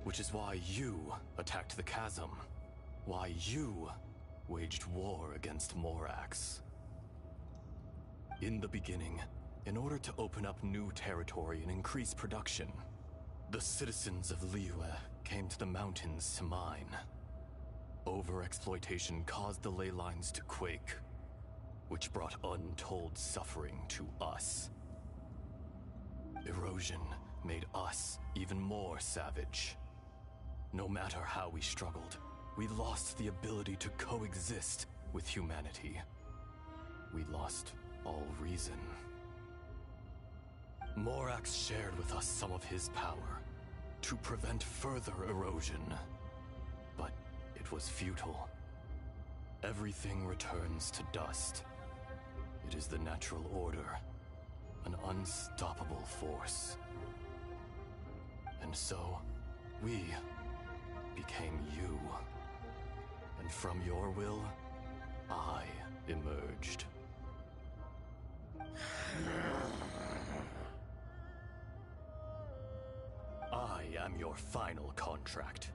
which is why you attacked the chasm, why you waged war against Morax. In the beginning, in order to open up new territory and increase production, the citizens of Liyue came to the mountains to mine. Overexploitation caused the ley lines to quake, which brought untold suffering to us. Erosion made us even more savage. No matter how we struggled, we lost the ability to coexist with humanity. We lost all reason. Morax shared with us some of his power to prevent further erosion, but it was futile. Everything returns to dust. It is the natural order, an unstoppable force. And so, we became you. And from your will, I emerged. I am your final contract.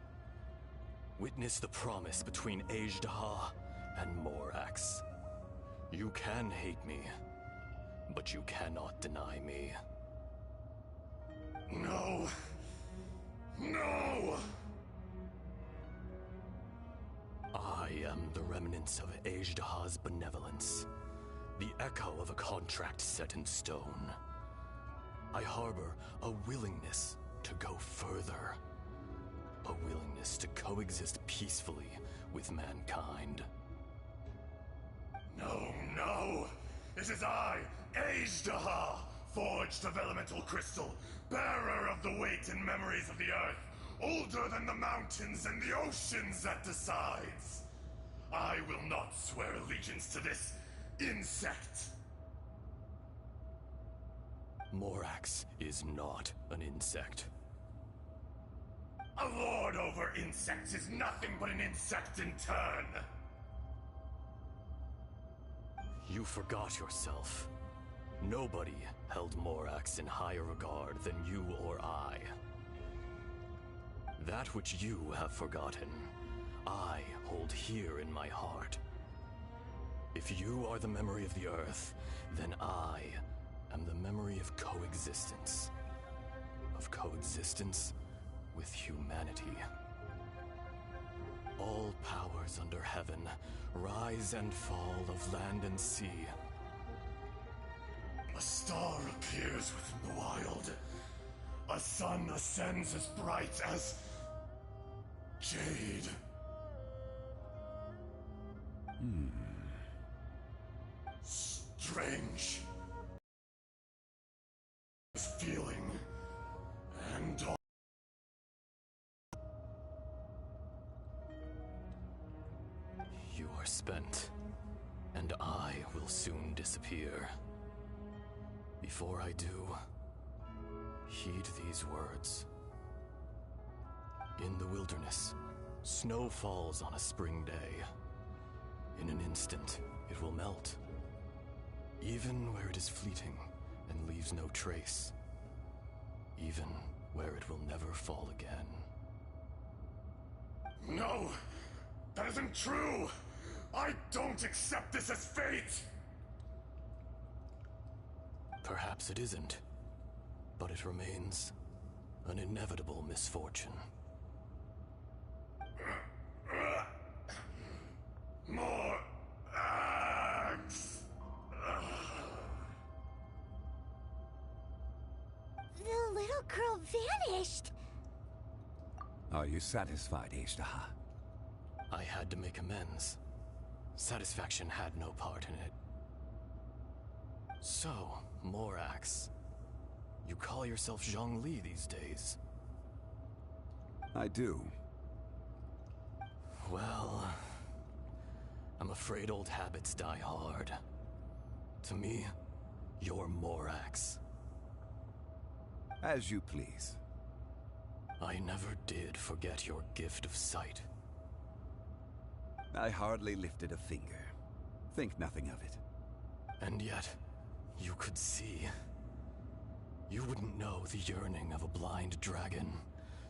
Witness the promise between Ajdaha and Morax. You can hate me, but you cannot deny me. No. No! I am the remnants of Ajdaha's benevolence, the echo of a contract set in stone. I harbor a willingness to go further, a willingness to coexist peacefully with mankind. No, no! It is I, Ajdaha, forged of elemental crystal, bearer of the weight and memories of the earth, older than the mountains and the oceans that decides. I will not swear allegiance to this insect. Morax is not an insect. A lord over insects is nothing but an insect in turn. You forgot yourself. Nobody held Morax in higher regard than you or I. That which you have forgotten, I hold here in my heart. If you are the memory of the Earth, then I am the memory of coexistence. Of coexistence with humanity. All powers under heaven, rise and fall of land and sea. A star appears within the wild. A sun ascends as bright as jade. Strange. Feeling and all. You are spent, and I will soon disappear. Before I do, heed these words. In the wilderness, snow falls on a spring day. In an instant, it will melt. Even where it is fleeting and leaves no trace. Even where it will never fall again. No! That isn't true! I don't accept this as fate! Perhaps it isn't, but it remains an inevitable misfortune. More axe! The little girl vanished! Are you satisfied, Ishtaha? I had to make amends. Satisfaction had no part in it. So, Morax, you call yourself Zhongli these days? I do. Well, I'm afraid old habits die hard. To me, you're Morax. As you please. I never did forget your gift of sight. I hardly lifted a finger. Think nothing of it. And yet, you could see. You wouldn't know the yearning of a blind dragon,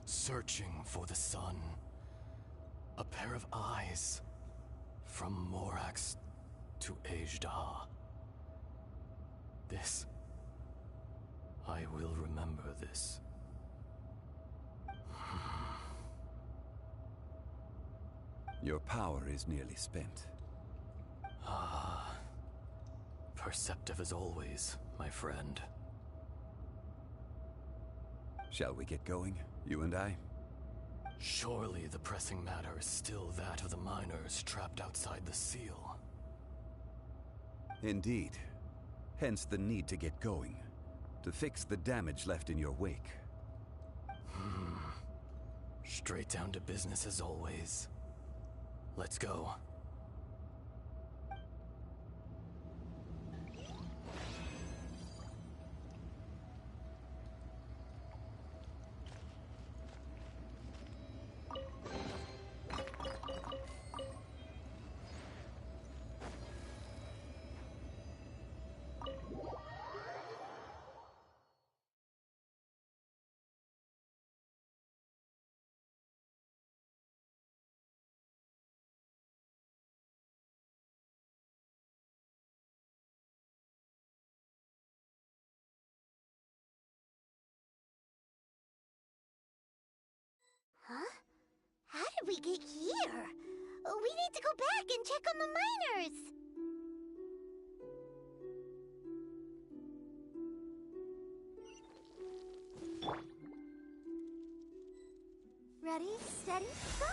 searching for the sun. A pair of eyes, from Morax to Ejdah. This, I will remember this. Your power is nearly spent. Ah, perceptive as always, my friend. Shall we get going, you and I? Surely the pressing matter is still that of the miners trapped outside the seal. Indeed. Hence the need to get going. To fix the damage left in your wake. Straight down to business as always. Let's go. Huh? How did we get here? We need to go back and check on the miners! Ready, steady, go!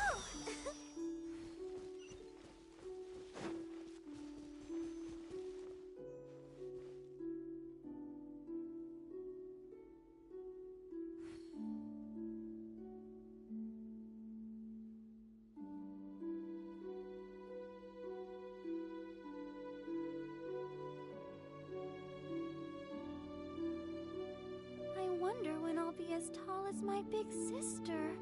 I wonder when I'll be as tall as my big sister.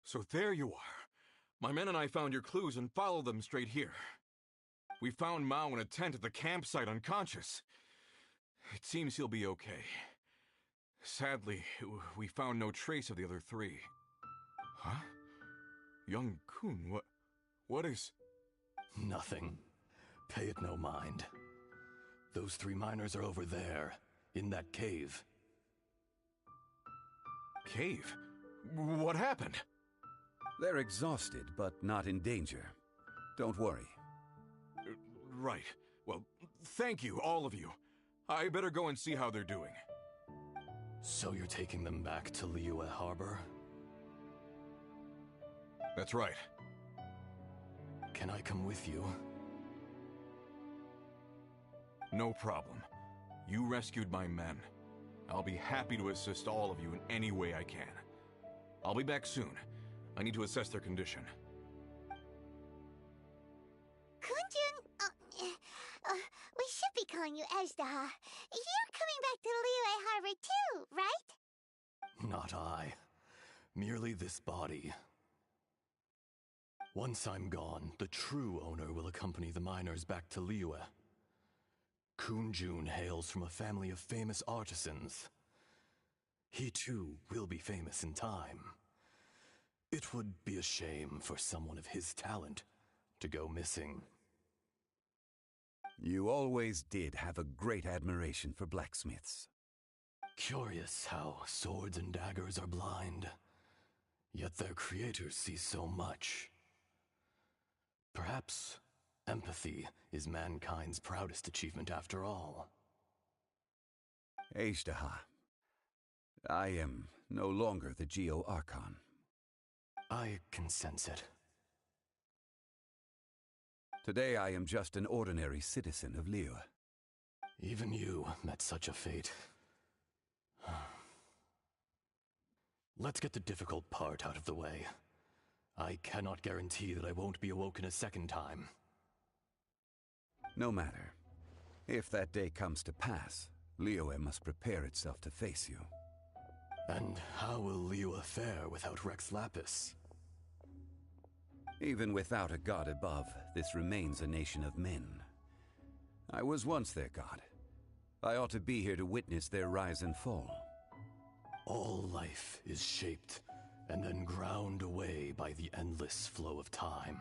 So there you are. My men and I found your clues and followed them straight here. We found Mao in a tent at the campsite unconscious. It seems he'll be okay. Sadly, we found no trace of the other three. Huh? Young Kun, what is... Nothing. Pay it no mind. Those 3 miners are over there, in that cave. Cave? What happened? They're exhausted, but not in danger. Don't worry. Right. Well, thank you, all of you. I better go and see how they're doing. So you're taking them back to Liyue Harbor? That's right. Can I come with you? No problem. You rescued my men. I'll be happy to assist all of you in any way I can. I'll be back soon. I need to assess their condition. Kunjun, we should be calling you Ezdaha. You're coming back to Liyue Harbor too, right? Not I. Merely this body. Once I'm gone, the true owner will accompany the miners back to Liyue. Kunjun hails from a family of famous artisans. He too will be famous in time. It would be a shame for someone of his talent to go missing. You always did have a great admiration for blacksmiths. Curious how swords and daggers are blind, yet their creators see so much. Perhaps empathy is mankind's proudest achievement after all. Ezdaha, I am no longer the Geo-Archon. I can sense it. Today I am just an ordinary citizen of Liyue. Even you met such a fate. Let's get the difficult part out of the way. I cannot guarantee that I won't be awoken a second time. No matter. If that day comes to pass, Liyue must prepare itself to face you. And how will Liyue fare without Rex Lapis? Even without a god above, this remains a nation of men. I was once their god. I ought to be here to witness their rise and fall. All life is shaped and then ground away by the endless flow of time.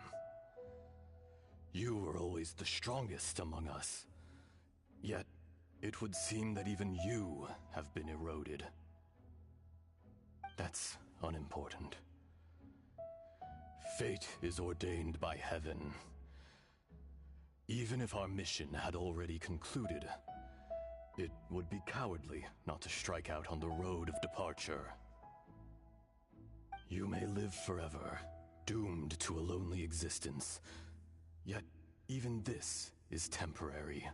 You were always the strongest among us. Yet, it would seem that even you have been eroded. That's unimportant. Fate is ordained by heaven. Even if our mission had already concluded, it would be cowardly not to strike out on the road of departure. You may live forever, doomed to a lonely existence. Yet, even this is temporary.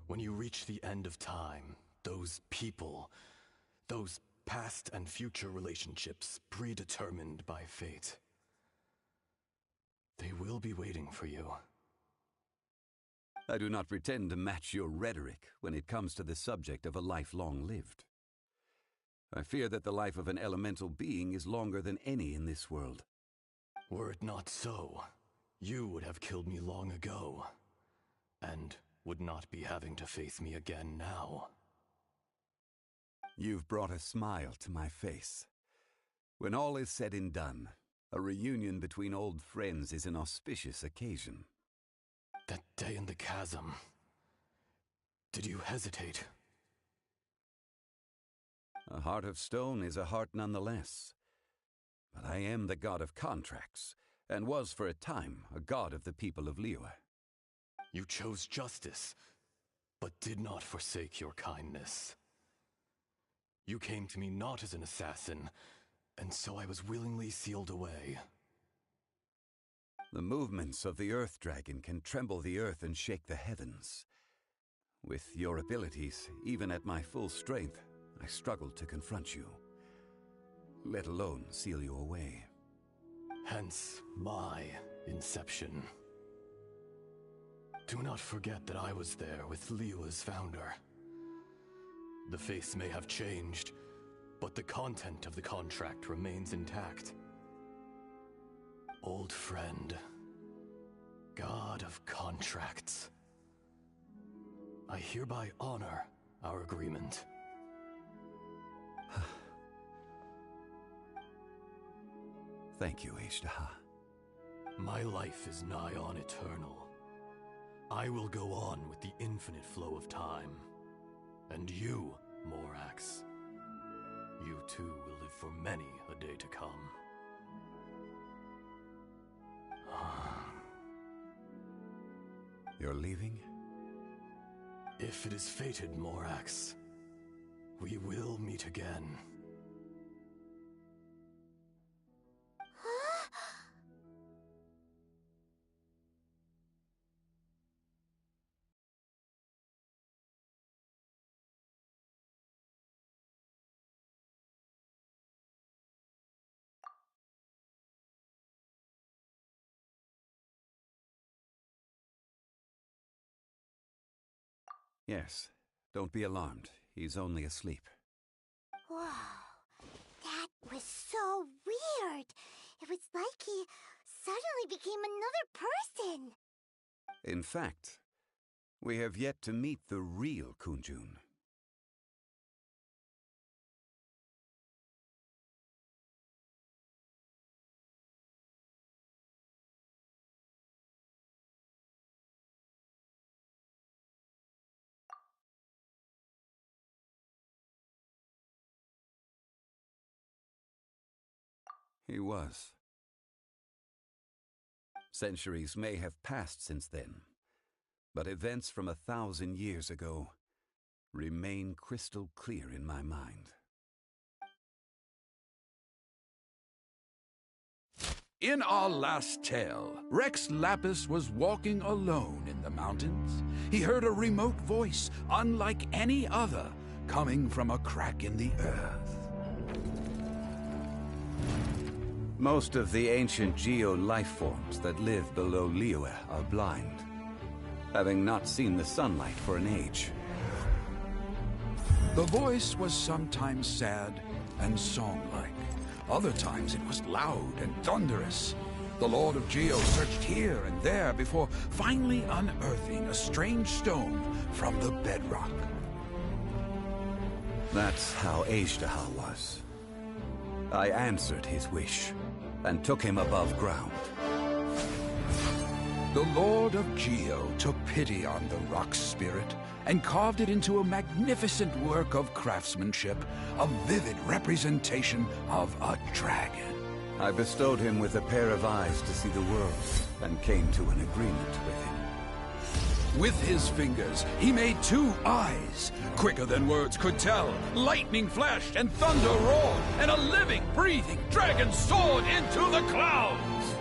When you reach the end of time, those people, those past and future relationships predetermined by fate, they will be waiting for you. I do not pretend to match your rhetoric when it comes to the subject of a life long lived. I fear that the life of an elemental being is longer than any in this world. Were it not so, you would have killed me long ago, and would not be having to face me again now. You've brought a smile to my face. When all is said and done, a reunion between old friends is an auspicious occasion. That day in the chasm, did you hesitate? A heart of stone is a heart nonetheless. But I am the god of contracts, and was for a time a god of the people of Liyue. You chose justice, but did not forsake your kindness. You came to me not as an assassin, and so I was willingly sealed away. The movements of the Earth Dragon can tremble the earth and shake the heavens. With your abilities, even at my full strength, I struggled to confront you, let alone seal you away. Hence my inception. Do not forget that I was there with Liyue's founder. The face may have changed, but the content of the contract remains intact. Old friend, God of contracts, I hereby honor our agreement. Thank you, Ashtaha. My life is nigh on eternal. I will go on with the infinite flow of time. And you, Morax, you too will live for many a day to come. You're leaving? If it is fated, Morax, we will meet again. Yes. Don't be alarmed. He's only asleep. Whoa. That was so weird. It was like he suddenly became another person. In fact, we have yet to meet the real Kunjun. He was. Centuries may have passed since then, but events from 1,000 years ago remain crystal clear in my mind. In our last tale, Rex Lapis was walking alone in the mountains. He heard a remote voice, unlike any other, coming from a crack in the earth. Most of the ancient geo-life forms that live below Liyue are blind, having not seen the sunlight for an age. The voice was sometimes sad and song-like. Other times it was loud and thunderous. The Lord of Geo searched here and there before finally unearthing a strange stone from the bedrock. That's how Ashtaha was. I answered his wish and took him above ground. The Lord of Geo took pity on the rock spirit and carved it into a magnificent work of craftsmanship, a vivid representation of a dragon. I bestowed him with a pair of eyes to see the world and came to an agreement with him. With his fingers, he made 2 eyes, quicker than words could tell. Lightning flashed and thunder roared, and a living, breathing dragon soared into the clouds!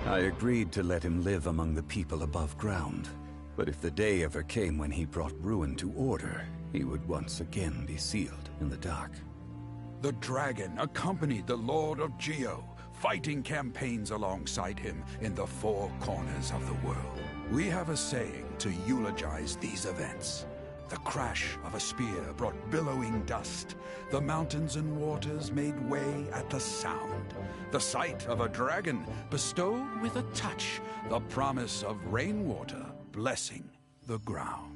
I agreed to let him live among the people above ground. But if the day ever came when he brought ruin to order, he would once again be sealed in the dark. The dragon accompanied the Lord of Geo, fighting campaigns alongside him in the 4 corners of the world. We have a saying to eulogize these events. The crash of a spear brought billowing dust. The mountains and waters made way at the sound. The sight of a dragon bestowed with a touch the promise of rainwater blessing the ground.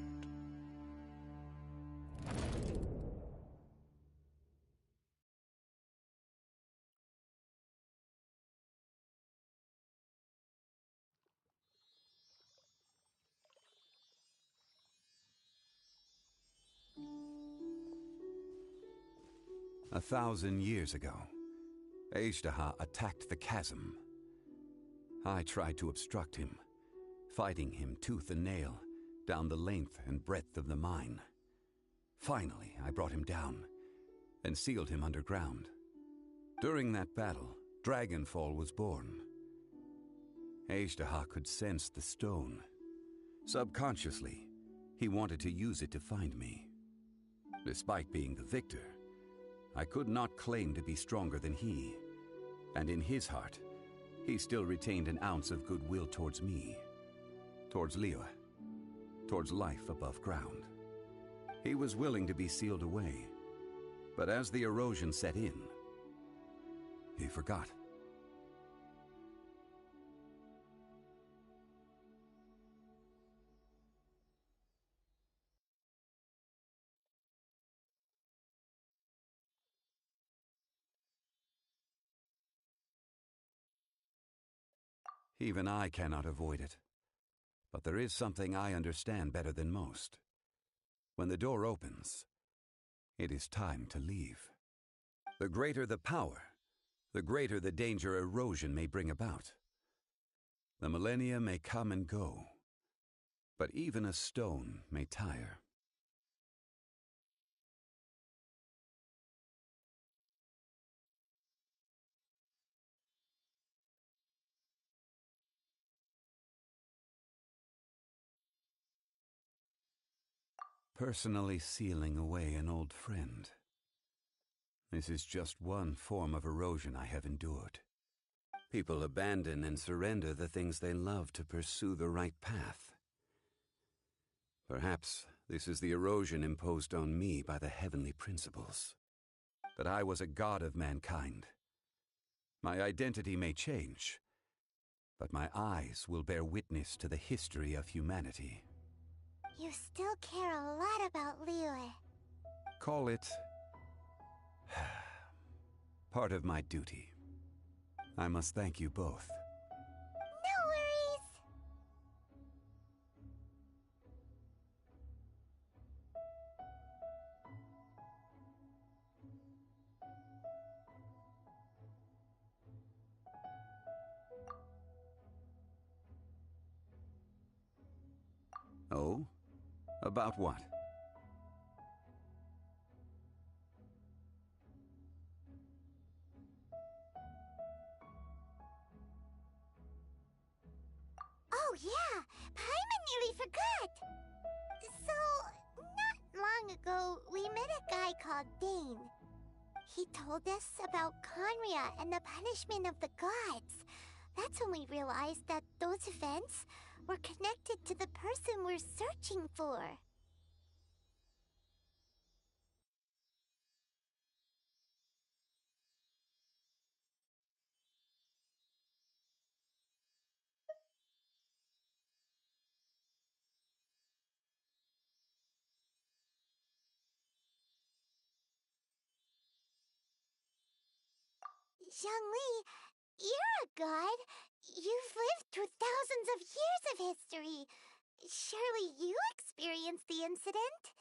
A 1,000 years ago, Ashtaha attacked the chasm. I tried to obstruct him, fighting him tooth and nail down the length and breadth of the mine. Finally, I brought him down and sealed him underground. During that battle, Dragonfall was born. Ejdaha could sense the stone. Subconsciously, he wanted to use it to find me. Despite being the victor, I could not claim to be stronger than he. And in his heart, he still retained an ounce of goodwill towards me. Towards Liyue. Towards life above ground. He was willing to be sealed away. But as the erosion set in, he forgot. Even I cannot avoid it. But there is something I understand better than most. When the door opens, it is time to leave. The greater the power, the greater the danger erosion may bring about. The millennia may come and go, but even a stone may tire. Personally sealing away an old friend. This is just one form of erosion I have endured. People abandon and surrender the things they love to pursue the right path. Perhaps this is the erosion imposed on me by the heavenly principles. That I was a god of mankind. My identity may change, but my eyes will bear witness to the history of humanity. You still care a lot about Liyue. Call it part of my duty. I must thank you both. No worries. Oh? About what? Oh yeah, Paimon nearly forgot. So, not long ago, we met a guy called Dane. He told us about Conria and the punishment of the gods. That's when we realized that those events were connected to the person we're searching for. Zhongli, you're a god. You've lived through thousands of years of history. Surely you experienced the incident?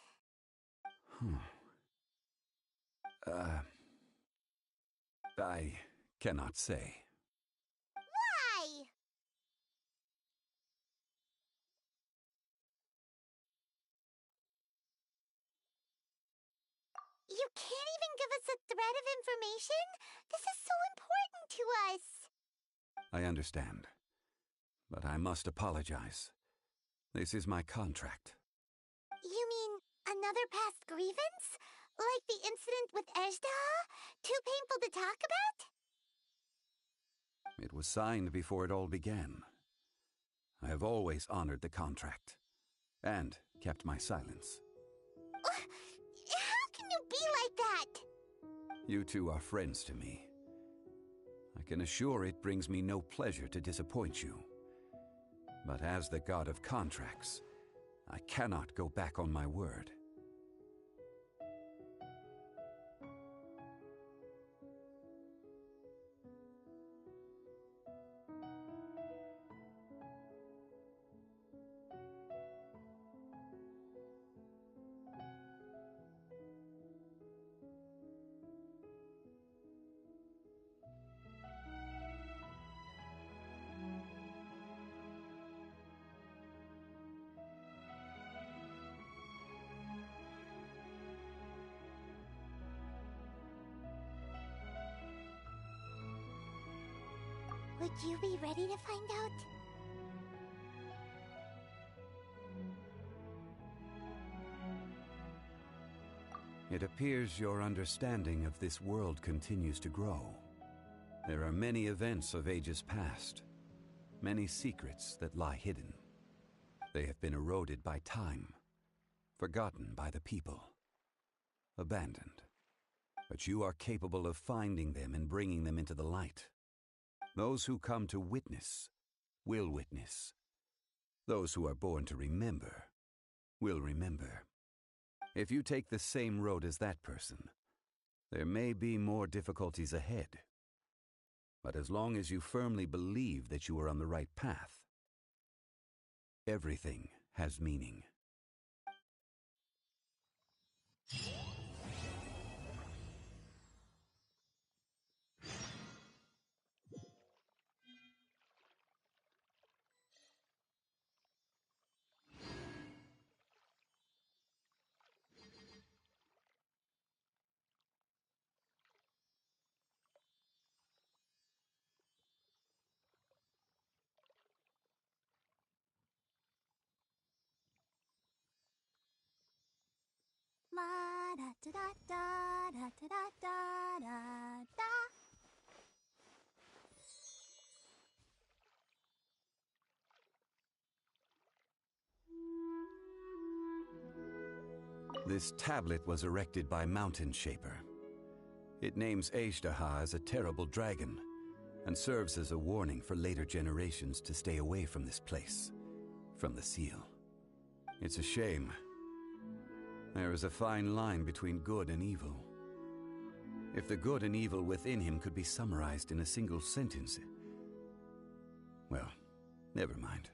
I cannot say. Why? You can't even give us a thread of information? This is so important to us. I understand. But I must apologize. This is my contract. You mean another past grievance? Like the incident with Ejdaha? Too painful to talk about? It was signed before it all began. I have always honored the contract. And kept my silence. How can you be like that? You two are friends to me. I can assure it brings me no pleasure to disappoint you. But as the god of contracts, I cannot go back on my word. Would you be ready to find out? It appears your understanding of this world continues to grow. There are many events of ages past, many secrets that lie hidden. They have been eroded by time, forgotten by the people, abandoned. But you are capable of finding them and bringing them into the light. Those who come to witness will witness. Those who are born to remember will remember. If you take the same road as that person, there may be more difficulties ahead. But as long as you firmly believe that you are on the right path, everything has meaning. La da da da da da da da da da. This tablet was erected by Mountain Shaper. It names Ajdaha as a terrible dragon, and serves as a warning for later generations to stay away from this place, from the seal. It's a shame. There is a fine line between good and evil. If the good and evil within him could be summarized in a single sentence... Well, never mind.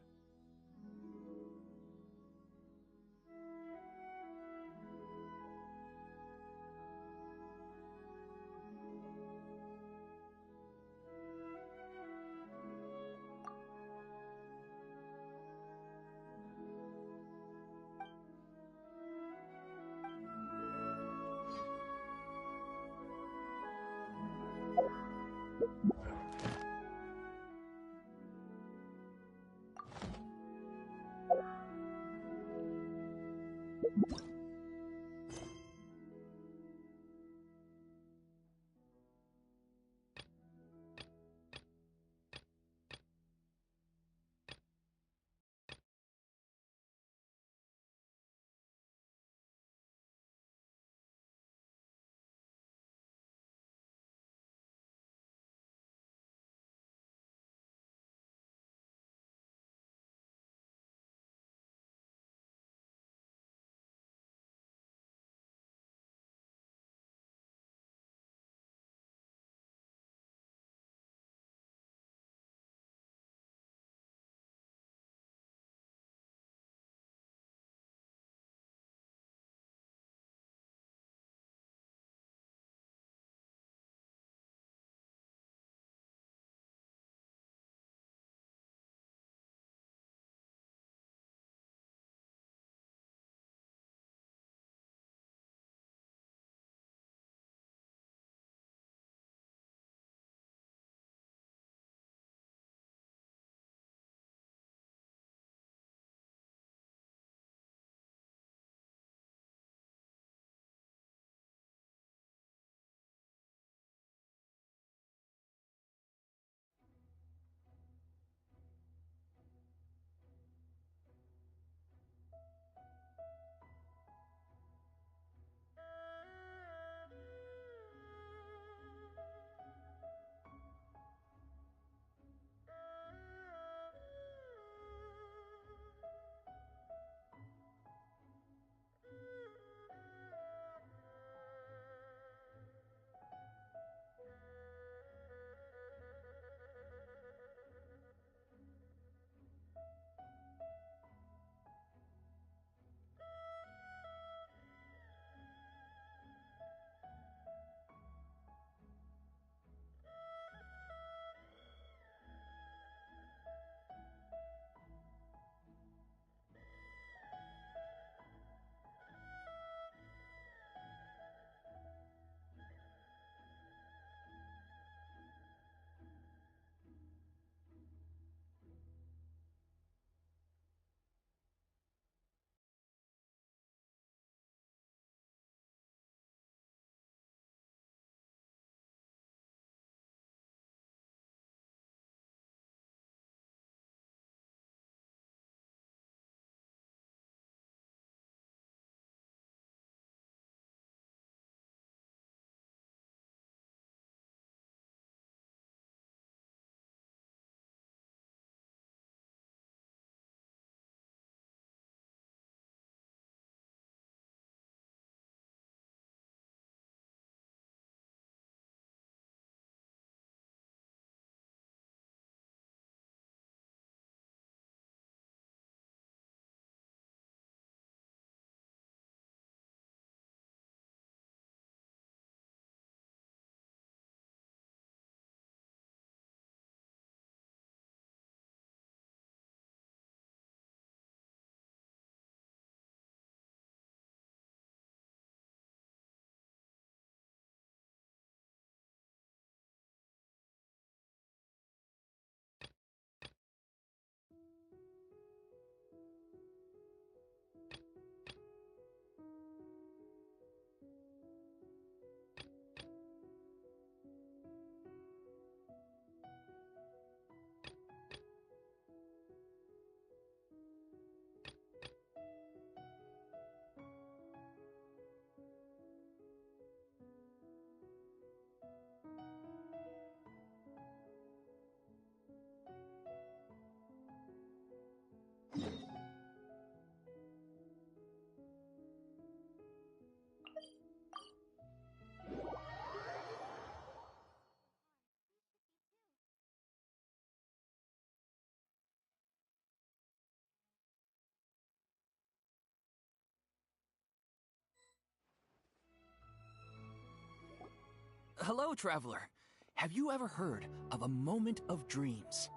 Hello, traveler. Have you ever heard of a moment of dreams?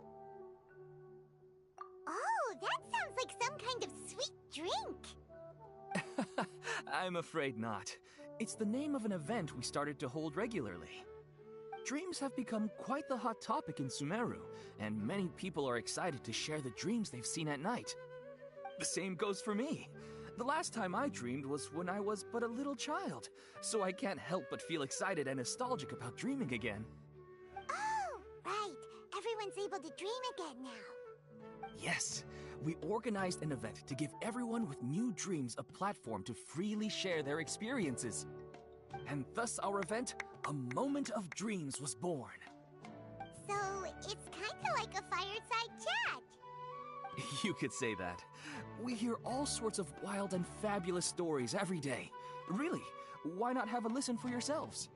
Oh, that sounds like some kind of sweet drink. I'm afraid not. It's the name of an event we started to hold regularly. Dreams have become quite the hot topic in Sumeru, and many people are excited to share the dreams they've seen at night. The same goes for me. The last time I dreamed was when I was but a little child, so I can't help but feel excited and nostalgic about dreaming again. Oh, right. Everyone's able to dream again now. Yes, we organized an event to give everyone with new dreams a platform to freely share their experiences. And thus our event, A Moment of Dreams, was born. So, it's kinda like a fireside chat. You could say that. We hear all sorts of wild and fabulous stories every day. Really, why not have a listen for yourselves?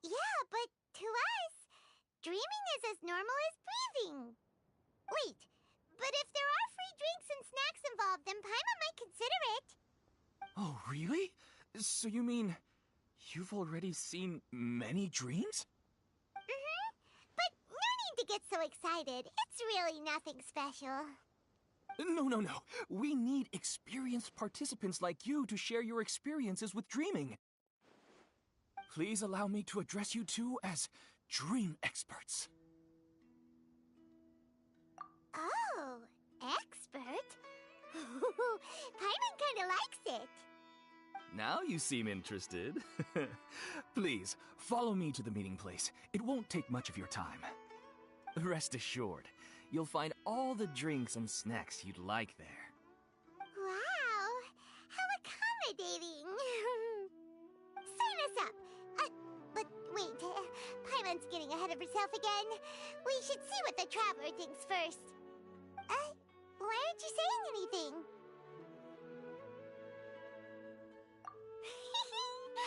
Yeah, but to us, dreaming is as normal as breathing. Wait, but if there are free drinks and snacks involved, then Paimon might consider it. Oh, really? So you mean you've already seen many dreams? But no need to get so excited. It's really nothing special. No. We need experienced participants like you to share your experiences with dreaming. Please allow me to address you two as dream experts. Oh, expert? Paimon kinda likes it. Now you seem interested. Please, follow me to the meeting place. It won't take much of your time. Rest assured, you'll find all the drinks and snacks you'd like there. Wow, how accommodating. Sign us up. But wait, Paimon's getting ahead of herself again. We should see what the Traveler thinks first. Why aren't you saying anything?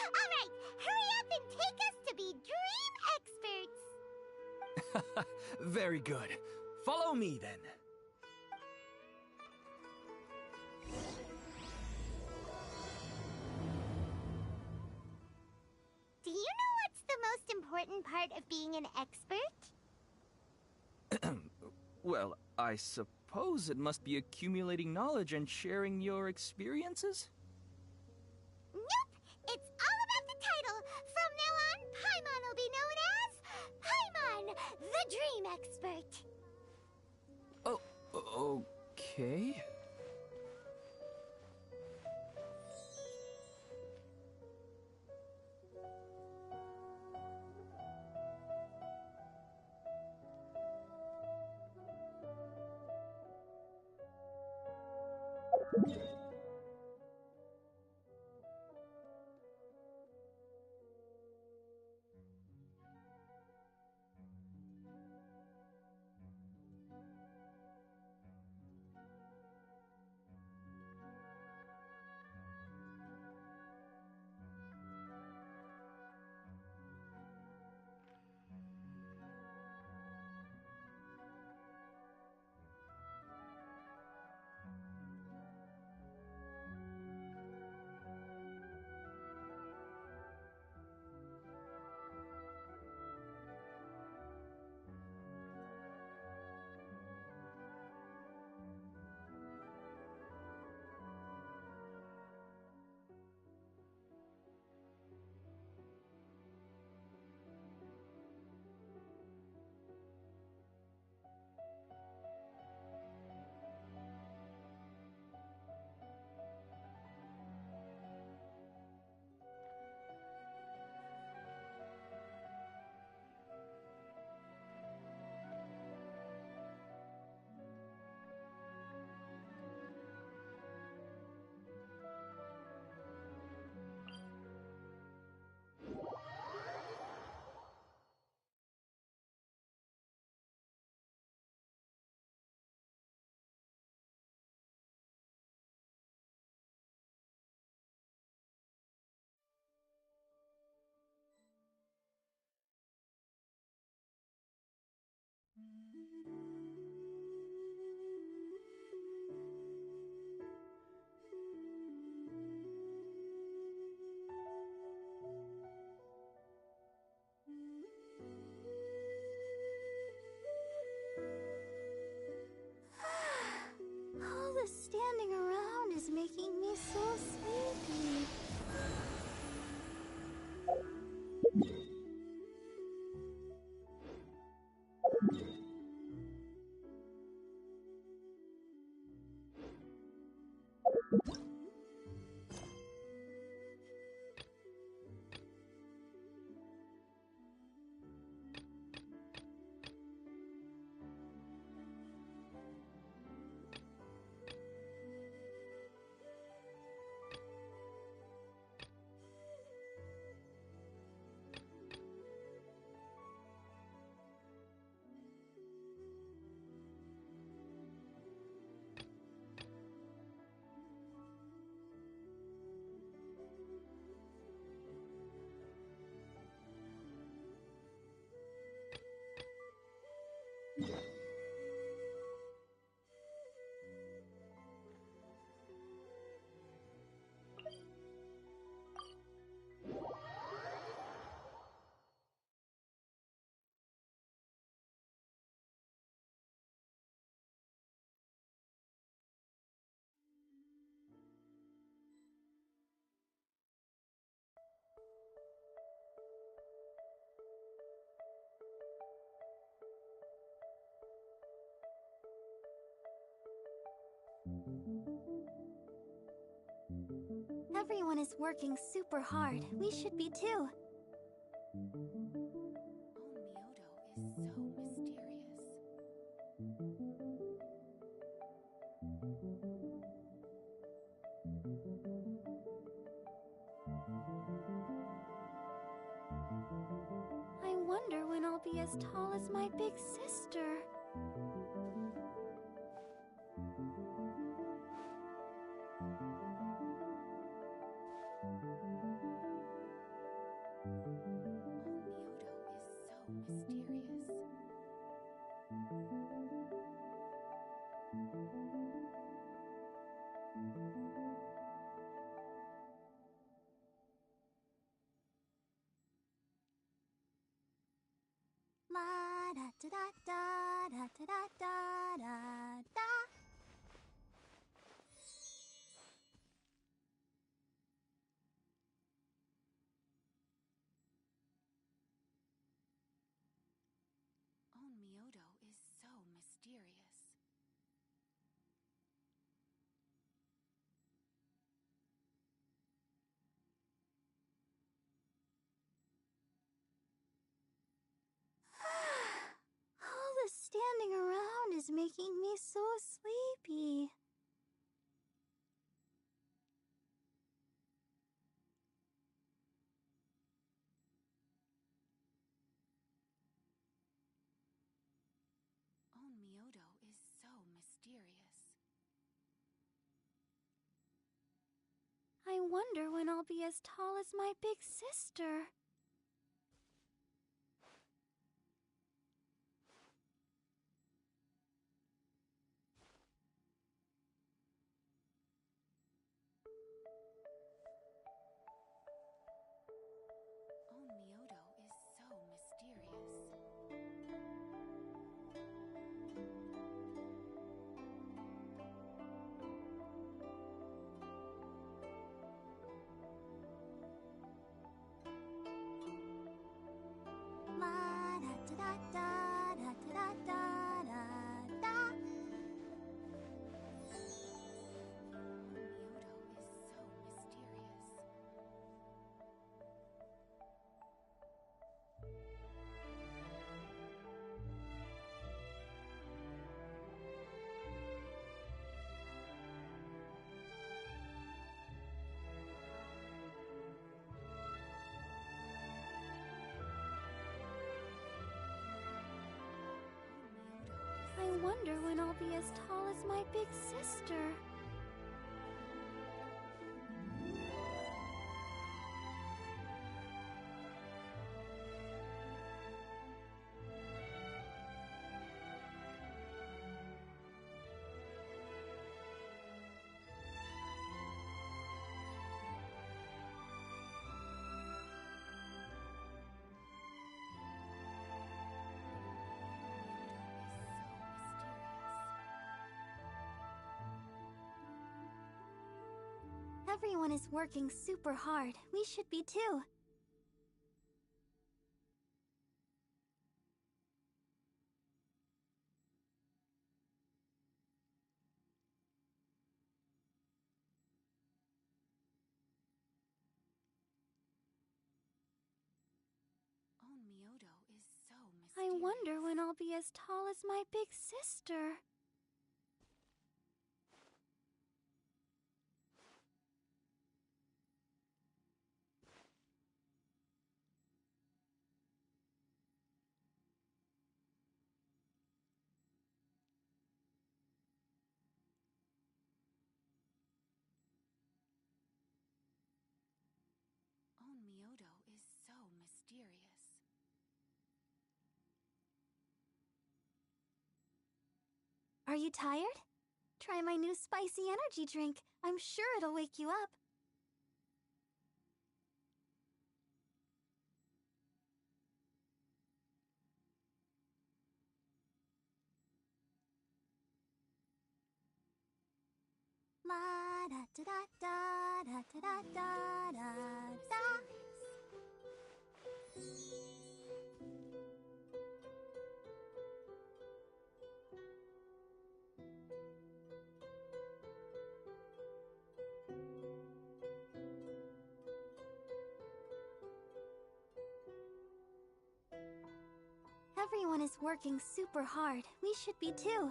All right, hurry up and take us to be dream experts. Very good. Follow me then. Do you know what's the most important part of being an expert? Well, I suppose it must be accumulating knowledge and sharing your experiences? Nope! It's all about the title. From now on, Paimon will be known as Paimon, the Dream Expert. Oh, okay. All the standing around is making me so sleepy. Everyone is working super hard. We should be too. I wonder when I'll be as tall as my big sister. La da da da da da da da da da. Onmyoto is so mysterious. All the standing around is making me so sleepy. Onmyoto is so mysterious. I wonder when I'll be as tall as my big sister. Onmyoto is so mysterious. La da da da da da da da da da. I wonder when I'll be as tall as my big sister. Everyone is working super hard. We should be too. Onmyoto is so mysterious. I wonder when I'll be as tall as my big sister. Onmyoto is so mysterious. Are you tired? Try my new spicy energy drink. I'm sure it'll wake you up. La da da da da da da da da da. everyone is working super hard, we should be too.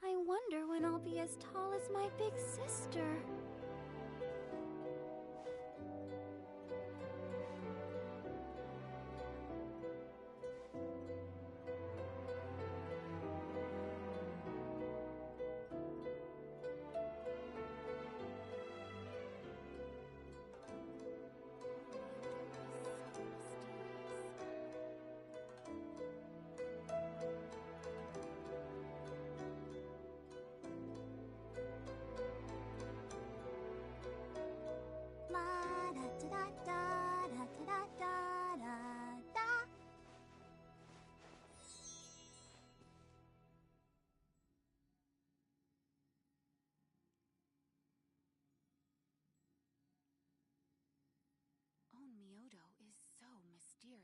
I wonder when I'll be as tall as my big sister. Miodo is so mysterious.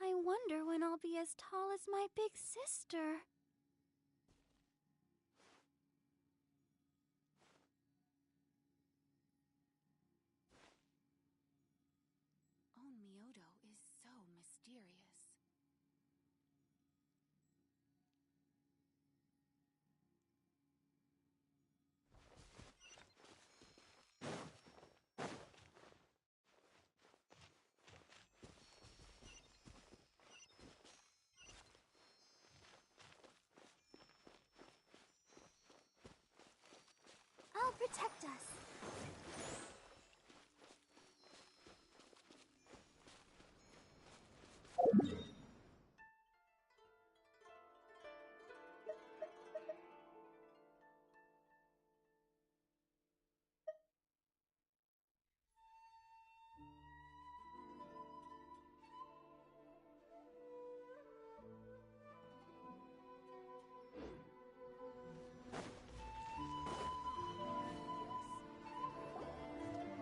I wonder when I'll be as tall as my big sister. Miodo is so mysterious. I'll protect us.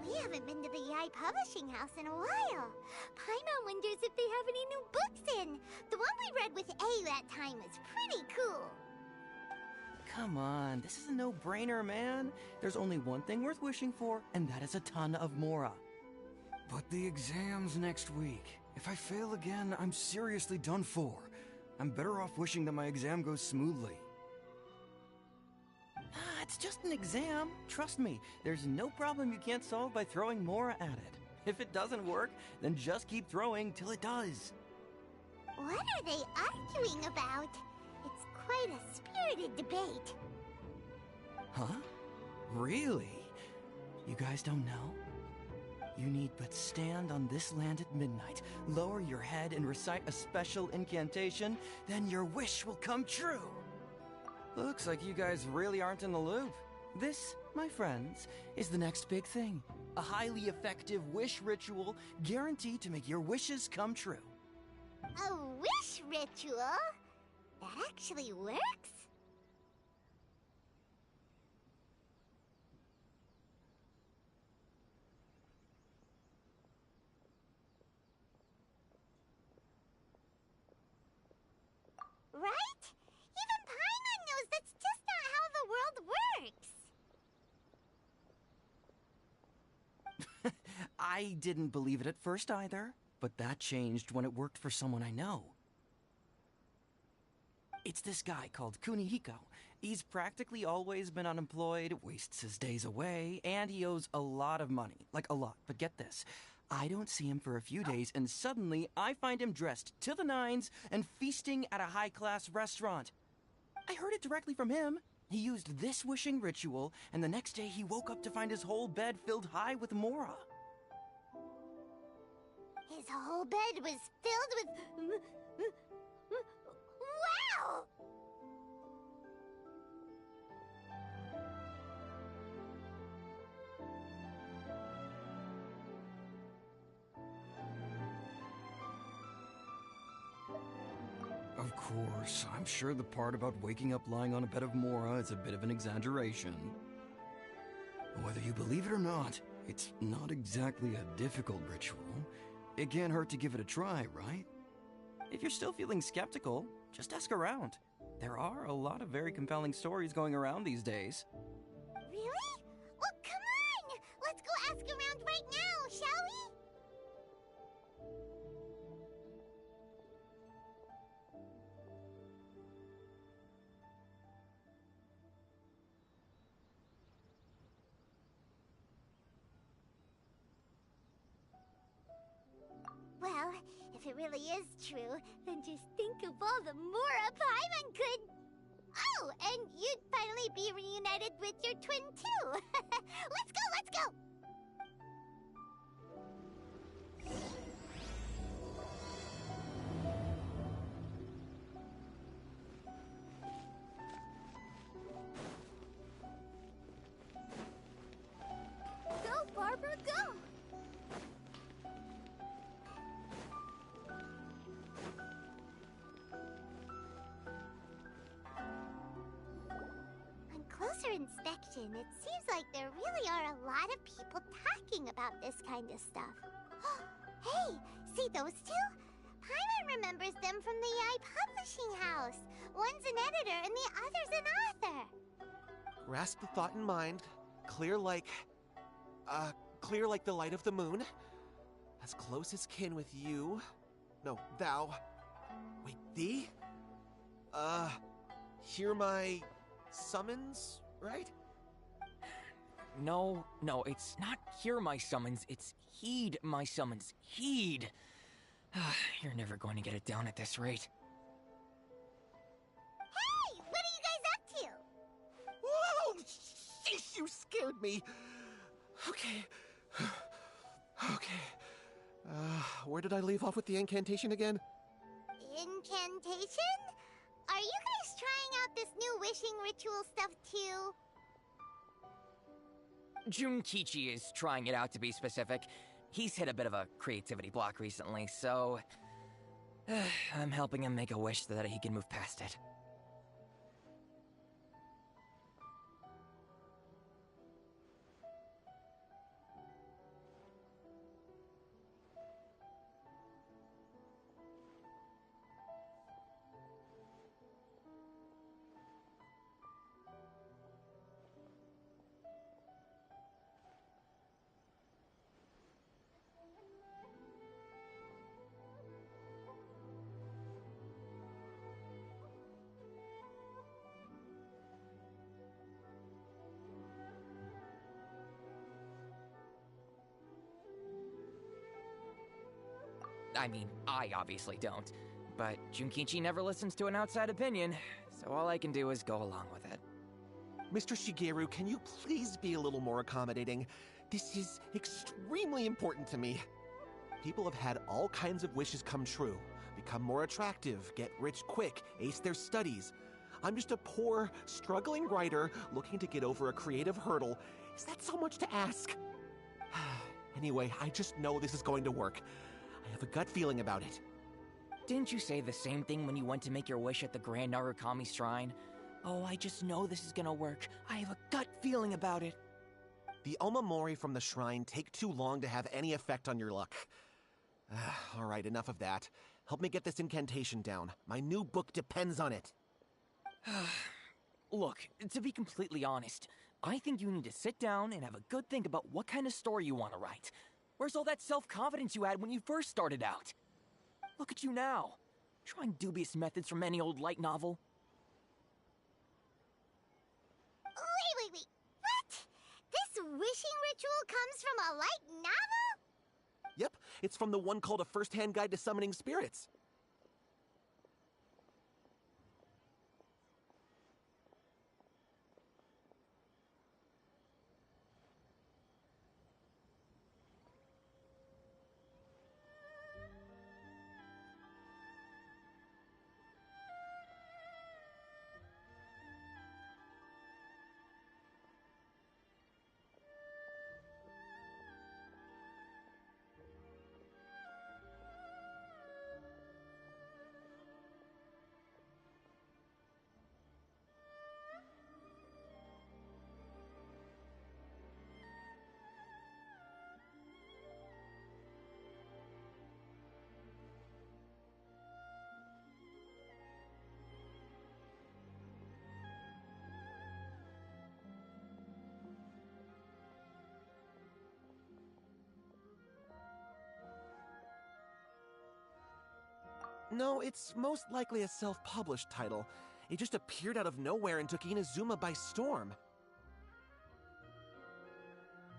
We haven't been to the Yai Publishing House in a while. Paimon wonders if they have any new books in. The one we read with A that time was pretty cool. Come on, this is a no-brainer, man. There's only one thing worth wishing for, and that is a ton of Mora. But the exam's next week. If I fail again, I'm seriously done for. I'm better off wishing that my exam goes smoothly. It's just an exam. Trust me, there's no problem you can't solve by throwing Mora at it. If it doesn't work, then just keep throwing till it does. What are they arguing about? It's quite a spirited debate. Huh? Really? You guys don't know? You need but stand on this land at midnight, lower your head and recite a special incantation, then your wish will come true. Looks like you guys really aren't in the loop. This, my friends, is the next big thing. A highly effective wish ritual guaranteed to make your wishes come true. A wish ritual? That actually works? Right? Even Paimon knows that's just not how the world works. I didn't believe it at first either, but that changed when it worked for someone I know. It's this guy called Kunihiko. He's practically always been unemployed, wastes his days away, and he owes a lot of money. Like, a lot. But get this. I don't see him for a few days, and suddenly I find him dressed to the nines and feasting at a high-class restaurant. I heard it directly from him. He used this wishing ritual, and the next day he woke up to find his whole bed filled high with Mora. His whole bed was filled with... Wow! Of course. I'm sure the part about waking up lying on a bed of Mora is a bit of an exaggeration. Whether you believe it or not, it's not exactly a difficult ritual. It can't hurt to give it a try, right? If you're still feeling skeptical, just ask around. There are a lot of very compelling stories going around these days. Really? Well, come on! Let's go ask around right now, shall we? Well, if it really is true, then just think of all the Mora Paimon could... Oh, and you'd finally be reunited with your twin, too! Let's go, let's go! Go, Barbara, go! On closer inspection, it seems like there really are a lot of people talking about this kind of stuff. Hey, see those two? Paimon remembers them from the Yai Publishing House. One's an editor and the other's an author. Grasp the thought in mind. Clear like the light of the moon. As close as kin with you. No, thou. Wait, thee? Hear my summons, right? No, it's not hear my summons, it's heed my summons. Heed! You're never going to get it down at this rate. Hey! What are you guys up to? Whoa! Sheesh, you scared me! Okay. Where did I leave off with the incantation again? Incantation? Are you guys trying out this new wishing ritual stuff too? Junkichi is trying it out, to be specific. He's hit a bit of a creativity block recently, so... I'm helping him make a wish so that he can move past it. I mean, I obviously don't. But Junkichi never listens to an outside opinion, so all I can do is go along with it. Mr. Shigeru, can you please be a little more accommodating? This is extremely important to me. People have had all kinds of wishes come true. Become more attractive, get rich quick, ace their studies. I'm just a poor, struggling writer looking to get over a creative hurdle. Is that so much to ask? Anyway, I just know this is going to work. I have a gut feeling about it. Didn't you say the same thing when you went to make your wish at the Grand Narukami Shrine? Oh, I just know this is gonna work. I have a gut feeling about it. The omamori from the shrine take too long to have any effect on your luck. Alright, enough of that. Help me get this incantation down. My new book depends on it. Look, to be completely honest, I think you need to sit down and have a good think about what kind of story you want to write. Where's all that self-confidence you had when you first started out? Look at you now, trying dubious methods from any old light novel. Wait. What? This wishing ritual comes from a light novel? Yep, it's from the one called A First-Hand Guide to Summoning Spirits. No, it's most likely a self-published title. It just appeared out of nowhere and took Inazuma by storm.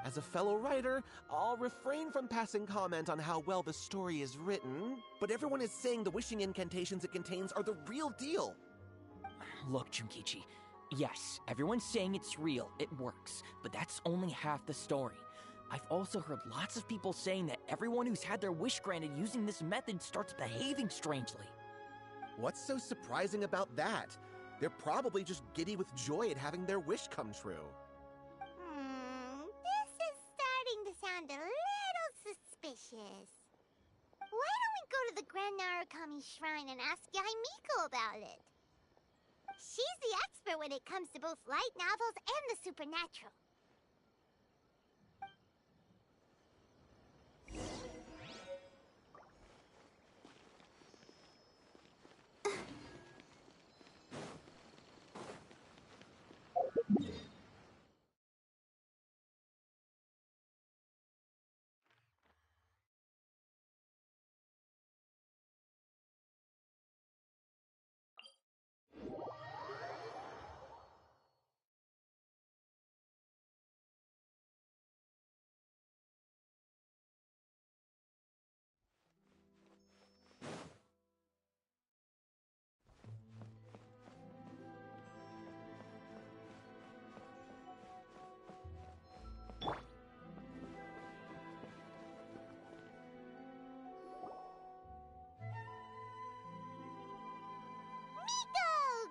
As a fellow writer, I'll refrain from passing comment on how well the story is written, but everyone is saying the wishing incantations it contains are the real deal. Look, Junkichi, yes, everyone's saying it's real, it works, but that's only half the story. I've also heard lots of people saying that everyone who's had their wish granted using this method starts behaving strangely. What's so surprising about that? They're probably just giddy with joy at having their wish come true. This is starting to sound a little suspicious. Why don't we go to the Grand Narukami Shrine and ask Yaimiko about it? She's the expert when it comes to both light novels and the supernatural.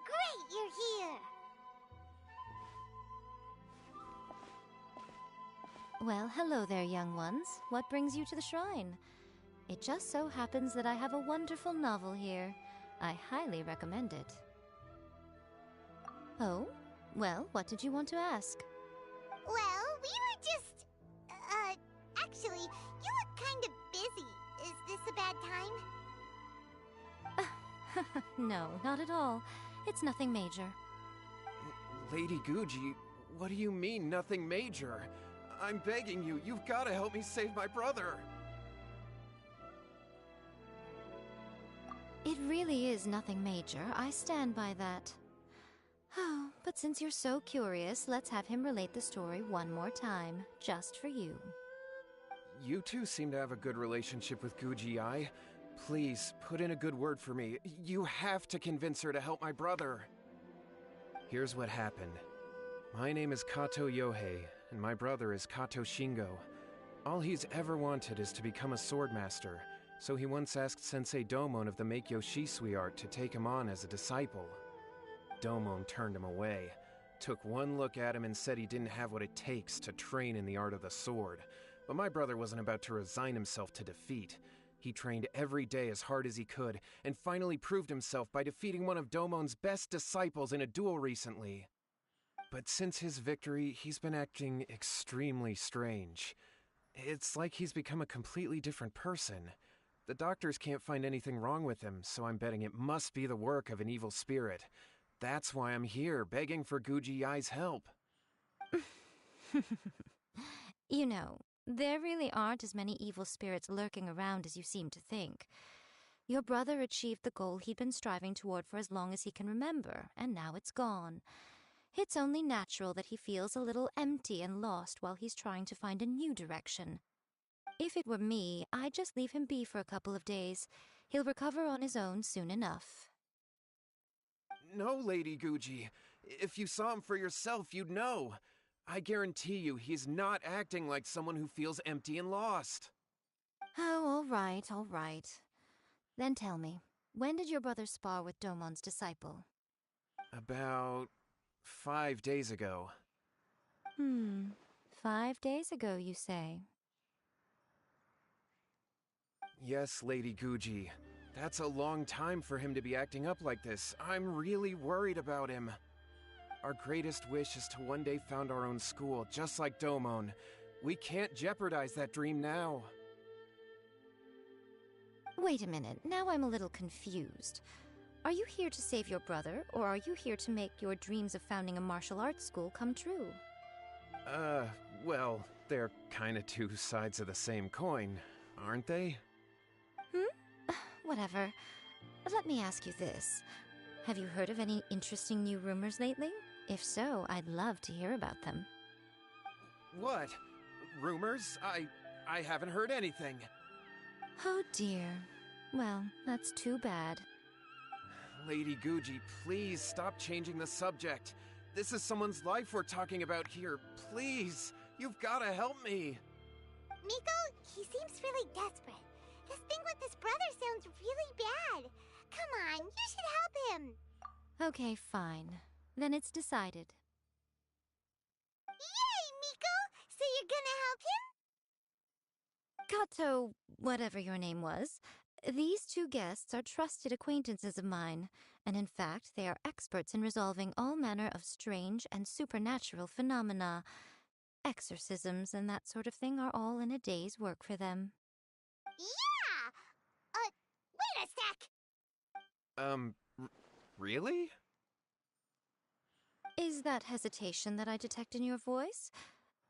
Great, you're here! Well, hello there, young ones. What brings you to the shrine? It just so happens that I have a wonderful novel here. I highly recommend it. Oh? Well, what did you want to ask? Well, we were just... actually, you look kind of busy. Is this a bad time? No, not at all. It's nothing major. Lady Guji, what do you mean, nothing major? I'm begging you, you've got to help me save my brother. It really is nothing major. I stand by that. Oh, but since you're so curious, let's have him relate the story one more time, just for you. You two seem to have a good relationship with Guji-ai. Please, put in a good word for me. You have to convince her to help my brother. Here's what happened. My name is Kato Yohei, and my brother is Kato Shingo. All he's ever wanted is to become a swordmaster, so he once asked Sensei Domon of the Meikyo Shisui art to take him on as a disciple. Domon turned him away, took one look at him and said he didn't have what it takes to train in the art of the sword. But my brother wasn't about to resign himself to defeat. He trained every day as hard as he could, and finally proved himself by defeating one of Domon's best disciples in a duel recently. But since his victory, he's been acting extremely strange. It's like he's become a completely different person. The doctors can't find anything wrong with him, so I'm betting it must be the work of an evil spirit. That's why I'm here, begging for Guji-ai's help. You know, there really aren't as many evil spirits lurking around as you seem to think. Your brother achieved the goal he'd been striving toward for as long as he can remember, and now it's gone. It's only natural that he feels a little empty and lost while he's trying to find a new direction. If it were me, I'd just leave him be for a couple of days. He'll recover on his own soon enough. No, Lady Guji. If you saw him for yourself, you'd know. I guarantee you he's not acting like someone who feels empty and lost. Oh, all right. Then tell me, when did your brother spar with Domon's disciple? About 5 days ago. 5 days ago, you say? Yes, Lady Guji. That's a long time for him to be acting up like this. I'm really worried about him. Our greatest wish is to one day found our own school, just like Domon. We can't jeopardize that dream now. Wait a minute, now I'm a little confused. Are you here to save your brother, or are you here to make your dreams of founding a martial arts school come true? Well, they're kinda two sides of the same coin, aren't they? Whatever. Let me ask you this. Have you heard of any interesting new rumors lately? If so, I'd love to hear about them. What? Rumors? I haven't heard anything. Oh dear. Well, that's too bad. Lady Guji, please stop changing the subject. This is someone's life we're talking about here. Please, you've got to help me. Miko, he seems really desperate. This thing with his brother sounds really bad. Come on, you should help him. Okay, fine. Then it's decided. Yay, Miko! So you're gonna help him? Kato, whatever your name was, these two guests are trusted acquaintances of mine, and in fact, they are experts in resolving all manner of strange and supernatural phenomena. Exorcisms and that sort of thing are all in a day's work for them. Yeah! Wait a sec! Really? Is that hesitation that I detect in your voice?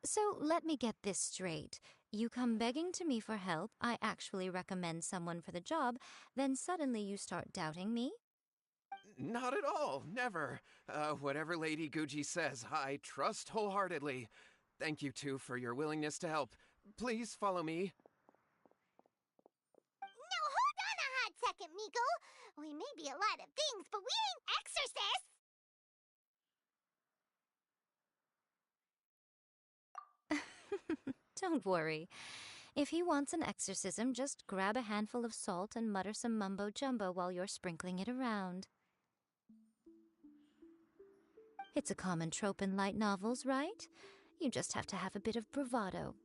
So let me get this straight. You come begging to me for help, I actually recommend someone for the job, then suddenly you start doubting me? Not at all, never. Whatever Lady Guji says, I trust wholeheartedly. Thank you two for your willingness to help. Please follow me. Now hold on a hot second, Miko. We may be a lot of things, but we ain't exorcists! Don't worry. If he wants an exorcism, just grab a handful of salt and mutter some mumbo-jumbo while you're sprinkling it around. It's a common trope in light novels, right? You just have to have a bit of bravado.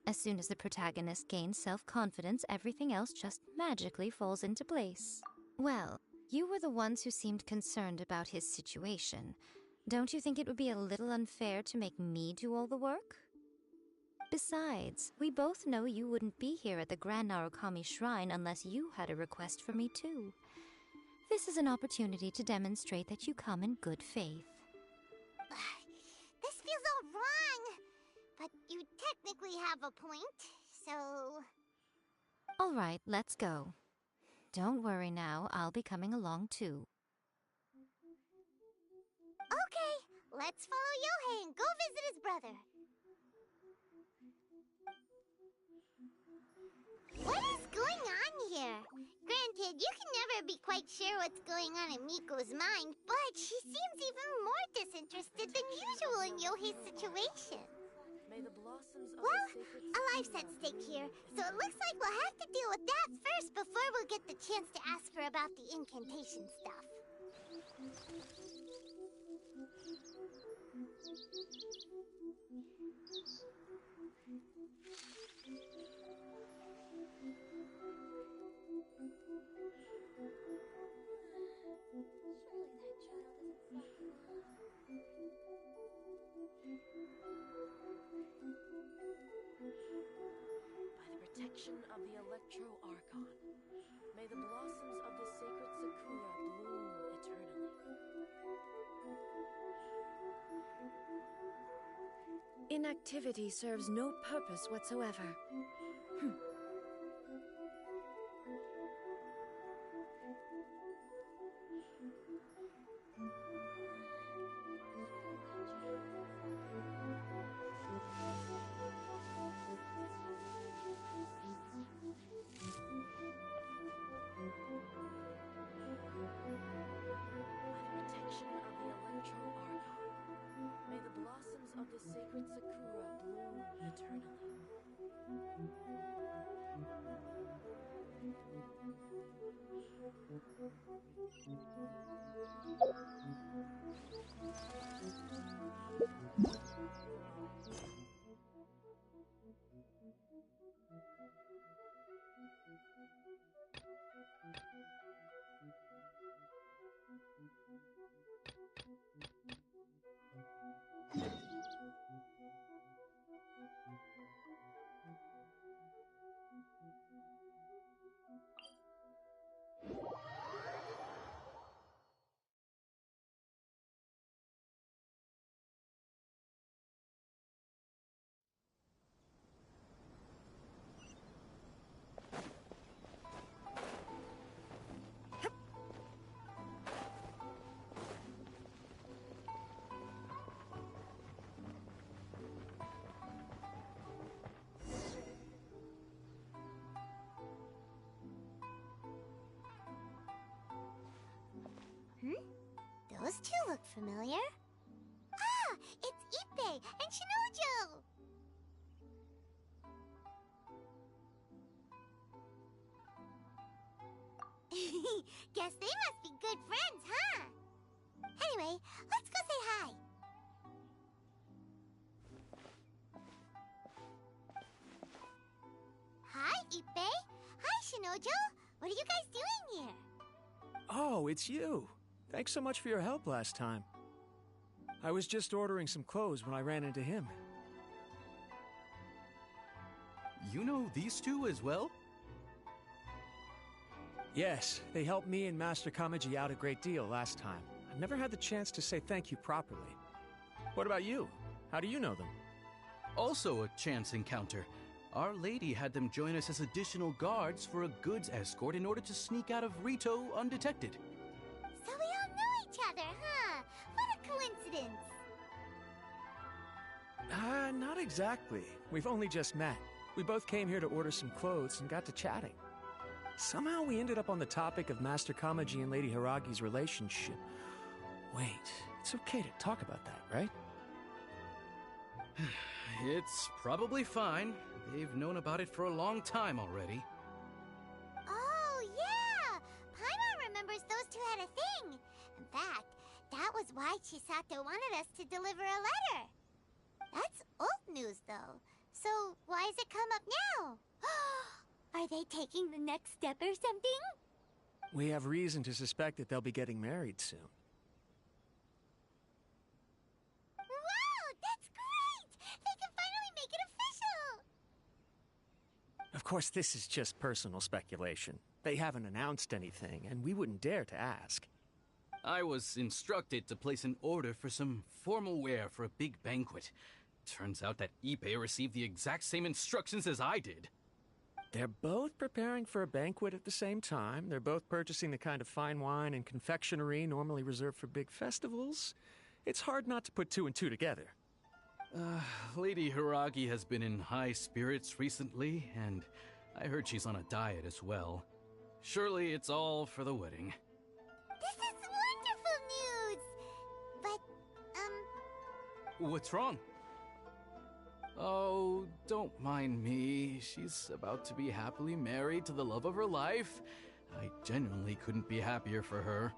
As soon as the protagonist gains self-confidence, everything else just magically falls into place. Well, you were the ones who seemed concerned about his situation. Don't you think it would be a little unfair to make me do all the work? Besides, we both know you wouldn't be here at the Grand Narukami Shrine unless you had a request for me too. This is an opportunity to demonstrate that you come in good faith. This feels all wrong. But you technically have a point, so... All right, let's go. Don't worry now, I'll be coming along too. Okay, let's follow Yohei and go visit his brother. What is going on here? Granted, you can never be quite sure what's going on in Miko's mind, but she seems even more disinterested than usual in Yohei's situation. Well, a life's at stake here, so it looks like we'll have to deal with that first before we'll get the chance to ask her about the incantation stuff. Protection of the Electro Archon. May the blossoms of the sacred Sakura bloom eternally. Inactivity serves no purpose whatsoever. May the blossoms of the sacred Sakura bloom eternally. familiar. Ah, it's Ippei and Shinojo! Guess they must be good friends, huh? Anyway, let's go say hi. Hi, Ippei. Hi, Shinojo. What are you guys doing here? Oh, it's you. Thanks so much for your help last time. I was just ordering some clothes when I ran into him. You know these two as well? Yes, they helped me and Master Kamaji out a great deal last time. I've never had the chance to say thank you properly. What about you? How do you know them? Also a chance encounter. Our lady had them join us as additional guards for a goods escort in order to sneak out of Rito undetected. So we all know each other, huh? What a coincidence. Not exactly. We've only just met. We both came here to order some clothes and got to chatting. Somehow we ended up on the topic of Master Kamaji and Lady Hiragi's relationship. Wait, it's okay to talk about that, right? It's probably fine. They've known about it for a long time already. Oh, yeah! Paimon remembers those two had a thing. In fact, that was why Chisato wanted us to deliver a letter. That's old news, though. So why has it come up now? Are they taking the next step or something? We have reason to suspect that they'll be getting married soon. Wow, that's great! They can finally make it official! Of course, this is just personal speculation. They haven't announced anything, and we wouldn't dare to ask. I was instructed to place an order for some formal wear for a big banquet. Turns out that Ippei received the exact same instructions as I did. They're both preparing for a banquet at the same time. They're both purchasing the kind of fine wine and confectionery normally reserved for big festivals. It's hard not to put two and two together. Lady Hiragi has been in high spirits recently, and I heard she's on a diet as well. Surely it's all for the wedding. This is wonderful news! But, What's wrong? Oh, don't mind me. She's about to be happily married to the love of her life. I genuinely couldn't be happier for her.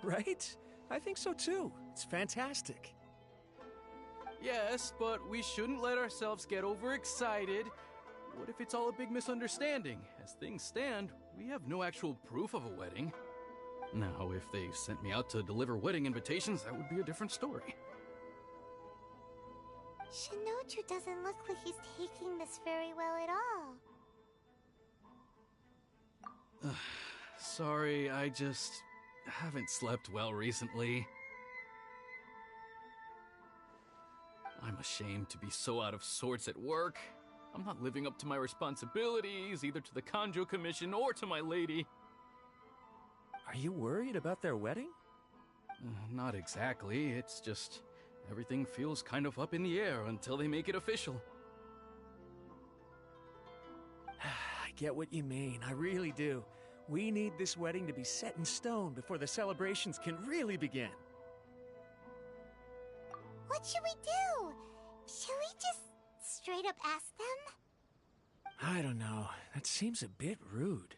Right? I think so too. It's fantastic. Yes, but we shouldn't let ourselves get overexcited. What if it's all a big misunderstanding? As things stand, we have no actual proof of a wedding. Now, if they sent me out to deliver wedding invitations, that would be a different story. Shinoju doesn't look like he's taking this very well at all. Sorry, I just haven't slept well recently. I'm ashamed to be so out of sorts at work. I'm not living up to my responsibilities, either to the Kanjo Commission or to my lady. Are you worried about their wedding? Not exactly. It's just everything feels kind of up in the air until they make it official. I get what you mean. I really do. We need this wedding to be set in stone before the celebrations can really begin. What should we do? Should we just straight up ask them? I don't know. That seems a bit rude.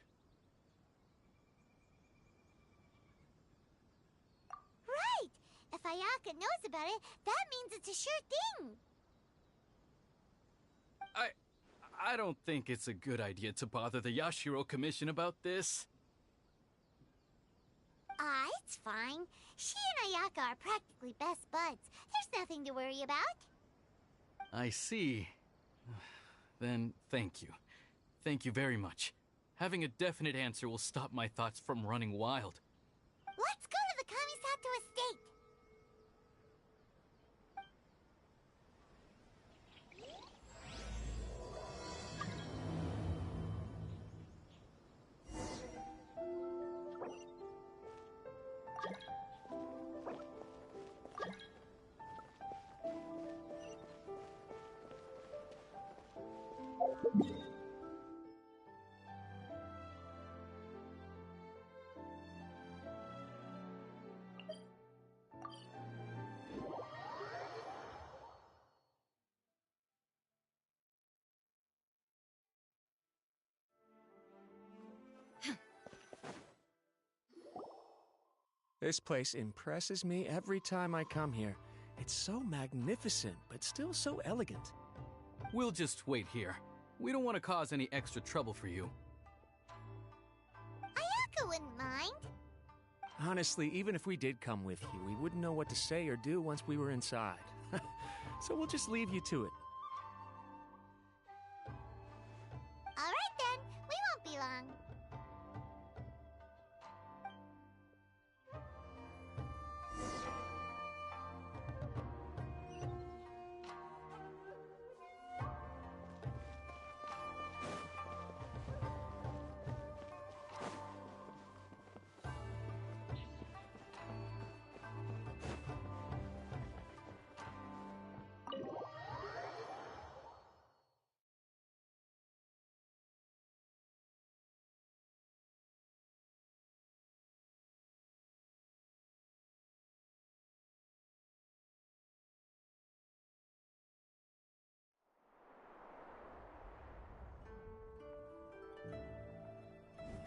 Right! If Ayaka knows about it, that means it's a sure thing! I don't think it's a good idea to bother the Yashiro Commission about this. It's fine. She and Ayaka are practically best buds. There's nothing to worry about. I see. Then thank you. Thank you very much. Having a definite answer will stop my thoughts from running wild. Let's go to the Kamisato estate! This place impresses me every time I come here. It's so magnificent, but still so elegant. We'll just wait here. We don't want to cause any extra trouble for you. Ayaka wouldn't mind. Honestly, even if we did come with you, we wouldn't know what to say or do once we were inside. So we'll just leave you to it. Alright then, we won't be long.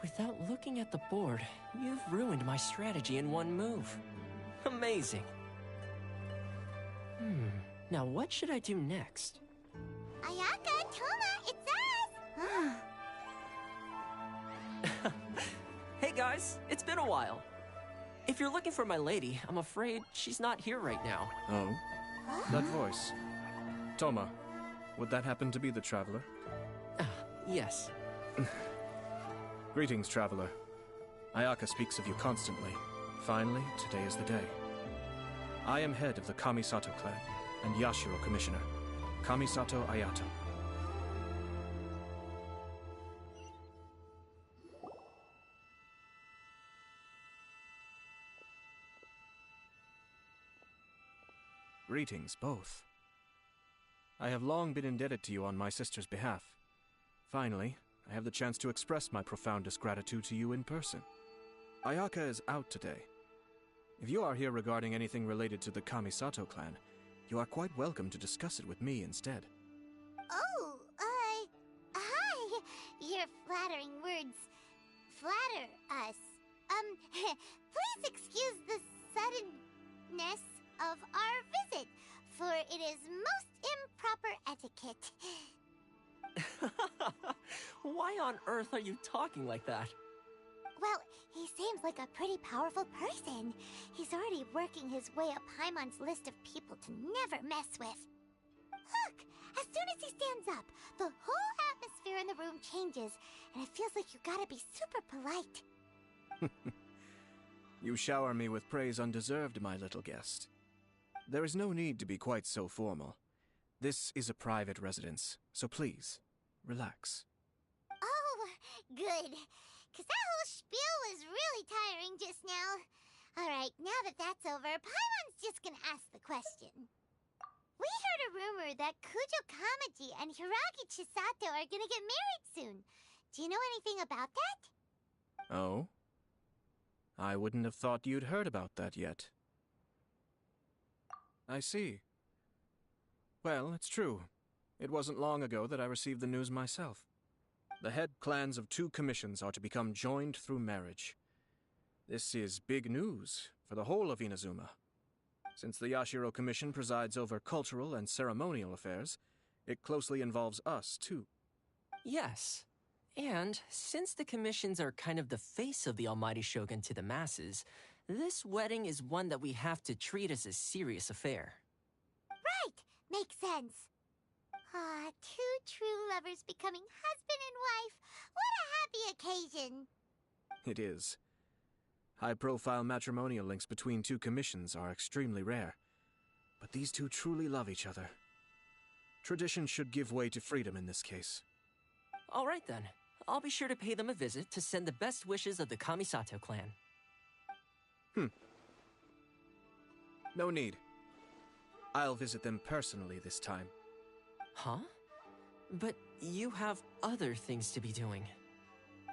Without looking at the board, you've ruined my strategy in one move. Amazing. Now what should I do next? Ayaka, Toma, it's us! Hey guys, it's been a while. If you're looking for my lady, I'm afraid she's not here right now. Oh? That voice. Toma, would that happen to be the Traveler? Yes. Greetings, Traveler. Ayaka speaks of you constantly. Finally, today is the day. I am head of the Kamisato clan, and Yashiro Commissioner, Kamisato Ayato. Greetings, both. I have long been indebted to you on my sister's behalf. Finally, I have the chance to express my profoundest gratitude to you in person. Ayaka is out today. If you are here regarding anything related to the Kamisato clan, you are quite welcome to discuss it with me instead. Oh, hi. Your flattering words flatter us. Please excuse the suddenness of our visit, for it is most improper etiquette. Why on earth are you talking like that? Well, he seems like a pretty powerful person. He's already working his way up Paimon's list of people to never mess with. Look! As soon as he stands up, the whole atmosphere in the room changes, and it feels like you gotta be super polite. You shower me with praise undeserved, my little guest. There is no need to be quite so formal. This is a private residence, so please, relax. Oh, good. Because that whole spiel was really tiring just now. Alright, now that that's over, Paimon's just gonna ask the question. We heard a rumor that Kujo Kamaji and Hiragi Chisato are gonna get married soon. Do you know anything about that? Oh? I wouldn't have thought you'd heard about that yet. I see. Well, it's true. It wasn't long ago that I received the news myself. The head clans of 2 commissions are to become joined through marriage. This is big news for the whole of Inazuma. Since the Yashiro Commission presides over cultural and ceremonial affairs, it closely involves us, too. Yes. And since the commissions are kind of the face of the Almighty Shogun to the masses, this wedding is one that we have to treat as a serious affair. Right! Makes sense. Ah, 2 true lovers becoming husband and wife. What a happy occasion! It is. High-profile matrimonial links between 2 commissions are extremely rare. But these 2 truly love each other. Tradition should give way to freedom in this case. All right then. I'll be sure to pay them a visit to send the best wishes of the Kamisato clan. No need. I'll visit them personally this time. Huh? But you have other things to be doing.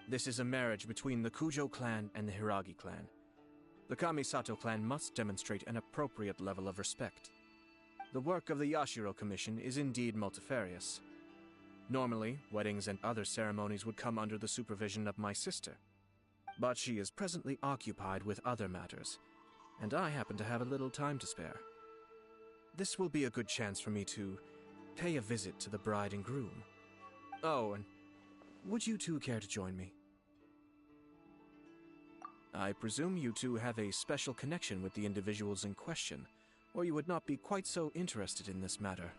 This is a marriage between the Kujo clan and the Hiragi clan. The Kamisato clan must demonstrate an appropriate level of respect. The work of the Yashiro Commission is indeed multifarious. Normally, weddings and other ceremonies would come under the supervision of my sister. But she is presently occupied with other matters, and I happen to have a little time to spare. This will be a good chance for me to pay a visit to the bride and groom. Oh, and would you two care to join me? I presume you two have a special connection with the individuals in question, or you would not be quite so interested in this matter.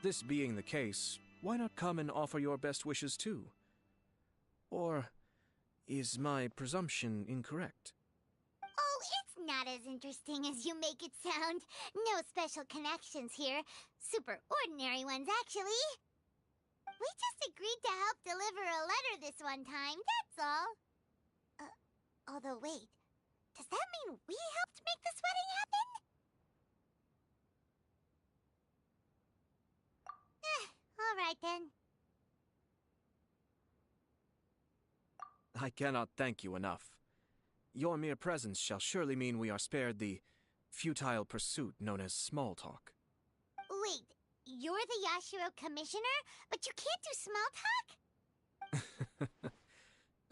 This being the case, why not come and offer your best wishes too? Or is my presumption incorrect? Oh, it's not as interesting as you make it sound. No special connections here. Super ordinary ones, actually. We just agreed to help deliver a letter this one time, that's all. Although wait, does that mean we helped make this wedding happen? Alright then. I cannot thank you enough. Your mere presence shall surely mean we are spared the futile pursuit known as small talk. Wait, you're the Yashiro commissioner, but you can't do small talk?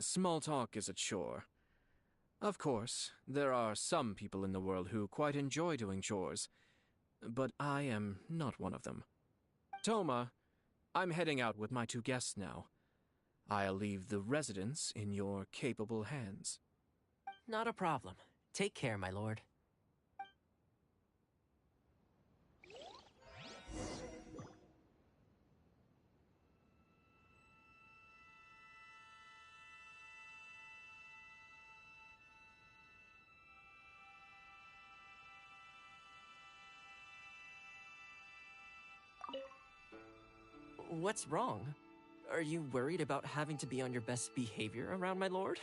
Small talk is a chore. Of course, there are some people in the world who quite enjoy doing chores, but I am not one of them. Toma, I'm heading out with my two guests now. I'll leave the residence in your capable hands. Not a problem. Take care, my lord. What's wrong? Are you worried about having to be on your best behavior around my lord?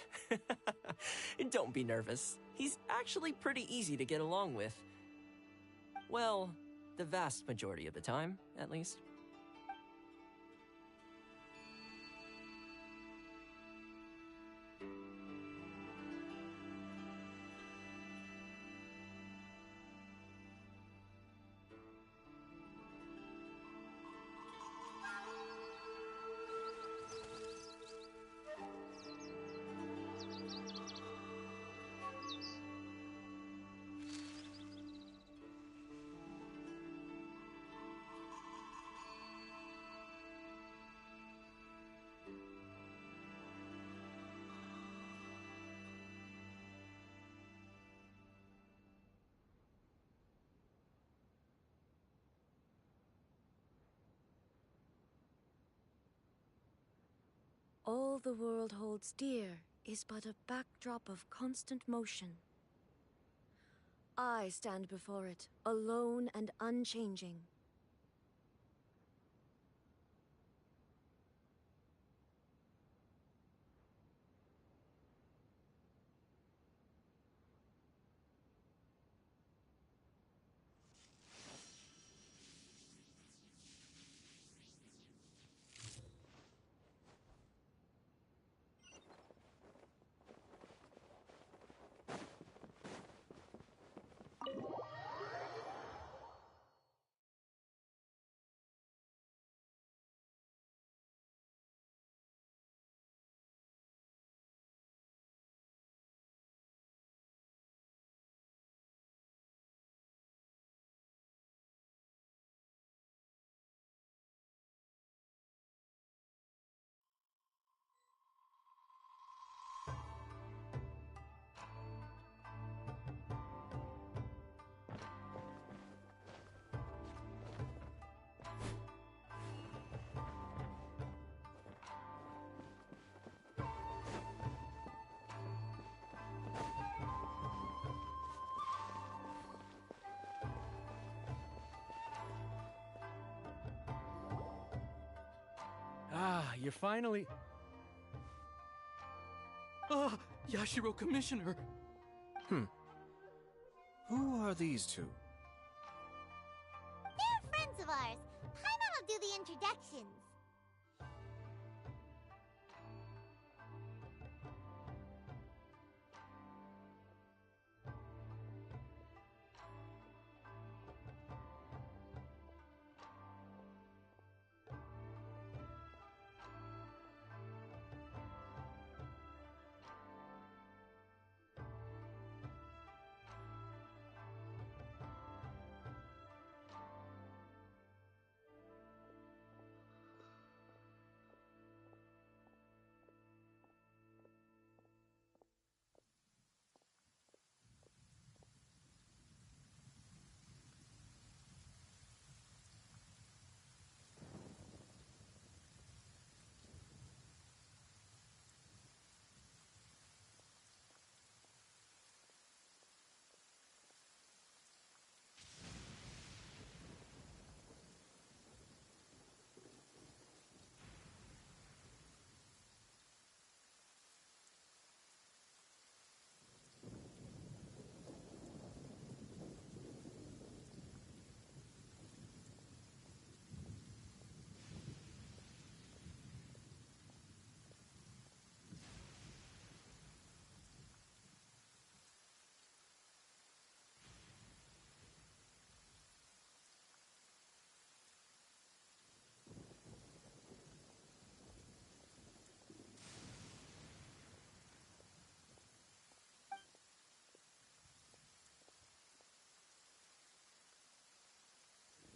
Don't be nervous. He's actually pretty easy to get along with. Well, the vast majority of the time, at least. All the world holds dear is but a backdrop of constant motion. I stand before it, alone and unchanging. Ah, you're finally... Ah, Yashiro Commissioner! Who are these two? They're friends of ours. Paimon will do the introductions.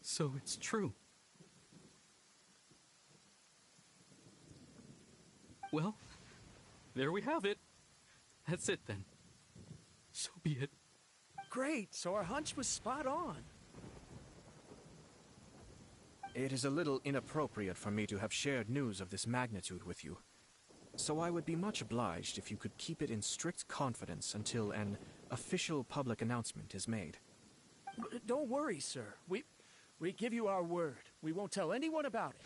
So it's true. Well, there we have it. That's it then. So be it. Great, so our hunch was spot on. It is a little inappropriate for me to have shared news of this magnitude with you. So I would be much obliged if you could keep it in strict confidence until an official public announcement is made. Don't worry, sir. We give you our word. We won't tell anyone about it.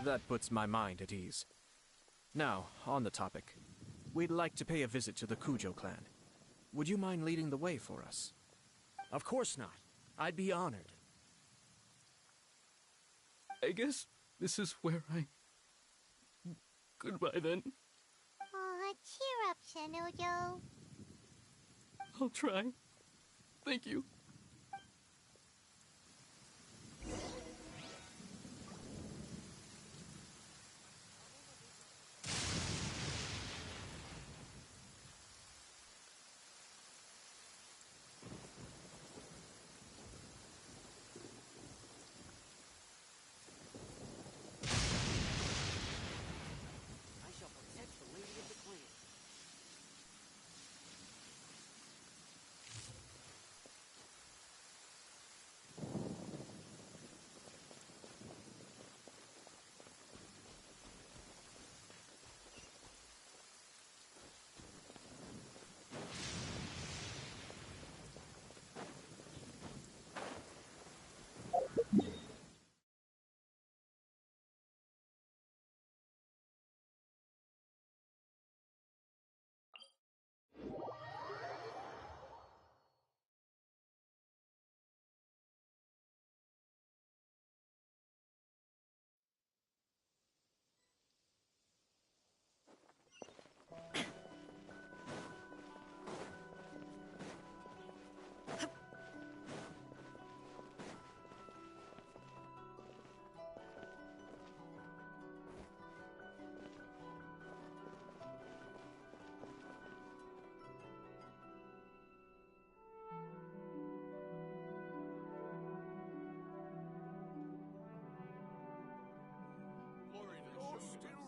That puts my mind at ease. Now, on the topic. We'd like to pay a visit to the Kujo clan. Would you mind leading the way for us? Of course not. I'd be honored. I guess this is where I... Goodbye then. Aw, cheer up, Shanujo. I'll try. Thank you.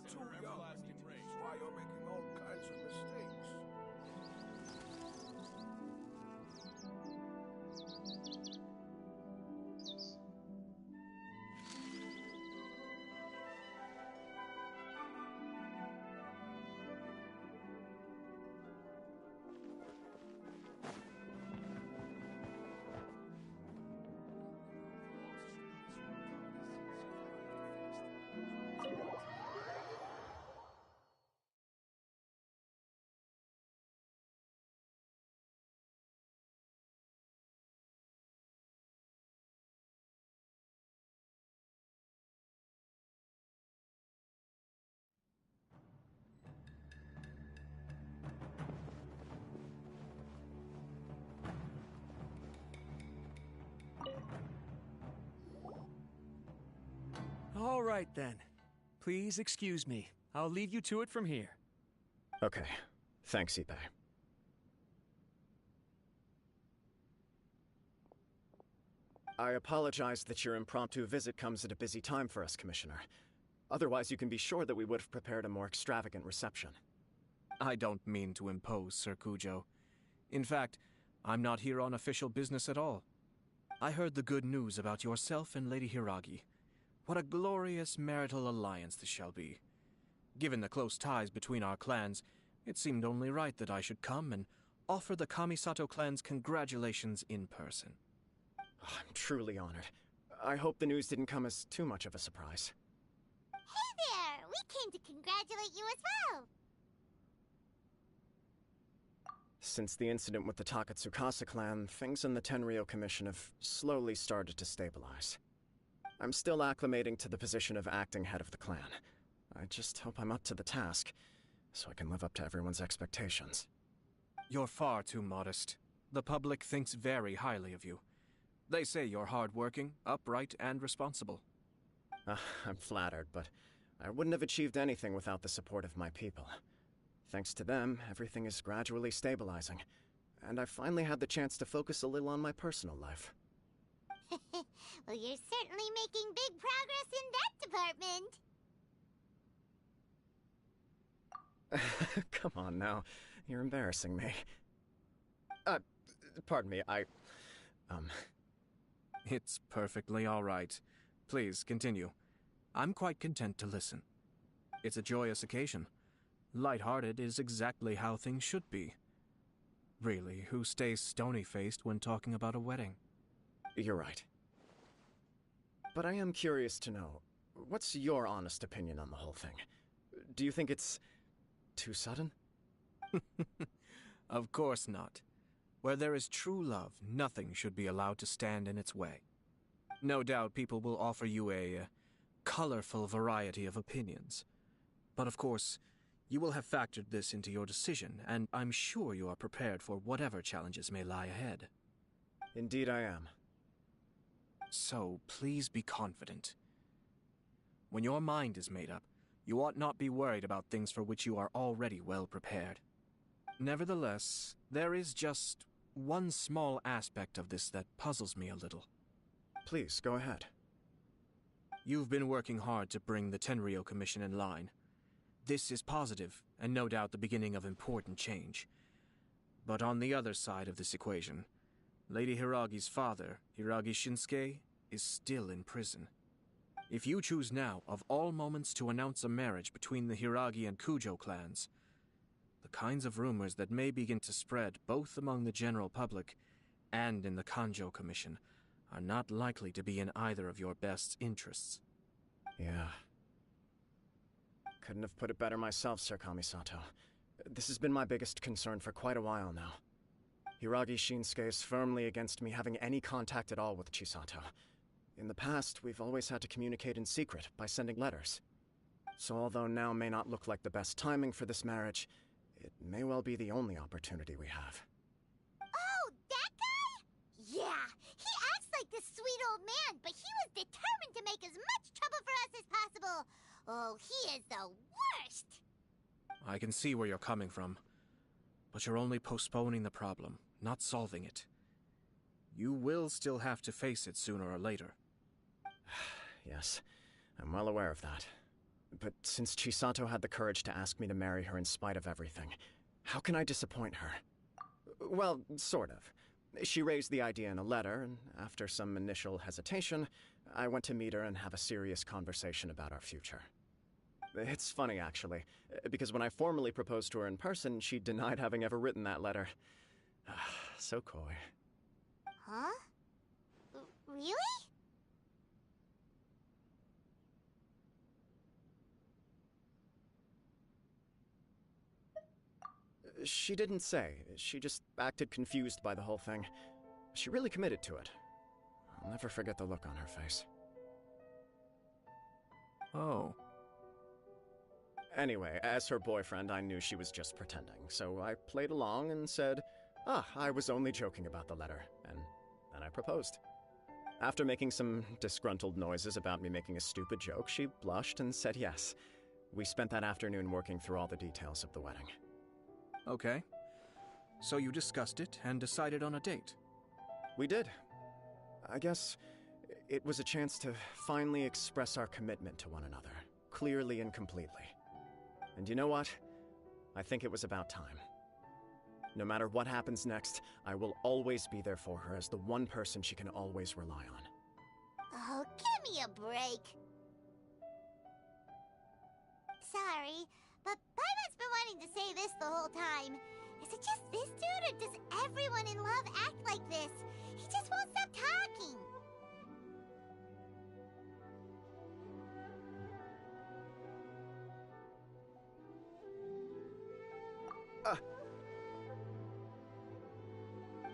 too young. That's why you're making all kinds of mistakes. All right, then. Please excuse me. I'll leave you to it from here. Okay. Thanks, Ipe. I apologize that your impromptu visit comes at a busy time for us, Commissioner. Otherwise, you can be sure that we would have prepared a more extravagant reception. I don't mean to impose, Sir Kujo. In fact, I'm not here on official business at all. I heard the good news about yourself and Lady Hiragi. What a glorious marital alliance this shall be. Given the close ties between our clans, it seemed only right that I should come and offer the Kamisato clans congratulations in person. I'm truly honored. I hope the news didn't come as too much of a surprise. Hey there! We came to congratulate you as well! Since the incident with the Takatsukasa clan, things in the Tenryou Commission have slowly started to stabilize. I'm still acclimating to the position of acting head of the clan. I just hope I'm up to the task, so I can live up to everyone's expectations. You're far too modest. The public thinks very highly of you. They say you're hardworking, upright, and responsible. I'm flattered, but I wouldn't have achieved anything without the support of my people. Thanks to them, everything is gradually stabilizing, and I've finally had the chance to focus a little on my personal life. Well, you're certainly making big progress in that department. Come on now, you're embarrassing me. Pardon me, It's perfectly all right. Please, continue. I'm quite content to listen. It's a joyous occasion. Light-hearted is exactly how things should be. Really, who stays stony-faced when talking about a wedding? You're right. But I am curious to know, what's your honest opinion on the whole thing? Do you think it's too sudden? Of course not. Where there is true love, nothing should be allowed to stand in its way. No doubt people will offer you a colorful variety of opinions. But of course, you will have factored this into your decision, and I'm sure you are prepared for whatever challenges may lie ahead. Indeed I am. So, please be confident. When your mind is made up, you ought not be worried about things for which you are already well prepared. Nevertheless, there is just one small aspect of this that puzzles me a little. Please, go ahead. You've been working hard to bring the Tenryou Commission in line. This is positive, and no doubt the beginning of important change. But on the other side of this equation, Lady Hiragi's father, Hiragi Shinsuke, is still in prison. If you choose now, of all moments, to announce a marriage between the Hiragi and Kujo clans, the kinds of rumors that may begin to spread both among the general public and in the Kanjo Commission are not likely to be in either of your best interests. Yeah. Couldn't have put it better myself, Sir Kamisato. This has been my biggest concern for quite a while now. Hiragi Shinsuke is firmly against me having any contact at all with Chisato. In the past, we've always had to communicate in secret by sending letters. So although now may not look like the best timing for this marriage, it may well be the only opportunity we have. Oh, that guy? Yeah, he acts like this sweet old man, but he was determined to make as much trouble for us as possible. Oh, he is the worst! I can see where you're coming from, but you're only postponing the problem, not solving it. You will still have to face it sooner or later. Yes, I'm well aware of that. But since Chisato had the courage to ask me to marry her in spite of everything, how can I disappoint her? Well, sort of. She raised the idea in a letter, and after some initial hesitation, I went to meet her and have a serious conversation about our future. It's funny, actually, because when I formally proposed to her in person, she denied having ever written that letter. So coy. Huh? Really? She didn't say. She just acted confused by the whole thing. She really committed to it. I'll never forget the look on her face. Oh. Anyway, as her boyfriend, I knew she was just pretending, so I played along and said, I was only joking about the letter, and then I proposed. After making some disgruntled noises about me making a stupid joke, she blushed and said yes. We spent that afternoon working through all the details of the wedding. Okay. So you discussed it and decided on a date? We did. I guess it was a chance to finally express our commitment to one another, clearly and completely. And you know what? I think it was about time. No matter what happens next, I will always be there for her as the one person she can always rely on. Oh, give me a break. Sorry, but Paimon's been wanting to say this the whole time. Is it just this dude, or does everyone in love act like this? He just won't stop talking.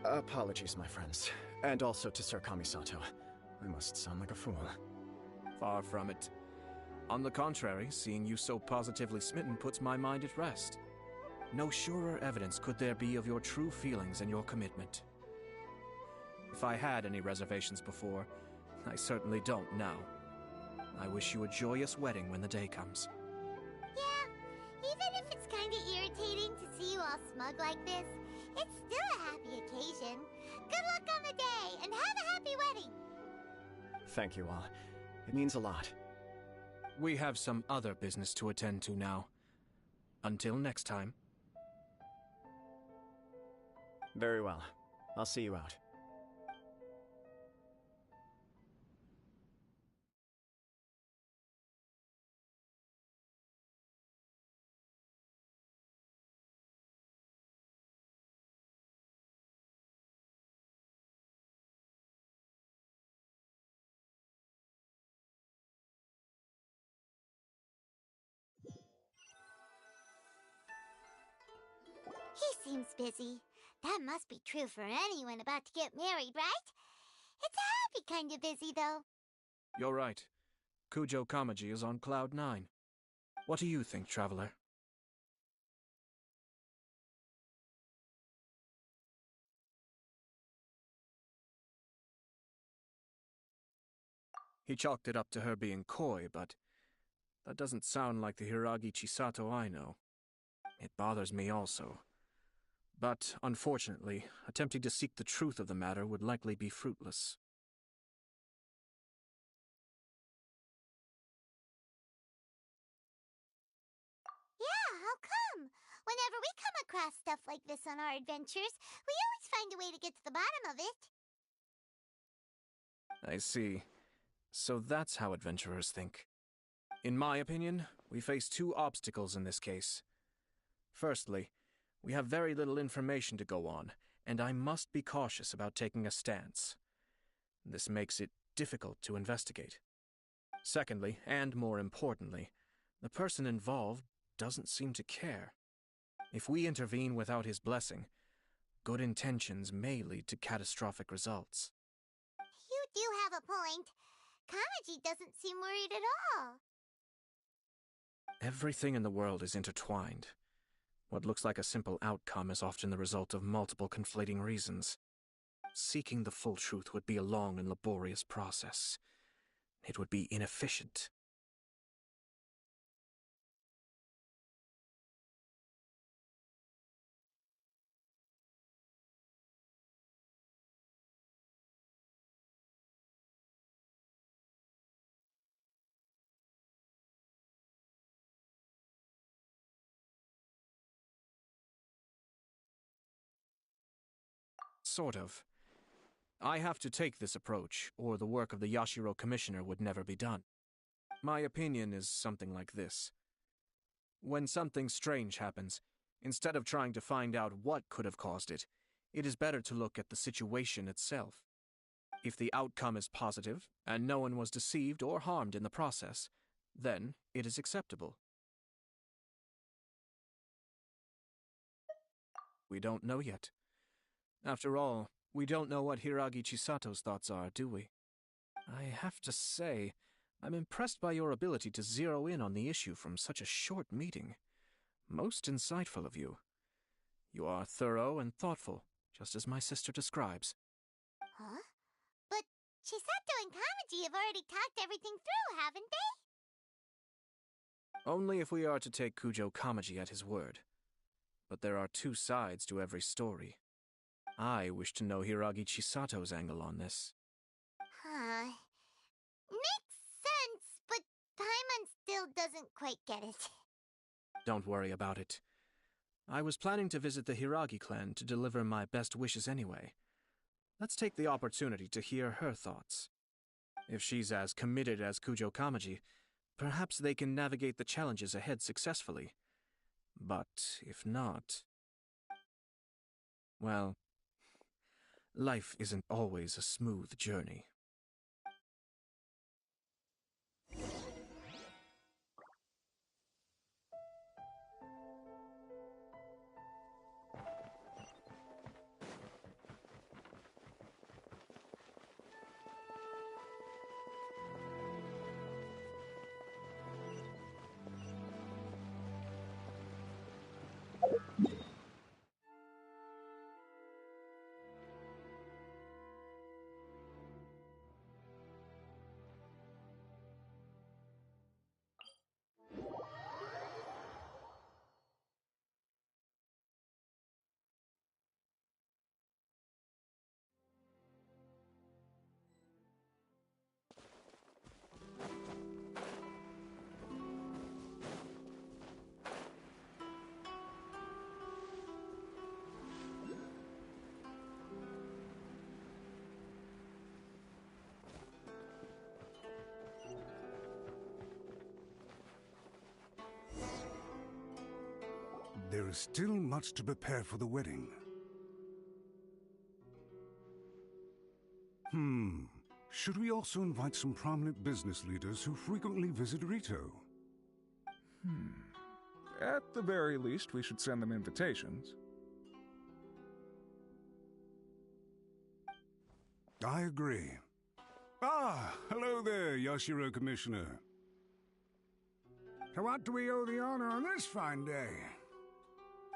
Apologies, my friends. And also to Sir Kamisato. I must sound like a fool. Far from it. On the contrary, seeing you so positively smitten puts my mind at rest. No surer evidence could there be of your true feelings and your commitment. If I had any reservations before, I certainly don't now. I wish you a joyous wedding when the day comes. Yeah, even if it's kinda irritating to see you all smug like this, it's still a happy occasion. Good luck on the day, and have a happy wedding! Thank you all. It means a lot. We have some other business to attend to now. Until next time. Very well. I'll see you out. He seems busy. That must be true for anyone about to get married, right? It's a happy kind of busy, though. You're right. Kujo Kamaji is on Cloud 9. What do you think, Traveler? He chalked it up to her being coy, but that doesn't sound like the Hiragi Chisato I know. It bothers me also. But, unfortunately, attempting to seek the truth of the matter would likely be fruitless. Yeah, how come? Whenever we come across stuff like this on our adventures, we always find a way to get to the bottom of it. I see. So that's how adventurers think. In my opinion, we face two obstacles in this case. Firstly, we have very little information to go on, and I must be cautious about taking a stance. This makes it difficult to investigate. Secondly, and more importantly, the person involved doesn't seem to care. If we intervene without his blessing, good intentions may lead to catastrophic results. You do have a point. Kamaji doesn't seem worried at all. Everything in the world is intertwined. What looks like a simple outcome is often the result of multiple conflating reasons. Seeking the full truth would be a long and laborious process. It would be inefficient. sort of. I have to take this approach, or the work of the Yashiro Commissioner would never be done. My opinion is something like this. When something strange happens, instead of trying to find out what could have caused it, it is better to look at the situation itself. If the outcome is positive, and no one was deceived or harmed in the process, then it is acceptable. We don't know yet. After all, we don't know what Hiragi Chisato's thoughts are, do we? I have to say, I'm impressed by your ability to zero in on the issue from such a short meeting. Most insightful of you. You are thorough and thoughtful, just as my sister describes. Huh? But Chisato and Kamaji have already talked everything through, haven't they? Only if we are to take Kujo Kamaji at his word. But there are two sides to every story. I wish to know Hiragi Chisato's angle on this. Huh. Makes sense, but Paimon still doesn't quite get it. Don't worry about it. I was planning to visit the Hiragi clan to deliver my best wishes anyway. Let's take the opportunity to hear her thoughts. If she's as committed as Kujo Kamaji, perhaps they can navigate the challenges ahead successfully. But if not... well, life isn't always a smooth journey. There is still much to prepare for the wedding. Should we also invite some prominent business leaders who frequently visit Rito? At the very least, we should send them invitations. I agree. Ah, hello there, Yashiro Commissioner. To what do we owe the honor on this fine day?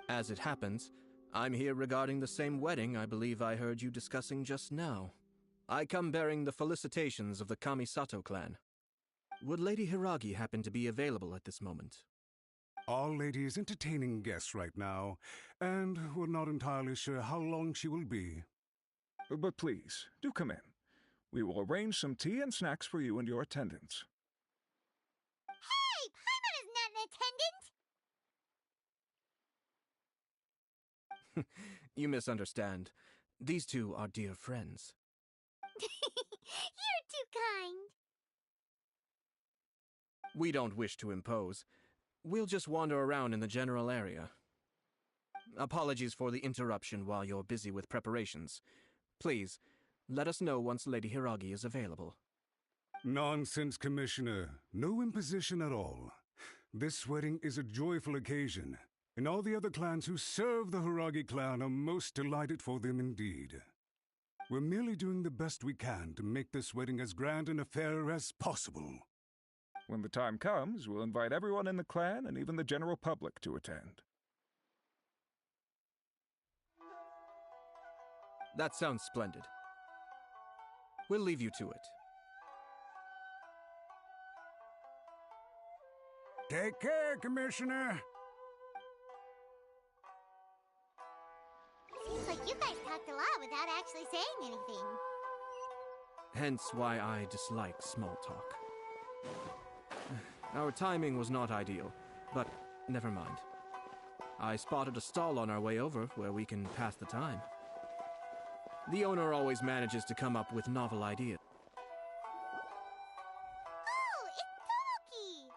As it happens, I'm here regarding the same wedding I believe I heard you discussing just now. I come bearing the felicitations of the Kamisato clan. Would Lady Hiragi happen to be available at this moment? Our lady is entertaining guests right now, and we're not entirely sure how long she will be. But please, do come in. We will arrange some tea and snacks for you and your attendants. Hey! Paimon is not an attendant! You misunderstand. These two are dear friends. You're too kind. We don't wish to impose. We'll just wander around in the general area. Apologies for the interruption while you're busy with preparations. Please, let us know once Lady Hiragi is available. Nonsense, Commissioner. No imposition at all. This wedding is a joyful occasion, and all the other clans who serve the Hiragi clan are most delighted for them indeed. We're merely doing the best we can to make this wedding as grand an affair as possible. When the time comes, we'll invite everyone in the clan and even the general public to attend. That sounds splendid. We'll leave you to it. Take care, Commissioner. Seems like you guys talked a lot without actually saying anything. Hence why I dislike small talk. Our timing was not ideal, but never mind. I spotted a stall on our way over where we can pass the time. The owner always manages to come up with novel ideas. Oh, it's Tomoki!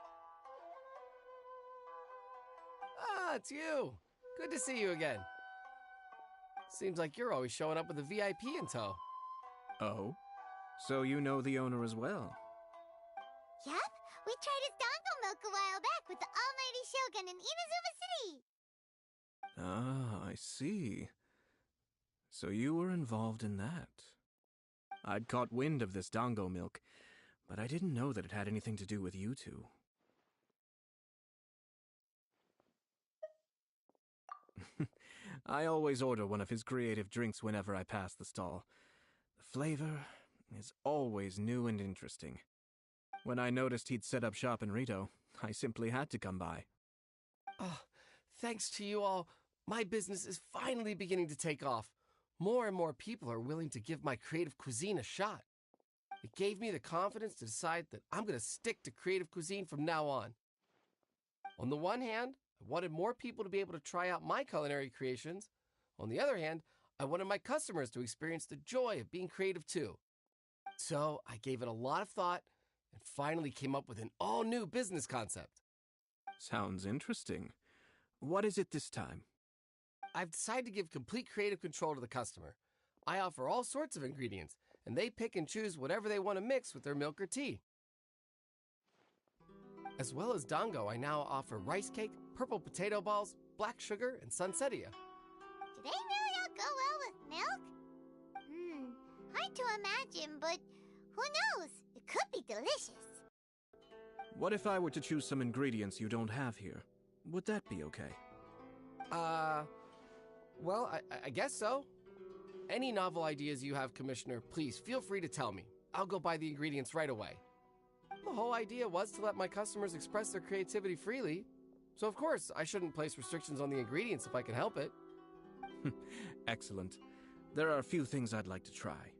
Ah, it's you. Good to see you again. Seems like you're always showing up with a VIP in tow. Oh? So you know the owner as well? Yep, we tried his dango milk a while back with the almighty Shogun in Inazuma City. Ah, I see. So you were involved in that. I'd caught wind of this dango milk, but I didn't know that it had anything to do with you two. I always order one of his creative drinks whenever I pass the stall. The flavor is always new and interesting. When I noticed he'd set up shop in Rito, I simply had to come by. Oh, thanks to you all, my business is finally beginning to take off. More and more people are willing to give my creative cuisine a shot. It gave me the confidence to decide that I'm going to stick to creative cuisine from now on. On the one hand, I wanted more people to be able to try out my culinary creations. On the other hand, I wanted my customers to experience the joy of being creative too. So I gave it a lot of thought and finally came up with an all-new business concept. Sounds interesting. What is it this time? I've decided to give complete creative control to the customer. I offer all sorts of ingredients, and they pick and choose whatever they want to mix with their milk or tea. As well as dango, I now offer rice cake, purple potato balls, black sugar, and sunsettia. Do they really all go well with milk? Hard to imagine, but who knows? It could be delicious. What if I were to choose some ingredients you don't have here? Would that be okay? Well, I guess so. Any novel ideas you have, Commissioner, please feel free to tell me. I'll go buy the ingredients right away. The whole idea was to let my customers express their creativity freely, so of course I shouldn't place restrictions on the ingredients if I can help it. Excellent. There are a few things I'd like to try.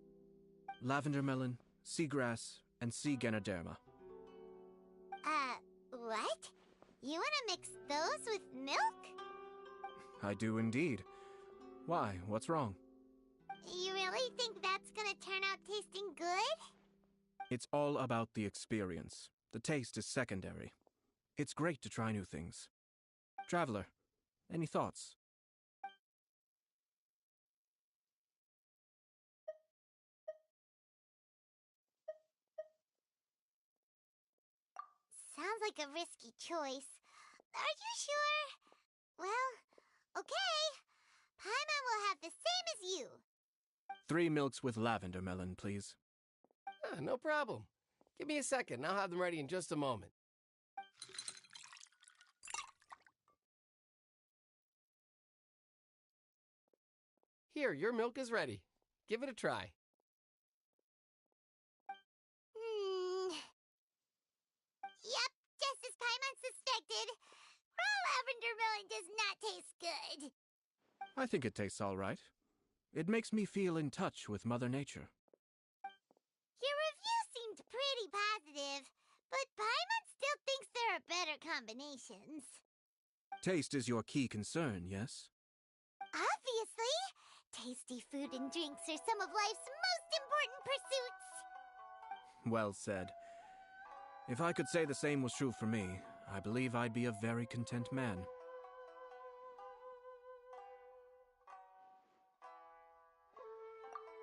Lavender melon, seagrass, and sea ganoderma. What? You want to mix those with milk? I do indeed. Why? What's wrong? You really think that's gonna turn out tasting good? It's all about the experience. The taste is secondary. It's great to try new things. Traveler, any thoughts? Sounds like a risky choice. Are you sure? Well, okay. Paimon will have the same as you. 3 milks with lavender melon, please. No problem. Give me a second, I'll have them ready in just a moment. Here, your milk is ready. Give it a try. Yep, just as Paimon suspected. Raw lavender melon does not taste good. I think it tastes all right. It makes me feel in touch with Mother Nature. Your review seemed pretty positive, but Paimon still thinks there are better combinations. Taste is your key concern, yes? Obviously! Tasty food and drinks are some of life's most important pursuits. Well said. If I could say the same was true for me, I believe I'd be a very content man.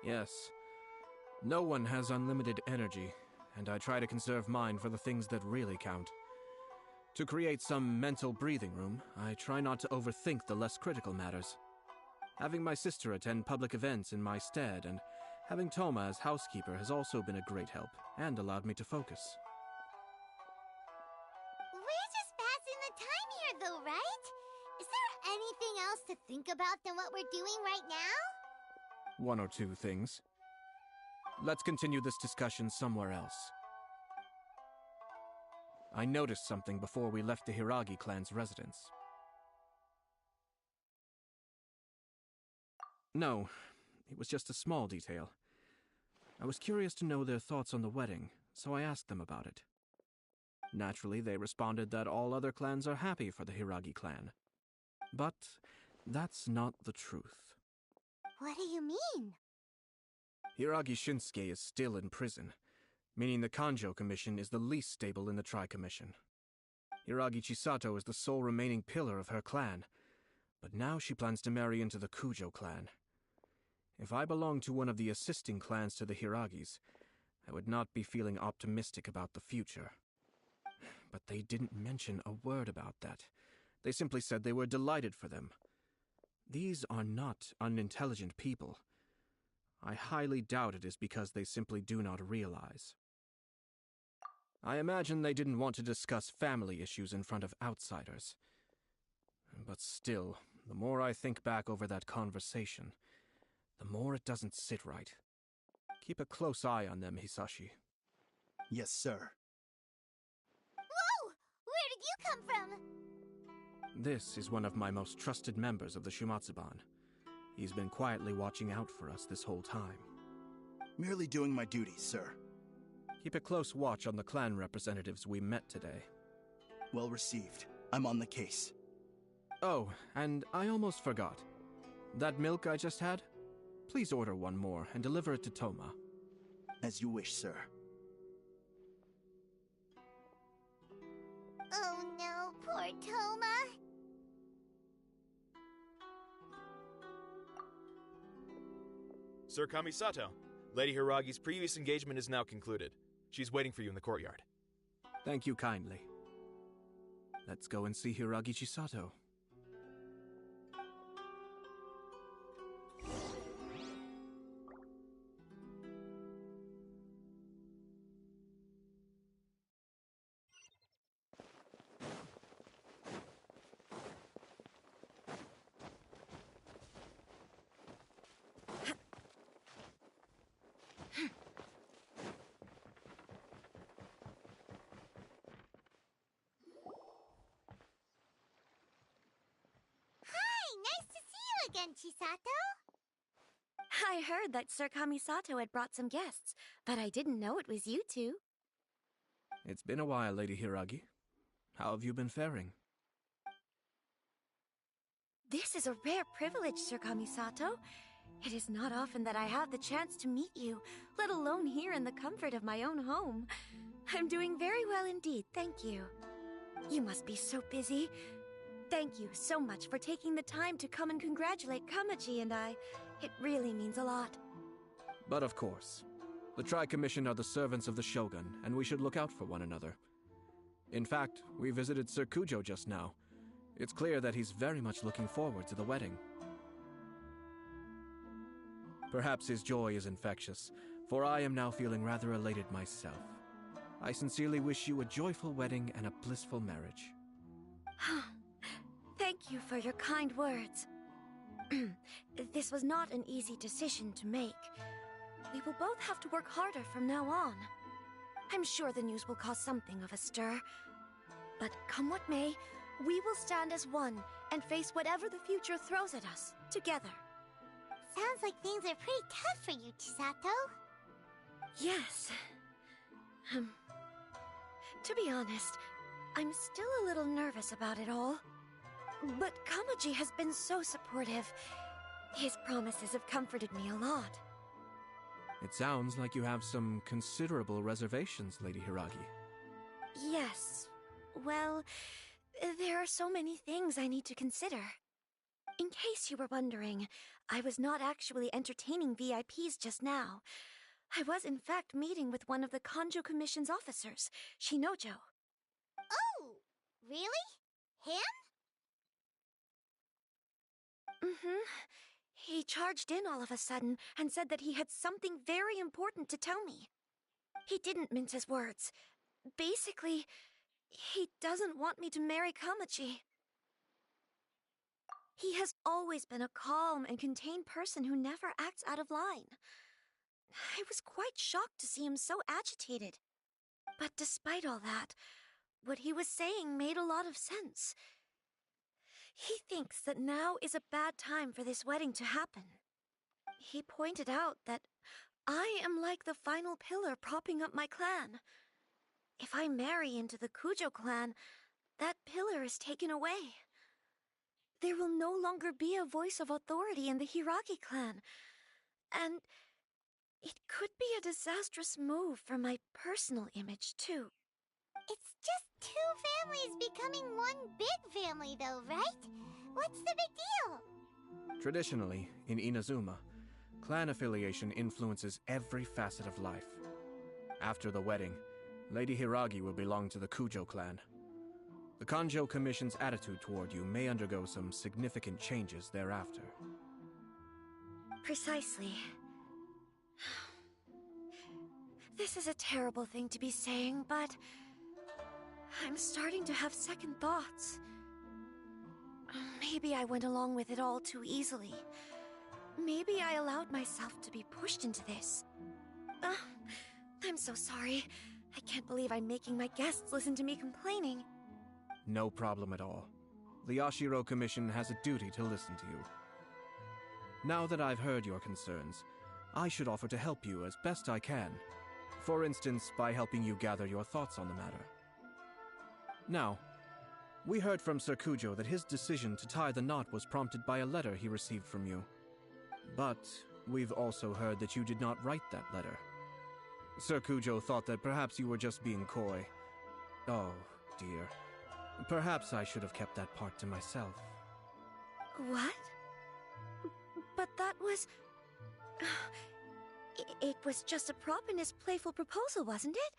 Yes. No one has unlimited energy, and I try to conserve mine for the things that really count. To create some mental breathing room, I try not to overthink the less critical matters. Having my sister attend public events in my stead and having Toma as housekeeper has also been a great help and allowed me to focus. We're just passing the time here though, right? Is there anything else to think about than what we're doing right now? 1 or 2 things. Let's continue this discussion somewhere else. I noticed something before we left the Hiragi clan's residence. No, it was just a small detail. I was curious to know their thoughts on the wedding, so I asked them about it. Naturally, they responded that all other clans are happy for the Hiragi clan. But that's not the truth. What do you mean? Hiragi Shinsuke is still in prison, meaning the Kanjo Commission is the least stable in the Tri-Commission. Hiragi Chisato is the sole remaining pillar of her clan, but now she plans to marry into the Kujo clan. If I belonged to one of the assisting clans to the Hiragis, I would not be feeling optimistic about the future. But they didn't mention a word about that. They simply said they were delighted for them. These are not unintelligent people. I highly doubt it is because they simply do not realize. I imagine they didn't want to discuss family issues in front of outsiders. But still, the more I think back over that conversation, the more it doesn't sit right. Keep a close eye on them, Hisashi. Yes, sir. Whoa! Where did you come from? This is one of my most trusted members of the Shumatsuban. He's been quietly watching out for us this whole time. Merely doing my duties, sir. Keep a close watch on the clan representatives we met today. Well received. I'm on the case. Oh, and I almost forgot. That milk I just had? Please order one more and deliver it to Toma. As you wish, sir. Oh no, poor Toma. Sir Kamisato, Lady Hiragi's previous engagement is now concluded. She's waiting for you in the courtyard. Thank you kindly. Let's go and see Hiragi Chisato. Again, Chisato? I heard that Sir Kamisato had brought some guests, but I didn't know it was you two. It's been a while, Lady Hiragi. How have you been faring? This is a rare privilege, Sir Kamisato. It is not often that I have the chance to meet you, let alone here in the comfort of my own home. I'm doing very well indeed, thank you. You must be so busy. Thank you so much for taking the time to come and congratulate Kamaji and I. It really means a lot. But of course. The Tri-Commission are the servants of the Shogun, and we should look out for one another. In fact, we visited Sir Kujo just now. It's clear that he's very much looking forward to the wedding. Perhaps his joy is infectious, for I am now feeling rather elated myself. I sincerely wish you a joyful wedding and a blissful marriage. Thank you for your kind words. This was not an easy decision to make. We will both have to work harder from now on. I'm sure the news will cause something of a stir. But come what may, we will stand as one and face whatever the future throws at us, together. Sounds like things are pretty tough for you, Chisato. Yes. To be honest, I'm still a little nervous about it all. But Kamaji has been so supportive. His promises have comforted me a lot. It sounds like you have some considerable reservations, Lady Hiragi. Yes. Well, there are so many things I need to consider. In case you were wondering, I was not actually entertaining VIPs just now. I was in fact meeting with one of the Kanjo Commission's officers, Shinojo. Oh, really? Him? He charged in all of a sudden and said that he had something very important to tell me. He didn't mince his words. Basically, he doesn't want me to marry Kamaji. He has always been a calm and contained person who never acts out of line. I was quite shocked to see him so agitated. But despite all that, what he was saying made a lot of sense. He thinks that now is a bad time for this wedding to happen. He pointed out that I am like the final pillar propping up my clan. If I marry into the Kujo clan, that pillar is taken away. There will no longer be a voice of authority in the Hiragi clan. And It could be a disastrous move for my personal image, too. It's just two families becoming one big family, though, right? What's the big deal? Traditionally, in Inazuma, clan affiliation influences every facet of life. After the wedding, Lady Hiragi will belong to the Kujo clan. The Kanjo Commission's attitude toward you may undergo some significant changes thereafter. Precisely. This is a terrible thing to be saying, but I'm starting to have second thoughts. Maybe I went along with it all too easily. Maybe I allowed myself to be pushed into this. I'm so sorry. I can't believe I'm making my guests listen to me complaining. No problem at all. The Yashiro Commission has a duty to listen to you. Now that I've heard your concerns, I should offer to help you as best I can. For instance, by helping you gather your thoughts on the matter. Now, we heard from Sir Kujo that his decision to tie the knot was prompted by a letter he received from you. But we've also heard that you did not write that letter. Sir Kujo thought that perhaps you were just being coy. Oh, dear. Perhaps I should have kept that part to myself. What? But that was... It was just a prop in his playful proposal, wasn't it?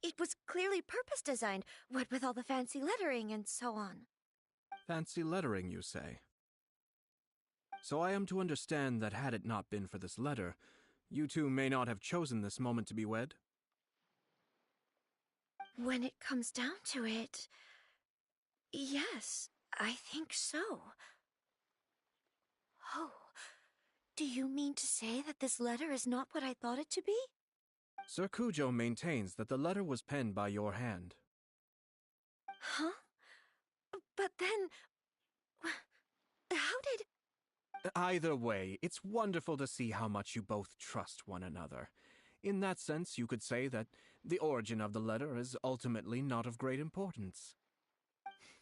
It was clearly purpose-designed, what with all the fancy lettering and so on. Fancy lettering, you say? So I am to understand that had it not been for this letter, you two may not have chosen this moment to be wed? When it comes down to it... yes, I think so. Oh, do you mean to say that this letter is not what I thought it to be? Sir Kujo maintains that the letter was penned by your hand. Huh? But then... how did... Either way, it's wonderful to see how much you both trust one another. In that sense, you could say that the origin of the letter is ultimately not of great importance.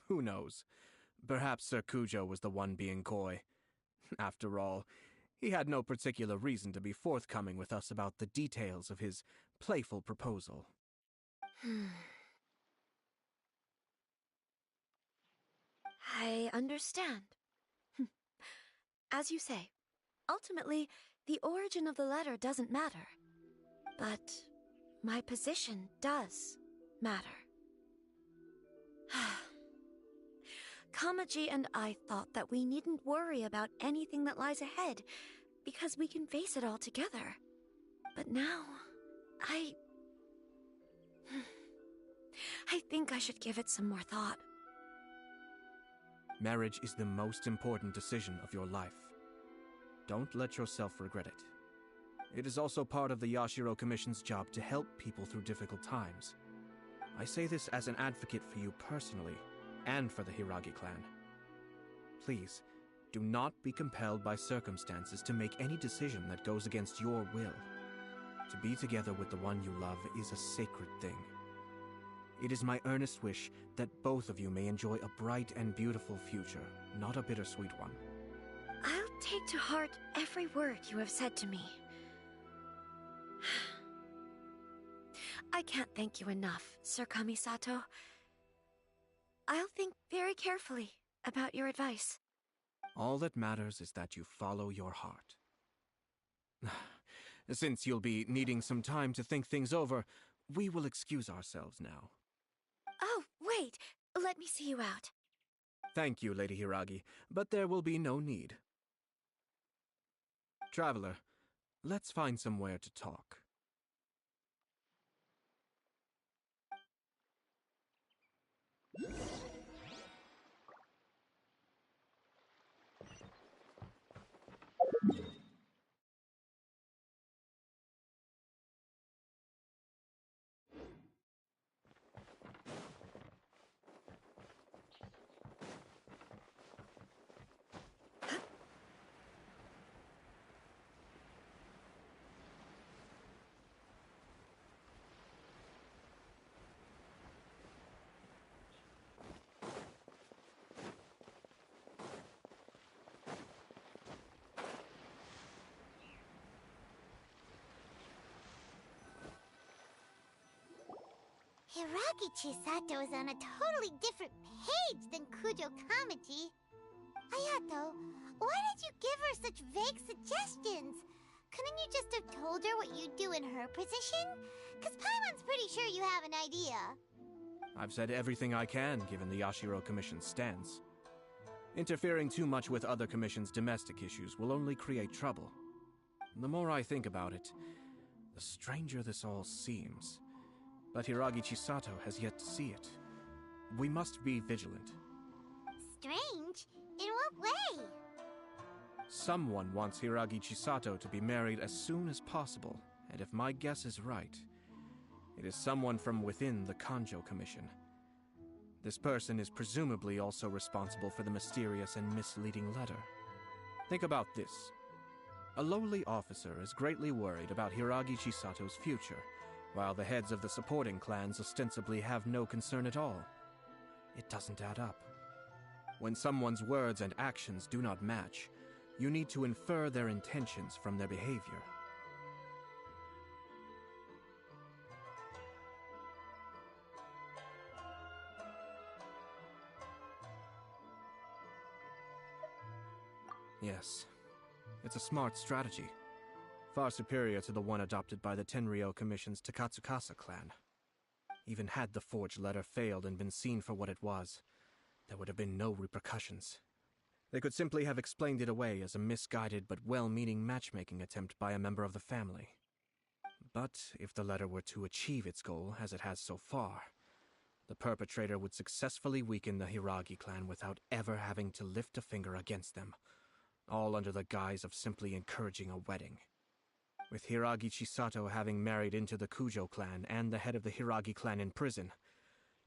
Who knows? Perhaps Sir Kujo was the one being coy. After all, he had no particular reason to be forthcoming with us about the details of his playful proposal. I understand. As you say, ultimately, the origin of the letter doesn't matter. But my position does matter. Kamaji and I thought that we needn't worry about anything that lies ahead, because we can face it all together. But now, I think I should give it some more thought. Marriage is the most important decision of your life. Don't let yourself regret it. It is also part of the Yashiro Commission's job to help people through difficult times. I say this as an advocate for you personally, and for the Hiragi clan. Please, do not be compelled by circumstances to make any decision that goes against your will. To be together with the one you love is a sacred thing. It is my earnest wish that both of you may enjoy a bright and beautiful future, not a bittersweet one. I'll take to heart every word you have said to me. I can't thank you enough, Sir Kamisato. I'll think very carefully about your advice. All that matters is that you follow your heart. Since you'll be needing some time to think things over, we will excuse ourselves now. Oh, wait! Let me see you out. Thank you, Lady Hiragi, but there will be no need. Traveler, let's find somewhere to talk. Hiragi Chisato is on a totally different page than Kujo Kamaji. Ayato, why did you give her such vague suggestions? Couldn't you just have told her what you'd do in her position? Cause Paimon's pretty sure you have an idea. I've said everything I can, given the Yashiro Commission's stance. Interfering too much with other commissions' domestic issues will only create trouble. The more I think about it, the stranger this all seems. But Hiragi Chisato has yet to see it. We must be vigilant. Strange? In what way? Someone wants Hiragi Chisato to be married as soon as possible, and if my guess is right, it is someone from within the Kanjo Commission. This person is presumably also responsible for the mysterious and misleading letter. Think about this. A lowly officer is greatly worried about Hiragi Chisato's future, while the heads of the supporting clans ostensibly have no concern at all. It doesn't add up. When someone's words and actions do not match, you need to infer their intentions from their behavior. Yes, it's a smart strategy. Far superior to the one adopted by the Tenryou Commission's Takatsukasa clan. Even had the forged letter failed and been seen for what it was, there would have been no repercussions. They could simply have explained it away as a misguided but well-meaning matchmaking attempt by a member of the family. But if the letter were to achieve its goal, as it has so far, the perpetrator would successfully weaken the Hiragi clan without ever having to lift a finger against them, all under the guise of simply encouraging a wedding. With Hiragi Chisato having married into the Kujo clan and the head of the Hiragi clan in prison,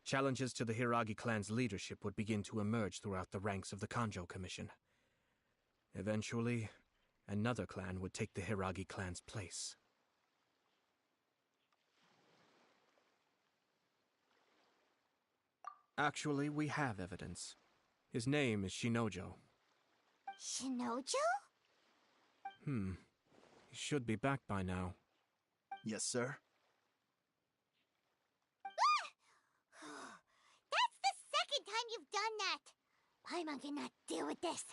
challenges to the Hiragi clan's leadership would begin to emerge throughout the ranks of the Kanjo Commission. Eventually, another clan would take the Hiragi clan's place. Actually, we have evidence. His name is Shinojo. Shinojo? He should be back by now. Yes, sir. That's the second time you've done that! Paimon cannot deal with this.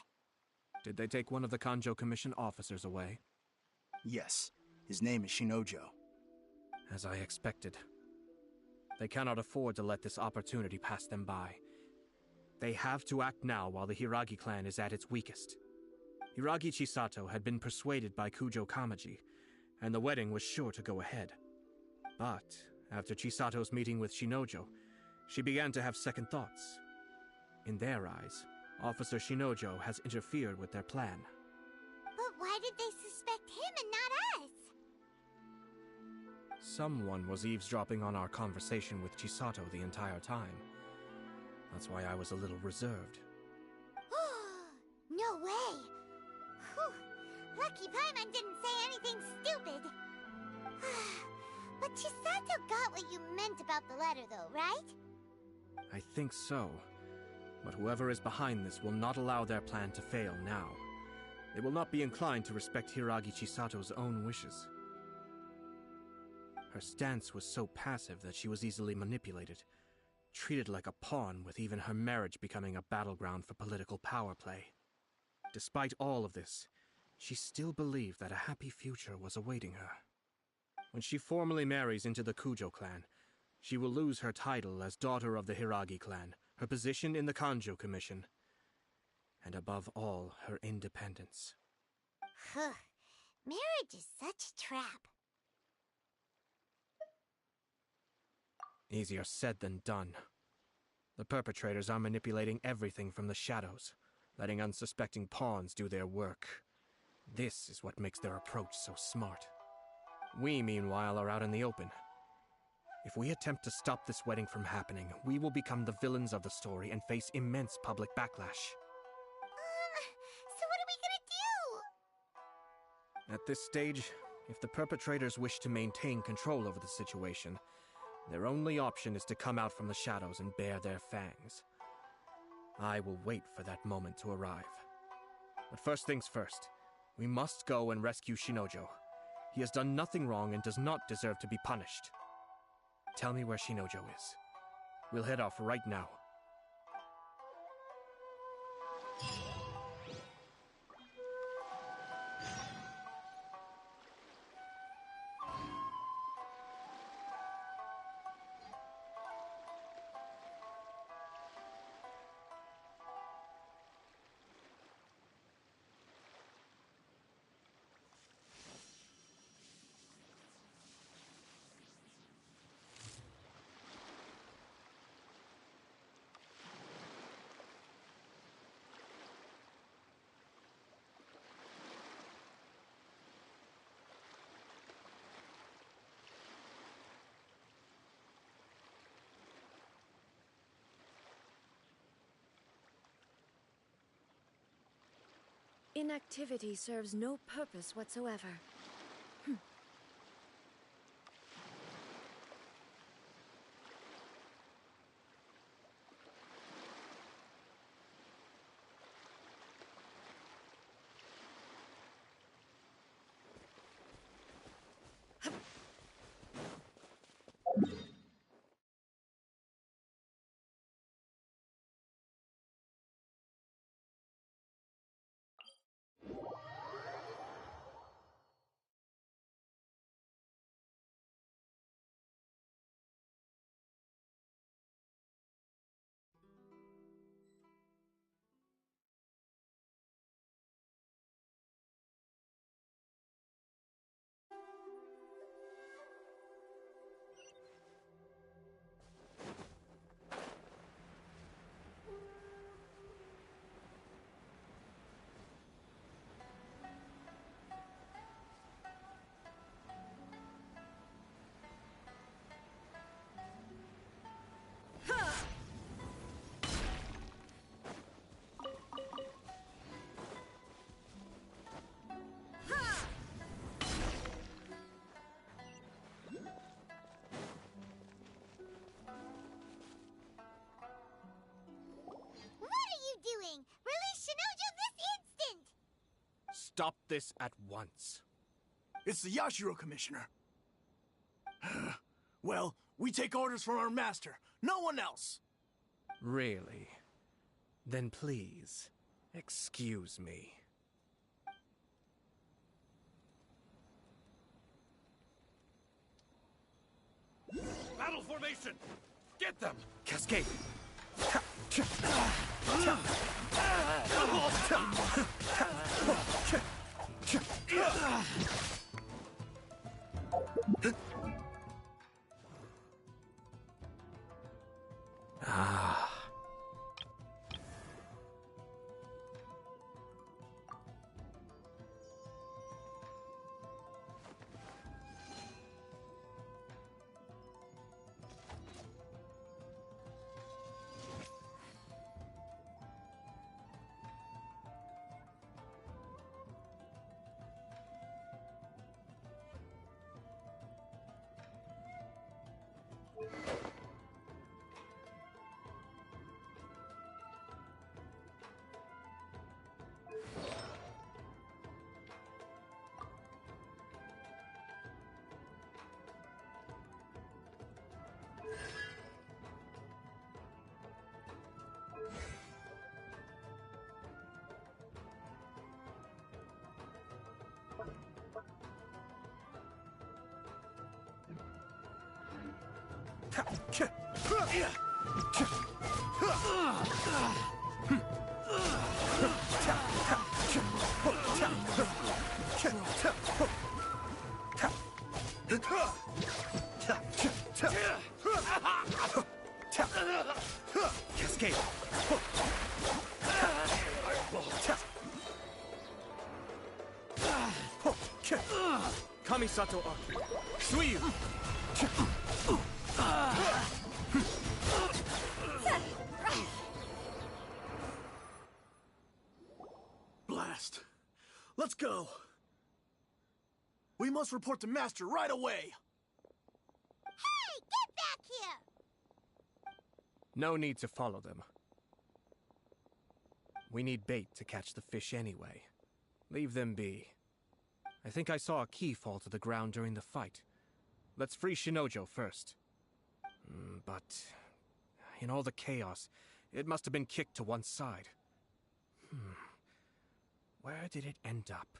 Did they take one of the Kanjo Commission officers away? Yes. His name is Shinojo. As I expected. They cannot afford to let this opportunity pass them by. They have to act now while the Hiragi clan is at its weakest. Hiragi Chisato had been persuaded by Kujo Kamaji, and the wedding was sure to go ahead. But after Chisato's meeting with Shinojo, she began to have second thoughts. In their eyes, Officer Shinojo has interfered with their plan. But why did they suspect him and not us? Someone was eavesdropping on our conversation with Chisato the entire time. That's why I was a little reserved. No way! Whew. Lucky Paimon didn't say anything stupid. But Chisato got what you meant about the letter though, right? I think so. But whoever is behind this will not allow their plan to fail now. They will not be inclined to respect Hiragi Chisato's own wishes. Her stance was so passive that she was easily manipulated, treated like a pawn, with even her marriage becoming a battleground for political power play. Despite all of this, she still believed that a happy future was awaiting her. When she formally marries into the Kujo clan, she will lose her title as daughter of the Hiragi clan, her position in the Kanjo Commission, and above all, her independence. Marriage is such a trap. Easier said than done. The perpetrators are manipulating everything from the shadows, letting unsuspecting pawns do their work. This is what makes their approach so smart. We, meanwhile, are out in the open. If we attempt to stop this wedding from happening, we will become the villains of the story and face immense public backlash. So what are we gonna do? At this stage, if the perpetrators wish to maintain control over the situation, their only option is to come out from the shadows and bare their fangs. I will wait for that moment to arrive. But first things first, we must go and rescue Shinojo. He has done nothing wrong and does not deserve to be punished. Tell me where Shinojo is. We'll head off right now. Inactivity serves no purpose whatsoever. Doing? Release Shinojo this instant! Stop this at once. It's the Yashiro Commissioner. Well, we take orders from our master, no one else. Really? Then please, excuse me. Battle formation! Get them! Cascade! Ah. Cascade! Kamisato Arc! Suiyu! Blast! Let's go! We must report to Master right away! Hey, get back here! No need to follow them. We need bait to catch the fish anyway. Leave them be. I think I saw a key fall to the ground during the fight. Let's free Shinojo first. But in all the chaos, it must have been kicked to one side. Where did it end up?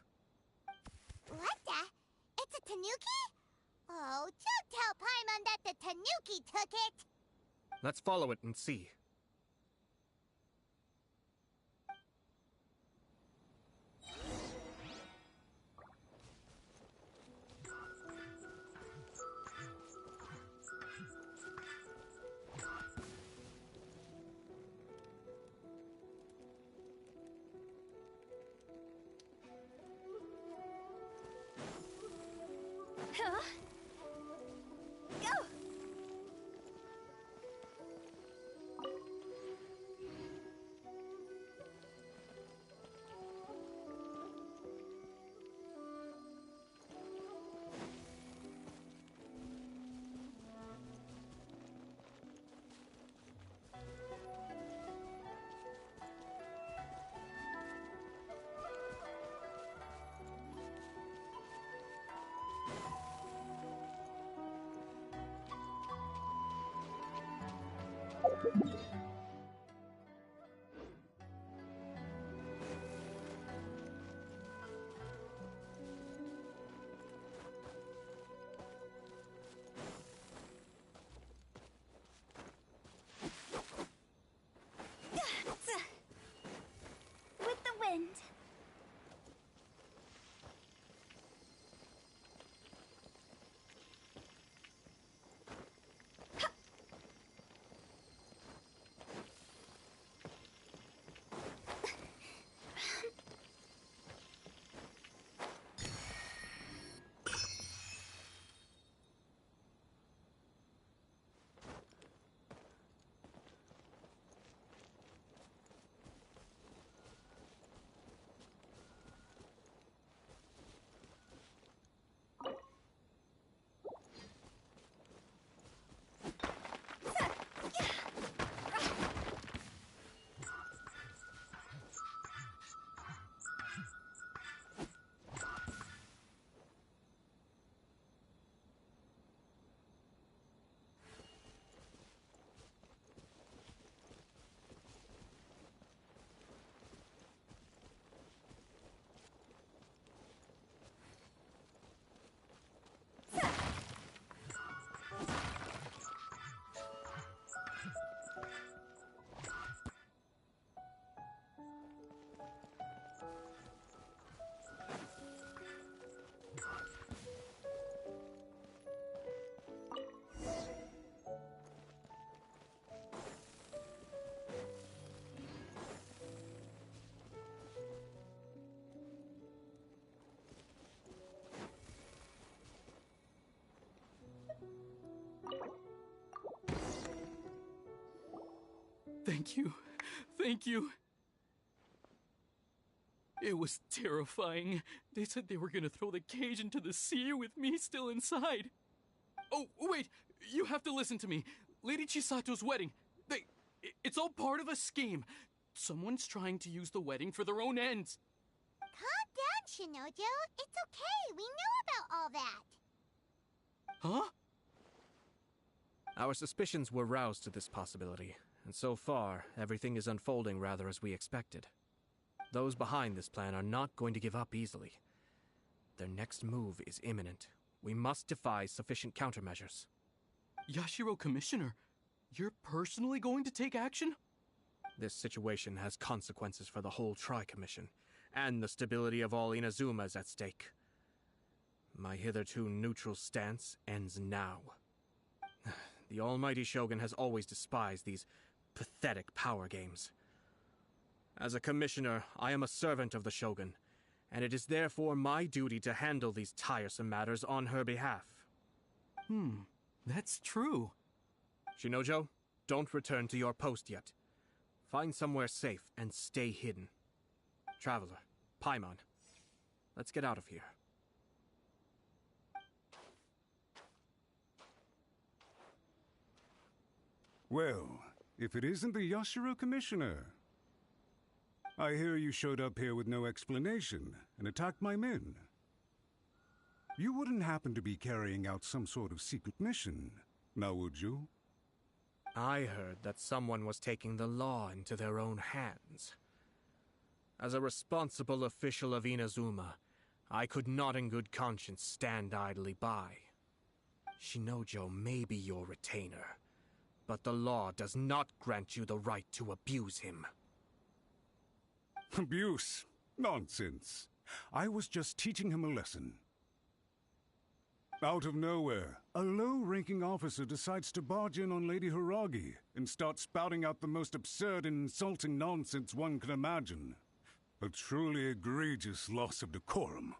What the? It's a tanuki? Oh, don't tell Paimon that the tanuki took it! Let's follow it and see. Huh? Go! With the wind. Thank you. Thank you. It was terrifying. They said they were gonna throw the cage into the sea with me still inside. Oh, wait! You have to listen to me. Lady Chisato's wedding. It's all part of a scheme. Someone's trying to use the wedding for their own ends. Calm down, Shinojo. It's okay. We knew about all that. Huh? Our suspicions were roused to this possibility, and so far, everything is unfolding rather as we expected. Those behind this plan are not going to give up easily. Their next move is imminent. We must devise sufficient countermeasures. Yashiro Commissioner, you're personally going to take action? This situation has consequences for the whole Tri-Commission, and the stability of all Inazuma is at stake. My hitherto neutral stance ends now. The almighty Shogun has always despised these pathetic power games. As a commissioner, I am a servant of the Shogun, and it is therefore my duty to handle these tiresome matters on her behalf. That's true. Shinojo, don't return to your post yet. Find somewhere safe and stay hidden. Traveler, Paimon, let's get out of here. Well, if it isn't the Yashiro Commissioner. I hear you showed up here with no explanation and attacked my men. You wouldn't happen to be carrying out some sort of secret mission, now would you? I heard that someone was taking the law into their own hands. As a responsible official of Inazuma, I could not in good conscience stand idly by. Shinojo may be your retainer, but the law does not grant you the right to abuse him. Abuse? Nonsense. I was just teaching him a lesson. Out of nowhere, a low-ranking officer decides to barge in on Lady Hiragi and start spouting out the most absurd and insulting nonsense one can imagine. A truly egregious loss of decorum.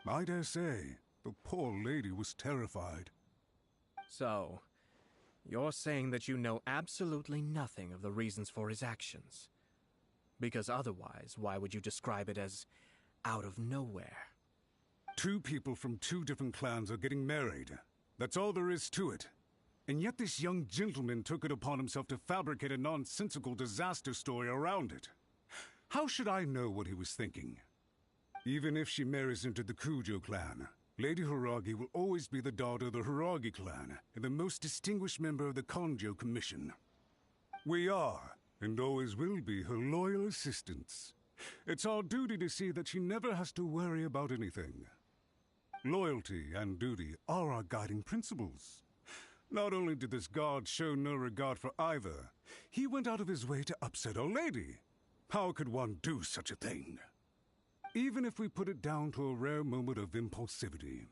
I dare say, the poor lady was terrified. So, you're saying that you know absolutely nothing of the reasons for his actions? Because otherwise, why would you describe it as out of nowhere? Two people from two different clans are getting married. That's all there is to it. And yet this young gentleman took it upon himself to fabricate a nonsensical disaster story around it. How should I know what he was thinking? Even if she marries into the Kujo clan, Lady Hiragi will always be the daughter of the Hiragi clan and the most distinguished member of the Kanjo Commission. We are, and always will be, her loyal assistants. It's our duty to see that she never has to worry about anything. Loyalty and duty are our guiding principles. Not only did this guard show no regard for either, he went out of his way to upset our lady. How could one do such a thing? Even if we put it down to a rare moment of impulsivity.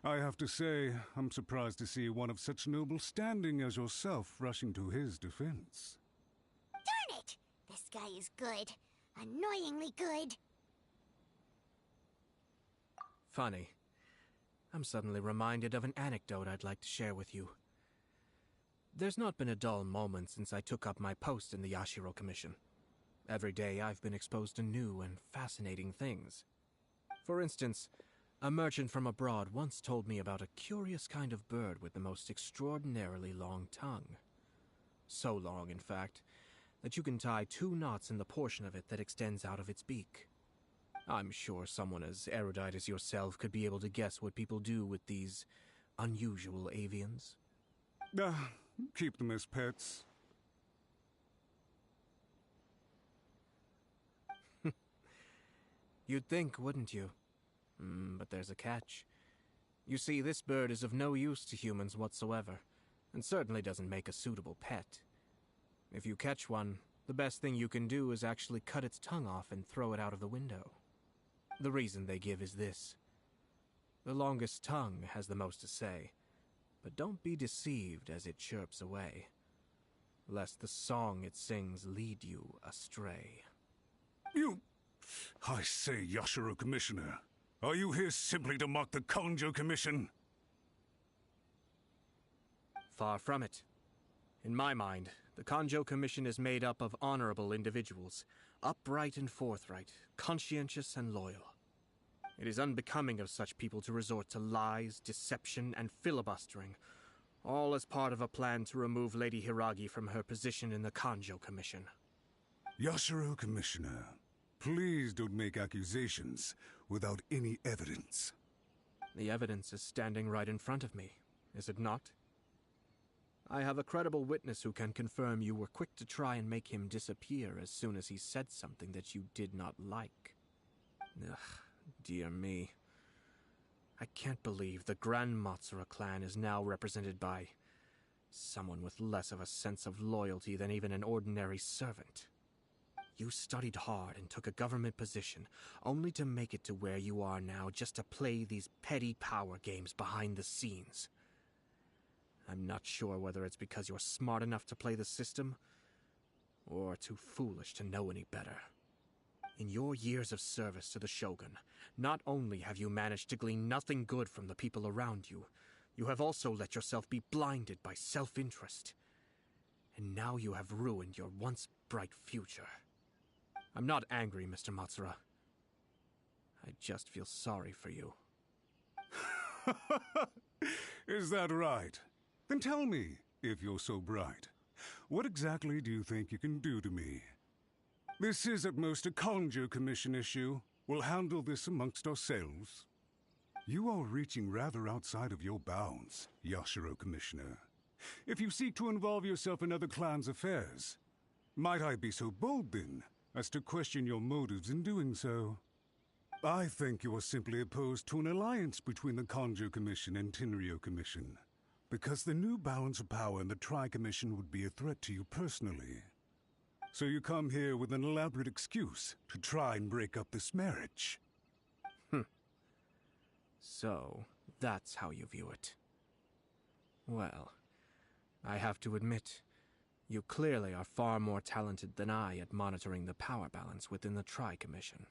I have to say, I'm surprised to see one of such noble standing as yourself rushing to his defense. Darn it! This guy is good. Annoyingly good. Funny. I'm suddenly reminded of an anecdote I'd like to share with you. There's not been a dull moment since I took up my post in the Yashiro Commission. Every day I've been exposed to new and fascinating things. For instance, a merchant from abroad once told me about a curious kind of bird with the most extraordinarily long tongue. So long, in fact, that you can tie 2 knots in the portion of it that extends out of its beak. I'm sure someone as erudite as yourself could be able to guess what people do with these unusual avians. Keep them as pets. You'd think, wouldn't you? But there's a catch. You see, this bird is of no use to humans whatsoever, and certainly doesn't make a suitable pet. If you catch one, the best thing you can do is actually cut its tongue off and throw it out of the window. The reason they give is this. The longest tongue has the most to say, but don't be deceived as it chirps away, lest the song it sings lead you astray. I say, Yashiro Commissioner, are you here simply to mock the Kanjo Commission? Far from it. In my mind, the Kanjo Commission is made up of honorable individuals, upright and forthright, conscientious and loyal. It is unbecoming of such people to resort to lies, deception, and filibustering, all as part of a plan to remove Lady Hiragi from her position in the Kanjo Commission. Yashiro Commissioner, please don't make accusations without any evidence. The evidence is standing right in front of me, is it not? I have a credible witness who can confirm you were quick to try and make him disappear as soon as he said something that you did not like. Ugh, dear me. I can't believe the Grand Matsura clan is now represented by someone with less of a sense of loyalty than even an ordinary servant. You studied hard and took a government position, only to make it to where you are now just to play these petty power games behind the scenes. I'm not sure whether it's because you're smart enough to play the system, or too foolish to know any better. In your years of service to the Shogun, not only have you managed to glean nothing good from the people around you, you have also let yourself be blinded by self-interest. And now you have ruined your once bright future. I'm not angry, Mr. Matsura. I just feel sorry for you. Is that right? Then tell me, if you're so bright, what exactly do you think you can do to me? This is at most a Kanjo Commission issue. We'll handle this amongst ourselves. You are reaching rather outside of your bounds, Yashiro Commissioner. if you seek to involve yourself in other clans' affairs. Might I be so bold, then, as to question your motives in doing so? I think you are simply opposed to an alliance between the Kanjo Commission and Tenryo Commission, because the new balance of power in the Tri-Commission would be a threat to you personally. So you come here with an elaborate excuse to try and break up this marriage. So, that's how you view it. Well, I have to admit, you clearly are far more talented than I at monitoring the power balance within the Tri-Commission.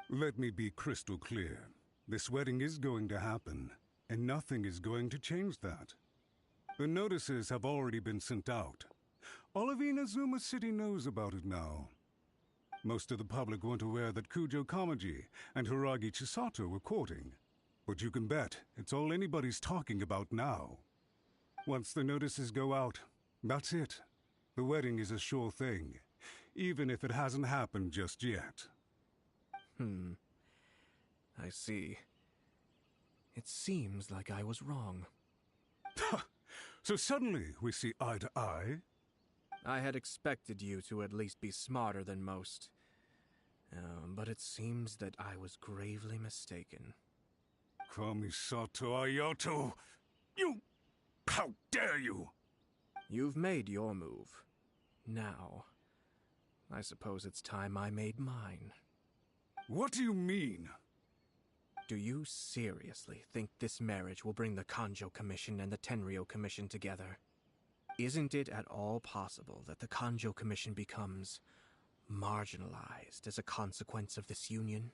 Let me be crystal clear. This wedding is going to happen, and nothing is going to change that. The notices have already been sent out. All of Inazuma City knows about it now. Most of the public weren't aware that Kujo Kamaji and Hiragi Chisato were courting. But you can bet it's all anybody's talking about now. Once the notices go out, that's it. The wedding is a sure thing, even if it hasn't happened just yet. I see. It seems like I was wrong. So suddenly we see eye to eye? I had expected you to at least be smarter than most. But it seems that I was gravely mistaken. Kamisato Ayato! You... How dare you! You've made your move. Now, I suppose it's time I made mine. What do you mean? Do you seriously think this marriage will bring the Kanjo Commission and the Tenryo Commission together? Isn't it at all possible that the Kanjo Commission becomes marginalized as a consequence of this union?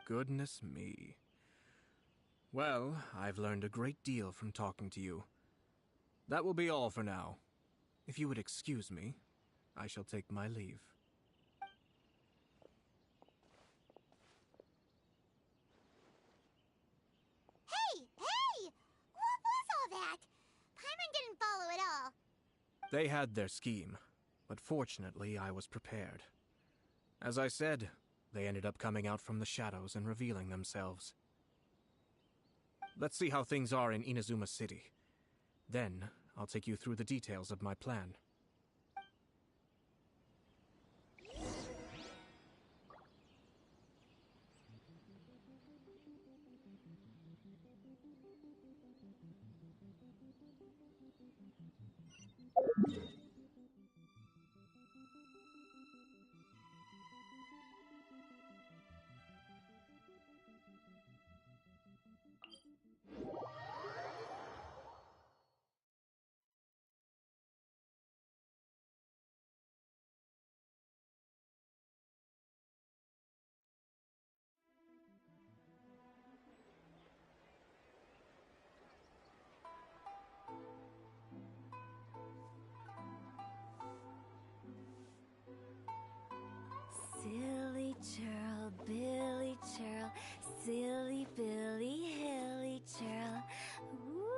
Goodness me. Well, I've learned a great deal from talking to you. That will be all for now. If you would excuse me, I shall take my leave. Hey! What was all that? Paimon didn't follow at all. They had their scheme, but fortunately I was prepared. As I said, they ended up coming out from the shadows and revealing themselves. Let's see how things are in Inazuma City. Then, I'll take you through the details of my plan. Silly churl, Billy churl, silly Billy, hilly churl. Ooh.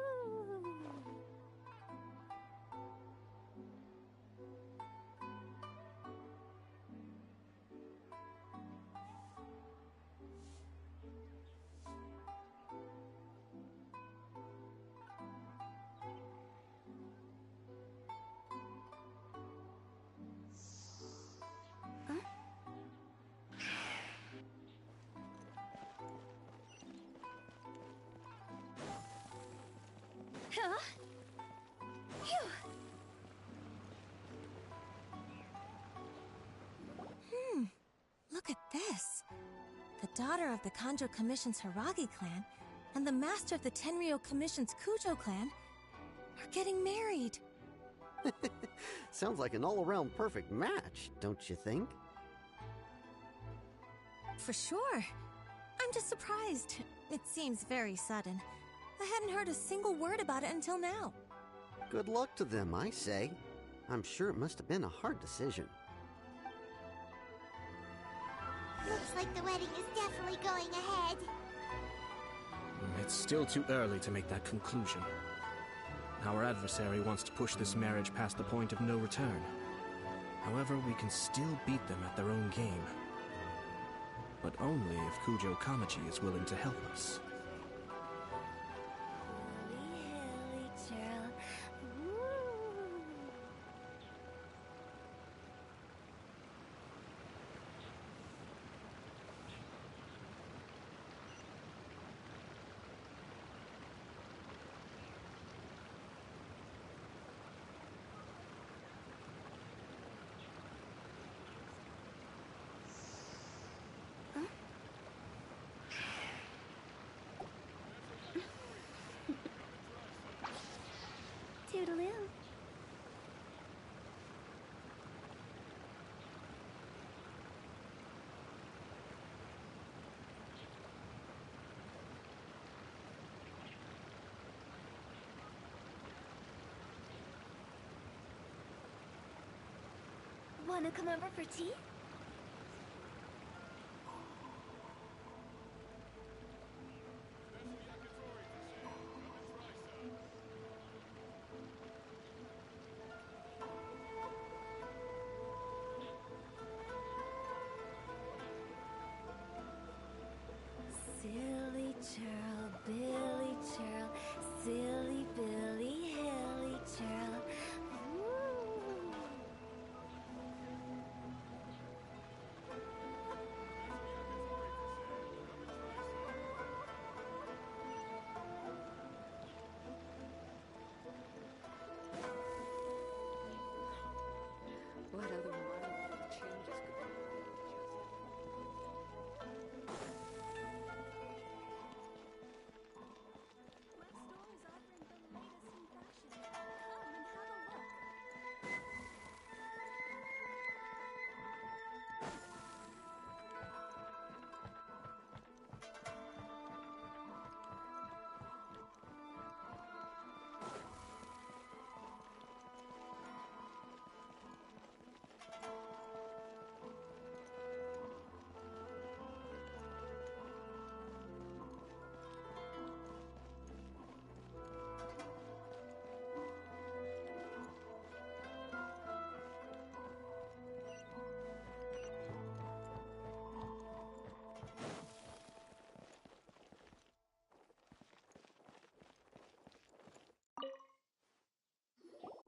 Huh? Phew. Look at this. The daughter of the Kanjo Commission's Hiragi clan and the master of the Tenryo Commission's Kujo clan are getting married. Sounds like an all-around perfect match, don't you think? For sure. I'm just surprised. It seems very sudden. I hadn't heard a single word about it until now. Good luck to them, I say. I'm sure it must have been a hard decision. Looks like the wedding is definitely going ahead. It's still too early to make that conclusion. Our adversary wants to push this marriage past the point of no return. However, we can still beat them at their own game. But only if Kujo Kamaji is willing to help us. Wanna come over for tea? Silly churl, Billy churl, silly Billy, hilly churl. Ooh. What other mind-blowing changes could be made?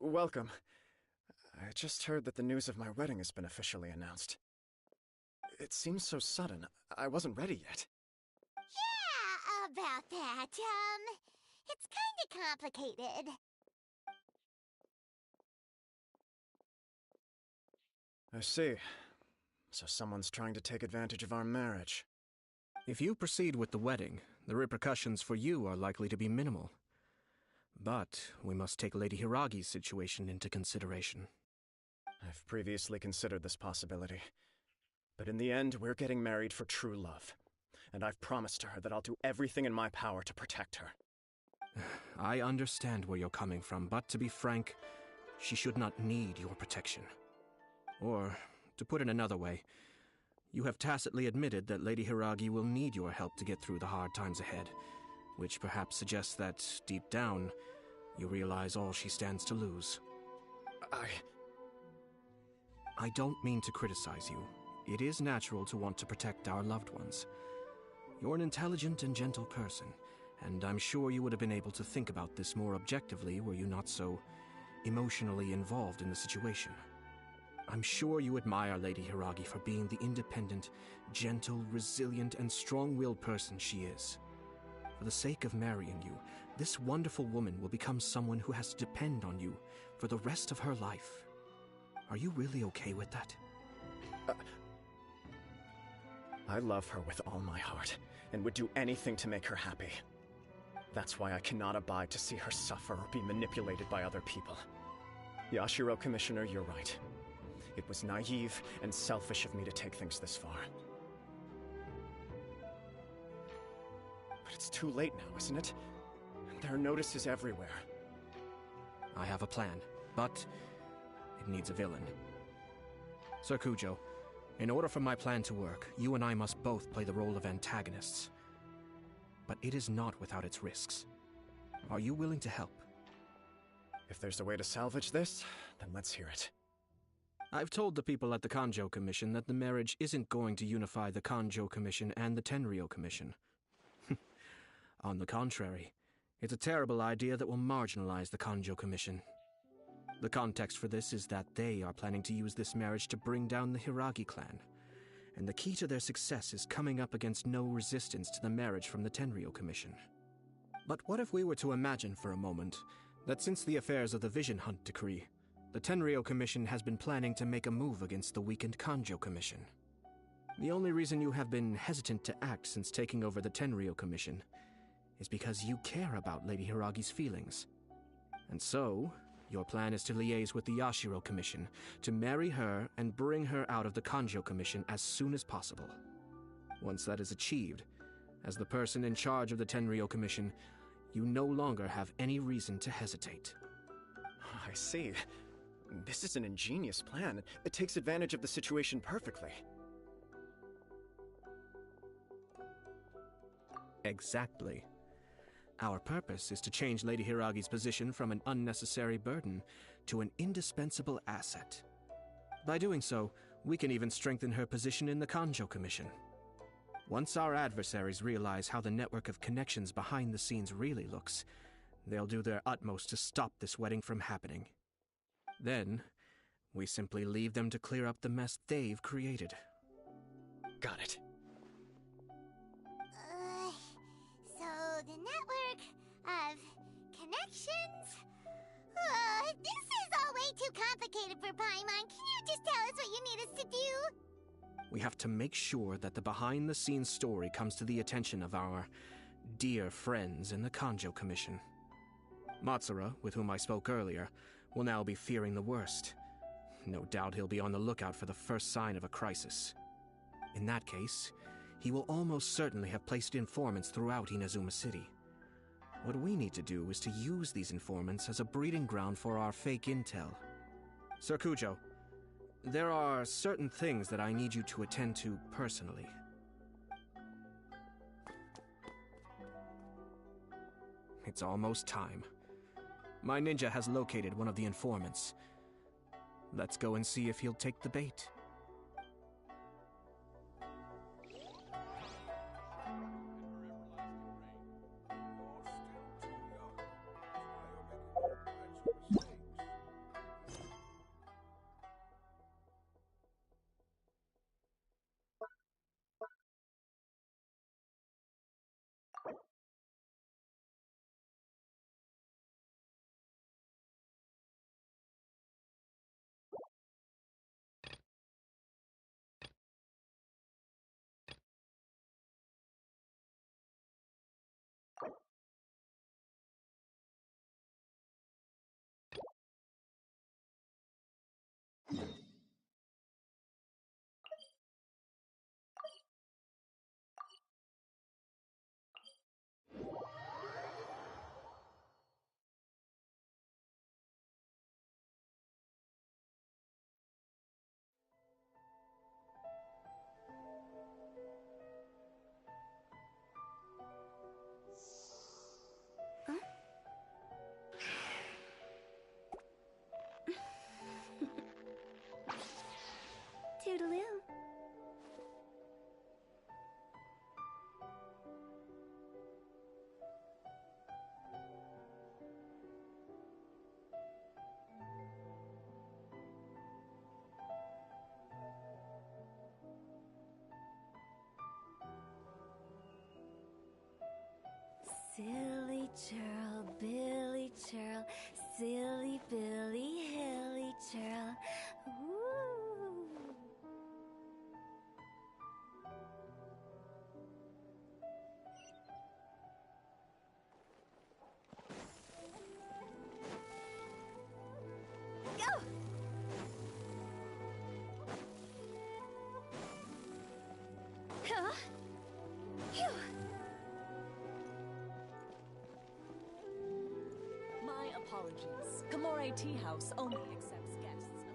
Welcome. I just heard that the news of my wedding has been officially announced. It seems so sudden. I wasn't ready yet. Yeah, about that. It's kinda complicated. I see. So someone's trying to take advantage of our marriage. If you proceed with the wedding, the repercussions for you are likely to be minimal. But we must take Lady Hiragi's situation into consideration. I've previously considered this possibility. But in the end, we're getting married for true love. And I've promised her that I'll do everything in my power to protect her. I understand where you're coming from, but to be frank, she should not need your protection. Or, to put it another way, you have tacitly admitted that Lady Hiragi will need your help to get through the hard times ahead, which perhaps suggests that, deep down, you realize all she stands to lose. I don't mean to criticize you. It is natural to want to protect our loved ones. You're an intelligent and gentle person, and I'm sure you would have been able to think about this more objectively were you not so emotionally involved in the situation. I'm sure you admire Lady Hiragi for being the independent, gentle, resilient, and strong-willed person she is. For the sake of marrying you, this wonderful woman will become someone who has to depend on you for the rest of her life. Are you really okay with that? I love her with all my heart, and would do anything to make her happy. That's why I cannot abide to see her suffer or be manipulated by other people. Yashiro, Commissioner, you're right. It was naive and selfish of me to take things this far. But it's too late now, isn't it? There are notices everywhere. I have a plan, but it needs a villain. Sir Kujo, in order for my plan to work, you and I must both play the role of antagonists. But it is not without its risks. Are you willing to help? If there's a way to salvage this, then let's hear it. I've told the people at the Kanjo Commission that the marriage isn't going to unify the Kanjo Commission and the Tenryou Commission. On the contrary, it's a terrible idea that will marginalize the Kanjo Commission. The context for this is that they are planning to use this marriage to bring down the Hiragi clan, and the key to their success is coming up against no resistance to the marriage from the Tenryou Commission. But what if we were to imagine for a moment that since the affairs of the Vision Hunt Decree, the Tenryou Commission has been planning to make a move against the weakened Kanjo Commission? The only reason you have been hesitant to act since taking over the Tenryou Commission is because you care about Lady Hiragi's feelings. And so, your plan is to liaise with the Yashiro Commission, to marry her and bring her out of the Kanjo Commission as soon as possible. Once that is achieved, as the person in charge of the Tenryou Commission, you no longer have any reason to hesitate. I see. This is an ingenious plan. It takes advantage of the situation perfectly. Exactly. Our purpose is to change Lady Hiragi's position from an unnecessary burden to an indispensable asset. By doing so, we can even strengthen her position in the Kanjo Commission. Once our adversaries realize how the network of connections behind the scenes really looks, they'll do their utmost to stop this wedding from happening. Then, we simply leave them to clear up the mess they've created. Got it. So the network of connections? This is all way too complicated for Paimon. Can you just tell us what you need us to do? We have to make sure that the behind-the-scenes story comes to the attention of our dear friends in the Kanjo Commission. Matsura, with whom I spoke earlier, will now be fearing the worst. No doubt he'll be on the lookout for the first sign of a crisis. In that case, he will almost certainly have placed informants throughout Inazuma City. What we need to do is to use these informants as a breeding ground for our fake intel. Sir Kujo, there are certain things that I need you to attend to personally. It's almost time. My ninja has located one of the informants. Let's go and see if he'll take the bait. Toodaloo. Silly churl, Billy churl, silly Billy, hilly churl. Woo! Go! Huh? Phew! My apologies. Kamore Tea House only accepts guests of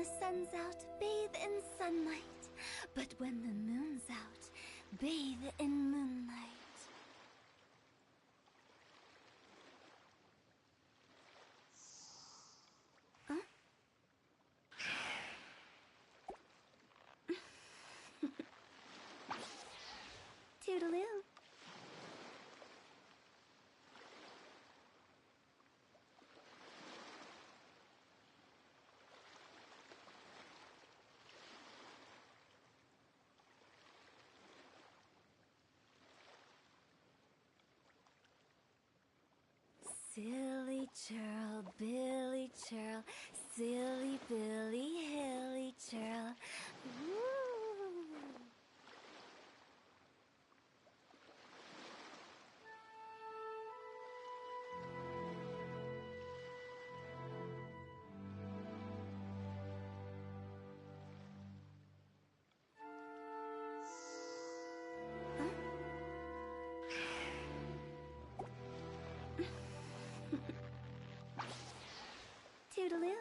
the sun's out, bathe in sunlight. But when the moon's out, bathe in moonlight. Huh? Toodaloo. Silly churl, Billy churl, silly Billy, hilly churl. Woo! Toodaloo.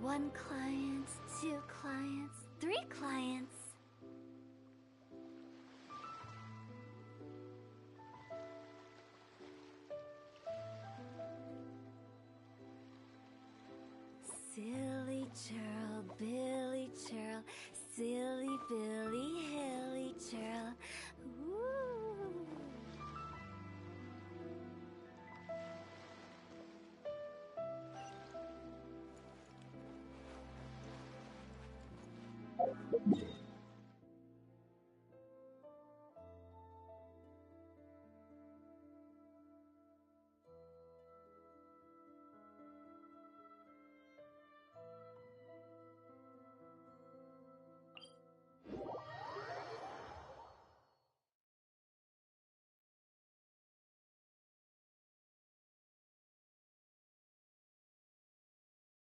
One client, two clients, three clients. Silly churl, Billy churl, silly Billy, hilly churl.